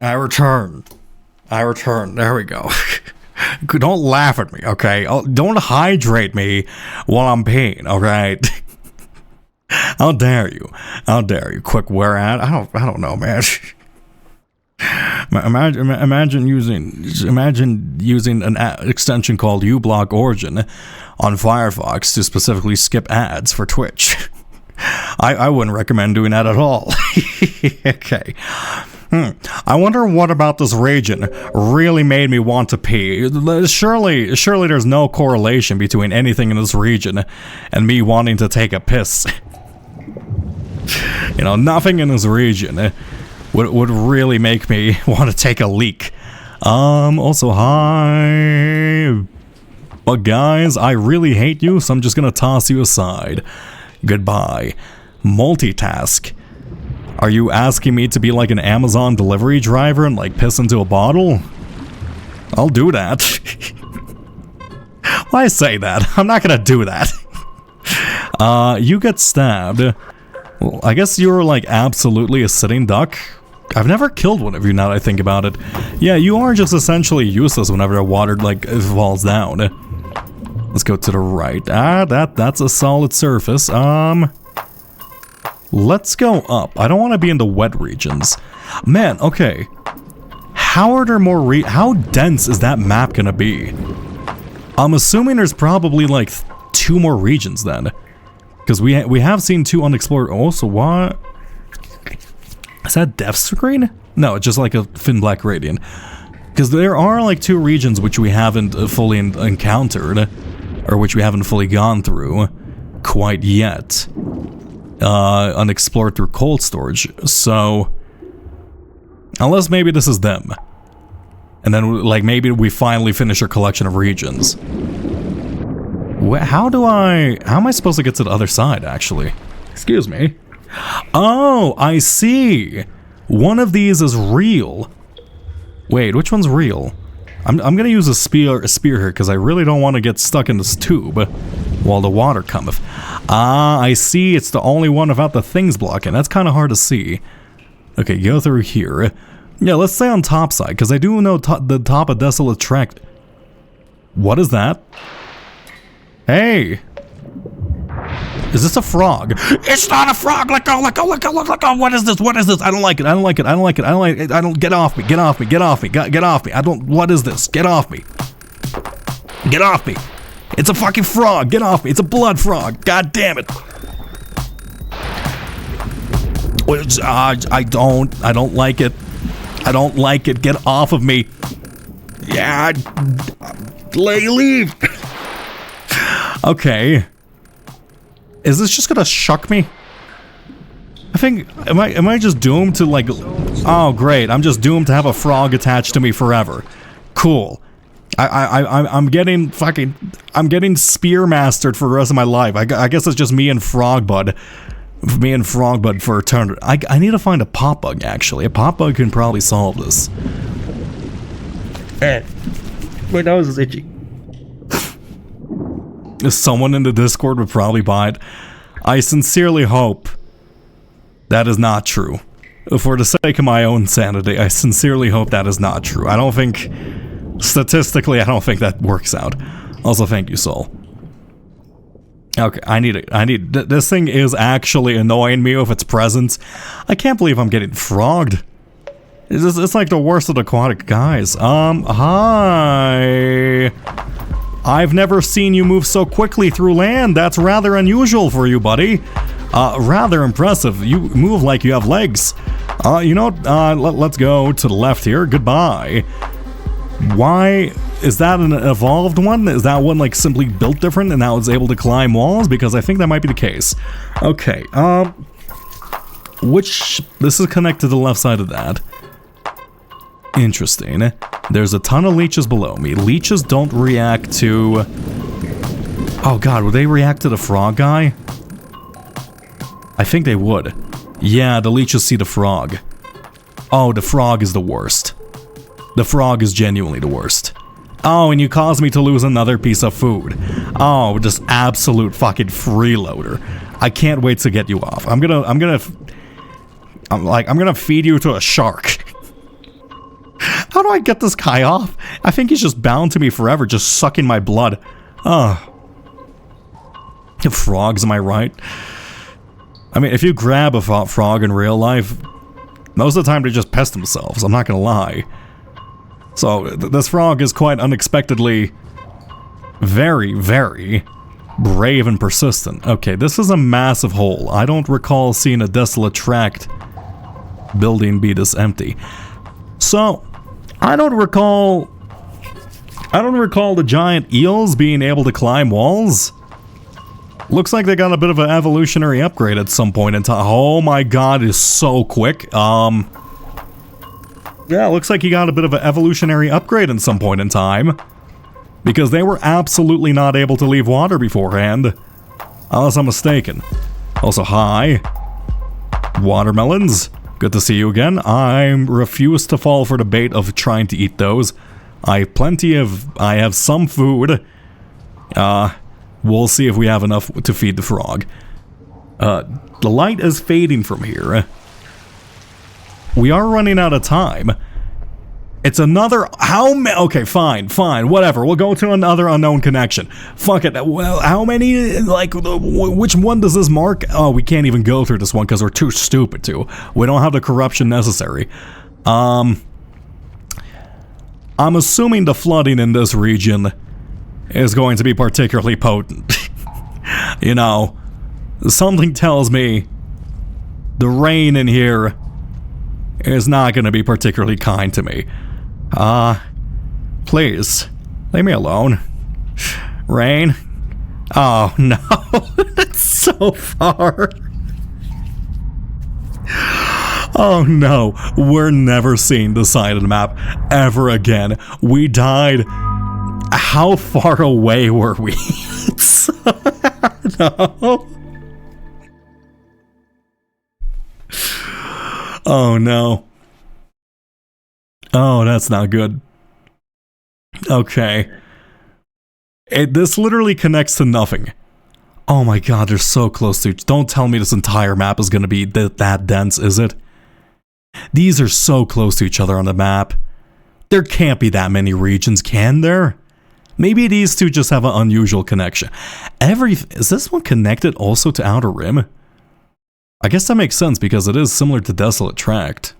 I return. There we go. Don't laugh at me, okay? Don't hydrate me while I'm peeing, okay? How dare you? Quick wear ad? I don't know, man. Imagine using an extension called uBlock Origin on Firefox to specifically skip ads for Twitch. I wouldn't recommend doing that at all. Okay. I wonder what about this region really made me want to pee. Surely there's no correlation between anything in this region and me wanting to take a piss. You know, nothing in this region would really make me want to take a leak. Also, hi. But guys, I really hate you, so I'm just gonna toss you aside. Goodbye. Multitask. Are you asking me to be like an Amazon delivery driver and like piss into a bottle? I'll do that. Why say that? I'm not gonna do that. You get stabbed. Well, I guess you're like absolutely a sitting duck. I've never killed one of you now that I think about it. Yeah, you are just essentially useless whenever the water like falls down. Let's go to the right. That's a solid surface. Let's go up. I don't want to be in the wet regions. Man, okay. How dense is that map gonna be? I'm assuming there's probably like 2 more regions then. Because we have seen 2 unexplored. Oh, so what? Is that Death Screen? No, it's just like a Thin Black Radiant. Because there are like 2 regions which we haven't fully encountered. Or which we haven't fully gone through quite yet. Unexplored through cold storage. So, unless maybe this is them. And then like maybe we finally finish our collection of regions. How am I supposed to get to the other side, actually? Excuse me. Oh, I see. One of these is real. Wait, which one's real? I'm gonna use a spear here because I really don't want to get stuck in this tube while the water cometh. Ah, I see. It's the only one without the things blocking. That's kind of hard to see. Okay, go through here. Yeah, let's stay on top side because I do know the top of Desolate Tract. What is that? Hey! Is this a frog? It's not a frog! Let go! What is this? I don't like it. Get off me. Get off me. What is this? Get off me. Get off me. It's a fucking frog. Get off me. It's a blood frog. God damn it. I don't like it. Get off of me. Yeah. Leave. Okay. Is this just gonna shuck me? I think, am I just doomed to like, oh great, I'm just doomed to have a frog attached to me forever. Cool. I'm getting spear mastered for the rest of my life. I guess it's just me and Frogbud for eternity. I need to find a pop bug actually. A pop bug can probably solve this. My nose is itchy. Someone in the Discord would probably buy it. I sincerely hope that is not true. For the sake of my own sanity, I sincerely hope that is not true. I don't think, statistically, I don't think that works out. Also, thank you, Soul. Okay, I need it. This thing is actually annoying me with its presence. I can't believe I'm getting frogged. It's like the worst of the aquatic guys. Hi. I've never seen you move so quickly through land. That's rather unusual for you, buddy. Rather impressive. You move like you have legs. You know what? Let's go to the left here. Goodbye. Why? Is that an evolved one? Is that one like simply built different and now it's able to climb walls? Because I think that might be the case. Okay. This is connected to the left side of that. Interesting. There's a ton of leeches below me. Leeches don't react to... Oh god, would they react to the frog guy? I think they would. Yeah, the leeches see the frog. Oh, the frog is the worst. The frog is genuinely the worst. Oh, and you caused me to lose another piece of food. Oh, just absolute fucking freeloader. I can't wait to get you off. I'm gonna feed you to a shark. How do I get this guy off? I think he's just bound to me forever, just sucking my blood. Frogs, am I right? I mean, if you grab a frog in real life, most of the time they just piss themselves, I'm not gonna lie. So, this frog is quite unexpectedly very, very brave and persistent. Okay, this is a massive hole. I don't recall seeing a desolate tract building be this empty. So, I don't recall the giant eels being able to climb walls. Looks like they got a bit of an evolutionary upgrade at some point in time. Oh my god, it's so quick. Yeah, looks like he got a bit of an evolutionary upgrade at some point in time. Because they were absolutely not able to leave water beforehand. Unless I'm mistaken. Also, hi. Watermelons. Good to see you again. I refuse to fall for the bait of trying to eat those. I have some food. We'll see if we have enough to feed the frog. The light is fading from here. We are running out of time. It's another... Okay, fine, whatever. We'll go to another unknown connection. Fuck it. Well, how many... Like, which one does this mark? Oh, we can't even go through this one because we're too stupid to. We don't have the corruption necessary. I'm assuming the flooding in this region is going to be particularly potent. You know, something tells me the rain in here is not going to be particularly kind to me. Please, leave me alone. Rain? Oh, no. That's so far. Oh, no. We're never seeing the side of the map ever again. We died. How far away were we? No. Oh, no. Oh, that's not good. Okay. This literally connects to nothing. Oh my god, they're so close to each. Don't tell me this entire map is going to be that dense, is it? These are so close to each other on the map. There can't be that many regions, can there? Maybe these two just have an unusual connection. Is this one connected also to Outer Rim? I guess that makes sense because it is similar to Desolate Tract.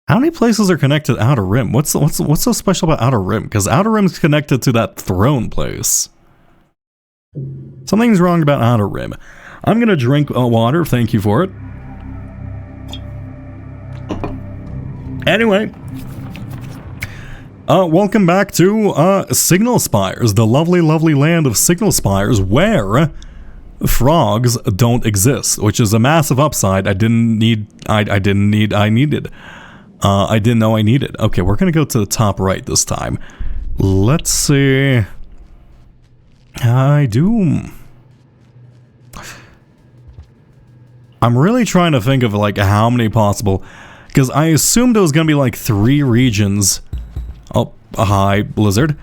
How many places are connected to Outer Rim? What's so special about Outer Rim? Because Outer Rim is connected to that throne place. Something's wrong about Outer Rim. I'm gonna drink water, thank you for it. Anyway. Welcome back to Signal Spires, the lovely, lovely land of Signal Spires, where frogs don't exist, which is a massive upside I didn't know I needed. Okay, we're gonna go to the top right this time. Let's see. I'm really trying to think of like how many possible, because I assumed it was gonna be like 3 regions. Oh, hi, Blizzard.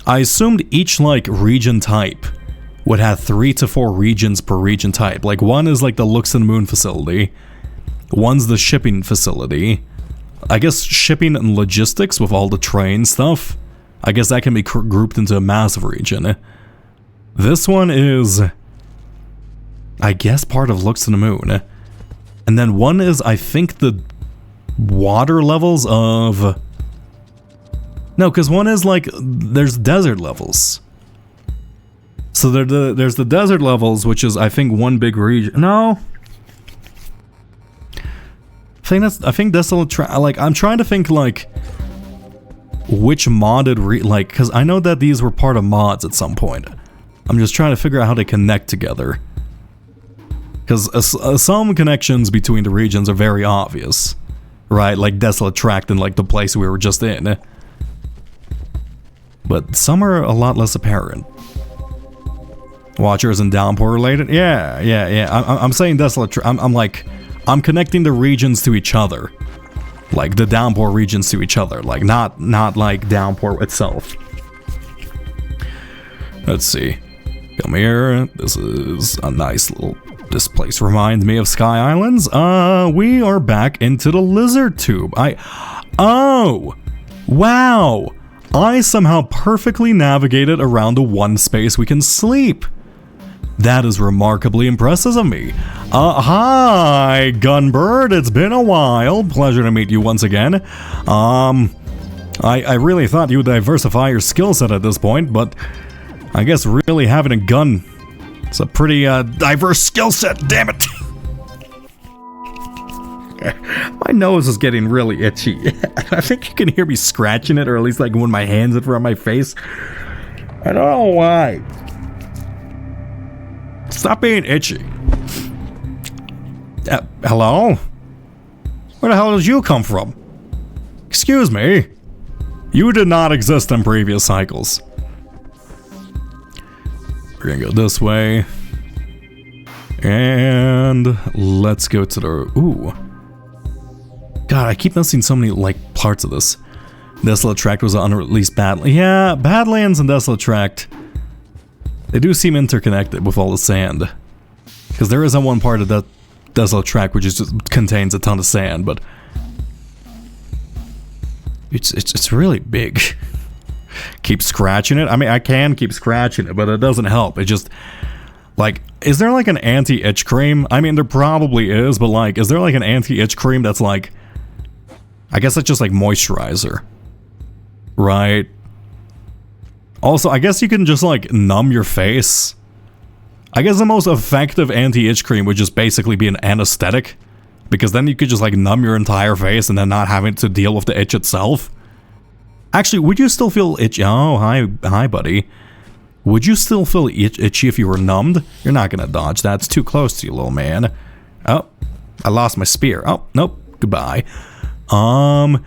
I assumed each like region type would have 3 to 4 regions per region type. Like one is like the Looks and Moon facility, one's the shipping facility. I guess shipping and logistics with all the train stuff. I guess that can be grouped into a massive region. This one is, I guess, part of Looks and the Moon. And then one is, I think, the water levels of... No, because one is like, there's desert levels. So there's the desert levels, which is, I think, one big region. No. I think Desolate Tract, like, I'm trying to think, like, which modded, like, because I know that these were part of mods at some point. I'm just trying to figure out how they connect together. Because some connections between the regions are very obvious. Right, like Desolate Tract and, like, the place we were just in. But some are a lot less apparent. Watchers and Downpour related? Yeah. I'm saying Desolate Tract, I'm connecting the regions to each other. Like the Downpour regions to each other. Like not like Downpour itself. Let's see. Come here. This is a nice little... This place reminds me of Sky Islands. We are back into the Lizard Tube. Oh! Wow! I somehow perfectly navigated around the one space we can sleep. That is remarkably impressive of me. Hi, Gunbird. It's been a while. Pleasure to meet you once again. I really thought you would diversify your skill set at this point, but I guess really having a gun is a pretty diverse skill set, damn it. My nose is getting really itchy. I think you can hear me scratching it, or at least like when my hands in front of my face. I don't know why. Stop being itchy. Hello? Where the hell did you come from? Excuse me. You did not exist in previous cycles. We're gonna go this way. And let's go to the... Ooh. God, I keep missing so many, like, parts of this. Desolate Tract was an unreleased Badlands. Yeah, Badlands and Desolate Tract, they do seem interconnected with all the sand. Because there isn't one part of that Desolate Tract which just contains a ton of sand, but... It's really big. Keep scratching it? I mean, I can keep scratching it, but it doesn't help. It just... Like, is there like an anti-itch cream? I mean, there probably is, but like, is there like an anti-itch cream that's like... I guess it's just like moisturizer. Right? Also, I guess you can just like numb your face. I guess the most effective anti-itch cream would just basically be an anesthetic. Because then you could just like numb your entire face and then not having to deal with the itch itself. Actually, would you still feel itchy? Oh, hi buddy. Would you still feel itchy if you were numbed? You're not gonna dodge that. It's too close to you, little man. Oh, I lost my spear. Oh, nope. Goodbye. And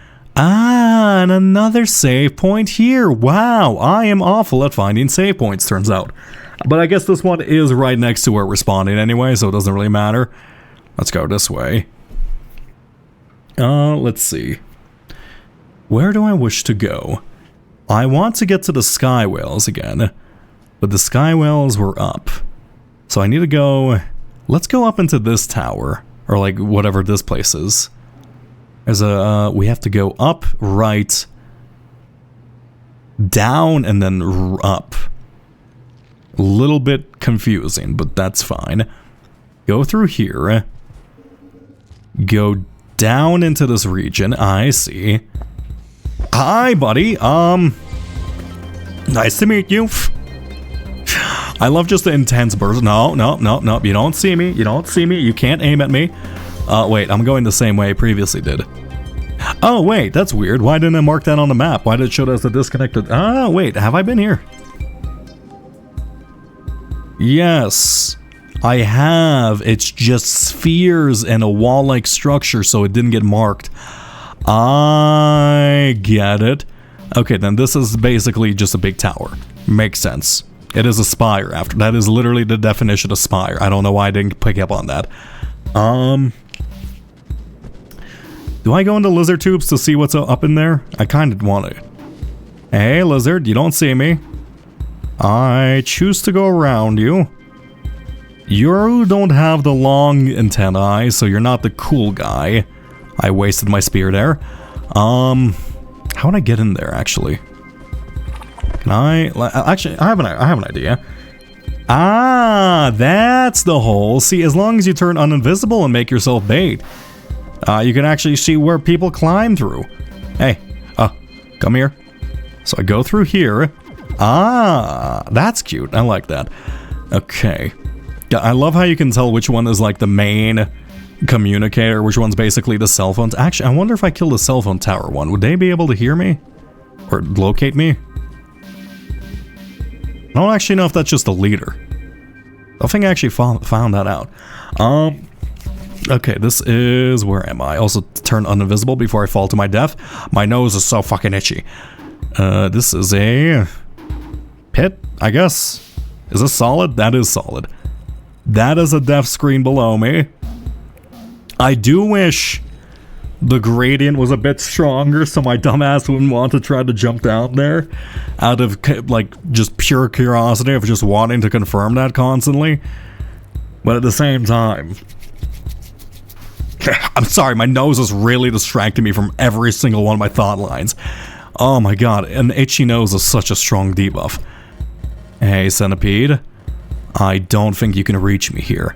another save point here. Wow, I am awful at finding save points, turns out. But I guess this one is right next to where we're spawning anyway, so it doesn't really matter. Let's go this way. Let's see. Where do I wish to go? I want to get to the Sky Whales again. But the Sky Whales were up. So I need to go... Let's go up into this tower. Or like whatever this place is. There's a... we have to go up, right, down, and then up. A little bit confusing, but that's fine. Go through here. Go down into this region. I see. Hi, buddy. Nice to meet you. I love just the intense burst. No. You don't see me. You can't aim at me. Wait, I'm going the same way I previously did. Oh, wait, that's weird. Why didn't I mark that on the map? Why did it show us the disconnected? Ah, wait, have I been here? Yes, I have. It's just spheres and a wall-like structure, so it didn't get marked. I get it. Okay, then this is basically just a big tower. Makes sense. It is a spire after. That is literally the definition of spire. I don't know why I didn't pick up on that. Do I go into lizard tubes to see what's up in there? I kind of want to. Hey, lizard, you don't see me. I choose to go around you. You don't have the long antennae, so you're not the cool guy. I wasted my spear there. How would I get in there, actually? Can I... Actually, I have an idea. Ah, that's the hole. See, as long as you turn uninvisible and make yourself bait, you can actually see where people climb through. Hey, come here. So I go through here. Ah, that's cute. I like that. Okay. I love how you can tell which one is like the main communicator, which one's basically the cell phones. Actually, I wonder if I kill the cell phone tower one, would they be able to hear me? Or locate me? I don't actually know if that's just the leader. I think I actually found that out. Okay, this is... Where am I? Also, turn uninvisible before I fall to my death. My nose is so fucking itchy. This is a... pit, I guess. Is this solid? That is solid. That is a death screen below me. I do wish the gradient was a bit stronger, so my dumbass wouldn't want to try to jump down there out of, like, just pure curiosity of just wanting to confirm that constantly. But at the same time... I'm sorry, my nose is really distracting me from every single one of my thought lines. Oh my god, an itchy nose is such a strong debuff. Hey, Centipede. I don't think you can reach me here.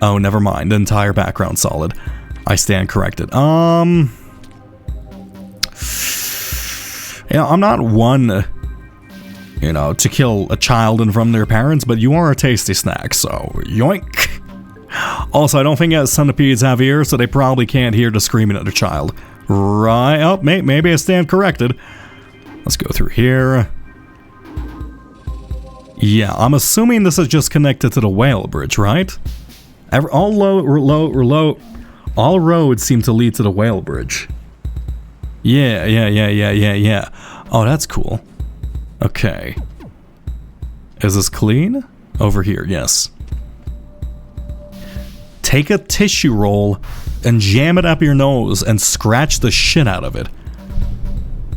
Oh, never mind. The entire background's solid. I stand corrected. Yeah, I'm not one, you know, to kill a child in front of their parents, but you are a tasty snack, so yoink. Also, I don't think centipedes have ears, so they probably can't hear the screaming of the child. Right. Oh, maybe I stand corrected. Let's go through here. Yeah, I'm assuming this is just connected to the whale bridge, right? All roads seem to lead to the whale bridge. Yeah. Oh, that's cool. Okay. Is this clean? Over here, yes. Take a tissue roll and jam it up your nose and scratch the shit out of it.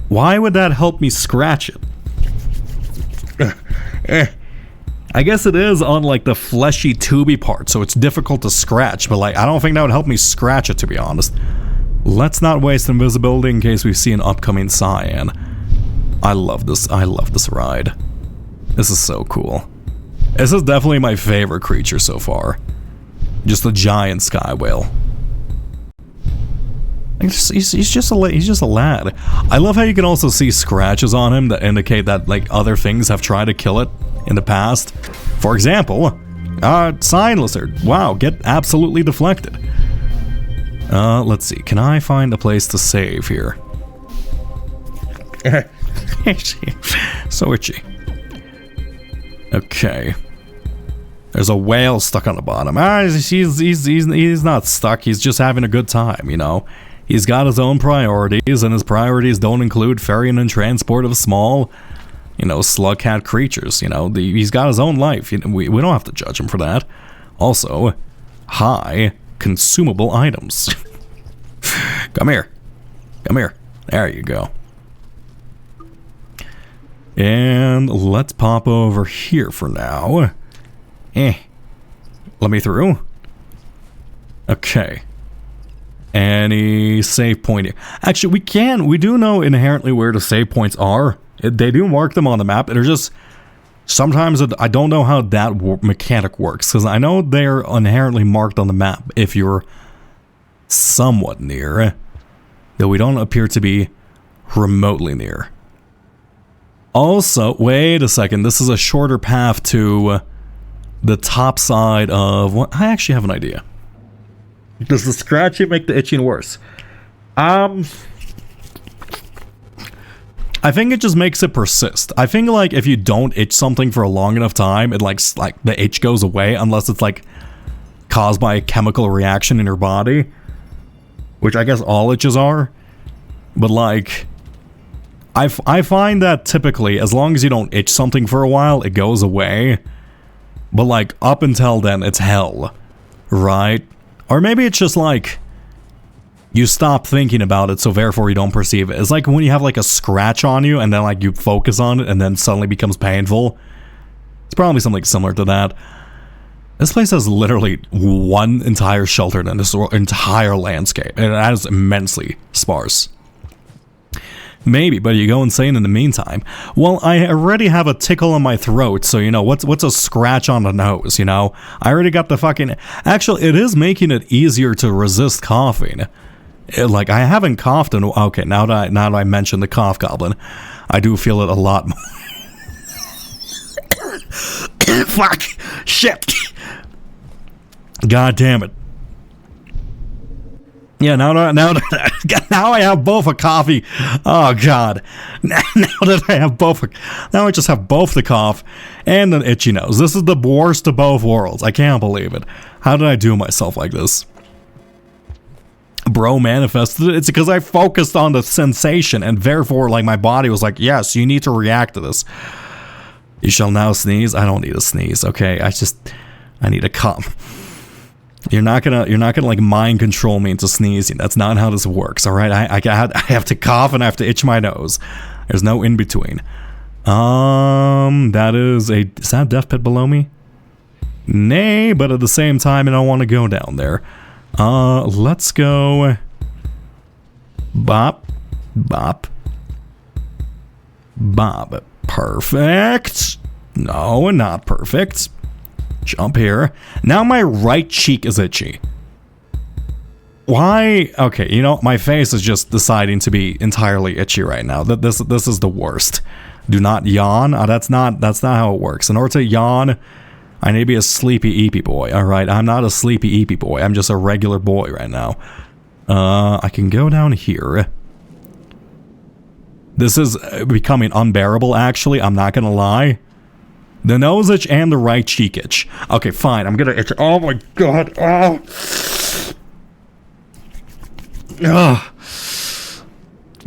Why would that help me scratch it? I guess it is on like the fleshy tubey part, so it's difficult to scratch, but like I don't think that would help me scratch it, to be honest. Let's not waste invisibility in case we see an upcoming cyan. I love this ride. This is so cool. This is definitely my favorite creature so far. Just a giant sky whale. He's just a lad. I love how you can also see scratches on him that indicate that like other things have tried to kill it in the past. For example, Cyan Lizard. Wow, get absolutely deflected. Let's see. Can I find a place to save here? So itchy. Okay. There's a whale stuck on the bottom. He's not stuck. He's just having a good time, you know. He's got his own priorities, and his priorities don't include ferrying and transport of small, you know, slug cat creatures. You know, he's got his own life. You know, we don't have to judge him for that. Also, high consumable items. Come here. There you go. And let's pop over here for now. Let me through. Okay. Any save point here? Actually, we do know inherently where the save points are. They do mark them on the map. They're just, sometimes I don't know how that mechanic works, because I know they're inherently marked on the map if you're somewhat near, though we don't appear to be remotely near. Also, wait a second, this is a shorter path to the top side of what? I actually have an idea. Does the scratching make the itching worse? I think it just makes it persist. I think like if you don't itch something for a long enough time, it like the itch goes away unless it's like caused by a chemical reaction in your body, which I guess all itches are. But like I find that typically as long as you don't itch something for a while, it goes away. But like up until then, it's hell, right? Or maybe it's just like you stop thinking about it, so therefore you don't perceive it. It's like when you have like a scratch on you and then like you focus on it and then suddenly becomes painful. It's probably something similar to that. This place has literally one entire shelter in this entire landscape, and that is immensely sparse. Maybe, but you go insane in the meantime. Well, I already have a tickle in my throat, so you know, what's a scratch on the nose, you know? I already got the fucking... Actually, it is making it easier to resist coughing. Like, I haven't coughed in... Okay, now that I mentioned the cough goblin, I do feel it a lot more. Fuck! Shit! God damn it. Yeah, now I have both a coffee. Oh god. Now that I have both, now I just have both the cough and an itchy nose. This is the worst of both worlds. I can't believe it. How did I do myself like this? Bro manifested it. It's because I focused on the sensation, and therefore, like, my body was like, yes, you need to react to this. You shall now sneeze. I don't need a sneeze. Okay, I need a cough. You're not gonna like mind control me into sneezing. That's not how this works. All right, I have to cough and I have to itch my nose. There's no in between. Is that death pit below me? Nay, but at the same time, I don't want to go down there. Let's go. Bop. Bop. Bob. Perfect. No, not perfect. Jump here. Now my right cheek is itchy. Why? Okay, you know, my face is just deciding to be entirely itchy right now. This is the worst. Do not yawn. That's not how it works. In order to yawn, I need to be a sleepy eepy boy. All right, I'm not a sleepy eepy boy. I'm just a regular boy right now. I can go down here. This is becoming unbearable, actually. I'm not gonna lie. The nose itch and the right cheek itch. Okay, fine. I'm gonna itch. Oh my god. Oh. Ugh.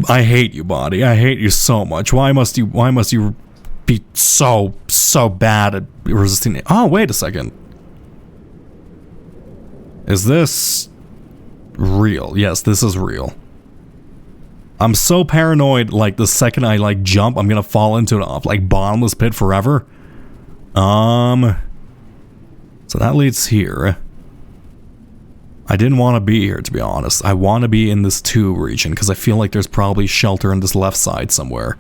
I hate you, body. I hate you so much. Why must you be so bad at resisting it? Oh, wait a second. Is this real? Yes, this is real. I'm so paranoid, like, the second I, like, jump, I'm gonna fall into an, like, bottomless pit forever. So that leads here. I didn't want to be here, to be honest. I want to be in this 2 region, because I feel like there's probably shelter on this left side somewhere.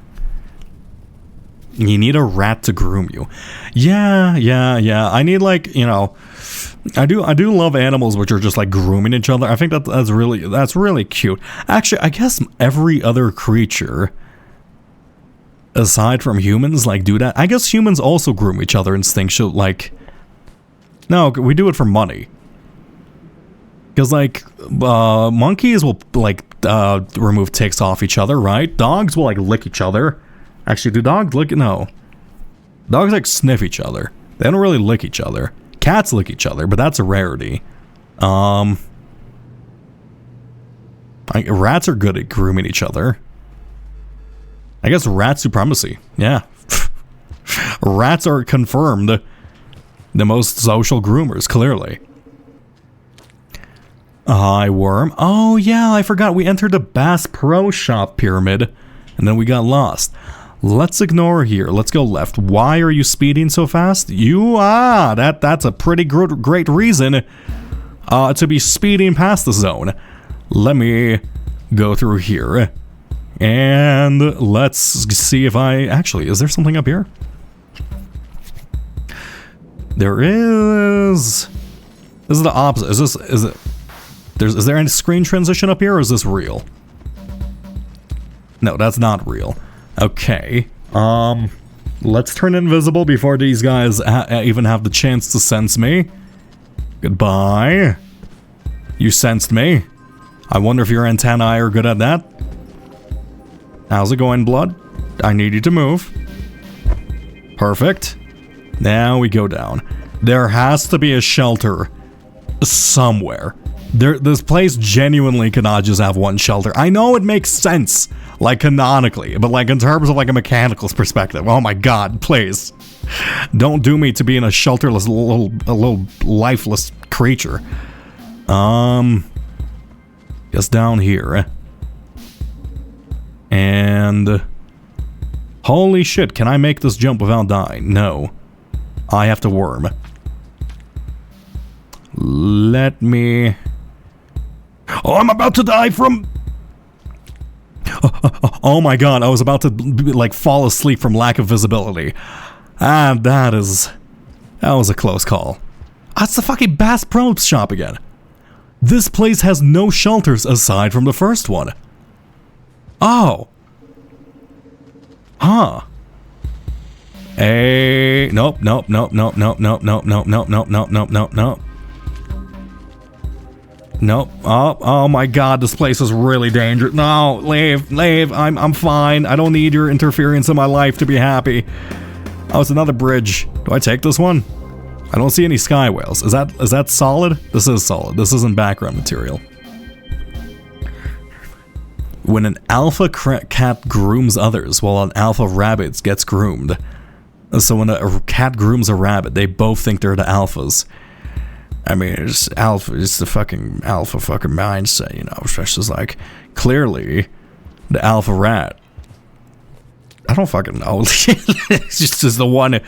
You need a rat to groom you. Yeah. I need, like, you know... I do love animals which are just like grooming each other. I think that's really cute. Actually, I guess every other creature aside from humans like do that. I guess humans also groom each other instinctually. Like, no, we do it for money. Because like monkeys will like remove ticks off each other, right? Dogs will like lick each other. Actually, do dogs lick? No. Dogs like sniff each other. They don't really lick each other. Cats lick each other, but that's a rarity. Rats are good at grooming each other. I guess rat supremacy. Yeah. Rats are confirmed the most social groomers, clearly. Hi, worm. Oh, yeah, I forgot. We entered the Bass Pro Shop pyramid, and then we got lost. Let's ignore here. Let's go left. Why are you speeding so fast? That's a pretty great reason to be speeding past the zone. Let me go through here. And let's see if actually, is there something up here? There is. This is the opposite. Is there any screen transition up here, or is this real? No, that's not real. Okay, let's turn invisible before these guys even have the chance to sense me. Goodbye. You sensed me. I wonder if your antennae are good at that. How's it going, blood? I need you to move. Perfect. Now we go down. There has to be a shelter somewhere. This place genuinely cannot just have one shelter. I know it makes sense, like canonically, but like in terms of like a mechanical perspective, oh my god, please. Don't do me to be in a shelterless little lifeless creature. Guess down here. And holy shit, can I make this jump without dying? No. I have to worm. Let me... Oh, I'm about to die from... Oh my god, I was about to like fall asleep from lack of visibility. And that was a close call. That's the fucking Bass Pro Shop again. This place has no shelters aside from the first one. Oh. Huh. Nope. Nope. Oh my god, this place is really dangerous. No, leave. I'm fine. I don't need your interference in my life to be happy. Oh, it's another bridge. Do I take this one? I don't see any sky whales. Is that solid? This is solid. This isn't background material. When an alpha cat grooms others, while an alpha rabbit gets groomed. So when a cat grooms a rabbit, they both think they're the alphas. I mean, it's the fucking alpha mindset, you know. It's just like, clearly, the alpha rat I don't fucking know. It's just the one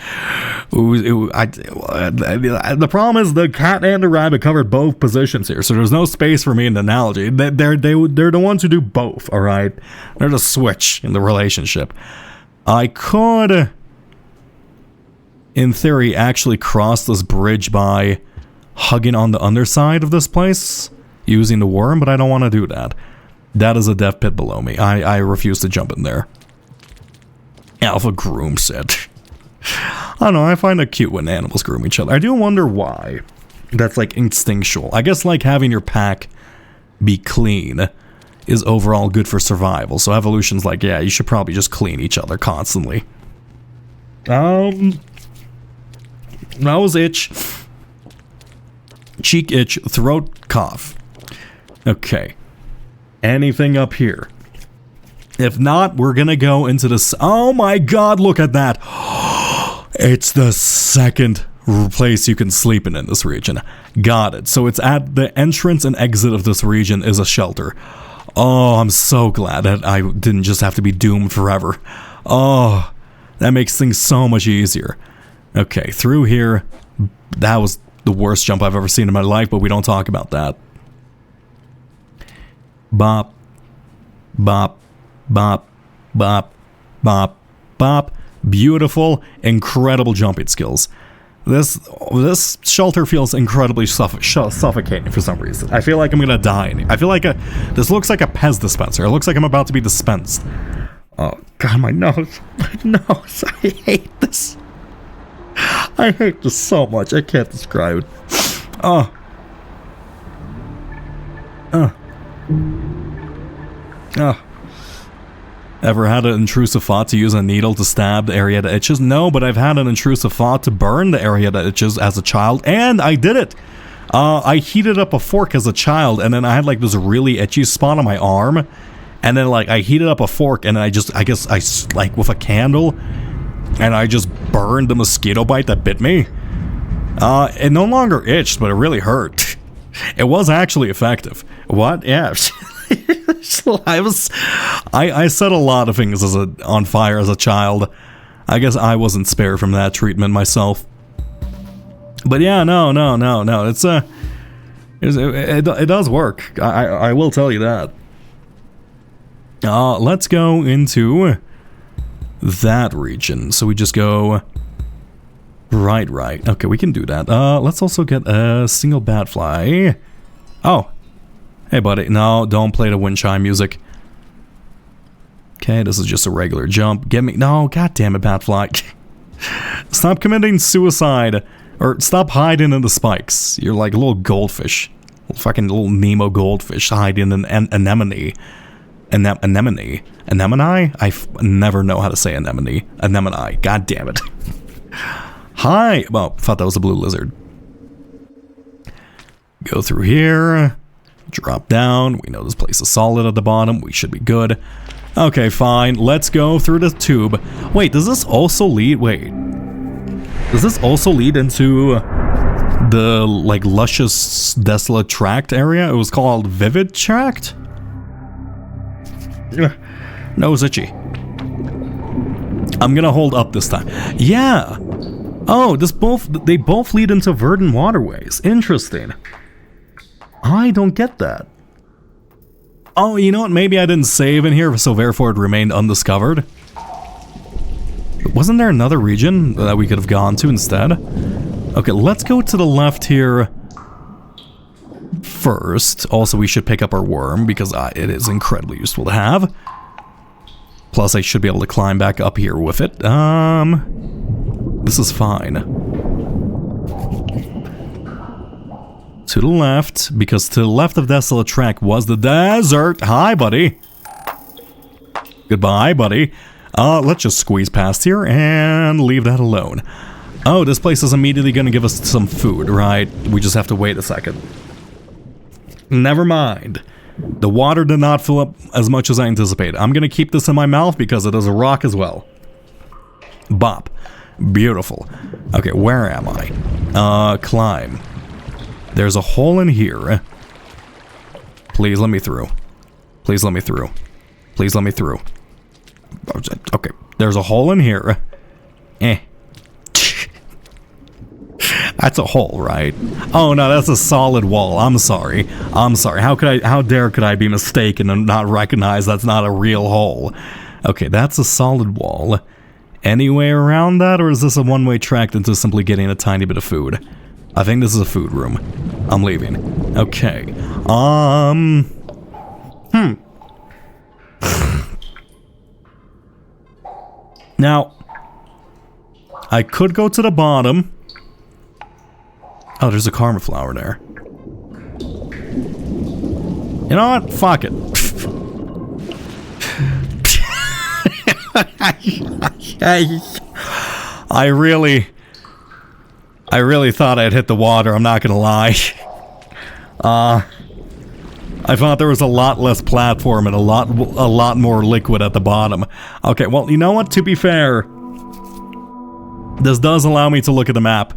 the problem is the cat and the rabbit covered both positions here, so there's no space for me in the analogy. They're the ones who do both, all right? They're the switch in the relationship. I could, in theory, actually cross this bridge by hugging on the underside of this place using the worm, but I don't want to do that. That is a death pit below me. I refuse to jump in there. Alpha groom said. I don't know, I find it cute when animals groom each other. I do wonder why. That's like instinctual. I guess like having your pack be clean is overall good for survival. So evolution's like, yeah, you should probably just clean each other constantly. That was itch. Cheek itch, throat cough. Okay. Anything up here? If not, we're gonna go into this. Oh my god, look at that. It's the second place you can sleep in this region. Got it. So it's at the entrance and exit of this region is a shelter. Oh, I'm so glad that I didn't just have to be doomed forever. Oh, that makes things so much easier. Okay, through here. That was the worst jump I've ever seen in my life, but we don't talk about that. Bop. Bop. Bop, bop, bop, bop. Beautiful, incredible jumping skills. This shelter feels incredibly suffocating for some reason. I feel like I'm gonna die. I feel like this looks like a Pez dispenser. It looks like I'm about to be dispensed. Oh god, my nose. My nose. I hate this. I hate this so much. I can't describe it. Oh. Ever had an intrusive thought to use a needle to stab the area that itches? No, but I've had an intrusive thought to burn the area that itches as a child, and I did it! I heated up a fork as a child, and then I had like this really itchy spot on my arm, and then like I heated up a fork, and I guess I like with a candle, and I just burned the mosquito bite that bit me. It no longer itched, but it really hurt. It was actually effective. What? Yeah. I set a lot of things on fire as a child. I guess I wasn't spared from that treatment myself. But yeah, no. It does work. I will tell you that. Let's go into that region. So we just go right. Okay, we can do that. Let's also get a single bat fly. Oh. Hey, buddy. No, don't play the wind chime music. Okay, this is just a regular jump. Get me. No, god damn it, Batfly. Stop committing suicide. Or stop hiding in the spikes. You're like a little goldfish. Fucking little Nemo goldfish hiding in an anemone. Anemone? I never know how to say anemone. Anemone. God damn it. Hi. Well, thought that was a blue lizard. Go through here. Drop down. We know this place is solid at the bottom. We should be good. Okay, fine. Let's go through the tube. Wait, does this also lead... Wait. Does this also lead into the, like, luscious, desolate tract area? It was called Vivid Tract? Nose itchy. I'm gonna hold up this time. Yeah! Oh, they both lead into verdant waterways. Interesting. I don't get that. Oh, you know what? Maybe I didn't save in here, so therefore it remained undiscovered. Wasn't there another region that we could have gone to instead? Okay, let's go to the left here first. Also, we should pick up our worm, because it is incredibly useful to have. Plus, I should be able to climb back up here with it. This is fine. To the left, because to the left of Desolate Track was the desert. Hi, buddy. Goodbye, buddy. Let's just squeeze past here and leave that alone. Oh, this place is immediately going to give us some food, right? We just have to wait a second. Never mind. The water did not fill up as much as I anticipated. I'm going to keep this in my mouth because it is a rock as well. Bop. Beautiful. Okay, where am I? Climb. There's a hole in here. Please let me through. Please let me through. Please let me through. Okay, There's a hole in here. Eh. That's a hole, right? Oh no, that's a solid wall. I'm sorry. How could I be mistaken and not recognize that's not a real hole? Okay, that's a solid wall. Any way around that, or is this a one-way track into simply getting a tiny bit of food? I think this is a food room. I'm leaving. Okay. Now, I could go to the bottom. Oh, there's a karma flower there. You know what? Fuck it. I really thought I'd hit the water, I'm not gonna lie. I thought there was a lot less platform and a lot more liquid at the bottom. Okay, well, you know what? To be fair, this does allow me to look at the map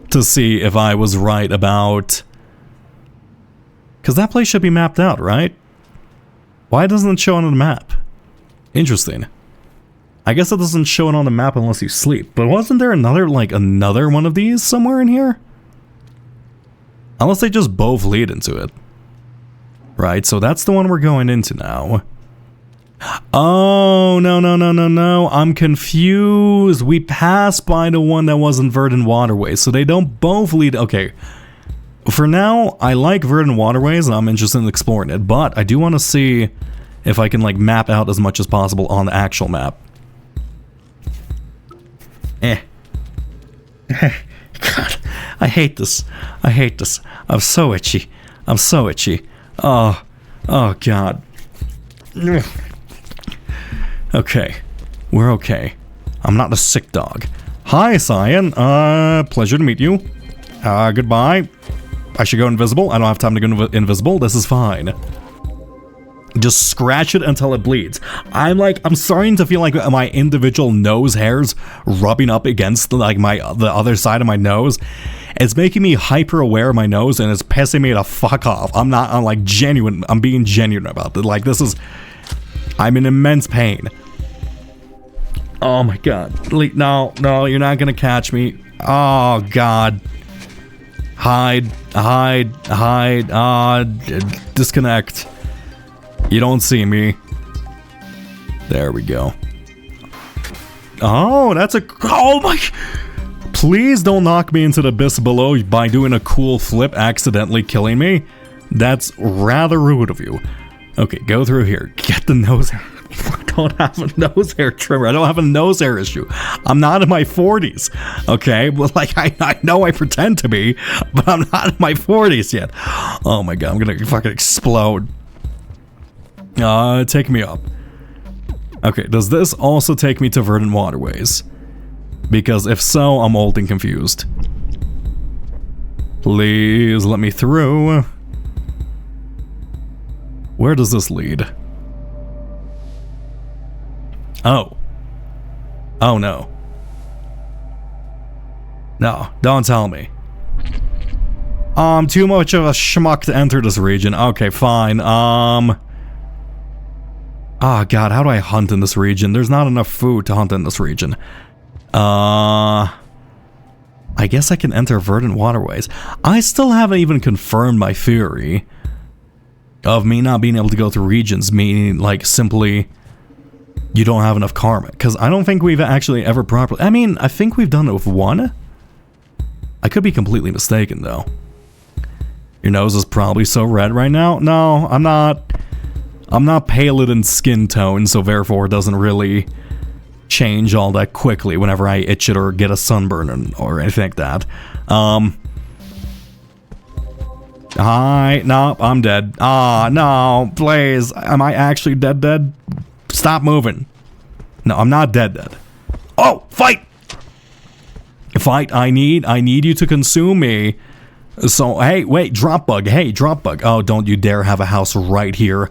to see if I was right about... Because that place should be mapped out, right? Why doesn't it show on the map? Interesting. I guess it doesn't show it on the map unless you sleep. But wasn't there another one of these somewhere in here? Unless they just both lead into it. Right, so that's the one we're going into now. Oh, no. I'm confused. We passed by the one that wasn't Verdant Waterways, so they don't both lead... Okay. For now, I like Verdant Waterways, and I'm interested in exploring it, but I do want to see if I can, like, map out as much as possible on the actual map. God, I hate this. I'm so itchy. Oh, God. Okay. We're okay. I'm not a sick dog. Hi, Cyan. Pleasure to meet you. Goodbye. I should go invisible. I don't have time to go invisible. This is fine. Just scratch it until it bleeds. I'm starting to feel like my individual nose hairs rubbing up against the other side of my nose. It's making me hyper aware of my nose, and it's pissing me to fuck off. I'm being genuine about it. Like, I'm in immense pain. Oh my God. No, you're not gonna catch me. Oh God. Hide. Disconnect. You don't see me. There we go. Oh, oh my... Please don't knock me into the abyss below by doing a cool flip, accidentally killing me. That's rather rude of you. Okay, go through here. Get the nose hair. I don't have a nose hair trimmer. I don't have a nose hair issue. I'm not in my 40s. Okay, well, I know I pretend to be, but I'm not in my 40s yet. Oh my God, I'm gonna fucking explode. Take me up. Okay, does this also take me to Verdant Waterways? Because if so, I'm old and confused. Please let me through. Where does this lead? Oh. Oh no. No, don't tell me. I'm too much of a schmuck to enter this region. Okay, fine. Oh God, how do I hunt in this region? There's not enough food to hunt in this region. I guess I can enter Verdant Waterways. I still haven't even confirmed my theory of me not being able to go through regions, meaning like simply you don't have enough karma. Because I don't think we've actually ever properly... I mean, I think we've done it with one. I could be completely mistaken though. Your nose is probably so red right now. No, I'm not. I'm not paler in skin tone, so therefore it doesn't really change all that quickly whenever I itch it or get a sunburn or anything like that. Hi, no, I'm dead. No, please. Am I actually dead? Stop moving. No, I'm not dead. Oh, fight! Fight, I need you to consume me. So, hey, wait, drop bug. Hey, drop bug. Oh, don't you dare have a house right here.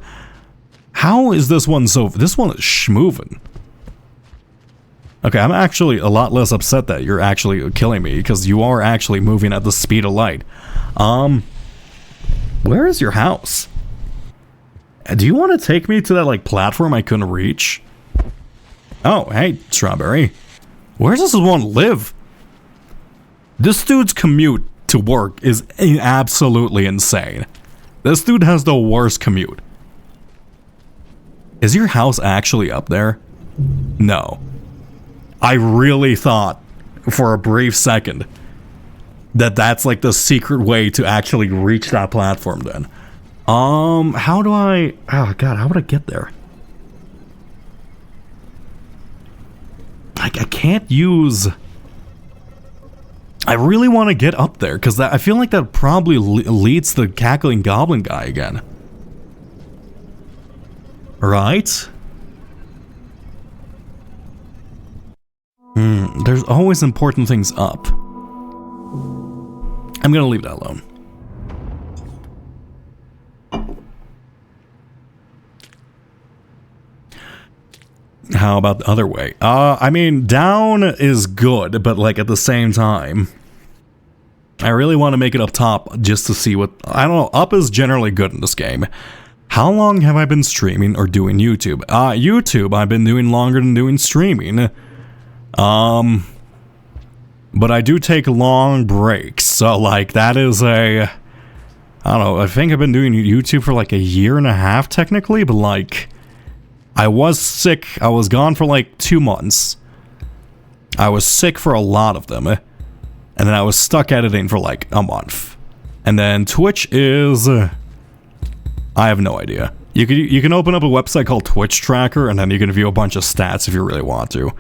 How is this one so... This one is schmoovin'. Okay, I'm actually a lot less upset that you're actually killing me, because you are actually moving at the speed of light. Where is your house? Do you want to take me to that, like, platform I couldn't reach? Oh, hey, Strawberry. Where does this one live? This dude's commute to work is absolutely insane. This dude has the worst commute. Is your house actually up there? No. I really thought for a brief second that that's like the secret way to actually reach that platform then. How do I... Oh god, how would I get there? I can't use... I really want to get up there, because I feel like that probably leads the Cackling Goblin guy again. Right? There's always important things up. I'm gonna leave that alone. How about the other way? I mean, down is good, but like at the same time, I really want to make it up top just to see what... I don't know, up is generally good in this game. How long have I been streaming or doing YouTube? YouTube I've been doing longer than doing streaming. But I do take long breaks, so like that is a... I don't know, I think I've been doing YouTube for like a year and a half technically, but like... I was sick. I was gone for like 2 months. I was sick for a lot of them. And then I was stuck editing for like a month. And then Twitch is... I have no idea. You can open up a website called Twitch Tracker, and then you can view a bunch of stats if you really want to.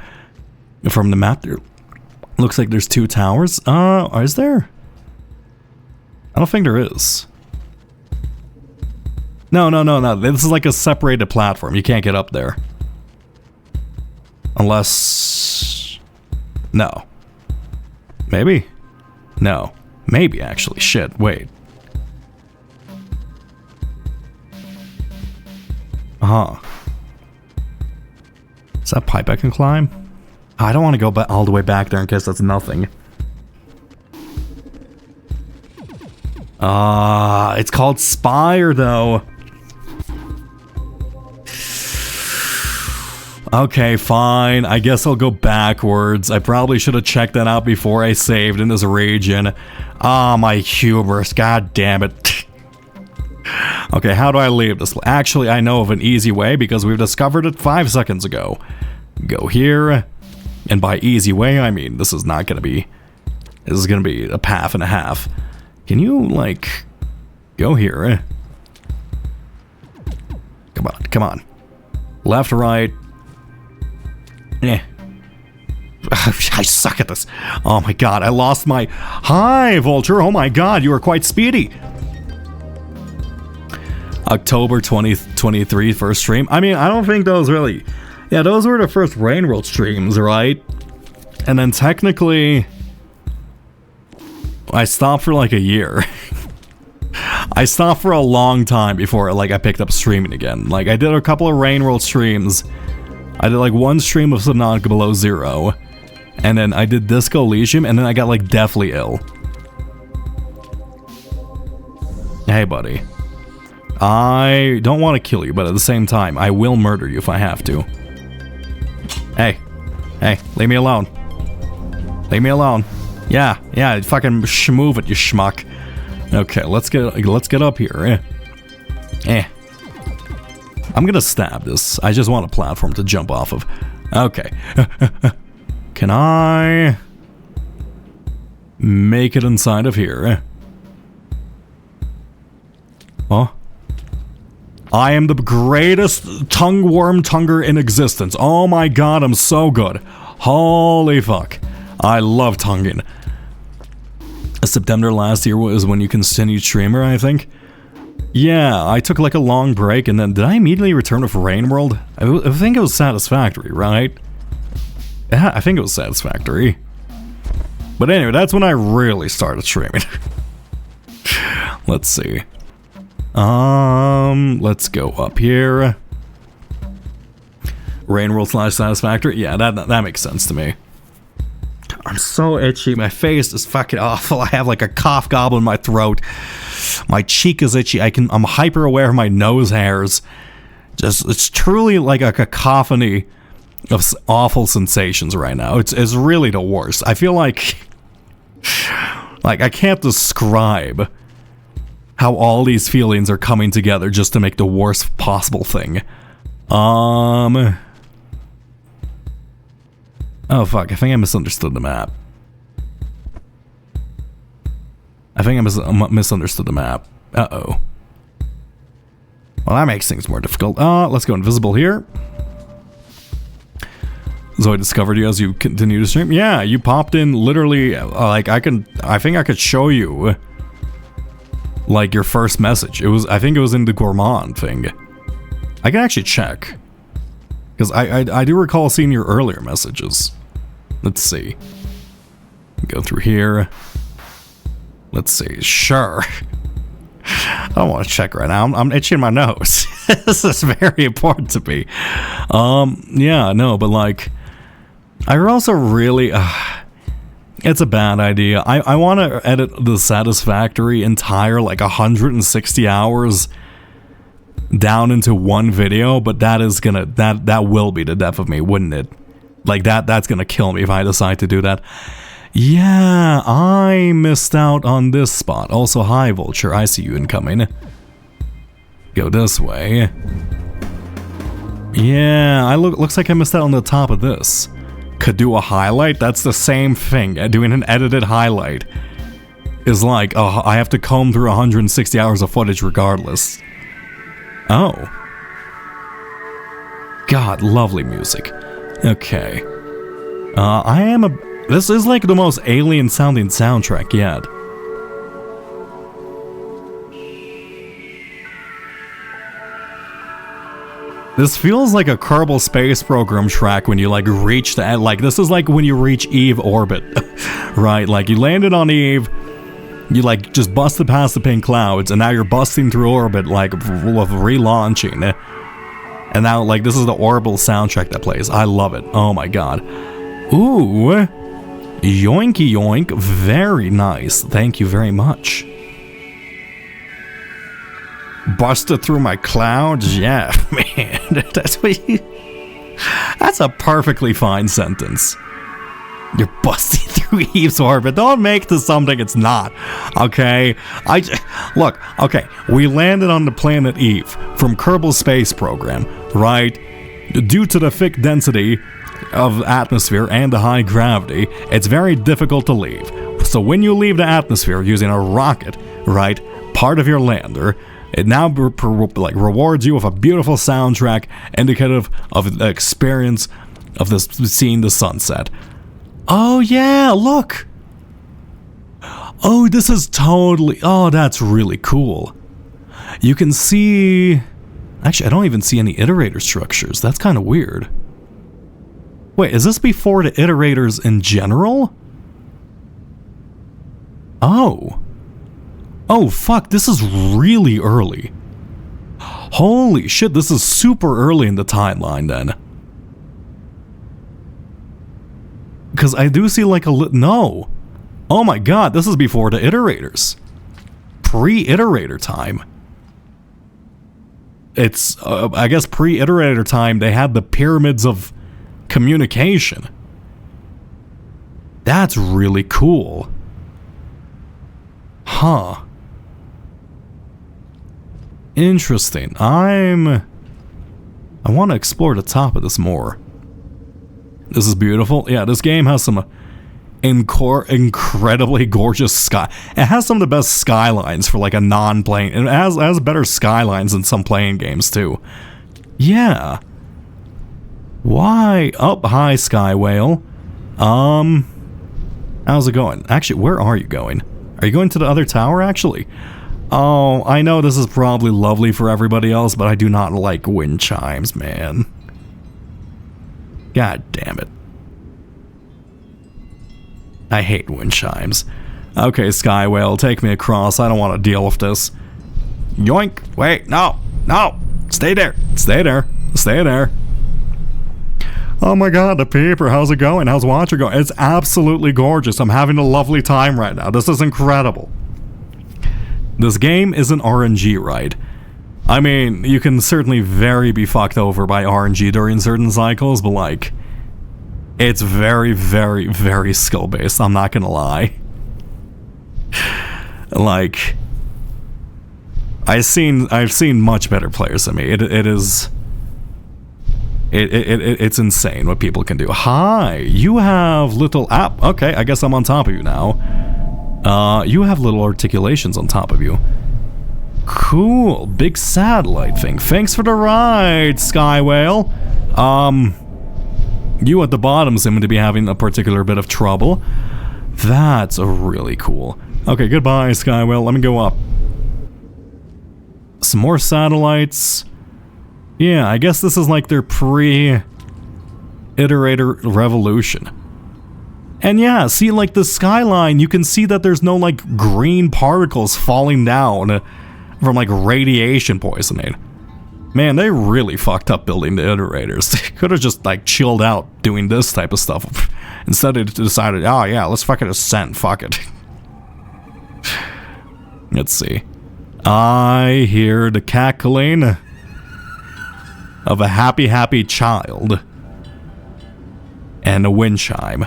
From the map there, looks like there's 2 towers. Is there? I don't think there is. No. This is like a separated platform. You can't get up there. Unless... No. Maybe? No. Maybe, actually. Shit, wait. Huh. Is that pipe I can climb? I don't want to go all the way back there in case that's nothing. It's called Spire, though. Okay, fine. I guess I'll go backwards. I probably should have checked that out before I saved in this region. Ah, my hubris. God damn it. Okay, how do I leave this? Actually, I know of an easy way because we've discovered it 5 seconds ago. Go here. And by easy way, I mean this is not gonna be... This is gonna be a path and a half. Can you, like... Go here. Come on. Left, right. Eh. I suck at this. Oh my god, I lost my... Hi, Vulture. Oh my god, you are quite speedy. October 2023 first stream. I mean, I don't think those really... Yeah, those were the first Rain World streams, right? And then technically... I stopped for like a year. I stopped for a long time before like I picked up streaming again. Like I did a couple of Rain World streams. I did like 1 stream of Subnautica Below Zero. And then I did Disco Elysium, and then I got like deathly ill. Hey buddy. I don't want to kill you, but at the same time, I will murder you if I have to. Hey. Hey, leave me alone. Leave me alone. Yeah, fucking move it, you schmuck. Okay, let's get up here. I'm gonna stab this. I just want a platform to jump off of. Okay. Can I make it inside of here? Oh. I am the greatest tongue worm tonguer in existence. Oh my god, I'm so good. Holy fuck. I love tonguing. September last year was when you continued streamer, I think. Yeah, I took like a long break, and then did I immediately return with Rain World? I think it was Satisfactory, right? Yeah, I think it was Satisfactory. But anyway, that's when I really started streaming. Let's see. Let's go up here. Rain World / Satisfactory? Yeah, that makes sense to me. I'm so itchy. My face is fucking awful. I have like a cough goblin in my throat. My cheek is itchy. I'm hyper aware of my nose hairs. It's truly like a cacophony awful sensations right now. It's really the worst. I feel like I can't describe how all these feelings are coming together just to make the worst possible thing. Oh fuck, I think I misunderstood the map. I think I misunderstood the map. Uh-oh. Well, that makes things more difficult. Let's go invisible here. So I discovered you as you continue to stream. Yeah, you popped in literally, like, I think I could show you, like, your first message. I think it was in the Gourmand thing. I can actually check. Because I do recall seeing your earlier messages. Let's see. Go through here. Let's see. Sure. I don't want to check right now. I'm itching my nose. This is very important to me. Yeah, no, but like, I also really, it's a bad idea. I want to edit the Satisfactory entire, like, 160 hours down into one video, but that will be the death of me, wouldn't it? Like, that's gonna kill me if I decide to do that. Yeah, I missed out on this spot. Also, hi, Vulture, I see you incoming. Go this way. Yeah, looks like I missed out on the top of this. Could do a highlight? That's the same thing. Doing an edited highlight is like, oh, I have to comb through 160 hours of footage regardless. Oh. God, lovely music. Okay. This is like the most alien sounding soundtrack yet. This feels like a Kerbal Space Program track when you like reach the end. Like, this is like when you reach Eve orbit. Right? Like, you landed on Eve, you like just busted past the pink clouds, and now you're busting through orbit like with relaunching. And now, like, this is the orbital soundtrack that plays. I love it. Oh my god. Ooh. Yoinky yoink. Very nice. Thank you very much. Busted through my clouds? Yeah, man. That's a perfectly fine sentence. You're busting through Eve's orbit. Don't make this something it's not. Okay? Look, okay. We landed on the planet Eve from Kerbal Space Program, right? Due to the thick density of atmosphere and the high gravity, it's very difficult to leave. So when you leave the atmosphere using a rocket, right, part of your lander, it now rewards you with a beautiful soundtrack indicative of the experience of this seeing the sunset. Oh yeah, look! Oh, this is totally... Oh, that's really cool. You can see... Actually, I don't even see any iterator structures. That's kind of weird. Wait, is this before the iterators in general? Oh. Oh, fuck, this is really early. Holy shit, this is super early in the timeline, then. Because I do see, like, no. Oh my god, this is before the iterators. Pre-iterator time. It's, I guess pre-iterator time, they had the pyramids of communication. That's really cool. Huh. Interesting. I want to explore the top of this more. This is beautiful. Yeah, this game has some incredibly gorgeous sky. It has some of the best skylines for like a non-playing. It has better skylines than some playing games too. Yeah. Why? Oh, hi, Sky Whale. How's it going? Actually, where are you going? Are you going to the other tower, actually? Oh, I know this is probably lovely for everybody else, but I do not like wind chimes, man. God damn it. I hate wind chimes. Okay, Sky Whale, take me across. I don't want to deal with this. Yoink! Wait, no! No! Stay there! Stay there! Stay there! Oh my god, the peeper, how's it going? How's Watcher going? It's absolutely gorgeous. I'm having a lovely time right now. This is incredible. This game isn't RNG, right? I mean, you can certainly be fucked over by RNG during certain cycles, but like, it's very, very, very skill based. I'm not gonna lie. Like, I've seen much better players than me. It's insane what people can do. Hi, you have little app. Okay, I guess I'm on top of you now. You have little articulations on top of you. Cool, big satellite thing. Thanks for the ride, Sky Whale. You at the bottom seem to be having a particular bit of trouble. That's really cool. Okay, goodbye, Sky Whale. Let me go up. Some more satellites. Yeah, I guess this is like their pre-iterator revolution. And yeah, see, like the skyline, you can see that there's no like green particles falling down from like radiation poisoning. Man, they really fucked up building the iterators. They could have just like chilled out doing this type of stuff. Instead they decided, oh yeah, let's fucking ascend, fuck it. Let's see. I hear the cackling of a happy child and a wind chime.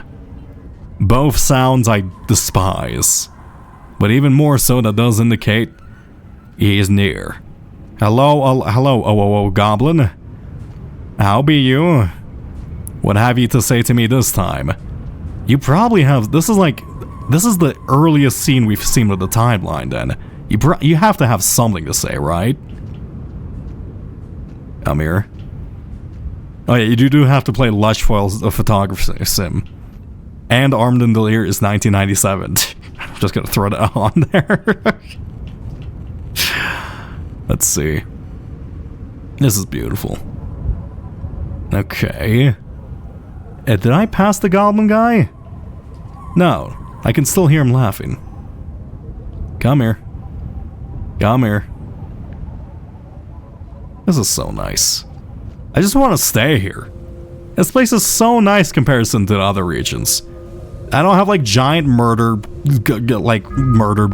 Both sounds I despise, but even more so that does indicate he is near. Hello, goblin. How be you? What have you to say to me this time? You probably have. This is the earliest scene we've seen of the timeline. Then you have to have something to say, right? Come here. Oh yeah, you do have to play Lush Foil's photography sim. And Armed and Delir is 1997. I'm just gonna throw that on there. Let's see. This is beautiful. Okay. Did I pass the goblin guy? No. I can still hear him laughing. Come here. Come here. This is so nice. I just want to stay here. This place is so nice comparison to the other regions. I don't have like giant murder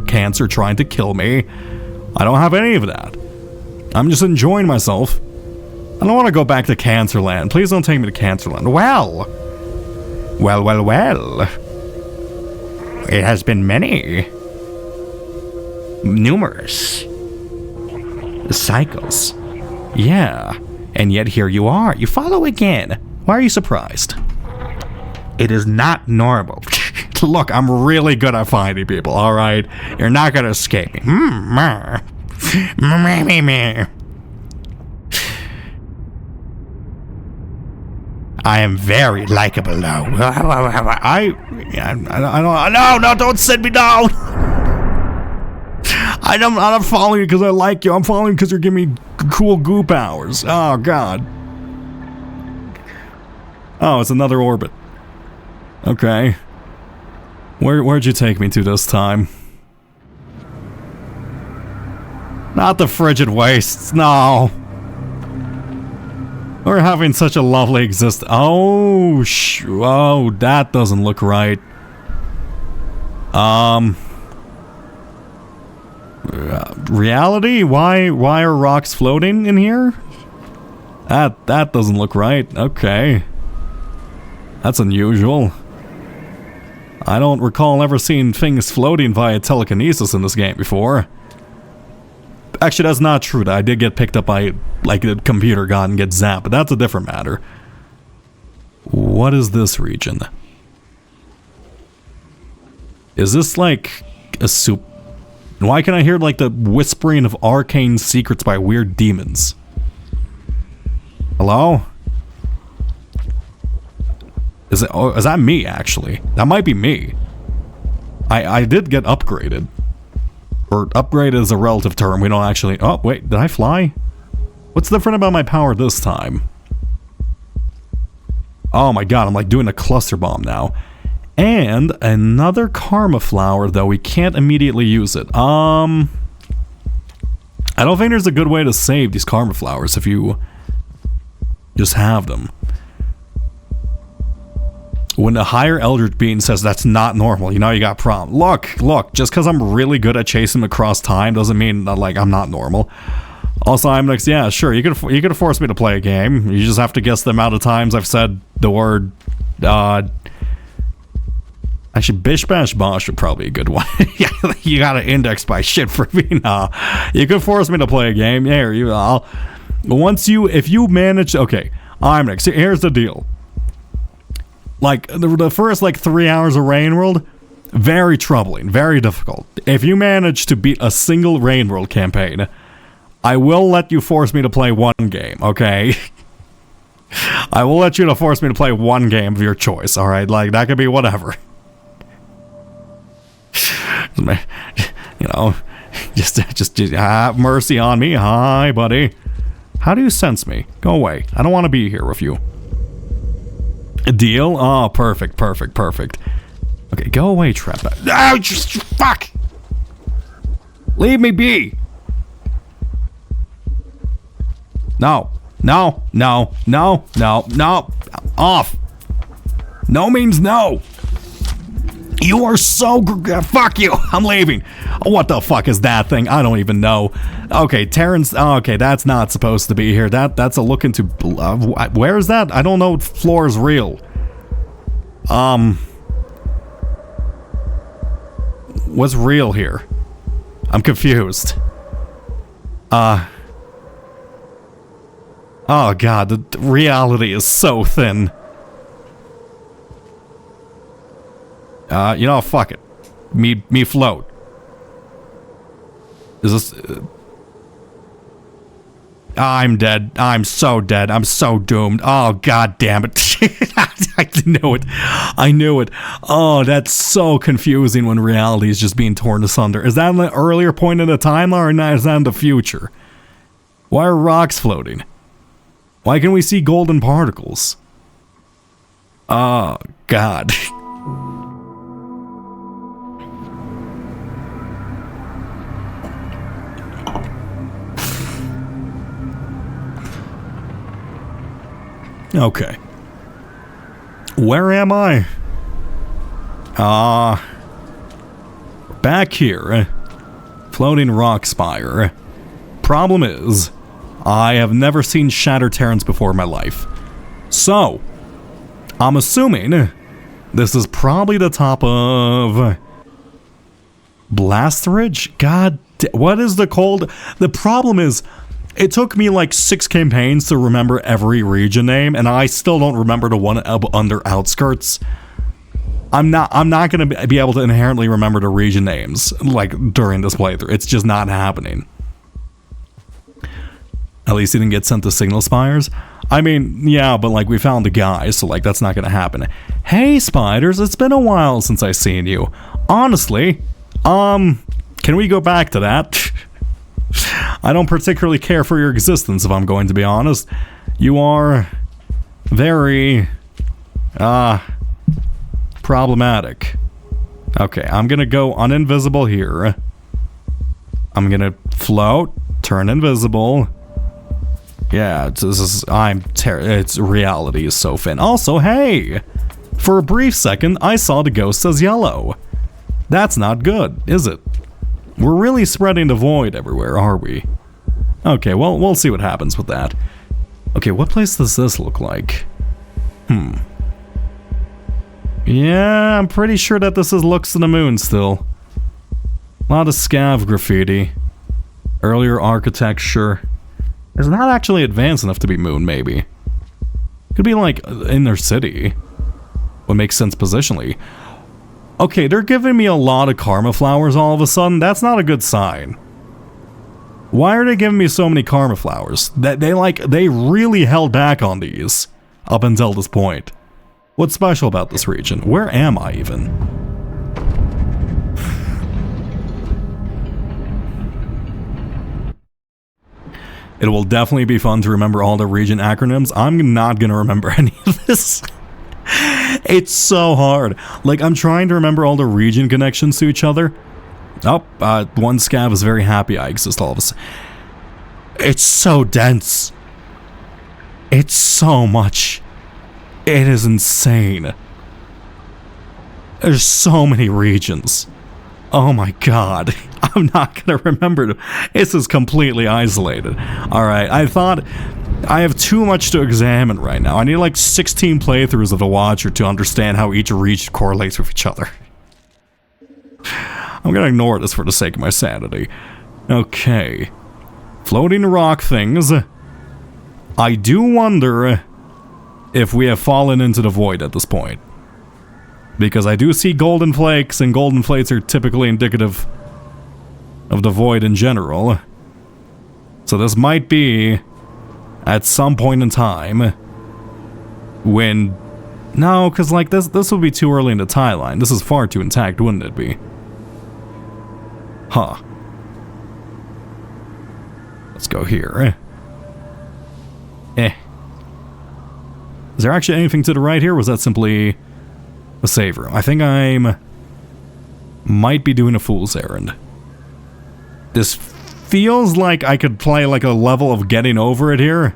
cancer trying to kill me. I don't have any of that. I'm just enjoying myself. I don't want to go back to Cancerland. Please don't take me to Cancerland. Well. It has been numerous cycles. Yeah. And yet here you are. You follow again. Why are you surprised? It is not normal. Look, I'm really good at finding people, alright? You're not gonna escape me. I am very likable now. No, don't send me down. I'm not following you because I like you. I'm following you because you're giving me cool goo powers. Oh, God. Oh, it's another orbit. Okay. Where'd you take me to this time? Not the frigid wastes, no. We're having such a lovely existence. Oh, that doesn't look right. Reality? Why are rocks floating in here? That doesn't look right. Okay. That's unusual. I don't recall ever seeing things floating via telekinesis in this game before. Actually, that's not true. I did get picked up by, like, the computer god and get zapped, but that's a different matter. What is this region? Is this, like, a soup? Why can I hear, like, the whispering of arcane secrets by weird demons? Hello? Is that me, actually? That might be me. I did get upgraded. Or upgrade is a relative term. We don't actually... Oh, wait. Did I fly? What's different about my power this time? Oh my god. I'm like doing a cluster bomb now. And another karma flower, though we can't immediately use it. I don't think there's a good way to save these karma flowers if you just have them. When a higher Eldritch Being says that's not normal, you know you got a problem. Look, just because I'm really good at chasing them across time doesn't mean that, like, I'm not normal. Also, I'm next. Yeah, sure. You could force me to play a game. You just have to guess the amount of times I've said the word. Actually, bish bash bosh would probably be a good one. Yeah, you gotta index by shit for me. Nah, you could force me to play a game. Yeah, if you manage. Okay, I'm next. Here's the deal. Like the first 3 hours of Rain World, very troubling, very difficult. If you manage to beat a single Rain World campaign, I will let you force me to play one game, okay? I will let you force me to play one game of your choice, alright? Like, that could be whatever. You know, just have mercy on me. Hi, buddy. How do you sense me? Go away. I don't want to be here with you. A deal? Oh, perfect. Okay, go away, Trap. Oh, just fuck! Leave me be! No. Off. No means no. You are so fuck you. I'm leaving. What the fuck is that thing? I don't even know. Okay, Terrence. Okay, that's not supposed to be here. That's a look into. Where is that? I don't know if floor is real. What's real here? I'm confused. Oh god, the reality is so thin. You know, fuck it. Me float. Is this... I'm dead. I'm so dead. I'm so doomed. Oh, god damn it. I knew it. I knew it. Oh, that's so confusing when reality is just being torn asunder. Is that an earlier point in the timeline or is that in the future? Why are rocks floating? Why can we see golden particles? Oh, god. Okay. Where am I? Back here. Floating rock spire. Problem is, I have never seen Shattered Terrence before in my life. So, I'm assuming this is probably the top of Blast Ridge? God, what is the cold? The problem is, it took me like 6 campaigns to remember every region name, and I still don't remember the one under Outskirts. I'm not gonna be able to inherently remember the region names like during this playthrough. It's just not happening. At least he didn't get sent to Signal Spires. I mean, yeah, but like we found the guy, so like that's not gonna happen. Hey spiders, it's been a while since I seen you. Honestly, can we go back to that? I don't particularly care for your existence, if I'm going to be honest. You are very problematic. Okay, I'm gonna go uninvisible here. I'm gonna float, turn invisible. Yeah, it's reality is so thin. Also, hey! For a brief second, I saw the ghost as yellow. That's not good, is it? We're really spreading the void everywhere, are we? Okay, well, we'll see what happens with that. Okay, what place does this look like? Yeah, I'm pretty sure that this is Looks to the Moon still. A lot of scav graffiti. Earlier architecture. It's not actually advanced enough to be Moon, maybe. Could be like inner city. Would make sense positionally. Okay, they're giving me a lot of karma flowers all of a sudden. That's not a good sign. Why are they giving me so many karma flowers? They really held back on these up until this point. What's special about this region? Where am I even? It will definitely be fun to remember all the region acronyms. I'm not gonna remember any of this. It's so hard. Like, I'm trying to remember all the region connections to each other. Oh, one scav is very happy I exist all of a sudden. It's so dense. It's so much. It is insane. There's so many regions. Oh my god. I'm not gonna remember. This is completely isolated. Alright, I thought I have too much to examine right now. I need like 16 playthroughs of The Watcher to understand how each region correlates with each other. I'm gonna ignore this for the sake of my sanity. Okay. Floating rock things. I do wonder if we have fallen into the void at this point. Because I do see golden flakes, and golden flakes are typically indicative of the void in general. So this might be at some point in time when... No, because like this would be too early in the timeline. This is far too intact, wouldn't it be? Huh. Let's go here. Is there actually anything to the right here? Or was that simply a save room? I think might be doing a fool's errand. This feels like I could play like a level of getting over it here.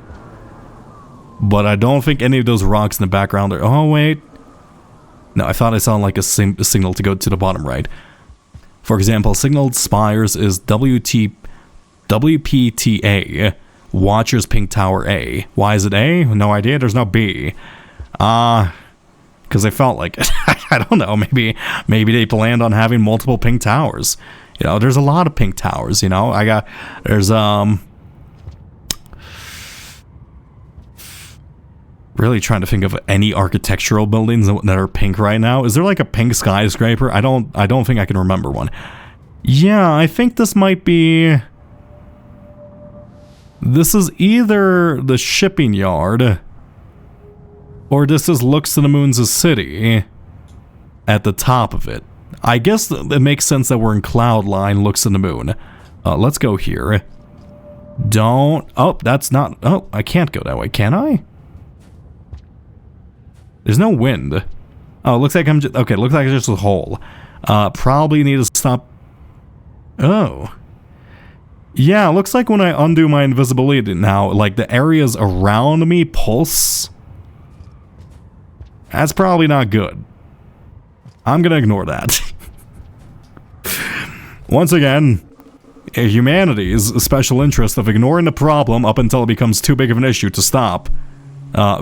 But I don't think any of those rocks in the background are... Oh, wait. No, I thought I saw like a signal to go to the bottom right. For example, signaled spires is WPTA. Watcher's Pink Tower A. Why is it A? No idea. There's no B. Because I felt like it. I don't know. Maybe they planned on having multiple pink towers. You know, there's a lot of pink towers. You know, there's really trying to think of any architectural buildings that are pink right now. Is there like a pink skyscraper? I don't think I can remember one. Yeah, I think this might be... This is either the shipping yard, or this is Looks to the Moon's city at the top of it. I guess it makes sense that we're in Cloudline, Looks to the Moon. Let's go here. Don't... Oh, that's not... Oh, I can't go that way, can I? There's no wind. Oh, it looks like I'm just... Okay, it looks like it's just a hole. Probably need to stop... Oh... Yeah, it looks like when I undo my invisibility now, like the areas around me pulse. That's probably not good. I'm gonna ignore that. Once again, humanity's special interest of ignoring the problem up until it becomes too big of an issue to stop.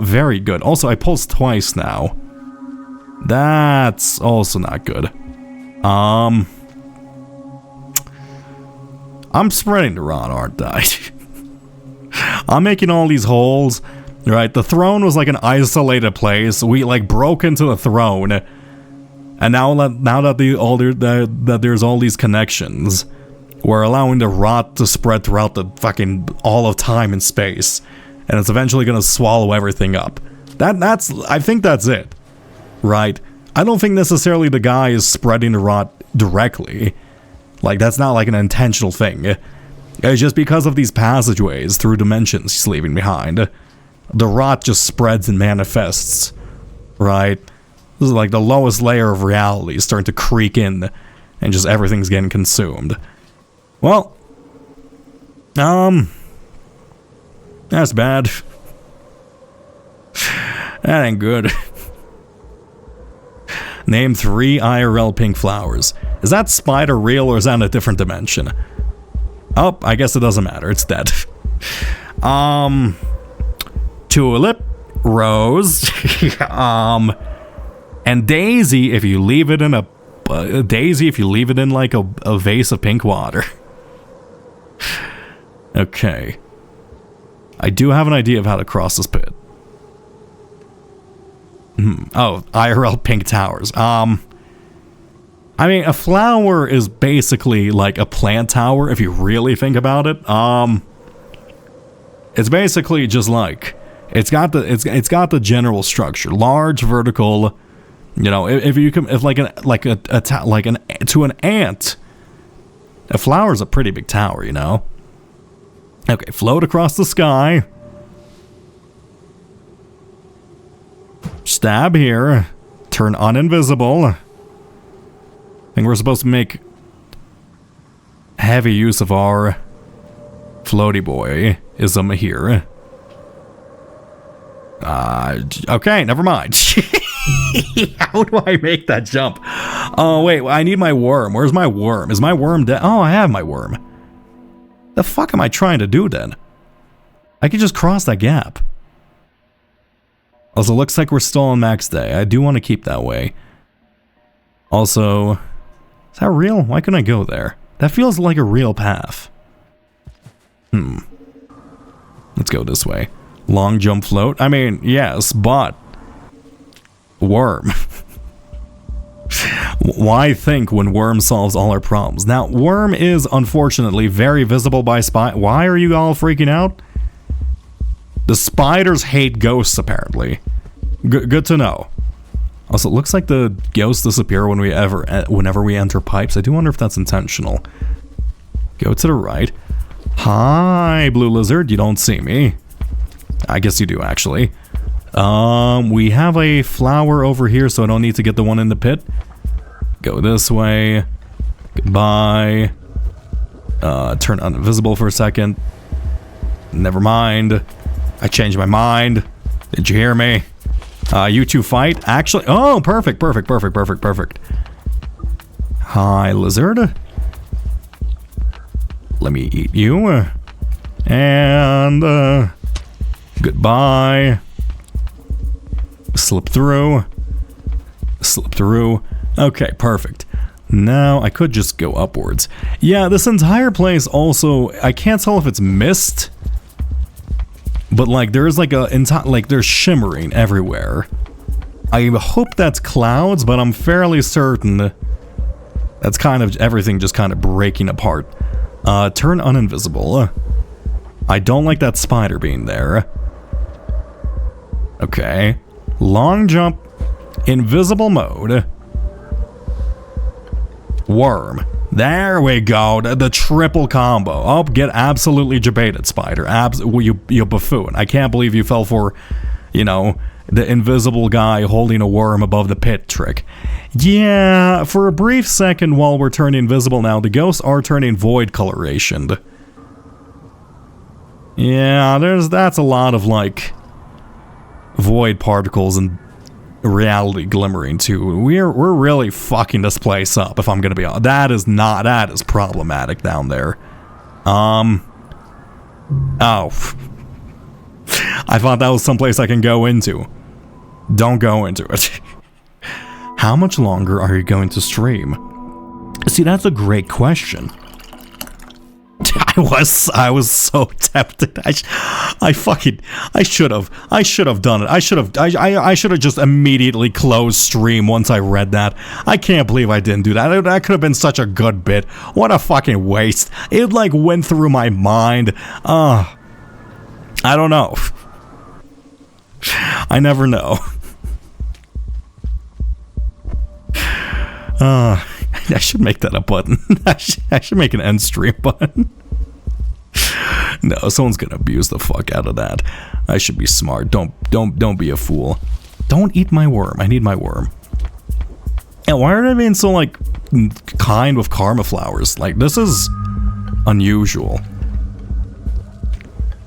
Very good. Also, I pulsed twice now. That's also not good. I'm spreading the rot, aren't I? I'm making all these holes. Right, the throne was like an isolated place. We like broke into the throne, and now that there's all these connections, we're allowing the rot to spread throughout the fucking all of time and space, and it's eventually gonna swallow everything up. I think that's it, right? I don't think necessarily the guy is spreading the rot directly. Like, that's not like an intentional thing. It's just because of these passageways through dimensions he's leaving behind. The rot just spreads and manifests, right? This is like the lowest layer of reality is starting to creak in, and just everything's getting consumed. Well, that's bad. That ain't good. Name 3 IRL pink flowers. Is that spider real or is that in a different dimension? Oh, I guess it doesn't matter. It's dead. Tulip, rose, and daisy if you leave it in like a vase of pink water. Okay. I do have an idea of how to cross this pit. Oh, IRL pink towers. I mean, a flower is basically like a plant tower if you really think about it. It's basically just like it's got the general structure, large, vertical. You know, to an ant, a flower's a pretty big tower. You know. Okay, float across the sky. Stab here. Turn uninvisible. I think we're supposed to make heavy use of our floaty boy-ism here. Okay, never mind. How do I make that jump? Oh, wait, I need my worm. Where's my worm? Is my worm dead? Oh, I have my worm. The fuck am I trying to do then? I could just cross that gap. Also, looks like we're still on max day. I do want to keep that way. Also, is that real? Why couldn't I go there? That feels like a real path. Let's go this way. Long jump float? I mean, yes, but... Worm. Why think when worm solves all our problems? Now, worm is unfortunately very visible by Why are you all freaking out? The spiders hate ghosts, apparently. Good to know. Also, it looks like the ghosts disappear whenever we enter pipes. I do wonder if that's intentional. Go to the right. Hi, blue lizard. You don't see me. I guess you do, actually. We have a flower over here, so I don't need to get the one in the pit. Go this way. Goodbye. Turn invisible for a second. Never mind. I changed my mind. Did you hear me? You two fight? Actually, oh, perfect. Hi, lizard. Let me eat you. And, goodbye. Slip through. Okay, perfect. Now, I could just go upwards. Yeah, this entire place also, I can't tell if it's mist. But like there's like there's shimmering everywhere. I hope that's clouds, but I'm fairly certain that's kind of everything just kind of breaking apart. Turn uninvisible. I don't like that spider being there. Okay. Long jump. Invisible mode. Worm. There we go, the triple combo. Oh, get absolutely jebaited, spider. You buffoon. I can't believe you fell for, you know, the invisible guy holding a worm above the pit trick. Yeah, for a brief second while we're turning invisible now, the ghosts are turning void coloration. Yeah, that's a lot of, like, void particles and reality glimmering too. We're really fucking this place up, if I'm gonna be honest. That is problematic down there. Oh. I thought that was someplace I can go into. Don't go into it. How much longer are you going to stream? See, that's a great question. I was so tempted. I should have done it. I should have just immediately closed stream once I read that. I can't believe I didn't do that. That could have been such a good bit. What a fucking waste. It like went through my mind. I don't know. I never know. I should make that a button. I should make an end stream button. No, someone's gonna abuse the fuck out of that. I should be smart. Don't be a fool. Don't eat my worm. I need my worm. And why are they being so like kind with karma flowers? Like this is unusual.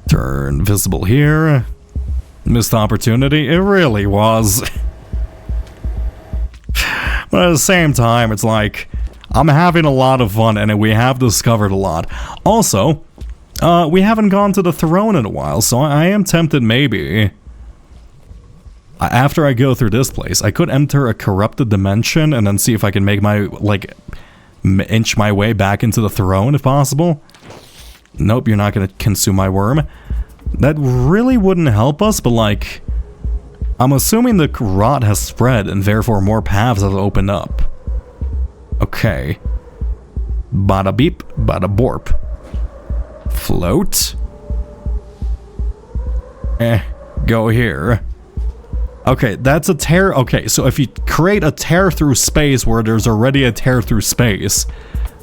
Turn visible here. Missed opportunity. It really was. But at the same time, it's like I'm having a lot of fun and we have discovered a lot. Also, we haven't gone to the throne in a while, so I am tempted maybe after I go through this place, I could enter a corrupted dimension and then see if I can make my, like, inch my way back into the throne if possible. Nope, you're not gonna consume my worm. That really wouldn't help us, but like, I'm assuming the rot has spread and therefore more paths have opened up. Okay. Bada beep, bada borp. Float. Go here. Okay, that's a tear. Okay, so if you create a tear through space where there's already a tear through space,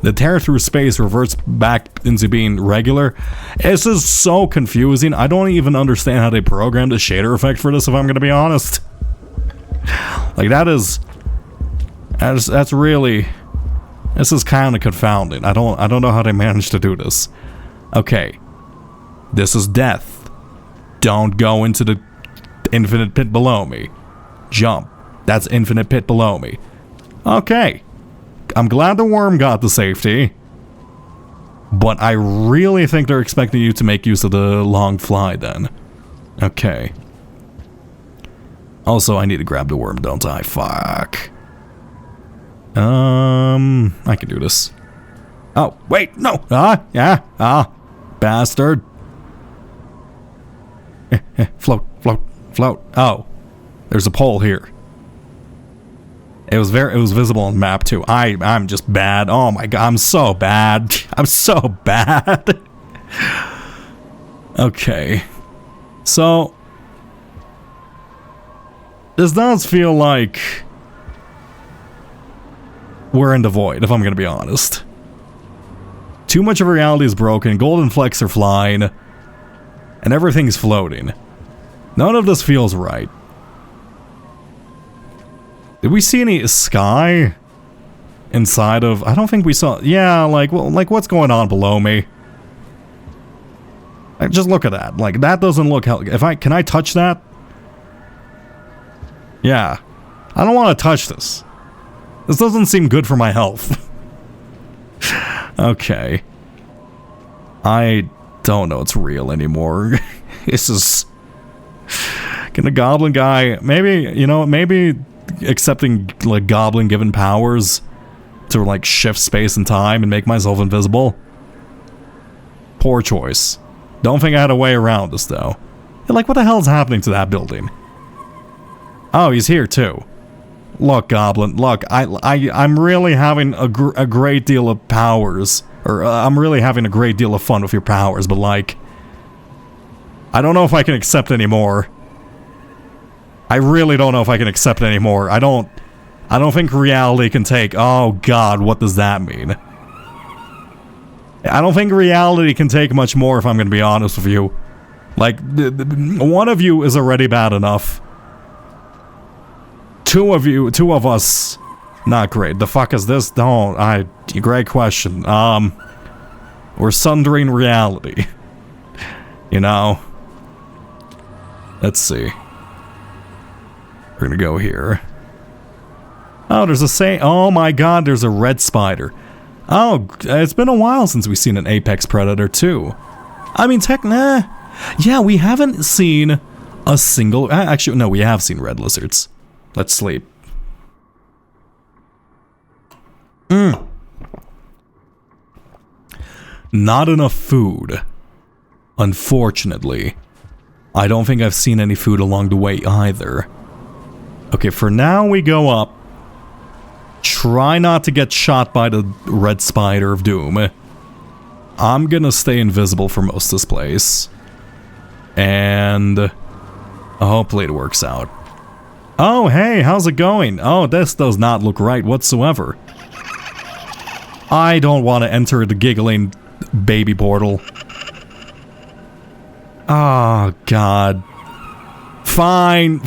the tear through space reverts back into being regular. This is so confusing. I don't even understand how they programmed a shader effect for this, if I'm gonna be honest. Like that's really, this is kind of confounding. I don't know how they managed to do this. Okay, this is death. Don't go into the infinite pit below me. Jump. That's infinite pit below me. Okay, I'm glad the worm got to safety. But I really think they're expecting you to make use of the long fly then. Okay. Also, I need to grab the worm, don't I? Fuck. I can do this. Oh, wait, no. Bastard. Float, float, float. Oh, there's a pole here. It was visible on the map too. I'm just bad. Oh my god, I'm so bad. I'm so bad. Okay. So this does feel like we're in the void, if I'm gonna be honest. Too much of reality is broken, golden flecks are flying, and everything's floating. None of this feels right. Did we see any sky inside of... I don't think we saw... Yeah, like what's going on below me? Like, just look at that. Like, that doesn't look... Can I touch that? Yeah. I don't want to touch this. This doesn't seem good for my health. Okay. I don't know it's real anymore. This is... Can a goblin guy... Maybe, you know, maybe accepting, like, goblin given powers to, like, shift space and time and make myself invisible? Poor choice. Don't think I had a way around this, though. Like, what the hell is happening to that building? Oh, he's here, too. Look, Goblin, look, I'm really having a great deal of powers. Or, I'm really having a great deal of fun with your powers, but, like... I don't know if I can accept any more. I really don't know if I can accept any more. I don't think reality can take... Oh, God, what does that mean? I don't think reality can take much more, if I'm gonna be honest with you. Like, one of you is already bad enough. Two of us, not great. The fuck is this? Great question. We're sundering reality. You know? Let's see. We're gonna go here. Oh, there's oh my god, there's a red spider. Oh, it's been a while since we've seen an apex predator too. I mean, yeah, we haven't seen a single... Actually, no, we have seen red lizards. Let's sleep. Not enough food. Unfortunately. I don't think I've seen any food along the way either. Okay, for now we go up. Try not to get shot by the red spider of doom. I'm gonna stay invisible for most of this place. And... hopefully it works out. Oh, hey, how's it going? Oh, this does not look right whatsoever. I don't want to enter the giggling baby portal. Oh, God. Fine,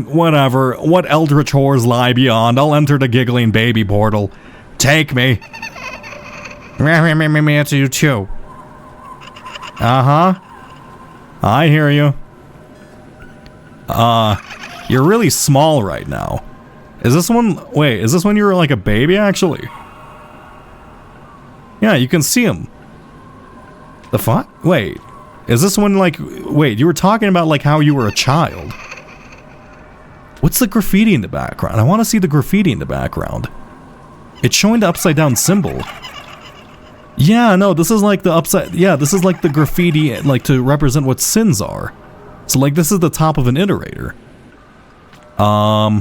whatever. What eldritch horrors lie beyond? I'll enter the giggling baby portal. Take me. Me, it's you too. Uh-huh. I hear you. You're really small right now. Is this one... Wait, is this when you were like a baby, actually? Yeah, you can see him. The fuck? Wait. Is this one like... Wait, you were talking about like how you were a child. What's the graffiti in the background? I want to see the graffiti in the background. It's showing the upside down symbol. Yeah, no, this is like the upside... Yeah, this is like the graffiti like to represent what sins are. So like this is the top of an iterator. Huh.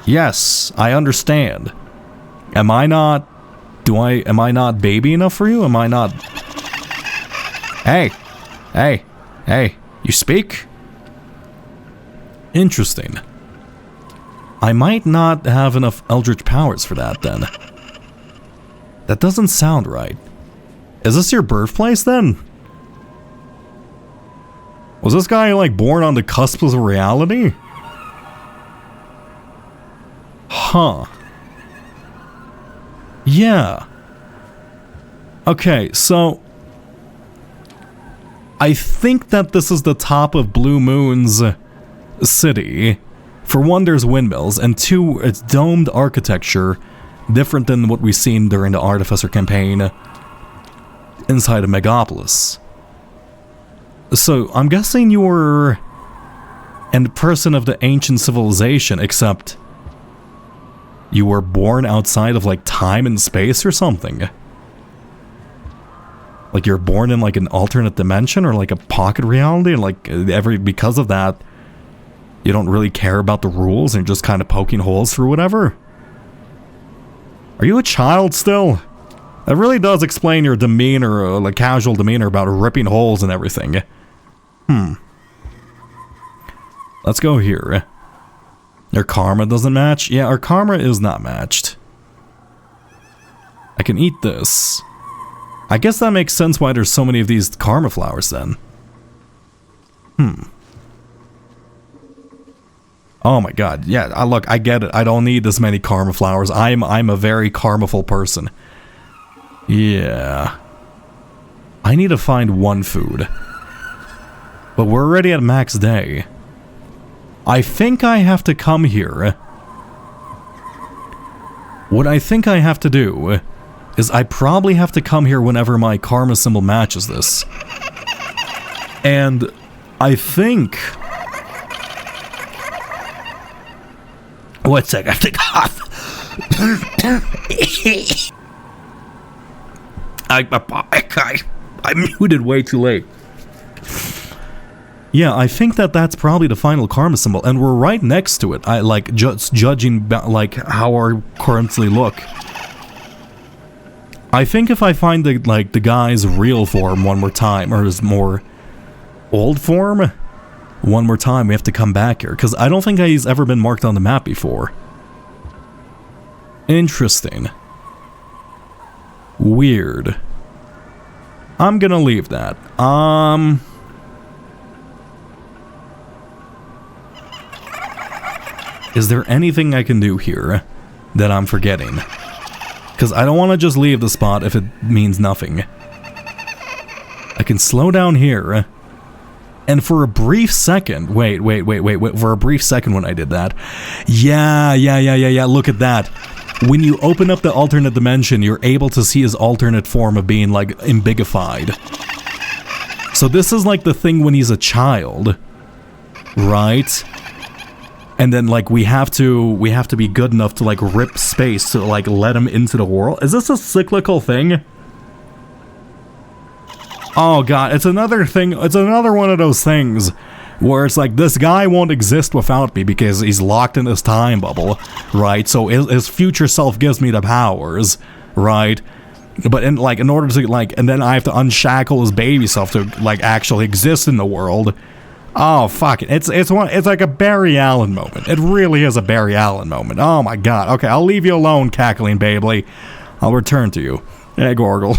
Yes, I understand. Am I not... am I not baby enough for you? Am I not... Hey, you speak? Interesting. I might not have enough eldritch powers for that then. That doesn't sound right. Is this your birthplace then? Was this guy like born on the cusp of reality? Huh. Yeah. Okay, so... I think that this is the top of Blue Moon's city. For one, there's windmills, and two, it's domed architecture, different than what we've seen during the Artificer campaign inside of Megapolis. So, I'm guessing you're a person of the ancient civilization, except you were born outside of, like, time and space or something. Like, you're born in, like, an alternate dimension or, like, a pocket reality, and, like, because of that, you don't really care about the rules and you're just kind of poking holes through whatever. Are you a child still? That really does explain your demeanor, like, casual demeanor about ripping holes and everything. Let's go here. Our karma doesn't match? Yeah, our karma is not matched. I can eat this. I guess that makes sense why there's so many of these karma flowers then. Oh my god, yeah, look, I get it. I don't need this many karma flowers. I'm a very karmaful person. Yeah. I need to find one food. But we're already at max day. I think I have to come here. What I think I have to do is I probably have to come here whenever my karma symbol matches this. And I think... One sec, I have to cough. I muted way too late. Yeah, I think that's probably the final karma symbol, and we're right next to it. I like just judging like how our currently look. I think if I find the guy's real form one more time, or his more old form one more time, we have to come back here because I don't think he's ever been marked on the map before. Interesting. Weird. I'm gonna leave that. Is there anything I can do here that I'm forgetting? Because I don't want to just leave the spot if it means nothing. I can slow down here. And for a brief second... Wait. For a brief second when I did that... Yeah, look at that. When you open up the alternate dimension, you're able to see his alternate form of being, like, embiggified. So this is like the thing when he's a child. Right? And then, like, we have to be good enough to, like, rip space to, like, let him into the world. Is this a cyclical thing? Oh, God, it's another thing. It's another one of those things where it's like, this guy won't exist without me because he's locked in this time bubble, right? So his future self gives me the powers, right? But in order to, like, and then I have to unshackle his baby self to, like, actually exist in the world. Oh, fuck it. It's like a Barry Allen moment. It really is a Barry Allen moment. Oh my god. Okay, I'll leave you alone, cackling Babley. I'll return to you. Hey, Gorgle.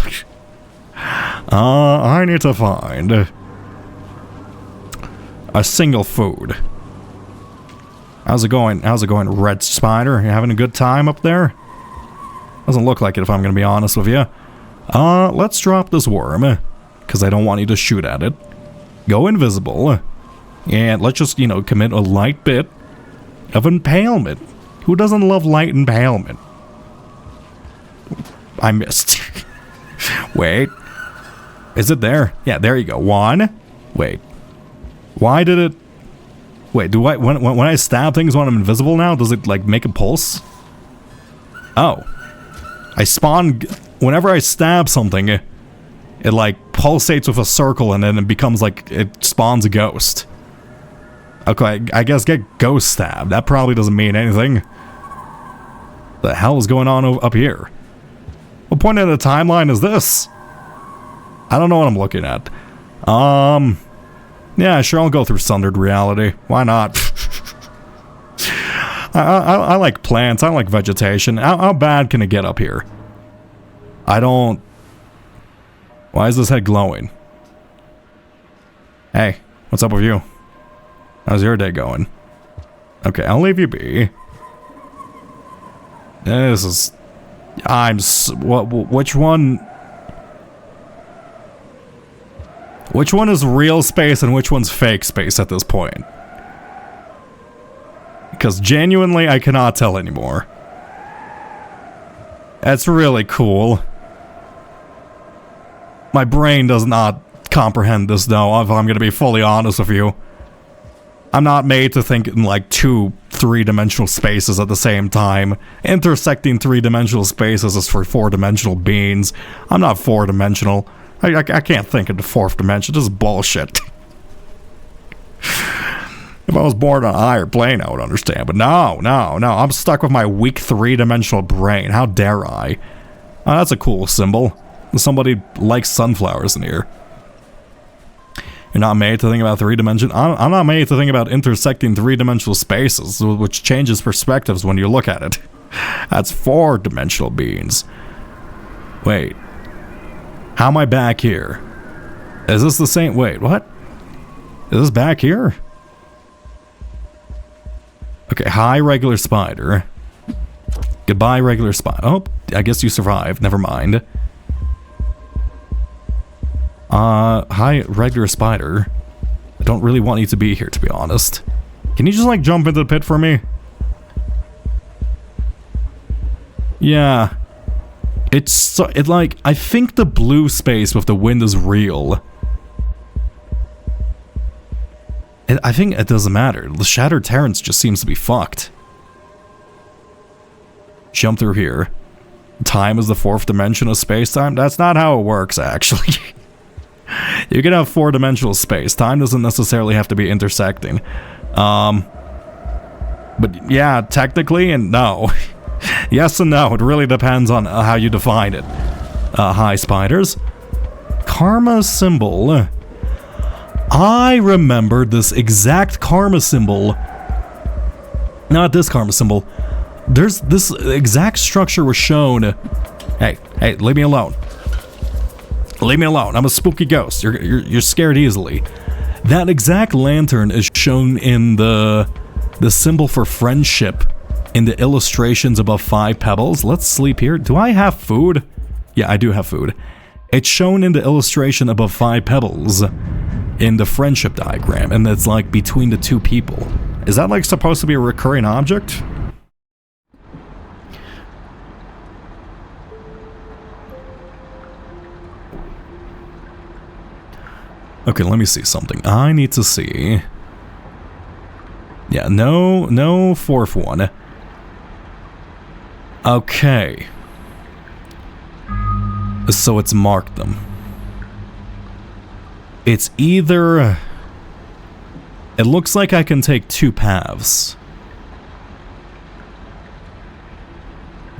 I need to find a single food. How's it going? Red Spider? You having a good time up there? Doesn't look like it, if I'm gonna be honest with you. Let's drop this worm, because I don't want you to shoot at it. Go invisible. And let's just, you know, commit a light bit of impalement. Who doesn't love light impalement? I missed. Wait. Is it there? Yeah, there you go. One. Wait. Why did it... Wait, do I... When I stab things when I'm invisible now, does it, like, make a pulse? Oh. I spawn... Whenever I stab something, it, like, pulsates with a circle and then it becomes, like, it spawns a ghost. Okay, I guess get ghost stabbed. That probably doesn't mean anything. The hell is going on up here? What point in the timeline is this? I don't know what I'm looking at. Yeah, sure, I'll go through Sundered Reality. Why not? I like plants. I like vegetation. How bad can it get up here? I don't... Why is this head glowing? Hey, what's up with you? How's your day going? Okay, I'll leave you be. This is... Which one... Which one is real space and which one's fake space at this point? Because genuinely, I cannot tell anymore. That's really cool. My brain does not comprehend this, though, if I'm going to be fully honest with you. I'm not made to think in, like, 2 3-dimensional spaces at the same time. Intersecting 3-dimensional spaces is for 4-dimensional beings. I'm not 4-dimensional. I can't think in the 4th dimension. This is bullshit. If I was born on a higher plane, I would understand. But no. I'm stuck with my weak 3-dimensional brain. How dare I? Oh, that's a cool symbol. Somebody likes sunflowers in here. You're not made to think about 3-dimension. I'm not made to think about intersecting 3-dimensional spaces, which changes perspectives when you look at it. That's 4-dimensional beings. Wait. How am I back here? Is this the same? Wait, what? Is this back here? Okay, hi, regular spider. Goodbye, regular spider. Oh, I guess you survived. Never mind. Hi, regular spider. I don't really want you to be here, to be honest. Can you just, like, jump into the pit for me? Yeah. It's so, like, I think the blue space with the wind is real. I think it doesn't matter. The Shattered Terrence just seems to be fucked. Jump through here. Time is the 4th dimension of space-time? That's not how it works, actually. You can have 4-dimensional space. Time doesn't necessarily have to be intersecting. But yeah, technically, and no. Yes and no. It really depends on how you define it. Hi, spiders. Karma symbol. I remembered this exact karma symbol. Not this karma symbol. There's this exact structure was shown. Hey, leave me alone. Leave me alone. I'm a spooky ghost. You're scared easily. That exact lantern is shown in the symbol for friendship in the illustrations above 5 pebbles. Let's sleep here. Do I have food? Yeah, I do have food. It's shown in the illustration above 5 pebbles in the friendship diagram, and it's like between the 2 people. Is that like supposed to be a recurring object? Okay, let me see something. I need to see. Yeah, no 4th one. Okay. So it's marked them. It's either... It looks like I can take 2 paths.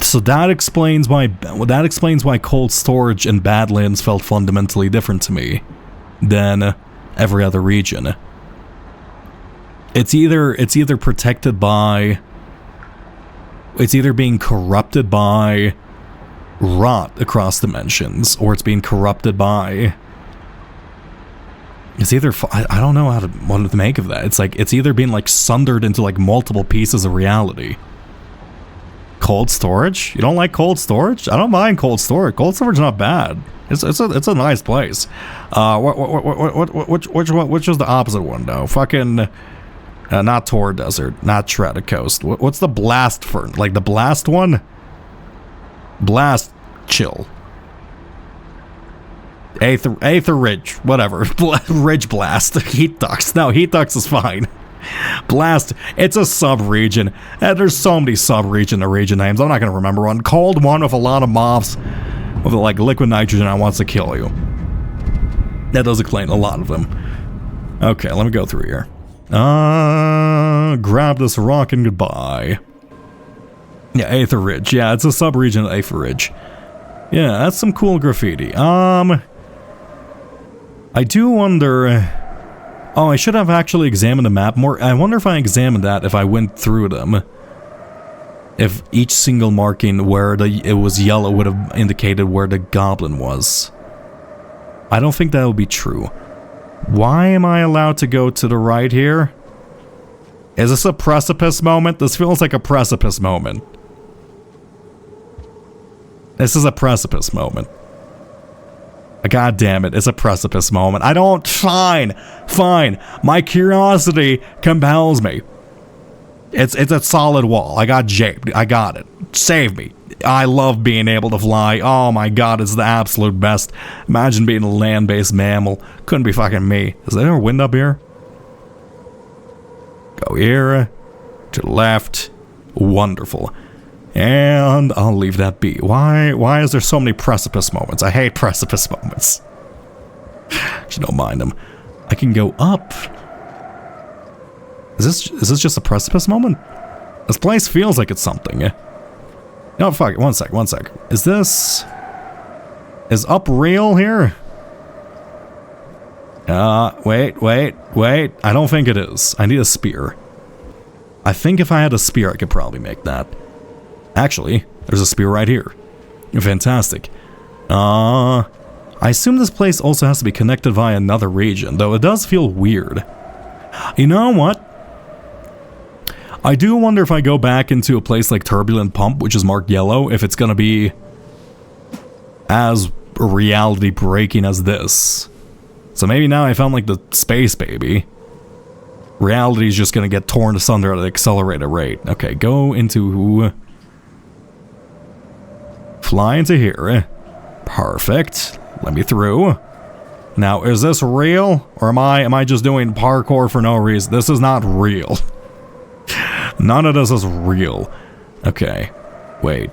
So that explains why Cold Storage and Badlands felt fundamentally different to me than every other region. It's either protected by... It's either being corrupted by rot across dimensions, or it's being corrupted by... It's either... I don't know what to make of that. It's like, it's either being like sundered into like multiple pieces of reality. Cold Storage? You don't like Cold Storage? I don't mind Cold Storage. Cold Storage is not bad. It's a nice place. Which is the opposite one though? Fucking... not Tor Desert, not Shredded Coast. What's the Blast Fern? Like the Blast one? Blast Chill. Aether Ridge, whatever. Ridge Blast. Heat Ducts. No, Heat Ducts is fine. Blast, it's a sub-region. There's so many sub-region to region names. I'm not going to remember one. Cold one with a lot of mobs with like liquid nitrogen that wants to kill you. That does explain a lot of them. Okay, let me go through here. Grab this rock and goodbye. Yeah, Aether Ridge. Yeah, it's a sub-region of Aether Ridge. Yeah, that's some cool graffiti. I do wonder... Oh, I should have actually examined the map more. I wonder if I examined that if I went through them. If each single marking where it was yellow would have indicated where the goblin was. I don't think that would be true. Why am I allowed to go to the right here? Is this a precipice moment? This feels like a precipice moment. This is a precipice moment. God damn it, it's a precipice moment. I don't... Fine. My curiosity compels me. It's a solid wall. I got japed. I got it. Save me. I love being able to fly. Oh my god, it's the absolute best. Imagine being a land-based mammal. Couldn't be fucking me. Is there a wind up here? Go here. To the left. Wonderful. And I'll leave that be. Why is there so many precipice moments? I hate precipice moments. Actually, don't mind them. I can go up. Is this just a precipice moment? This place feels like it's something. No, fuck it. One sec. Is up real here? Wait. I don't think it is. I need a spear. I think if I had a spear, I could probably make that. Actually, there's a spear right here. Fantastic. I assume this place also has to be connected via another region, though it does feel weird. You know what? I do wonder if I go back into a place like Turbulent Pump, which is marked yellow, if it's gonna be as reality breaking as this. So maybe now I found like the space baby. Reality is just gonna get torn asunder at an accelerated rate. Okay, go into... Fly into here. Perfect. Let me through. Now, is this real? Or am I just doing parkour for no reason? This is not real. None of this is real. Okay. Wait.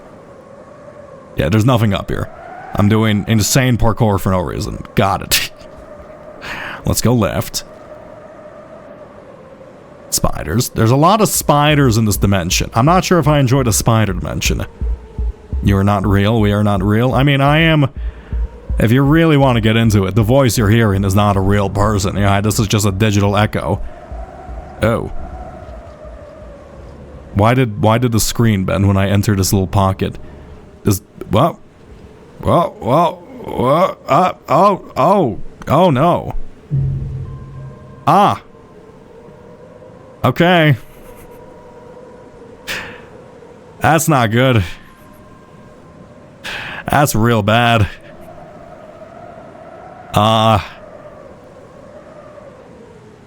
Yeah, there's nothing up here. I'm doing insane parkour for no reason. Got it. Let's go left. Spiders. There's a lot of spiders in this dimension. I'm not sure if I enjoy the spider dimension. You're not real. We are not real. I mean, I am... If you really want to get into it, the voice you're hearing is not a real person. Yeah, this is just a digital echo. Oh. Why did the screen bend when I entered this little pocket? Oh no. Ah. Okay. That's not good. That's real bad.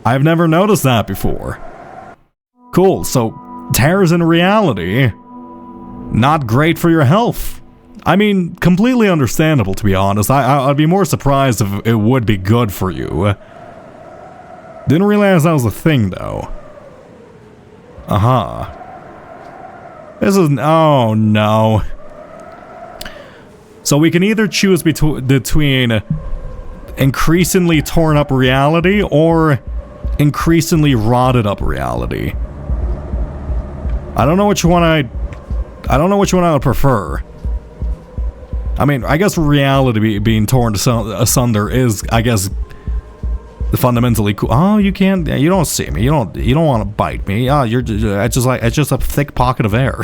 I've never noticed that before. Cool, so terrors in reality, not great for your health. I mean, completely understandable, to be honest. I'd be more surprised if it would be good for you. Didn't realize that was a thing, though. This is... Oh, no. So we can either choose between increasingly torn up reality or increasingly rotted up reality. I don't know which one I would prefer. I mean, I guess reality being torn asunder is, I guess, fundamentally cool. Oh, you can't. You don't see me. You don't want to bite me. Oh, it's just a thick pocket of air.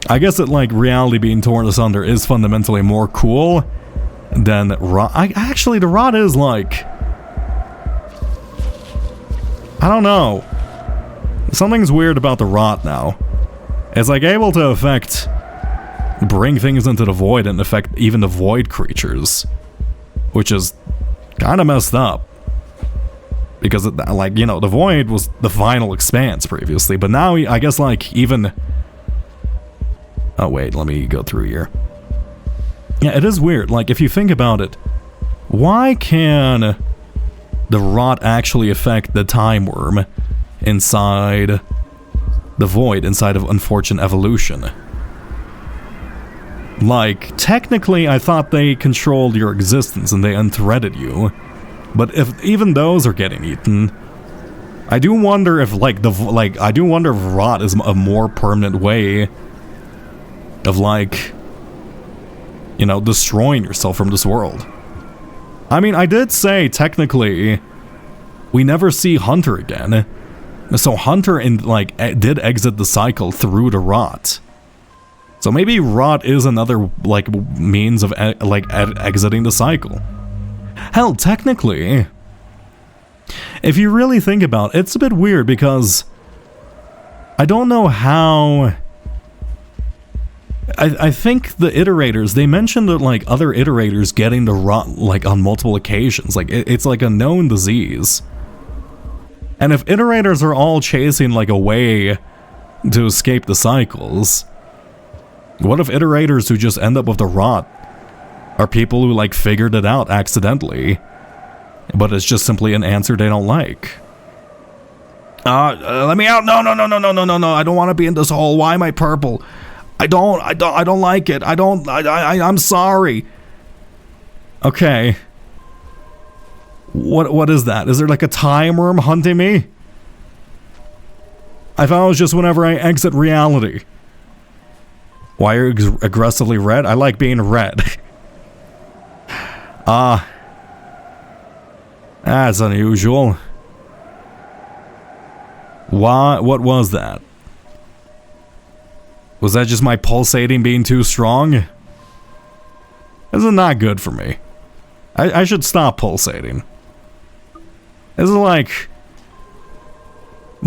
I guess that like reality being torn asunder is fundamentally more cool than rot. Actually, the rot is like, I don't know. Something's weird about the rot now. It's like able to bring things into the void and affect even the void creatures, which is kind of messed up. Because like, you know, the void was the final expanse previously, but now I guess like even... Oh wait, let me go through here. Yeah, it is weird. Like, if you think about it, why can the rot actually affect the time worm inside the void, inside of Unfortunate Evolution? Like, technically, I thought they controlled your existence and they unthreaded you. But if even those are getting eaten, I do wonder if, like, I do wonder if rot is a more permanent way of, like, you know, destroying yourself from this world. I mean, I did say, technically, we never see Hunter again. So Hunter, did exit the cycle through the rot. So maybe rot is another, like, means of, exiting the cycle. Hell, technically, if you really think about it, it's a bit weird because I don't know how... I think the iterators, they mentioned that, like, other iterators getting the rot, like, on multiple occasions. Like, it's like a known disease. And if iterators are all chasing like a way to escape the cycles, what if iterators who just end up with the rot are people who like figured it out accidentally, but it's just simply an answer they don't like? Let me out! No! I don't want to be in this hole. Why am I purple? I don't like it. I'm sorry. Okay. What is that? Is there like a time worm hunting me? I thought it was just whenever I exit reality. Why are you aggressively red? I like being red. That's unusual. What was that? Was that just my pulsating being too strong? This is not good for me. I should stop pulsating. This is like...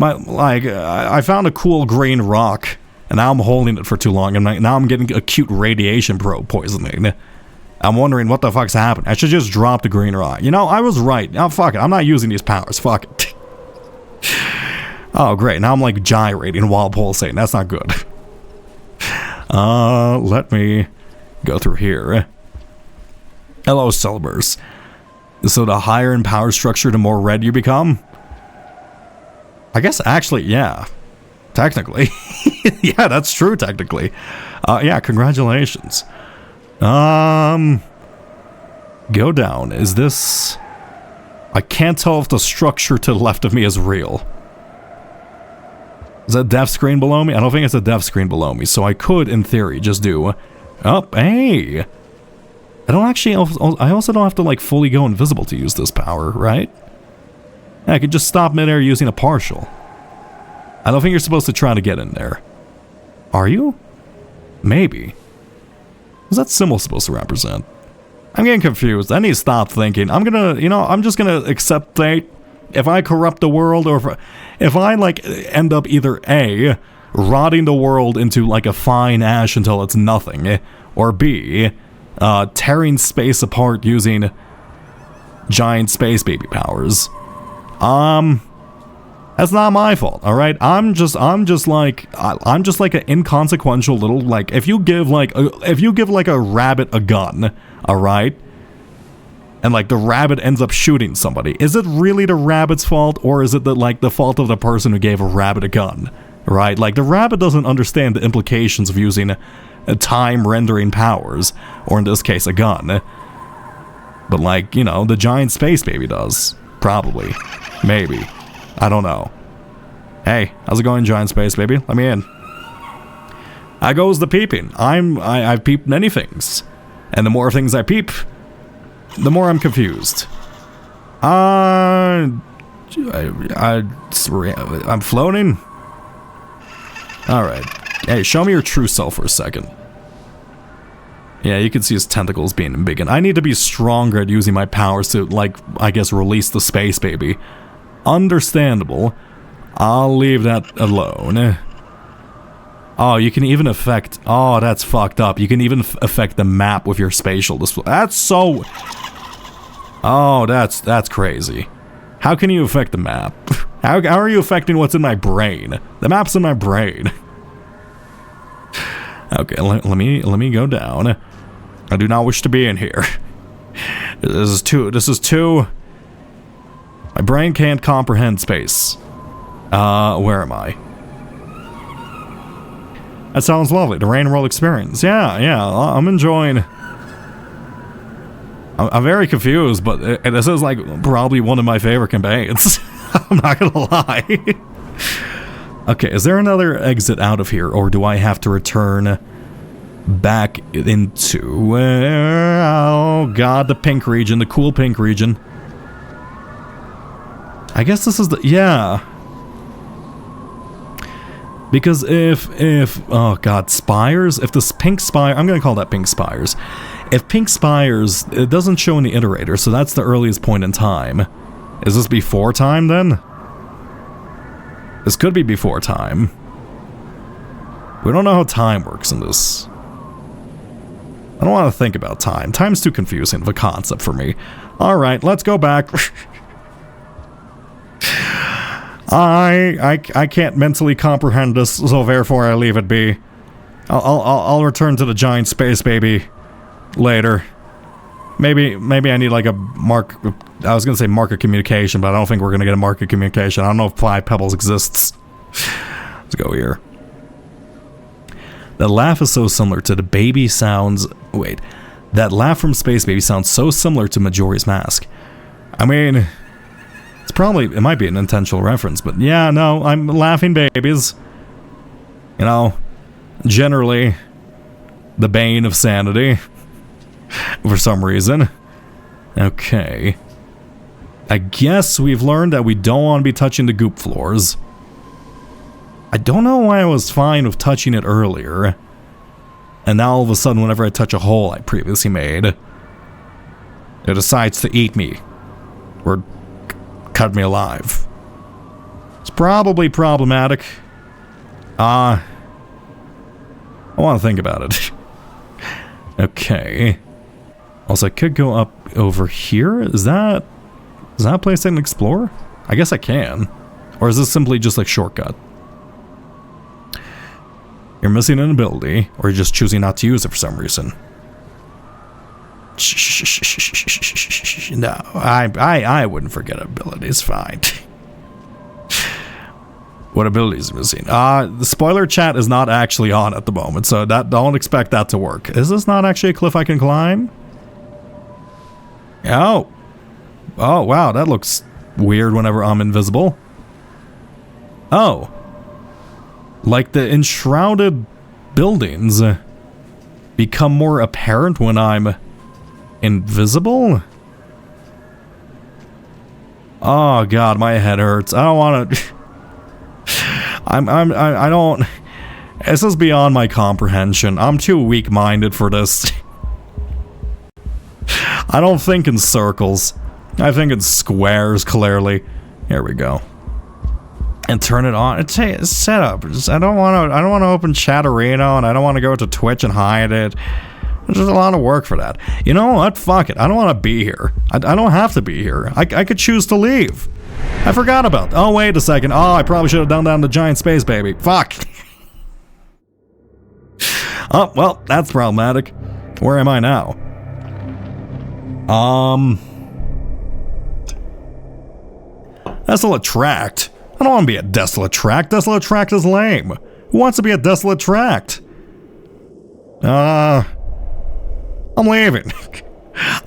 I found a cool green rock, and now I'm holding it for too long, and now I'm getting acute radiation poisoning. I'm wondering what the fuck's happening. I should just drop the green rock. You know, I was right. Oh, fuck it. I'm not using these powers. Fuck it. Oh, great. Now I'm like gyrating while pulsating. That's not good. Let me go through here. Hello, Cellburst. So the higher in power structure, the more red you become? I guess actually, yeah. Technically. Yeah, that's true, technically. Yeah, congratulations. Go down. Is this... I can't tell if the structure to the left of me is real. Is that a death screen below me? I don't think it's a death screen below me, so I could, in theory, just do... Oh, hey! I don't actually... I also don't have to, like, fully go invisible to use this power, right? Yeah, I could just stop midair using a partial. I don't think you're supposed to try to get in there. Are you? Maybe. What's that symbol supposed to represent? I'm getting confused. I need to stop thinking. I'm gonna, you know, I'm just gonna accept fate. If I corrupt the world, or if I, like, end up either A, rotting the world into, like, a fine ash until it's nothing, or B, tearing space apart using giant space baby powers. That's not my fault, alright? I'm just like an inconsequential little, like, if you give like a rabbit a gun, alright? And like the rabbit ends up shooting somebody. Is it really the rabbit's fault, or is it the fault of the person who gave a rabbit a gun? Right? Like the rabbit doesn't understand the implications of using time rendering powers, or in this case a gun. But like, you know, the giant space baby does. Probably. Maybe. I don't know. Hey, how's it going, giant space baby? Let me in. How goes the peeping? I've peeped many things. And the more things I peep, the more I'm confused. I'm floating? Alright. Hey, show me your true self for a second. Yeah, you can see his tentacles being big, and I need to be stronger at using my powers to, like, I guess, release the space baby. Understandable. I'll leave that alone. Oh, you can even affect... Oh, that's fucked up. You can even affect the map with your spatial display. That's so... Oh, that's crazy. How can you affect the map? How are you affecting what's in my brain? The map's in my brain. Okay, let me go down. I do not wish to be in here. This is too... My brain can't comprehend space. Where am I? That sounds lovely. The Rain World experience. Yeah, I'm enjoying... I'm very confused, but this is like probably one of my favorite campaigns. I'm not gonna lie. Okay, is there another exit out of here, or do I have to return back into... oh god, the pink region, the cool pink region. I guess this is the... yeah. Because if oh god, spires? If this pink spire... I'm gonna call that pink spires. If pink spires, it doesn't show in the iterator, so that's the earliest point in time. Is this before time, then? This could be before time. We don't know how time works in this. I don't want to think about time. Time's too confusing of a concept for me. Alright, let's go back. I can't mentally comprehend this, so therefore I leave it be. I'll return to the giant space baby later. Maybe I need like a mark. I was gonna say market communication, but I don't think we're gonna get a market communication. I don't know if 5 Pebbles exists. Let's go here. That laugh is so similar to the baby sounds. Wait, that laugh from Space Baby sounds so similar to Majora's Mask. I mean, it might be an intentional reference, but yeah, no, I'm laughing babies. You know, generally the bane of sanity for some reason. Okay. I guess we've learned that we don't want to be touching the goop floors. I don't know why I was fine with touching it earlier. And now all of a sudden, whenever I touch a hole I previously made, it decides to eat me. Or cut me alive. It's probably problematic. I want to think about it. Okay. Also, I could go up over here. Is that a place I can explore? I guess I can. Or is this simply just like shortcut? You're missing an ability, or you're just choosing not to use it for some reason. No, I wouldn't forget abilities, fine. What abilities are missing? The spoiler chat is not actually on at the moment, so don't expect that to work. Is this not actually a cliff I can climb? Oh, wow, that looks weird whenever I'm invisible. Oh. Like the enshrouded buildings become more apparent when I'm invisible? Oh god, my head hurts. I don't want to... I don't... This is beyond my comprehension. I'm too weak-minded for this. I don't think in circles. I think in squares, clearly. Here we go. And turn it on. It's set up. I don't want to open Chatterino, and I don't want to go to Twitch and hide it. There's just a lot of work for that. You know what? Fuck it. I don't want to be here. I don't have to be here. I could choose to leave. I forgot about. Oh, wait a second. Oh, I probably should have done down the giant space baby. Fuck. Oh, well, that's problematic. Where am I now? Desolate Tract. I don't want to be a Desolate Tract. Desolate Tract is lame. Who wants to be a Desolate Tract? I'm leaving.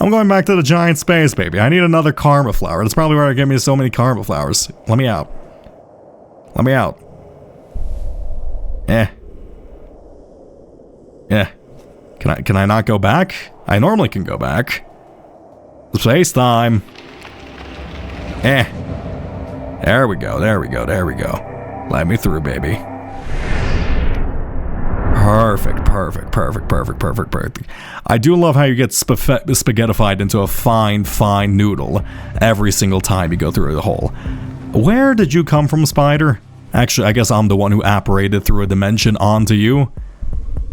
I'm going back to the giant space baby. I need another karma flower. That's probably where I give me so many karma flowers. Let me out. Let me out. Yeah. Can I not go back? I normally can go back. Space time. There we go. Let me through, baby. Perfect. I do love how you get spaghettified into a fine noodle every single time you go through the hole. Where did you come from, Spider? Actually, I guess I'm the one who apparated through a dimension onto you.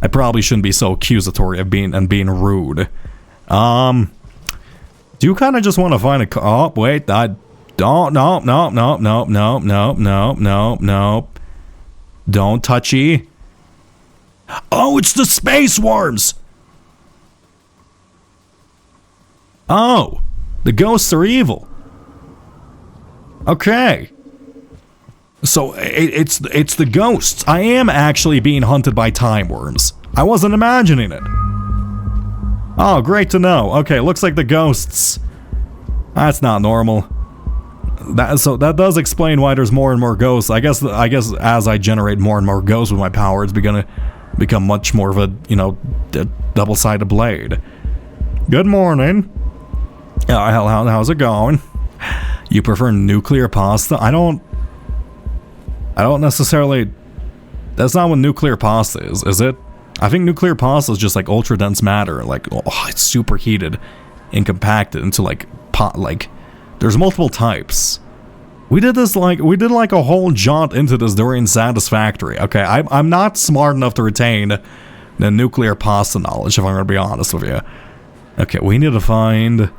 I probably shouldn't be so accusatory of being rude. Do you kind of just want to find a... Oh, wait, Nope. Don't touchy. Oh, it's the space worms! Oh, the ghosts are evil. Okay. So, it's the ghosts. I am actually being hunted by time worms. I wasn't imagining it. Oh, great to know. Okay, looks like the ghosts. That's not normal. That does explain why there's more and more ghosts. I guess as I generate more and more ghosts with my power, it's gonna become much more of a, double-sided blade. Good morning. How's it going? You prefer nuclear pasta? I don't necessarily... That's not what nuclear pasta is it? I think nuclear pasta is just like ultra dense matter, like it's superheated and compacted into there's multiple types. We did a whole jaunt into this during Satisfactory. Okay, I'm not smart enough to retain the nuclear pasta knowledge, if I'm gonna be honest with you. Okay, we need to find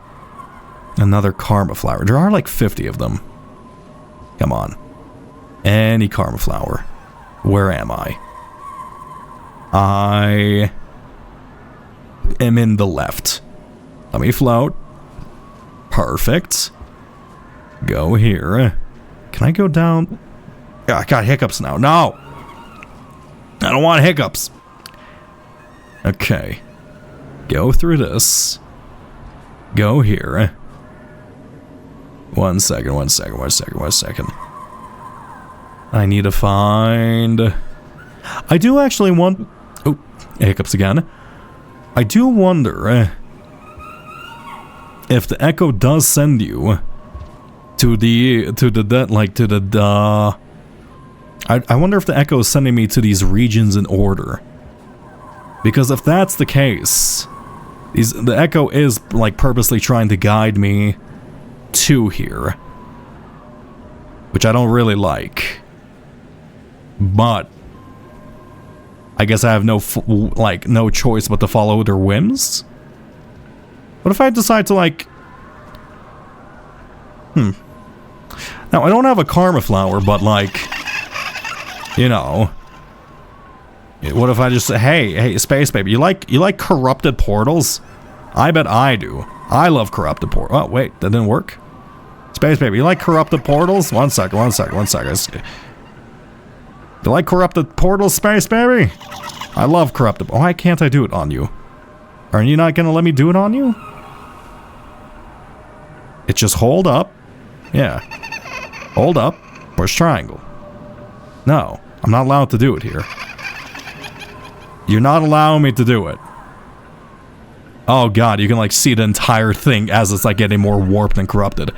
another karma flower. There are like 50 of them. Come on. Any karma flower. Where am I? I am in the left. Let me float. Perfect. Go here. Can I go down? Yeah, I got hiccups now. No! I don't want hiccups. Okay. Go through this. Go here. 1 second, 1 second, 1 second, 1 second. I need to find... I do actually want... Oh, hiccups again. I do wonder if the echo does send you to the I wonder if the echo is sending me to these regions in order. Because if that's the case, the echo is like purposely trying to guide me to here, which I don't really like. But I guess I have no choice but to follow their whims. What if I decide to like... Now, I don't have a karma flower, but like... You know... What if I just say, hey, Space Baby, you like corrupted portals? I bet I do. I love corrupted portals. Oh, wait, that didn't work? Space Baby, you like corrupted portals? 1 second, 1 second, 1 second. You like corrupted portals, Space Baby? I love corrupted... Why can't I do it on you? Are you not gonna let me do it on you? It just hold up. Yeah. Hold up. Push triangle. No, I'm not allowed to do it here. You're not allowing me to do it. Oh god, you can like see the entire thing as it's like getting more warped and corrupted.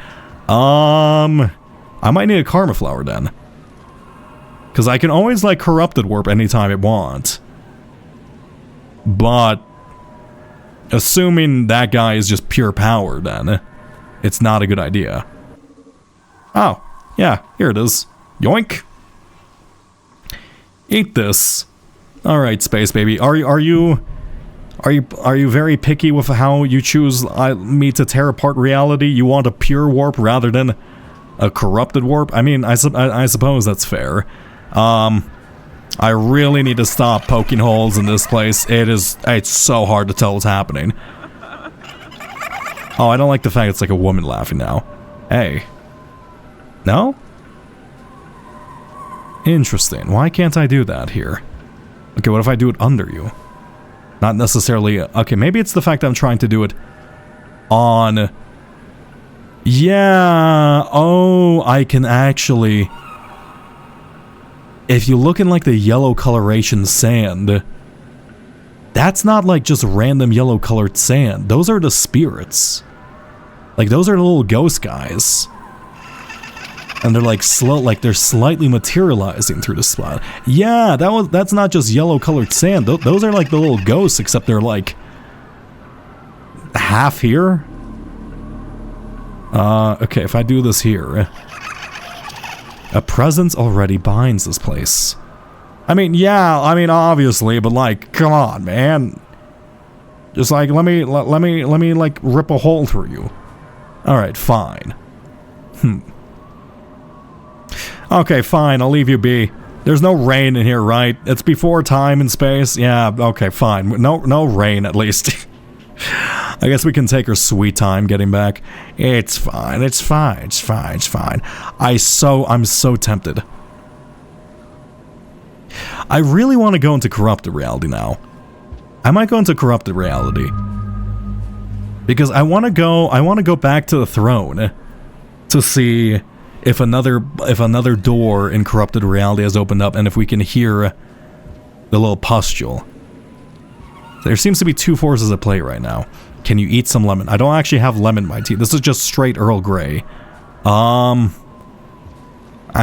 I might need a karma flower then. Because I can always like corrupted warp anytime I want. But assuming that guy is just pure power then, it's not a good idea. Oh, yeah, here it is. Yoink. Eat this. All right, Space Baby. Are you very picky with how you choose me to tear apart reality? You want a pure warp rather than a corrupted warp? I mean, I suppose that's fair. I really need to stop poking holes in this place. It's so hard to tell what's happening. Oh, I don't like the fact it's like a woman laughing now. Hey. No? Interesting. Why can't I do that here? Okay, what if I do it under you? Not necessarily... Okay, maybe it's the fact that I'm trying to do it on... Yeah... Oh, I can actually... If you look in like the yellow coloration sand... That's not like just random yellow colored sand. Those are the spirits. Like, those are the little ghost guys. And they're like slow, like they're slightly materializing through the spot. Yeah, that's not just yellow colored sand. Those are like the little ghosts, except they're like half here. Okay, if I do this here, a presence already binds this place. I mean, yeah, I mean obviously, but like, come on, man. Just like let me like rip a hole through you. All right, fine. Okay, fine, I'll leave you be. There's no rain in here, right? It's before time and space. Yeah, okay, fine. No rain, at least. I guess we can take our sweet time getting back. It's fine, it's fine, it's fine, it's fine. I'm so tempted. I really want to go into corrupted reality now. I might go into corrupted reality. Because I want to go back to the throne to see if another door in corrupted reality has opened up and if we can hear the little pustule. There seems to be two forces at play right now. Can you eat some lemon? I don't actually have lemon in my tea. This is just straight Earl Grey. I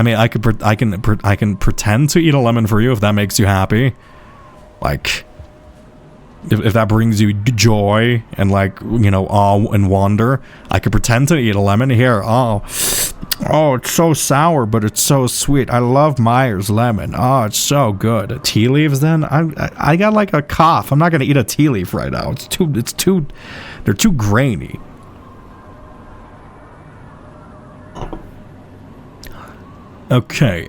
mean, I can pretend to eat a lemon for you if that makes you happy. Like, if that brings you joy and like, you know, awe and wonder, I could pretend to eat a lemon. Here, oh, it's so sour, but it's so sweet. I love Myers lemon. Oh, it's so good. Tea leaves then? I got like a cough. I'm not gonna eat a tea leaf right now. They're too grainy. Okay,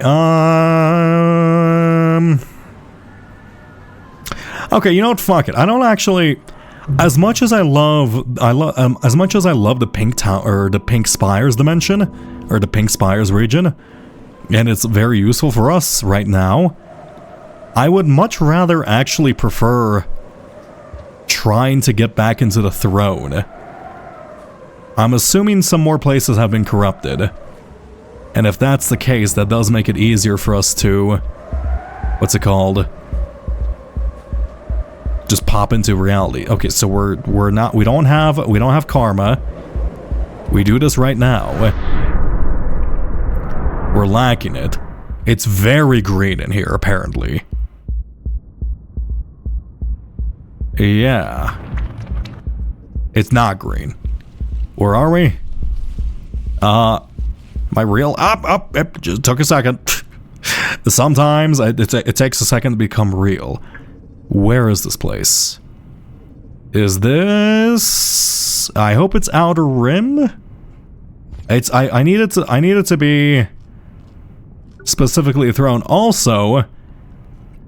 okay, you know what? Fuck it. I don't actually. As much as I love the Pink Tower, or the Pink Spires dimension, or the Pink Spires region, and it's very useful for us right now, I would much rather actually prefer trying to get back into the throne. I'm assuming some more places have been corrupted. And if that's the case, that does make it easier for us to, what's it called? Just pop into reality. Okay, so we don't have karma. We do this right now. We're lacking it. It's very green in here, apparently. Yeah. It's not green. Where are we? My real up. It just took a second. Sometimes it takes a second to become real. Where is this place? Is this? I hope it's Outer Rim. It's I need it to be specifically a throne. Also,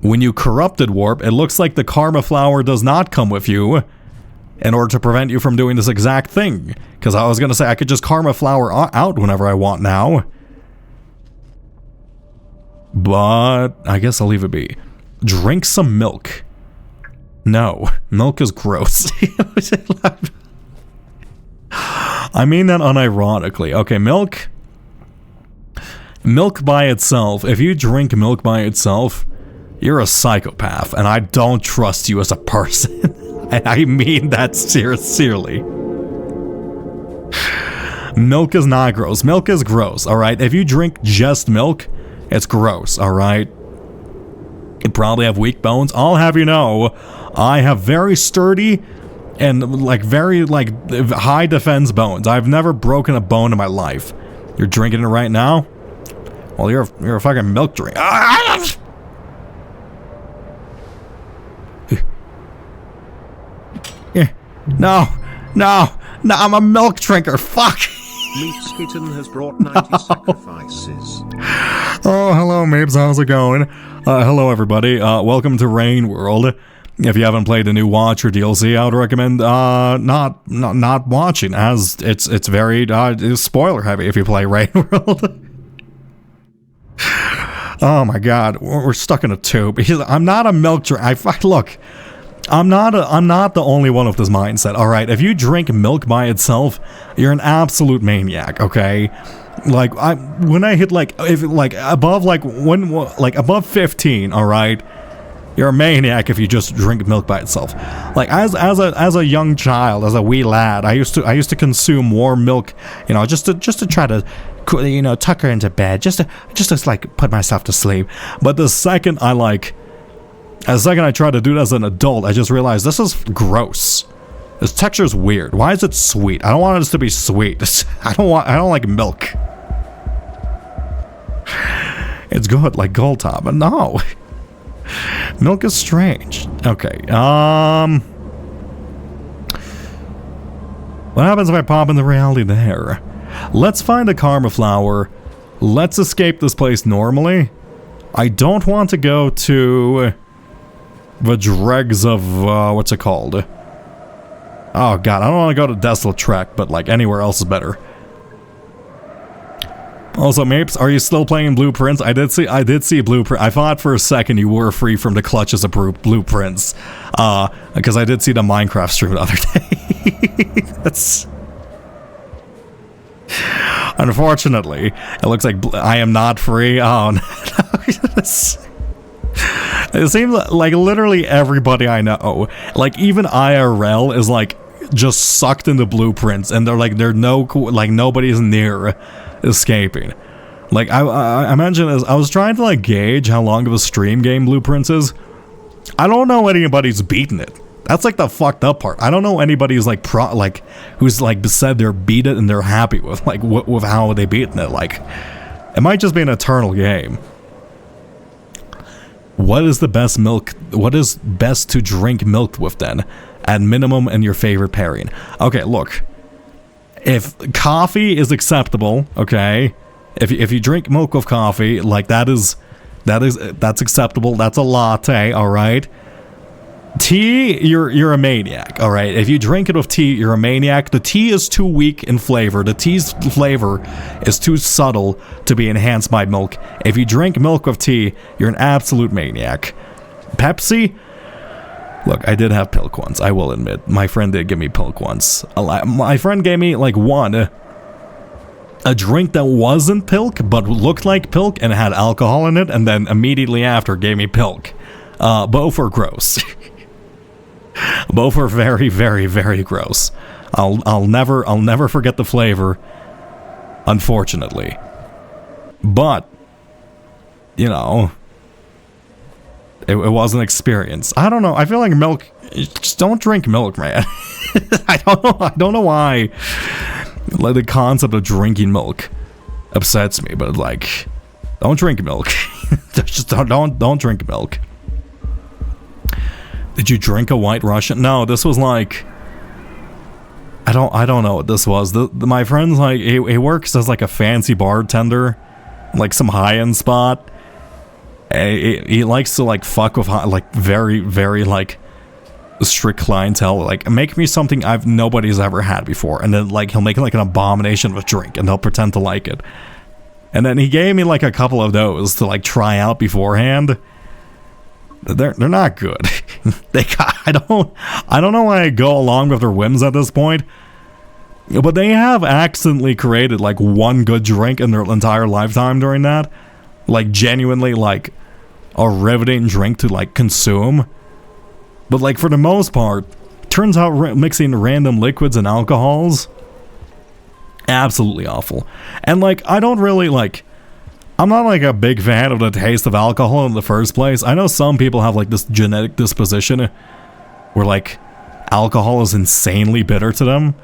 when you corrupted warp, it looks like the Karma Flower does not come with you in order to prevent you from doing this exact thing. Because I was gonna say I could just Karma Flower out whenever I want now. But I guess I'll leave it be. Drink some milk. No, milk is gross. I mean that unironically. Okay, milk. Milk by itself. If you drink milk by itself, you're a psychopath, and I don't trust you as a person. And I mean that sincerely. Milk is not gross. Milk is gross, alright? If you drink just milk, it's gross, alright? You probably have weak bones. I'll have you know, I have very sturdy and very high defense bones. I've never broken a bone in my life. You're drinking it right now? Well, you're a fucking milk drink. No, I'm a milk drinker. Fuck. Meeps Kitten has brought 90 sacrifices. Oh, hello, Meeps. How's it going? Hello, everybody. Welcome to Rain World. If you haven't played the new Watcher DLC, I would recommend not watching, as it's very spoiler heavy if you play Rain World. Oh my God, we're stuck in a tube. I'm not a milk drinker. Look. I'm not the only one with this mindset. All right, if you drink milk by itself, you're an absolute maniac. Okay, when I hit above 15. All right, you're a maniac if you just drink milk by itself. Like as a young child, as a wee lad, I used to consume warm milk, just to try to, tuck her into bed, just to put myself to sleep. But the second I tried to do it as an adult, I just realized this is gross. This texture's weird. Why is it sweet? I don't want this to be sweet. I don't like milk. It's good, like Gold Top, but no. Milk is strange. Okay, what happens if I pop into reality there? Let's find a Karma Flower. Let's escape this place normally. I don't want to go to the dregs of, what's it called? Oh God, I don't want to go to Desolate Trek, but anywhere else is better. Also, Mapes, are you still playing Blueprints? I did see Blueprint. I thought for a second you were free from the clutches of Blueprints. Because I did see the Minecraft stream the other day. That's... Unfortunately, it looks like I am not free. Oh no. It seems like literally everybody I know, even IRL, is just sucked into Blueprints, and they're nobody's near escaping. I mentioned this, I was trying to gauge how long of a stream game Blueprints is. I don't know anybody's beaten it. That's the fucked up part. I don't know anybody who's who's said they're beat it and they're happy with with how they beaten it. It might just be an eternal game. What is the best milk? What is best to drink milk with then? At minimum, in your favorite pairing. Okay, look. If coffee is acceptable, okay, If you drink milk with coffee, like that's acceptable. That's a latte, all right? Tea, you're a maniac, all right? If you drink it with tea, you're a maniac. The tea is too weak in flavor. The tea's flavor is too subtle to be enhanced by milk. If you drink milk with tea, you're an absolute maniac. Pepsi? Look, I did have Pilk once, I will admit. My friend did give me Pilk once. My friend gave me, like, a drink that wasn't Pilk, but looked like Pilk and had alcohol in it, and then immediately after gave me Pilk. Both are gross. Both are very, very, very gross. I'll never forget the flavor, unfortunately. But, you know, it was an experience. I don't know. I feel like milk. Just don't drink milk, man. I don't know why. Like, the concept of drinking milk upsets me, but like, don't drink milk. Just don't drink milk. Did you drink a White Russian? No, this was like, I don't know what this was. My friend's like, he works as like a fancy bartender, like some high-end spot. And he likes to like fuck with like very, very like strict clientele. Like, make me something nobody's ever had before, and then like he'll make like an abomination of a drink, and they'll pretend to like it. And then he gave me like a couple of those to like try out beforehand. They're not good. I don't know why I go along with their whims at this point. But they have accidentally created like one good drink in their entire lifetime during that. Like, genuinely like a riveting drink to like consume. But like, for the most part, turns out mixing random liquids and alcohols, absolutely awful. And like, I don't really like, I'm not like a big fan of the taste of alcohol in the first place. I know some people have like this genetic disposition where like alcohol is insanely bitter to them,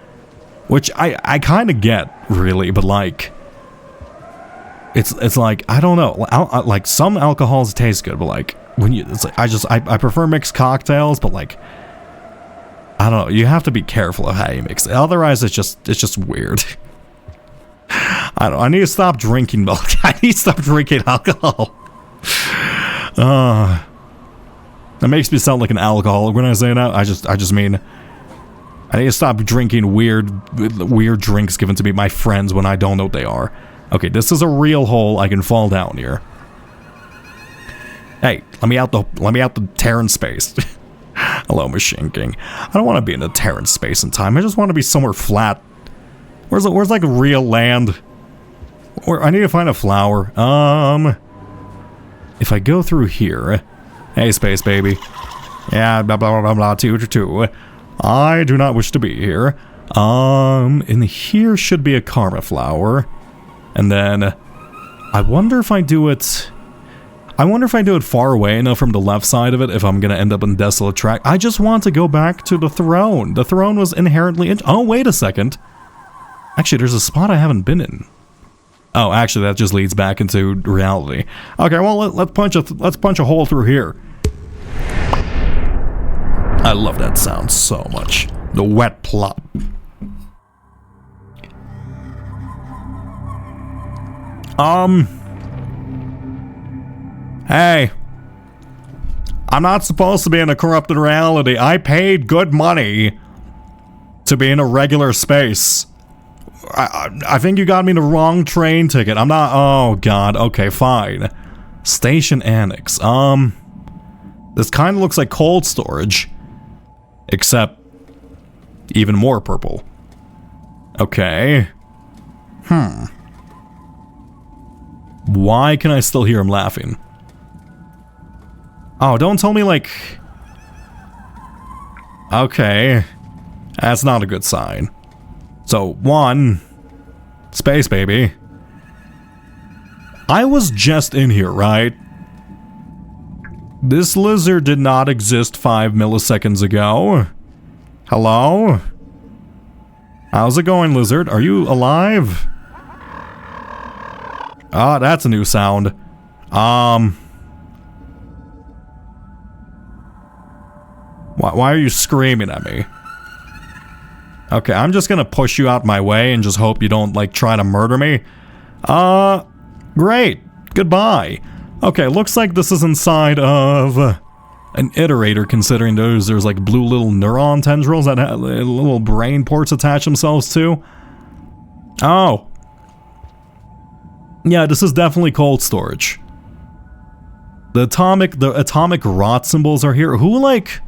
which I kind of get, really, but like, it's like, I don't know, like some alcohols taste good, but like when you, it's like, I prefer mixed cocktails, but like, I don't know, you have to be careful of how you mix it, otherwise it's just weird. I need to stop drinking milk. I need to stop drinking alcohol. That makes me sound like an alcoholic when I say that. I just mean, I need to stop drinking weird drinks given to me by friends when I don't know what they are. Okay, this is a real hole. I can fall down here. Hey, let me out the Terran space. Hello, Machine King. I don't want to be in a Terran space and time. I just want to be somewhere flat. Where's like real land? Or I need to find a flower. If I go through here, hey, space baby. Yeah, blah blah blah blah. Two. I do not wish to be here. In here should be a karma flower, and then I wonder if I do it. Far away enough from the left side of it if I'm gonna end up in Desolate Track. I just want to go back to the throne. The throne was inherently. Oh, wait a second. Actually, there's a spot I haven't been in. Oh, actually, that just leads back into reality. Okay, well, let's punch a hole through here. I love that sound so much. The wet plop. Hey. I'm not supposed to be in a corrupted reality. I paid good money to be in a regular space. I think you got me the wrong train ticket. I'm not. Oh god. Okay, fine. Station Annex. This kind of looks like cold storage, except even more purple. Okay. Why can I still hear him laughing? Oh, don't tell me like. Okay, that's not a good sign. So, one, space baby. I was just in here, right? This lizard did not exist 5 milliseconds ago. Hello? How's it going, lizard? Are you alive? Ah, that's a new sound. Why are you screaming at me? Okay, I'm just gonna push you out my way and just hope you don't, like, try to murder me. Great. Goodbye. Okay, looks like this is inside of an iterator, considering there's like blue little neuron tendrils that have little brain ports attach themselves to. Oh. Yeah, this is definitely cold storage. The atomic rot symbols are here. Who, like...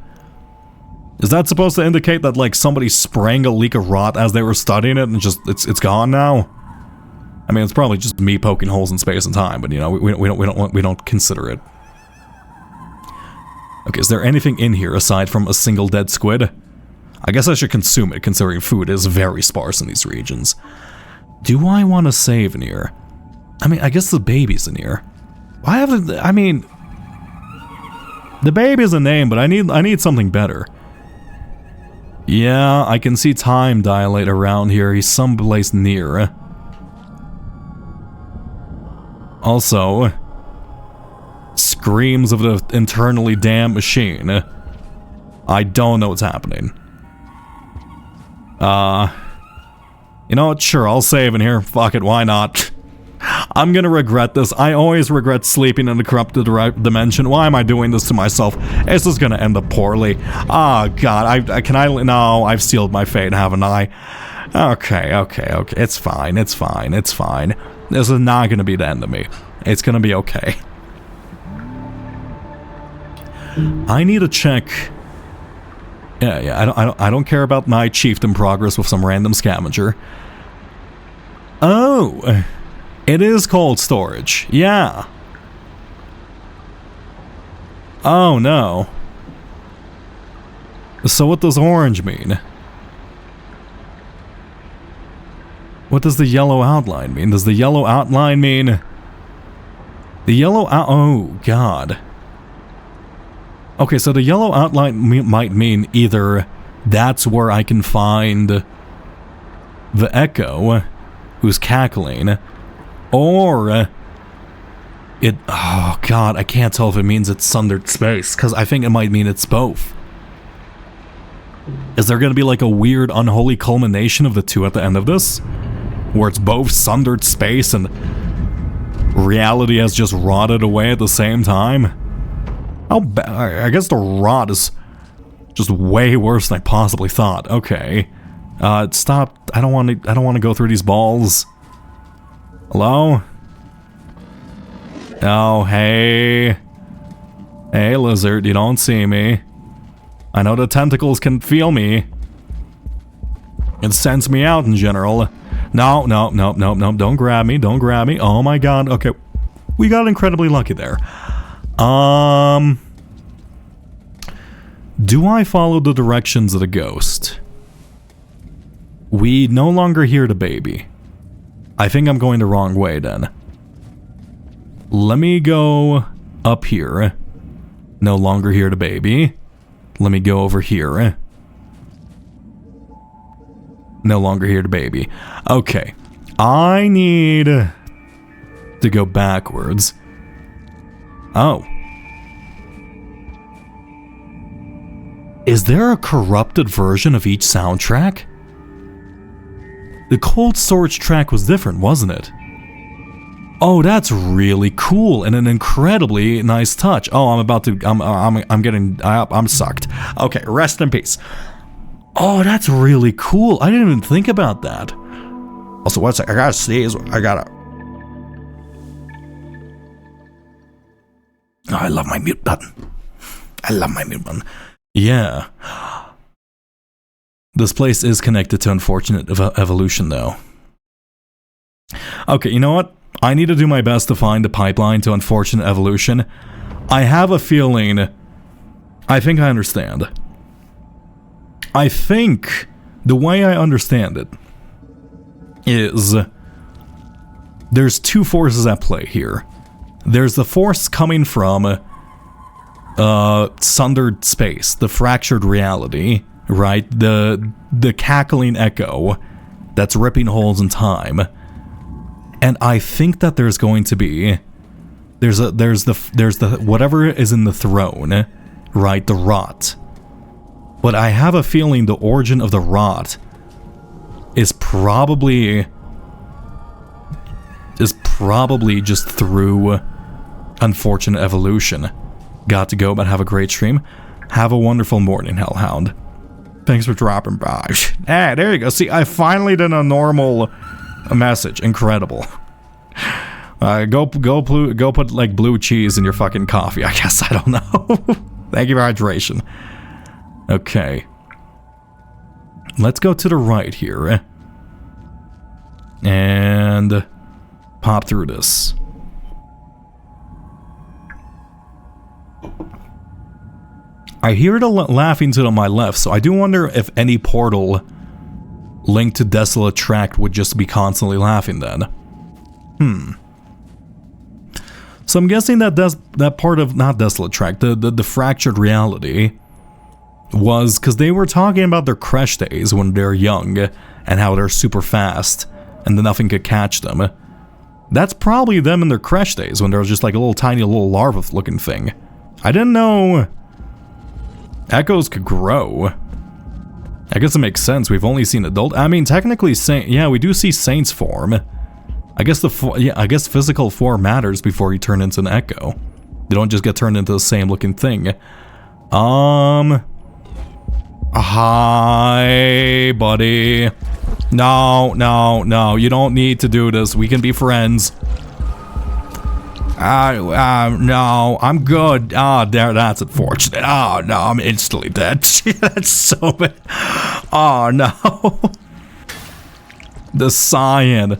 Is that supposed to indicate that, like, somebody sprang a leak of rot as they were studying it and just, it's gone now? I mean, it's probably just me poking holes in space and time, but, you know, we don't consider it. Okay, is there anything in here aside from a single dead squid? I guess I should consume it, considering food is very sparse in these regions. Do I want to save in here? I mean, I guess the baby's in here. I mean... The baby's a name, but I need something better. Yeah, I can see time dilate around here. He's someplace near. Also, screams of the internally damned machine. I don't know what's happening. You know what? Sure, I'll save in here. Fuck it, why not? I'm gonna regret this. I always regret sleeping in a corrupted dimension. Why am I doing this to myself? This is gonna end up poorly. Oh god, no, I've sealed my fate, haven't I? Okay. It's fine. This is not gonna be the end of me. It's gonna be okay. I need to check. Yeah, I don't care about my chieftain progress with some random scavenger. Oh, it is cold storage. Yeah. Oh no. So what does orange mean? What does the yellow outline mean? Does the yellow outline mean... Oh god. Okay, so the yellow outline might mean either that's where I can find the Echo, who's cackling, or it... Oh god, I can't tell if it means it's sundered space, because I think it might mean it's both. Is there going to be like a weird unholy culmination of the two at the end of this? Where it's both sundered space and reality has just rotted away at the same time? I guess the rot is just way worse than I possibly thought. Okay. Stop. I don't want to go through these balls. Hello? Oh, hey. Hey, lizard, you don't see me. I know the tentacles can feel me. It sends me out in general. No, don't grab me, Oh my god, okay. We got incredibly lucky there. Do I follow the directions of the ghost? We no longer hear the baby. I think I'm going the wrong way then. Let me go up here. No longer hear the baby. Let me go over here. No longer hear the baby. Okay. I need to go backwards. Oh. Is there a corrupted version of each soundtrack? The cold storage track was different, wasn't it? Oh, that's really cool and an incredibly nice touch. Oh, I'm sucked. Okay, rest in peace. Oh, that's really cool. I didn't even think about that. Also, one sec, I gotta sneeze. Oh, I love my mute button. Yeah. This place is connected to unfortunate evolution, though. Okay, you know what? I need to do my best to find the pipeline to unfortunate evolution. I have a feeling... I think I understand. I think the way I understand it is there's two forces at play here. There's the force coming from sundered space, the fractured reality, right? The cackling echo that's ripping holes in time. And I think that there's going to be there's the whatever is in the throne, right? The rot. But I have a feeling the origin of the rot is probably is probably just through unfortunate evolution. Got to go, but have a great stream. Have a wonderful morning, Hellhound. Thanks for dropping by. Hey, there you go. See, I finally did a normal message. Incredible. Go put like blue cheese in your fucking coffee. I guess, I don't know. Thank you for hydration. Okay. Let's go to the right here. And pop through this. I hear the laughing to my left, so I do wonder if any portal linked to Desolate Tract would just be constantly laughing then. So I'm guessing that that part of, not Desolate Tract, the Fractured Reality was because they were talking about their crash days when they're young and how they're super fast and then nothing could catch them. That's probably them in their crash days when there was just like a little tiny little larva looking thing. I didn't know echoes could grow. I guess it makes sense. We've only seen adult. I mean, technically, yeah, we do see Saint's form. I guess I guess physical form matters before you turn into an echo. You don't just get turned into the same looking thing. Hi, buddy. No, you don't need to do this. We can be friends. No, I'm good. That's unfortunate. Oh, no, I'm instantly dead. That's so bad. Oh, no. The cyan.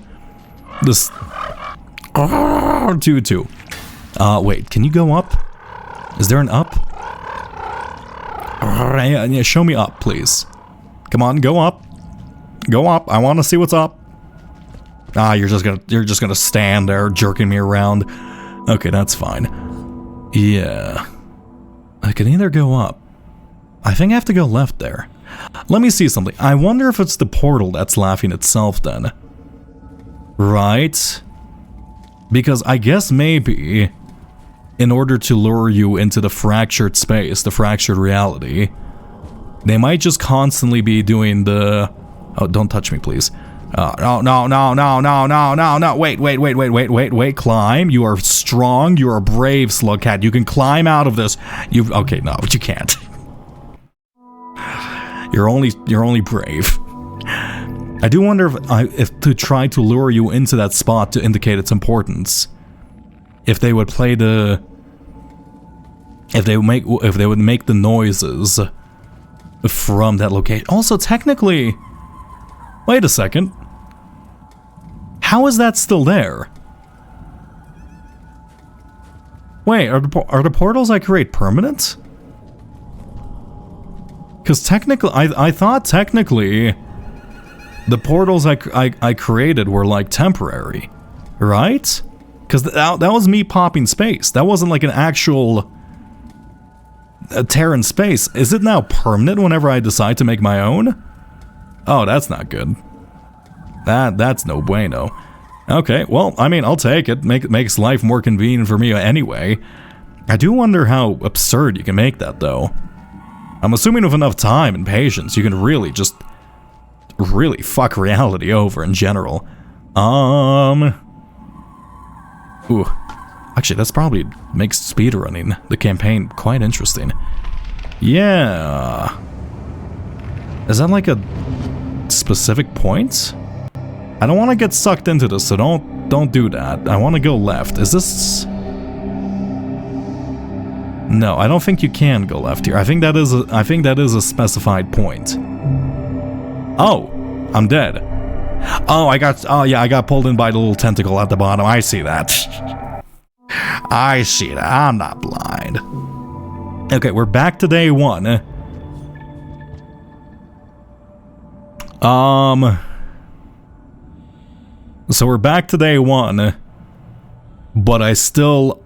This. 2-2. Wait, can you go up? Is there an up? Yeah, show me up, please. Come on, go up. Go up. I want to see what's up. You're just gonna stand there jerking me around. Okay, that's fine. Yeah. I can either go up. I think I have to go left there. Let me see something. I wonder if it's the portal that's laughing itself then. Right? Because I guess maybe in order to lure you into the fractured space, the fractured reality, they might just constantly be doing the... Oh, don't touch me, please. No, wait, climb. You are strong, you are brave, Slugcat. You can climb out of this. Okay, no, but you can't. You're only brave. I do wonder if to try to lure you into that spot to indicate its importance, if they would play the... If they would make the noises from that location. Also, technically... Wait a second. How is that still there? Wait, are the portals I create permanent? Because technically, I thought technically the portals I created were like temporary, right? Because that was me popping space. That wasn't like an actual tear in space. Is it now permanent whenever I decide to make my own? Oh, that's not good. That's no bueno. Okay, well, I mean, I'll take it. Makes life more convenient for me anyway. I do wonder how absurd you can make that, though. I'm assuming with enough time and patience, you can really just... really fuck reality over in general. Ooh. Actually, that's probably makes speedrunning the campaign quite interesting. Yeah. Is that like a specific point? I don't want to get sucked into this, so don't do that. I want to go left. Is this... No, I don't think you can go left here. I think that is a specified point. Oh, I'm dead. Oh, yeah, I got pulled in by the little tentacle at the bottom. I see that. I see that. I'm not blind. Okay, we're back to day 1. So we're back to day 1, but I still,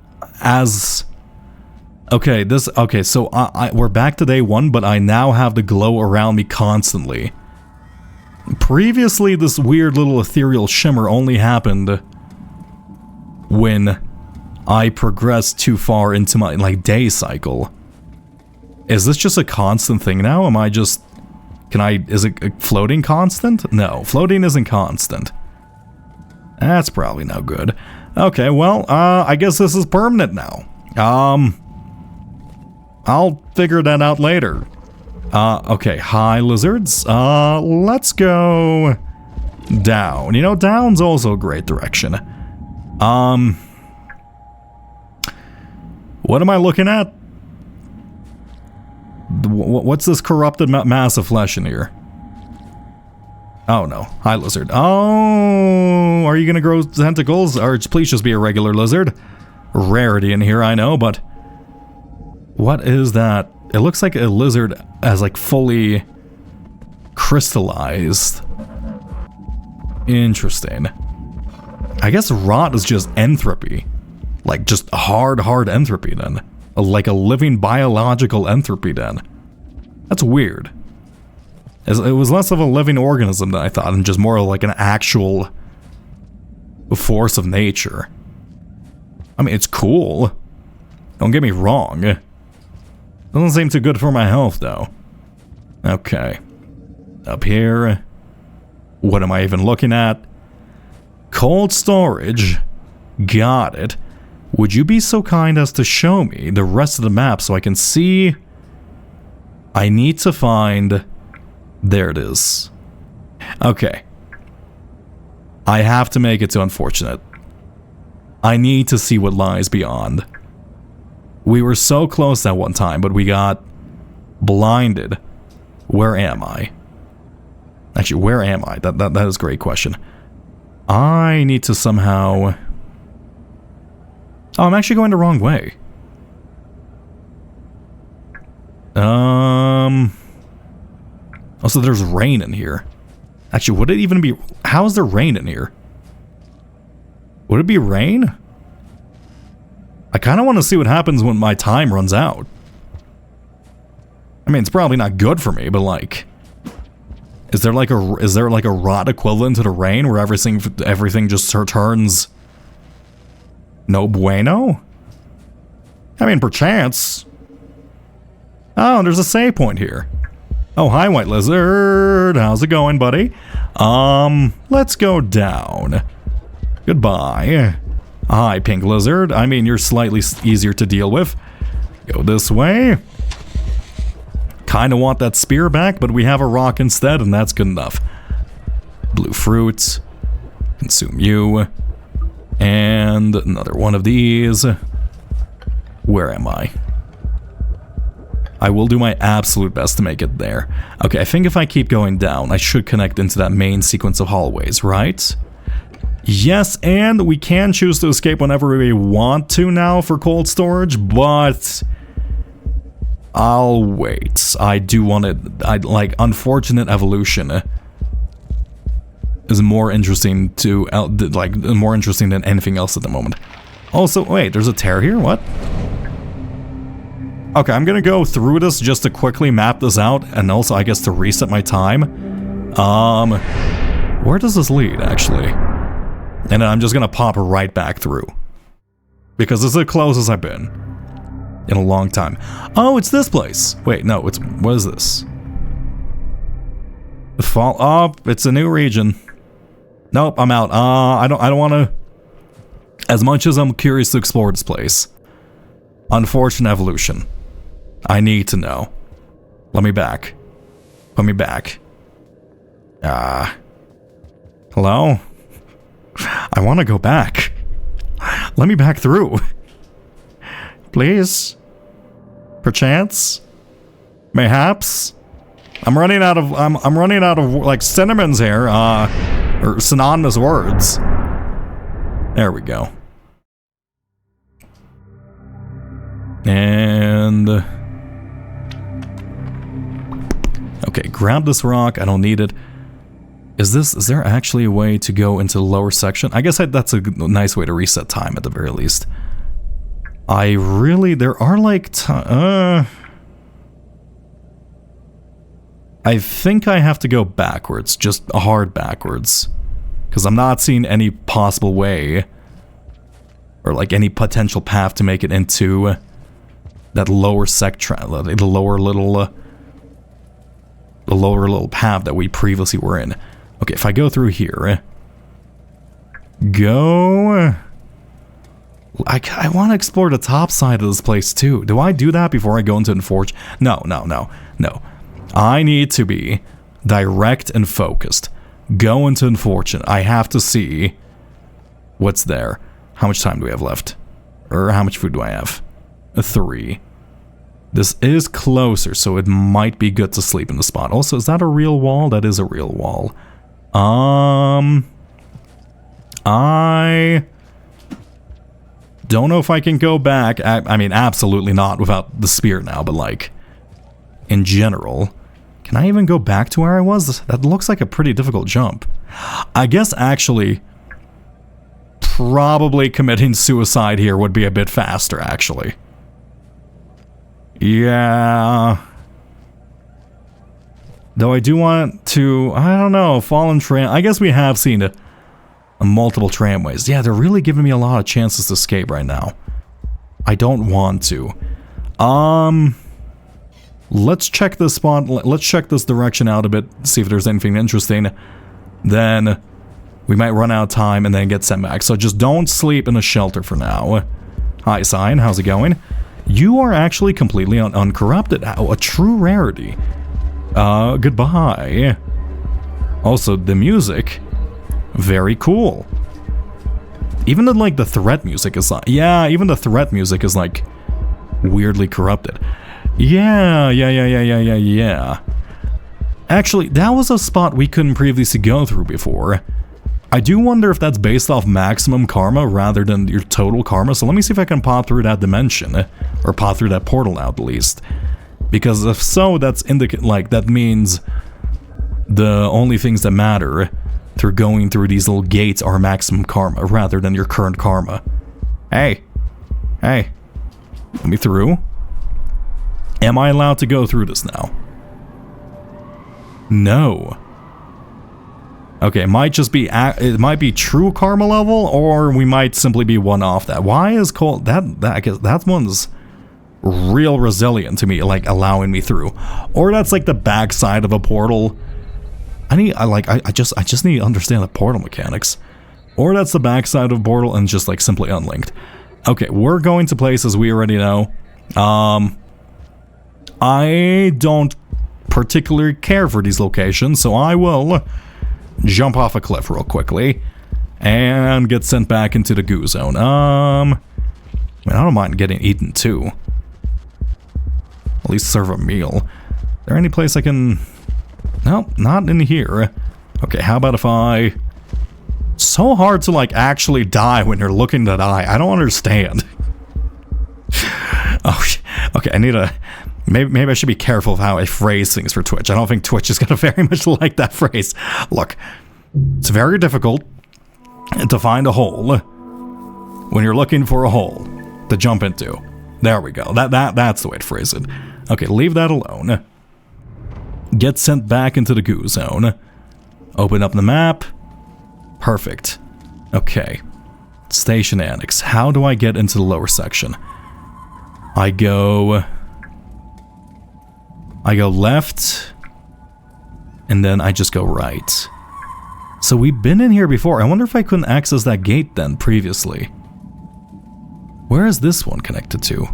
okay, so we're back to day 1, but I now have the glow around me constantly. Previously, this weird little ethereal shimmer only happened when I progressed too far into my, day cycle. Is this just a constant thing now? Am I just... is it floating constant? No, floating isn't constant. That's probably no good. Okay, well, I guess this is permanent now. I'll figure that out later. Okay, hi, lizards. Let's go down. You know, down's also a great direction. What am I looking at? What's this corrupted mass of flesh in here? Oh no. Hi, lizard. Oh, are you gonna grow tentacles? Or please just be a regular lizard. Rarity in here, I know, but what is that? It looks like a lizard as like fully crystallized. Interesting. I guess rot is just entropy. Like just hard entropy then. Like a living biological entropy then. That's weird. It was less of a living organism than I thought, and just more like an actual force of nature. I mean, it's cool. Don't get me wrong. Doesn't seem too good for my health, though. Okay. Up here. What am I even looking at? Cold storage. Got it. Would you be so kind as to show me the rest of the map so I can see? I need to find... There it is. Okay. I have to make it to unfortunate. I need to see what lies beyond. We were so close that one time, but we got blinded. Where am I? Actually, where am I? That is a great question. I need to somehow... Oh, I'm actually going the wrong way. Also, there's rain in here. Actually, would it even be... How is there rain in here? Would it be rain? I kind of want to see what happens when my time runs out. I mean, it's probably not good for me, but like... Is there like a rot equivalent to the rain where everything just turns... No bueno? I mean, perchance. Oh, there's a save point here. Oh, hi, White Lizard. How's it going, buddy? Let's go down. Goodbye. Hi, Pink Lizard. I mean, you're slightly easier to deal with. Go this way. Kinda want that spear back, but we have a rock instead, and that's good enough. Blue fruits. Consume you. And another one of these. Where am I? I will do my absolute best to make it there. Okay, I think if I keep going down, I should connect into that main sequence of hallways, right? Yes, and we can choose to escape whenever we want to now for cold storage, but... I'll wait. I do want it... like, unfortunate evolution is more interesting to... like, more interesting than anything else at the moment. Also, wait, there's a tear here? What? Okay, I'm gonna go through this just to quickly map this out, and also, I guess, to reset my time. Where does this lead, actually? And then I'm just gonna pop right back through. Because this is the closest I've been in a long time. Oh, it's this place! Wait, no, it's... what is this? Fall... oh, it's a new region. Nope, I'm out. I don't wanna... As much as I'm curious to explore this place. Unfortunate evolution. I need to know. Let me back. Put me back. Hello? I want to go back. Let me back through. Please? Perchance? Mayhaps? I'm running out of like synonyms here, or synonymous words. There we go. And... okay, grab this rock. I don't need it. Is there actually a way to go into the lower section? I guess that's a nice way to reset time at the very least. There are like... I think I have to go backwards, just hard backwards. Because I'm not seeing any possible way, or like any potential path to make it into that lower the lower little path that we previously were in. Okay, if I go through here, Go. I want to explore the top side of this place too. Do I do that before I go into Unfortunate? No. I need to be direct and focused. Go into Unfortunate. I have to see what's there. How much time do we have left? Or how much food do I have? 3. This is closer, so it might be good to sleep in the spot. Also, is that a real wall? That is a real wall. I don't know if I can go back. I mean, absolutely not without the spear now, but like, in general, can I even go back to where I was? That looks like a pretty difficult jump. I guess actually, probably committing suicide here would be a bit faster, actually. Yeah. Though I do want to, I don't know, fallen tram. I guess we have seen it. Multiple tramways. Yeah, they're really giving me a lot of chances to escape right now. I don't want to. Let's check this spot. Let's check this direction out a bit. See if there's anything interesting. Then we might run out of time and then get sent back. So just don't sleep in a shelter for now. Hi, Sign. How's it going? You are actually completely uncorrupted. A true rarity. Goodbye. Also, the music. Very cool. Even the threat music is like, yeah, even the threat music is like weirdly corrupted. Yeah. Actually, that was a spot we couldn't previously go through before. I do wonder if that's based off maximum karma rather than your total karma. So let me see if I can pop through that dimension, or pop through that portal now at least. Because if so, that's that means the only things that matter through going through these little gates are maximum karma rather than your current karma. Hey, let me through. Am I allowed to go through this now? No. Okay, it might just be, it might be true karma level, or we might simply be one off that. Why is cold? I guess that one's real resilient to me, like allowing me through. Or that's like the backside of a portal. I just need to understand the portal mechanics. Or that's the backside of a portal and just like simply unlinked. Okay, we're going to places we already know. I don't particularly care for these locations, so I will jump off a cliff real quickly and get sent back into the goo zone. I mean, I don't mind getting eaten too. At least serve a meal. Is there any place I can... No, not in here. Okay, how about if I... So hard to like actually die when you're looking to die. I don't understand. Oh, okay, I need to... Maybe I should be careful of how I phrase things for Twitch. I don't think Twitch is going to very much like that phrase. Look, it's very difficult to find a hole when you're looking for a hole to jump into. There we go. That's the way to phrase it. Okay, leave that alone. Get sent back into the goo zone. Open up the map. Perfect. Okay. Station Annex. How do I get into the lower section? I go left, and then I just go right. So we've been in here before. I wonder if I couldn't access that gate then previously. Where is this one connected to?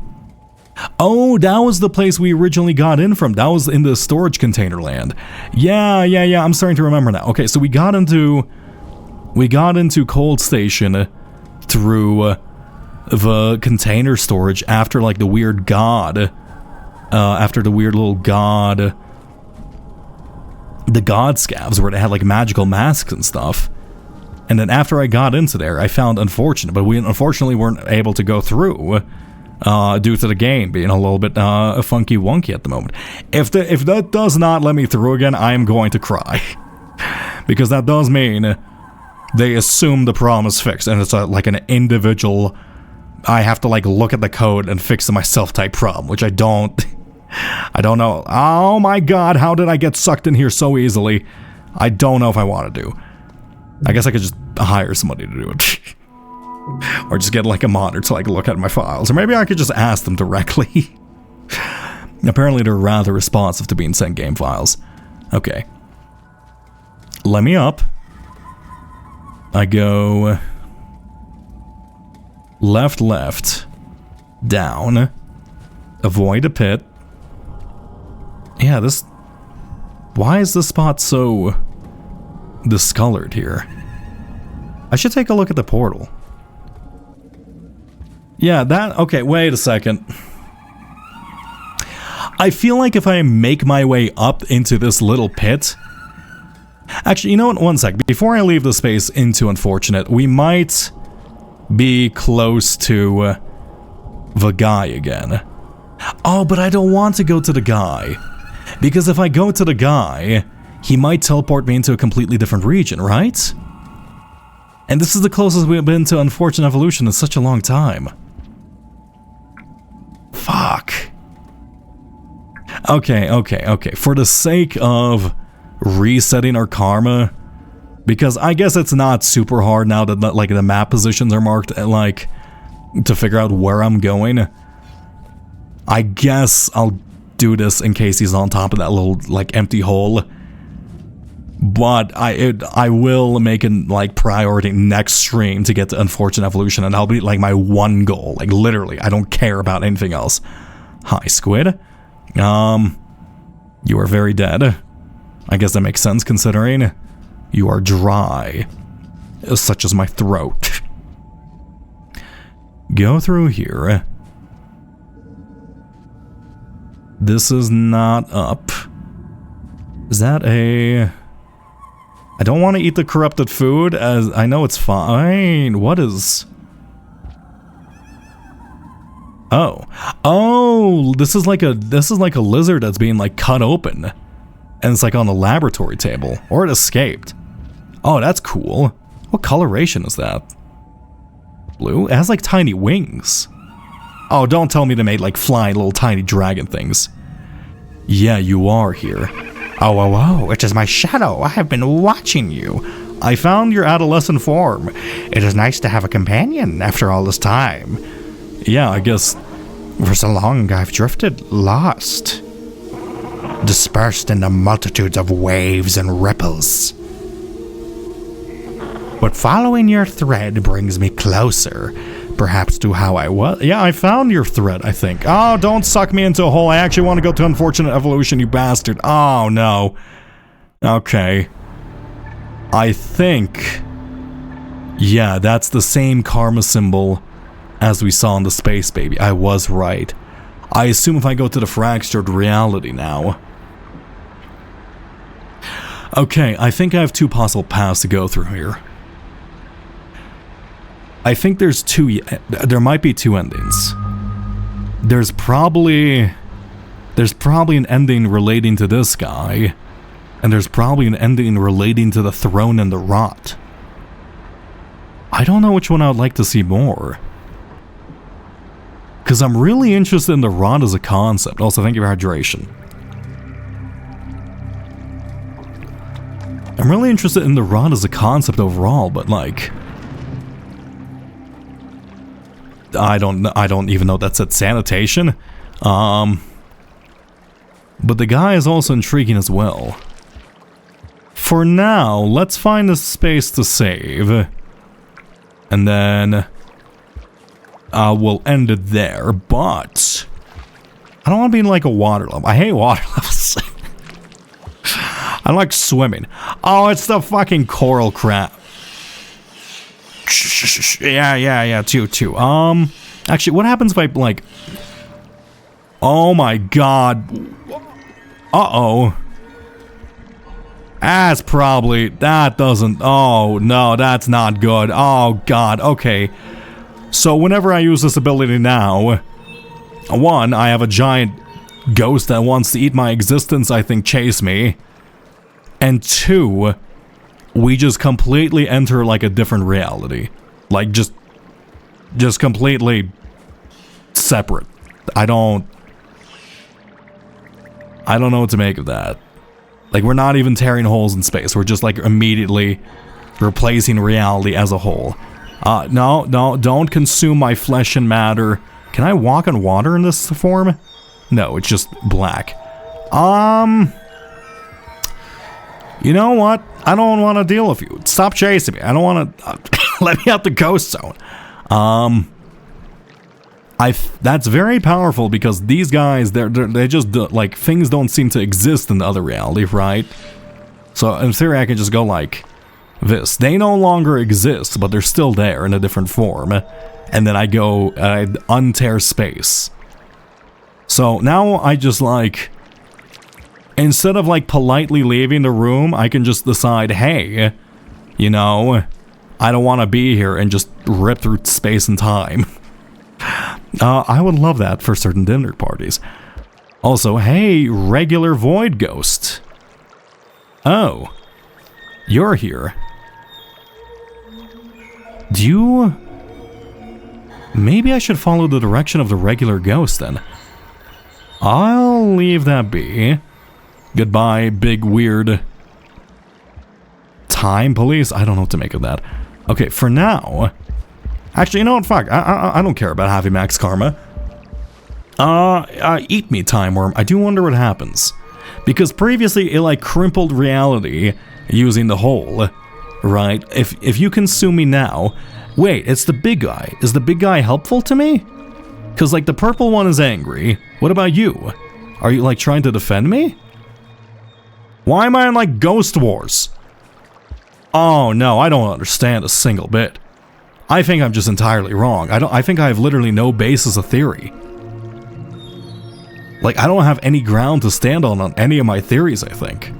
Oh, that was the place we originally got in from. That was in the storage container land. Yeah, I'm starting to remember now. Okay, so we got into Cold Station through the container storage after like the weird god. After the weird little god, the god scavs where they had like magical masks and stuff. And then after I got into there, I found Unfortunate, but we unfortunately weren't able to go through due to the game being a little bit funky wonky at the moment. If that does not let me through again, I am going to cry. Because that does mean they assume the problem is fixed, and it's like an individual, I have to like look at the code and fix it myself type problem, which I don't know. Oh my god, how did I get sucked in here so easily? I don't know if I want to do. I guess I could just hire somebody to do it. Or just get like a modder to like look at my files. Or maybe I could just ask them directly. Apparently they're rather responsive to being sent game files. Okay. Let me up. I go Left, left. Down. Avoid a pit. Yeah, this... Why is this spot so discolored here? I should take a look at the portal. Yeah, that... Okay, wait a second. I feel like if I make my way up into this little pit... Actually, you know what? One sec. Before I leave the space into Unfortunate, we might be close to the guy again. Oh, but I don't want to go to the guy. Because if I go to the guy, he might teleport me into a completely different region, right? And this is the closest we've been to Unfortunate Evolution in such a long time. Fuck. Okay. For the sake of resetting our karma, because I guess it's not super hard now that like the map positions are marked, like to figure out where I'm going. I guess I'll do this in case he's on top of that little like empty hole. But I will make it like priority next stream to get to Unfortunate Evolution, and that'll be like my one goal. Like literally, I don't care about anything else. Hi, Squid. You are very dead. I guess that makes sense considering you are dry, such as my throat. Go through here. This is not up. Is that a... I don't want to eat the corrupted food, as I know it's fine. What is... Oh, this is like a lizard that's being like cut open, and it's like on the laboratory table, or it escaped. Oh, that's cool. What coloration is that? Blue? It has like tiny wings. Oh, don't tell me they made like flying little tiny dragon things. Yeah, you are here. Oh, it is my shadow. I have been watching you. I found your adolescent form. It is nice to have a companion after all this time. Yeah, I guess for so long I've drifted, lost, dispersed in the multitudes of waves and ripples. But following your thread brings me closer, perhaps to how I was. Yeah, I found your thread, I think. Oh, don't suck me into a hole. I actually want to go to Unfortunate Evolution, you bastard. Oh, no. Okay. I think... Yeah, that's the same karma symbol as we saw in the Space Baby. I was right. I assume if I go to the fractured reality now. Okay, I think I have two possible paths to go through here. I think there's there might be two endings. There's probably an ending relating to this guy, and there's probably an ending relating to the throne and the rot. I don't know which one I would like to see more. Because I'm really interested in the rod as a concept. Also, thank you for hydration. I'm really interested in the rod as a concept overall, but like... I don't even know that said sanitation. But the guy is also intriguing as well. For now, let's find a space to save. And then... we'll end it there, but I don't want to be in like a water level. I hate water levels. I like swimming. Oh, it's the fucking coral crab. Yeah, two. Actually, what happens if I like... Oh my god. Uh-oh. That's probably... That doesn't... Oh, no, that's not good. Oh god, okay. So whenever I use this ability now, one, I have a giant ghost that wants to eat my existence, I think, chase me. And two, we just completely enter like a different reality. Like just completely separate. I don't know what to make of that. Like we're not even tearing holes in space. We're just like immediately replacing reality as a whole. No, don't consume my flesh and matter. Can I walk on water in this form? No, it's just black. You know what? I don't want to deal with you. Stop chasing me. I don't want to... let me out the ghost zone. That's very powerful because these guys, they just like things don't seem to exist in the other reality, right? So in theory, I can just go like this. They no longer exist, but they're still there in a different form. And then I go untear space. So now I just like, instead of like politely leaving the room, I can just decide, hey, you know, I don't want to be here and just rip through space and time. I would love that for certain dinner parties. Also, hey, regular void ghost. Oh, you're here. Do you... Maybe I should follow the direction of the regular ghost then. I'll leave that be. Goodbye, big weird... time police? I don't know what to make of that. Okay, for now... Actually, you know what? Fuck. I don't care about having max karma. Eat me, time worm. I do wonder what happens. Because previously it like crumpled reality using the hole. Right? If you consume me now... Wait, it's the big guy. Is the big guy helpful to me? Because like the purple one is angry. What about you? Are you like trying to defend me? Why am I in like Ghost Wars? Oh no, I don't understand a single bit. I think I'm just entirely wrong. I think I have literally no basis of theory. Like, I don't have any ground to stand on any of my theories, I think.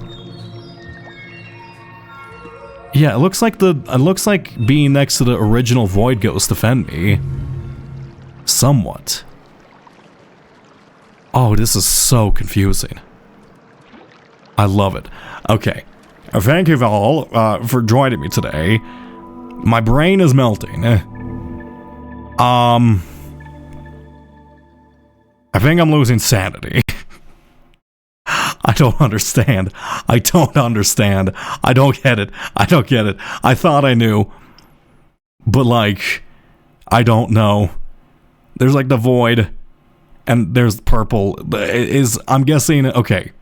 Yeah, it looks like being next to the original Void Ghost defend me. Somewhat. Oh, this is so confusing. I love it. Okay. Thank you all for joining me today. My brain is melting. I think I'm losing sanity. I don't understand. I don't understand. I don't get it. I don't get it. I thought I knew. But like, I don't know. There's like the void. And there's purple. I'm guessing, okay.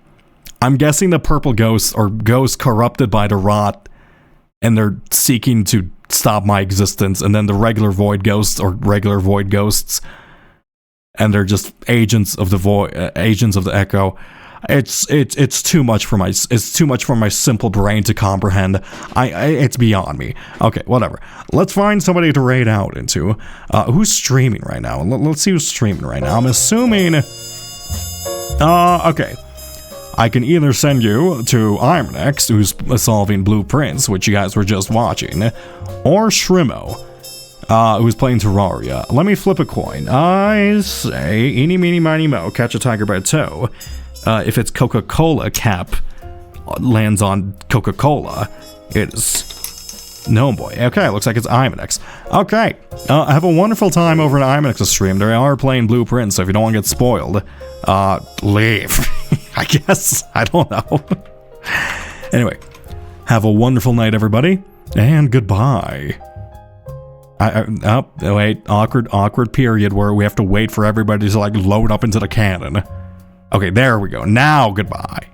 I'm guessing the purple ghosts are ghosts corrupted by the rot. And they're seeking to stop my existence, and then the regular void ghosts or regular void ghosts, and they're just agents of the void, agents of the echo. It's too much for my simple brain to comprehend. It's beyond me. Okay, whatever. Let's find somebody to raid out into. Who's streaming right now? Let's see who's streaming right now. I'm assuming. Okay. I can either send you to Ironix, who's solving blueprints, which you guys were just watching, or Shrimo, who's playing Terraria. Let me flip a coin. I say, eeny, meeny, miny, mo, catch a tiger by the toe. If it's Coca-Cola cap lands on Coca-Cola, it's... No, boy. Okay, looks like it's Ironix. Okay, have a wonderful time over at Ironix's stream. They are playing blueprints, so if you don't want to get spoiled, leave. I guess. I don't know. Anyway, have a wonderful night, everybody, and goodbye. Wait, awkward period where we have to wait for everybody to like load up into the cannon. Okay, there we go. Now, goodbye.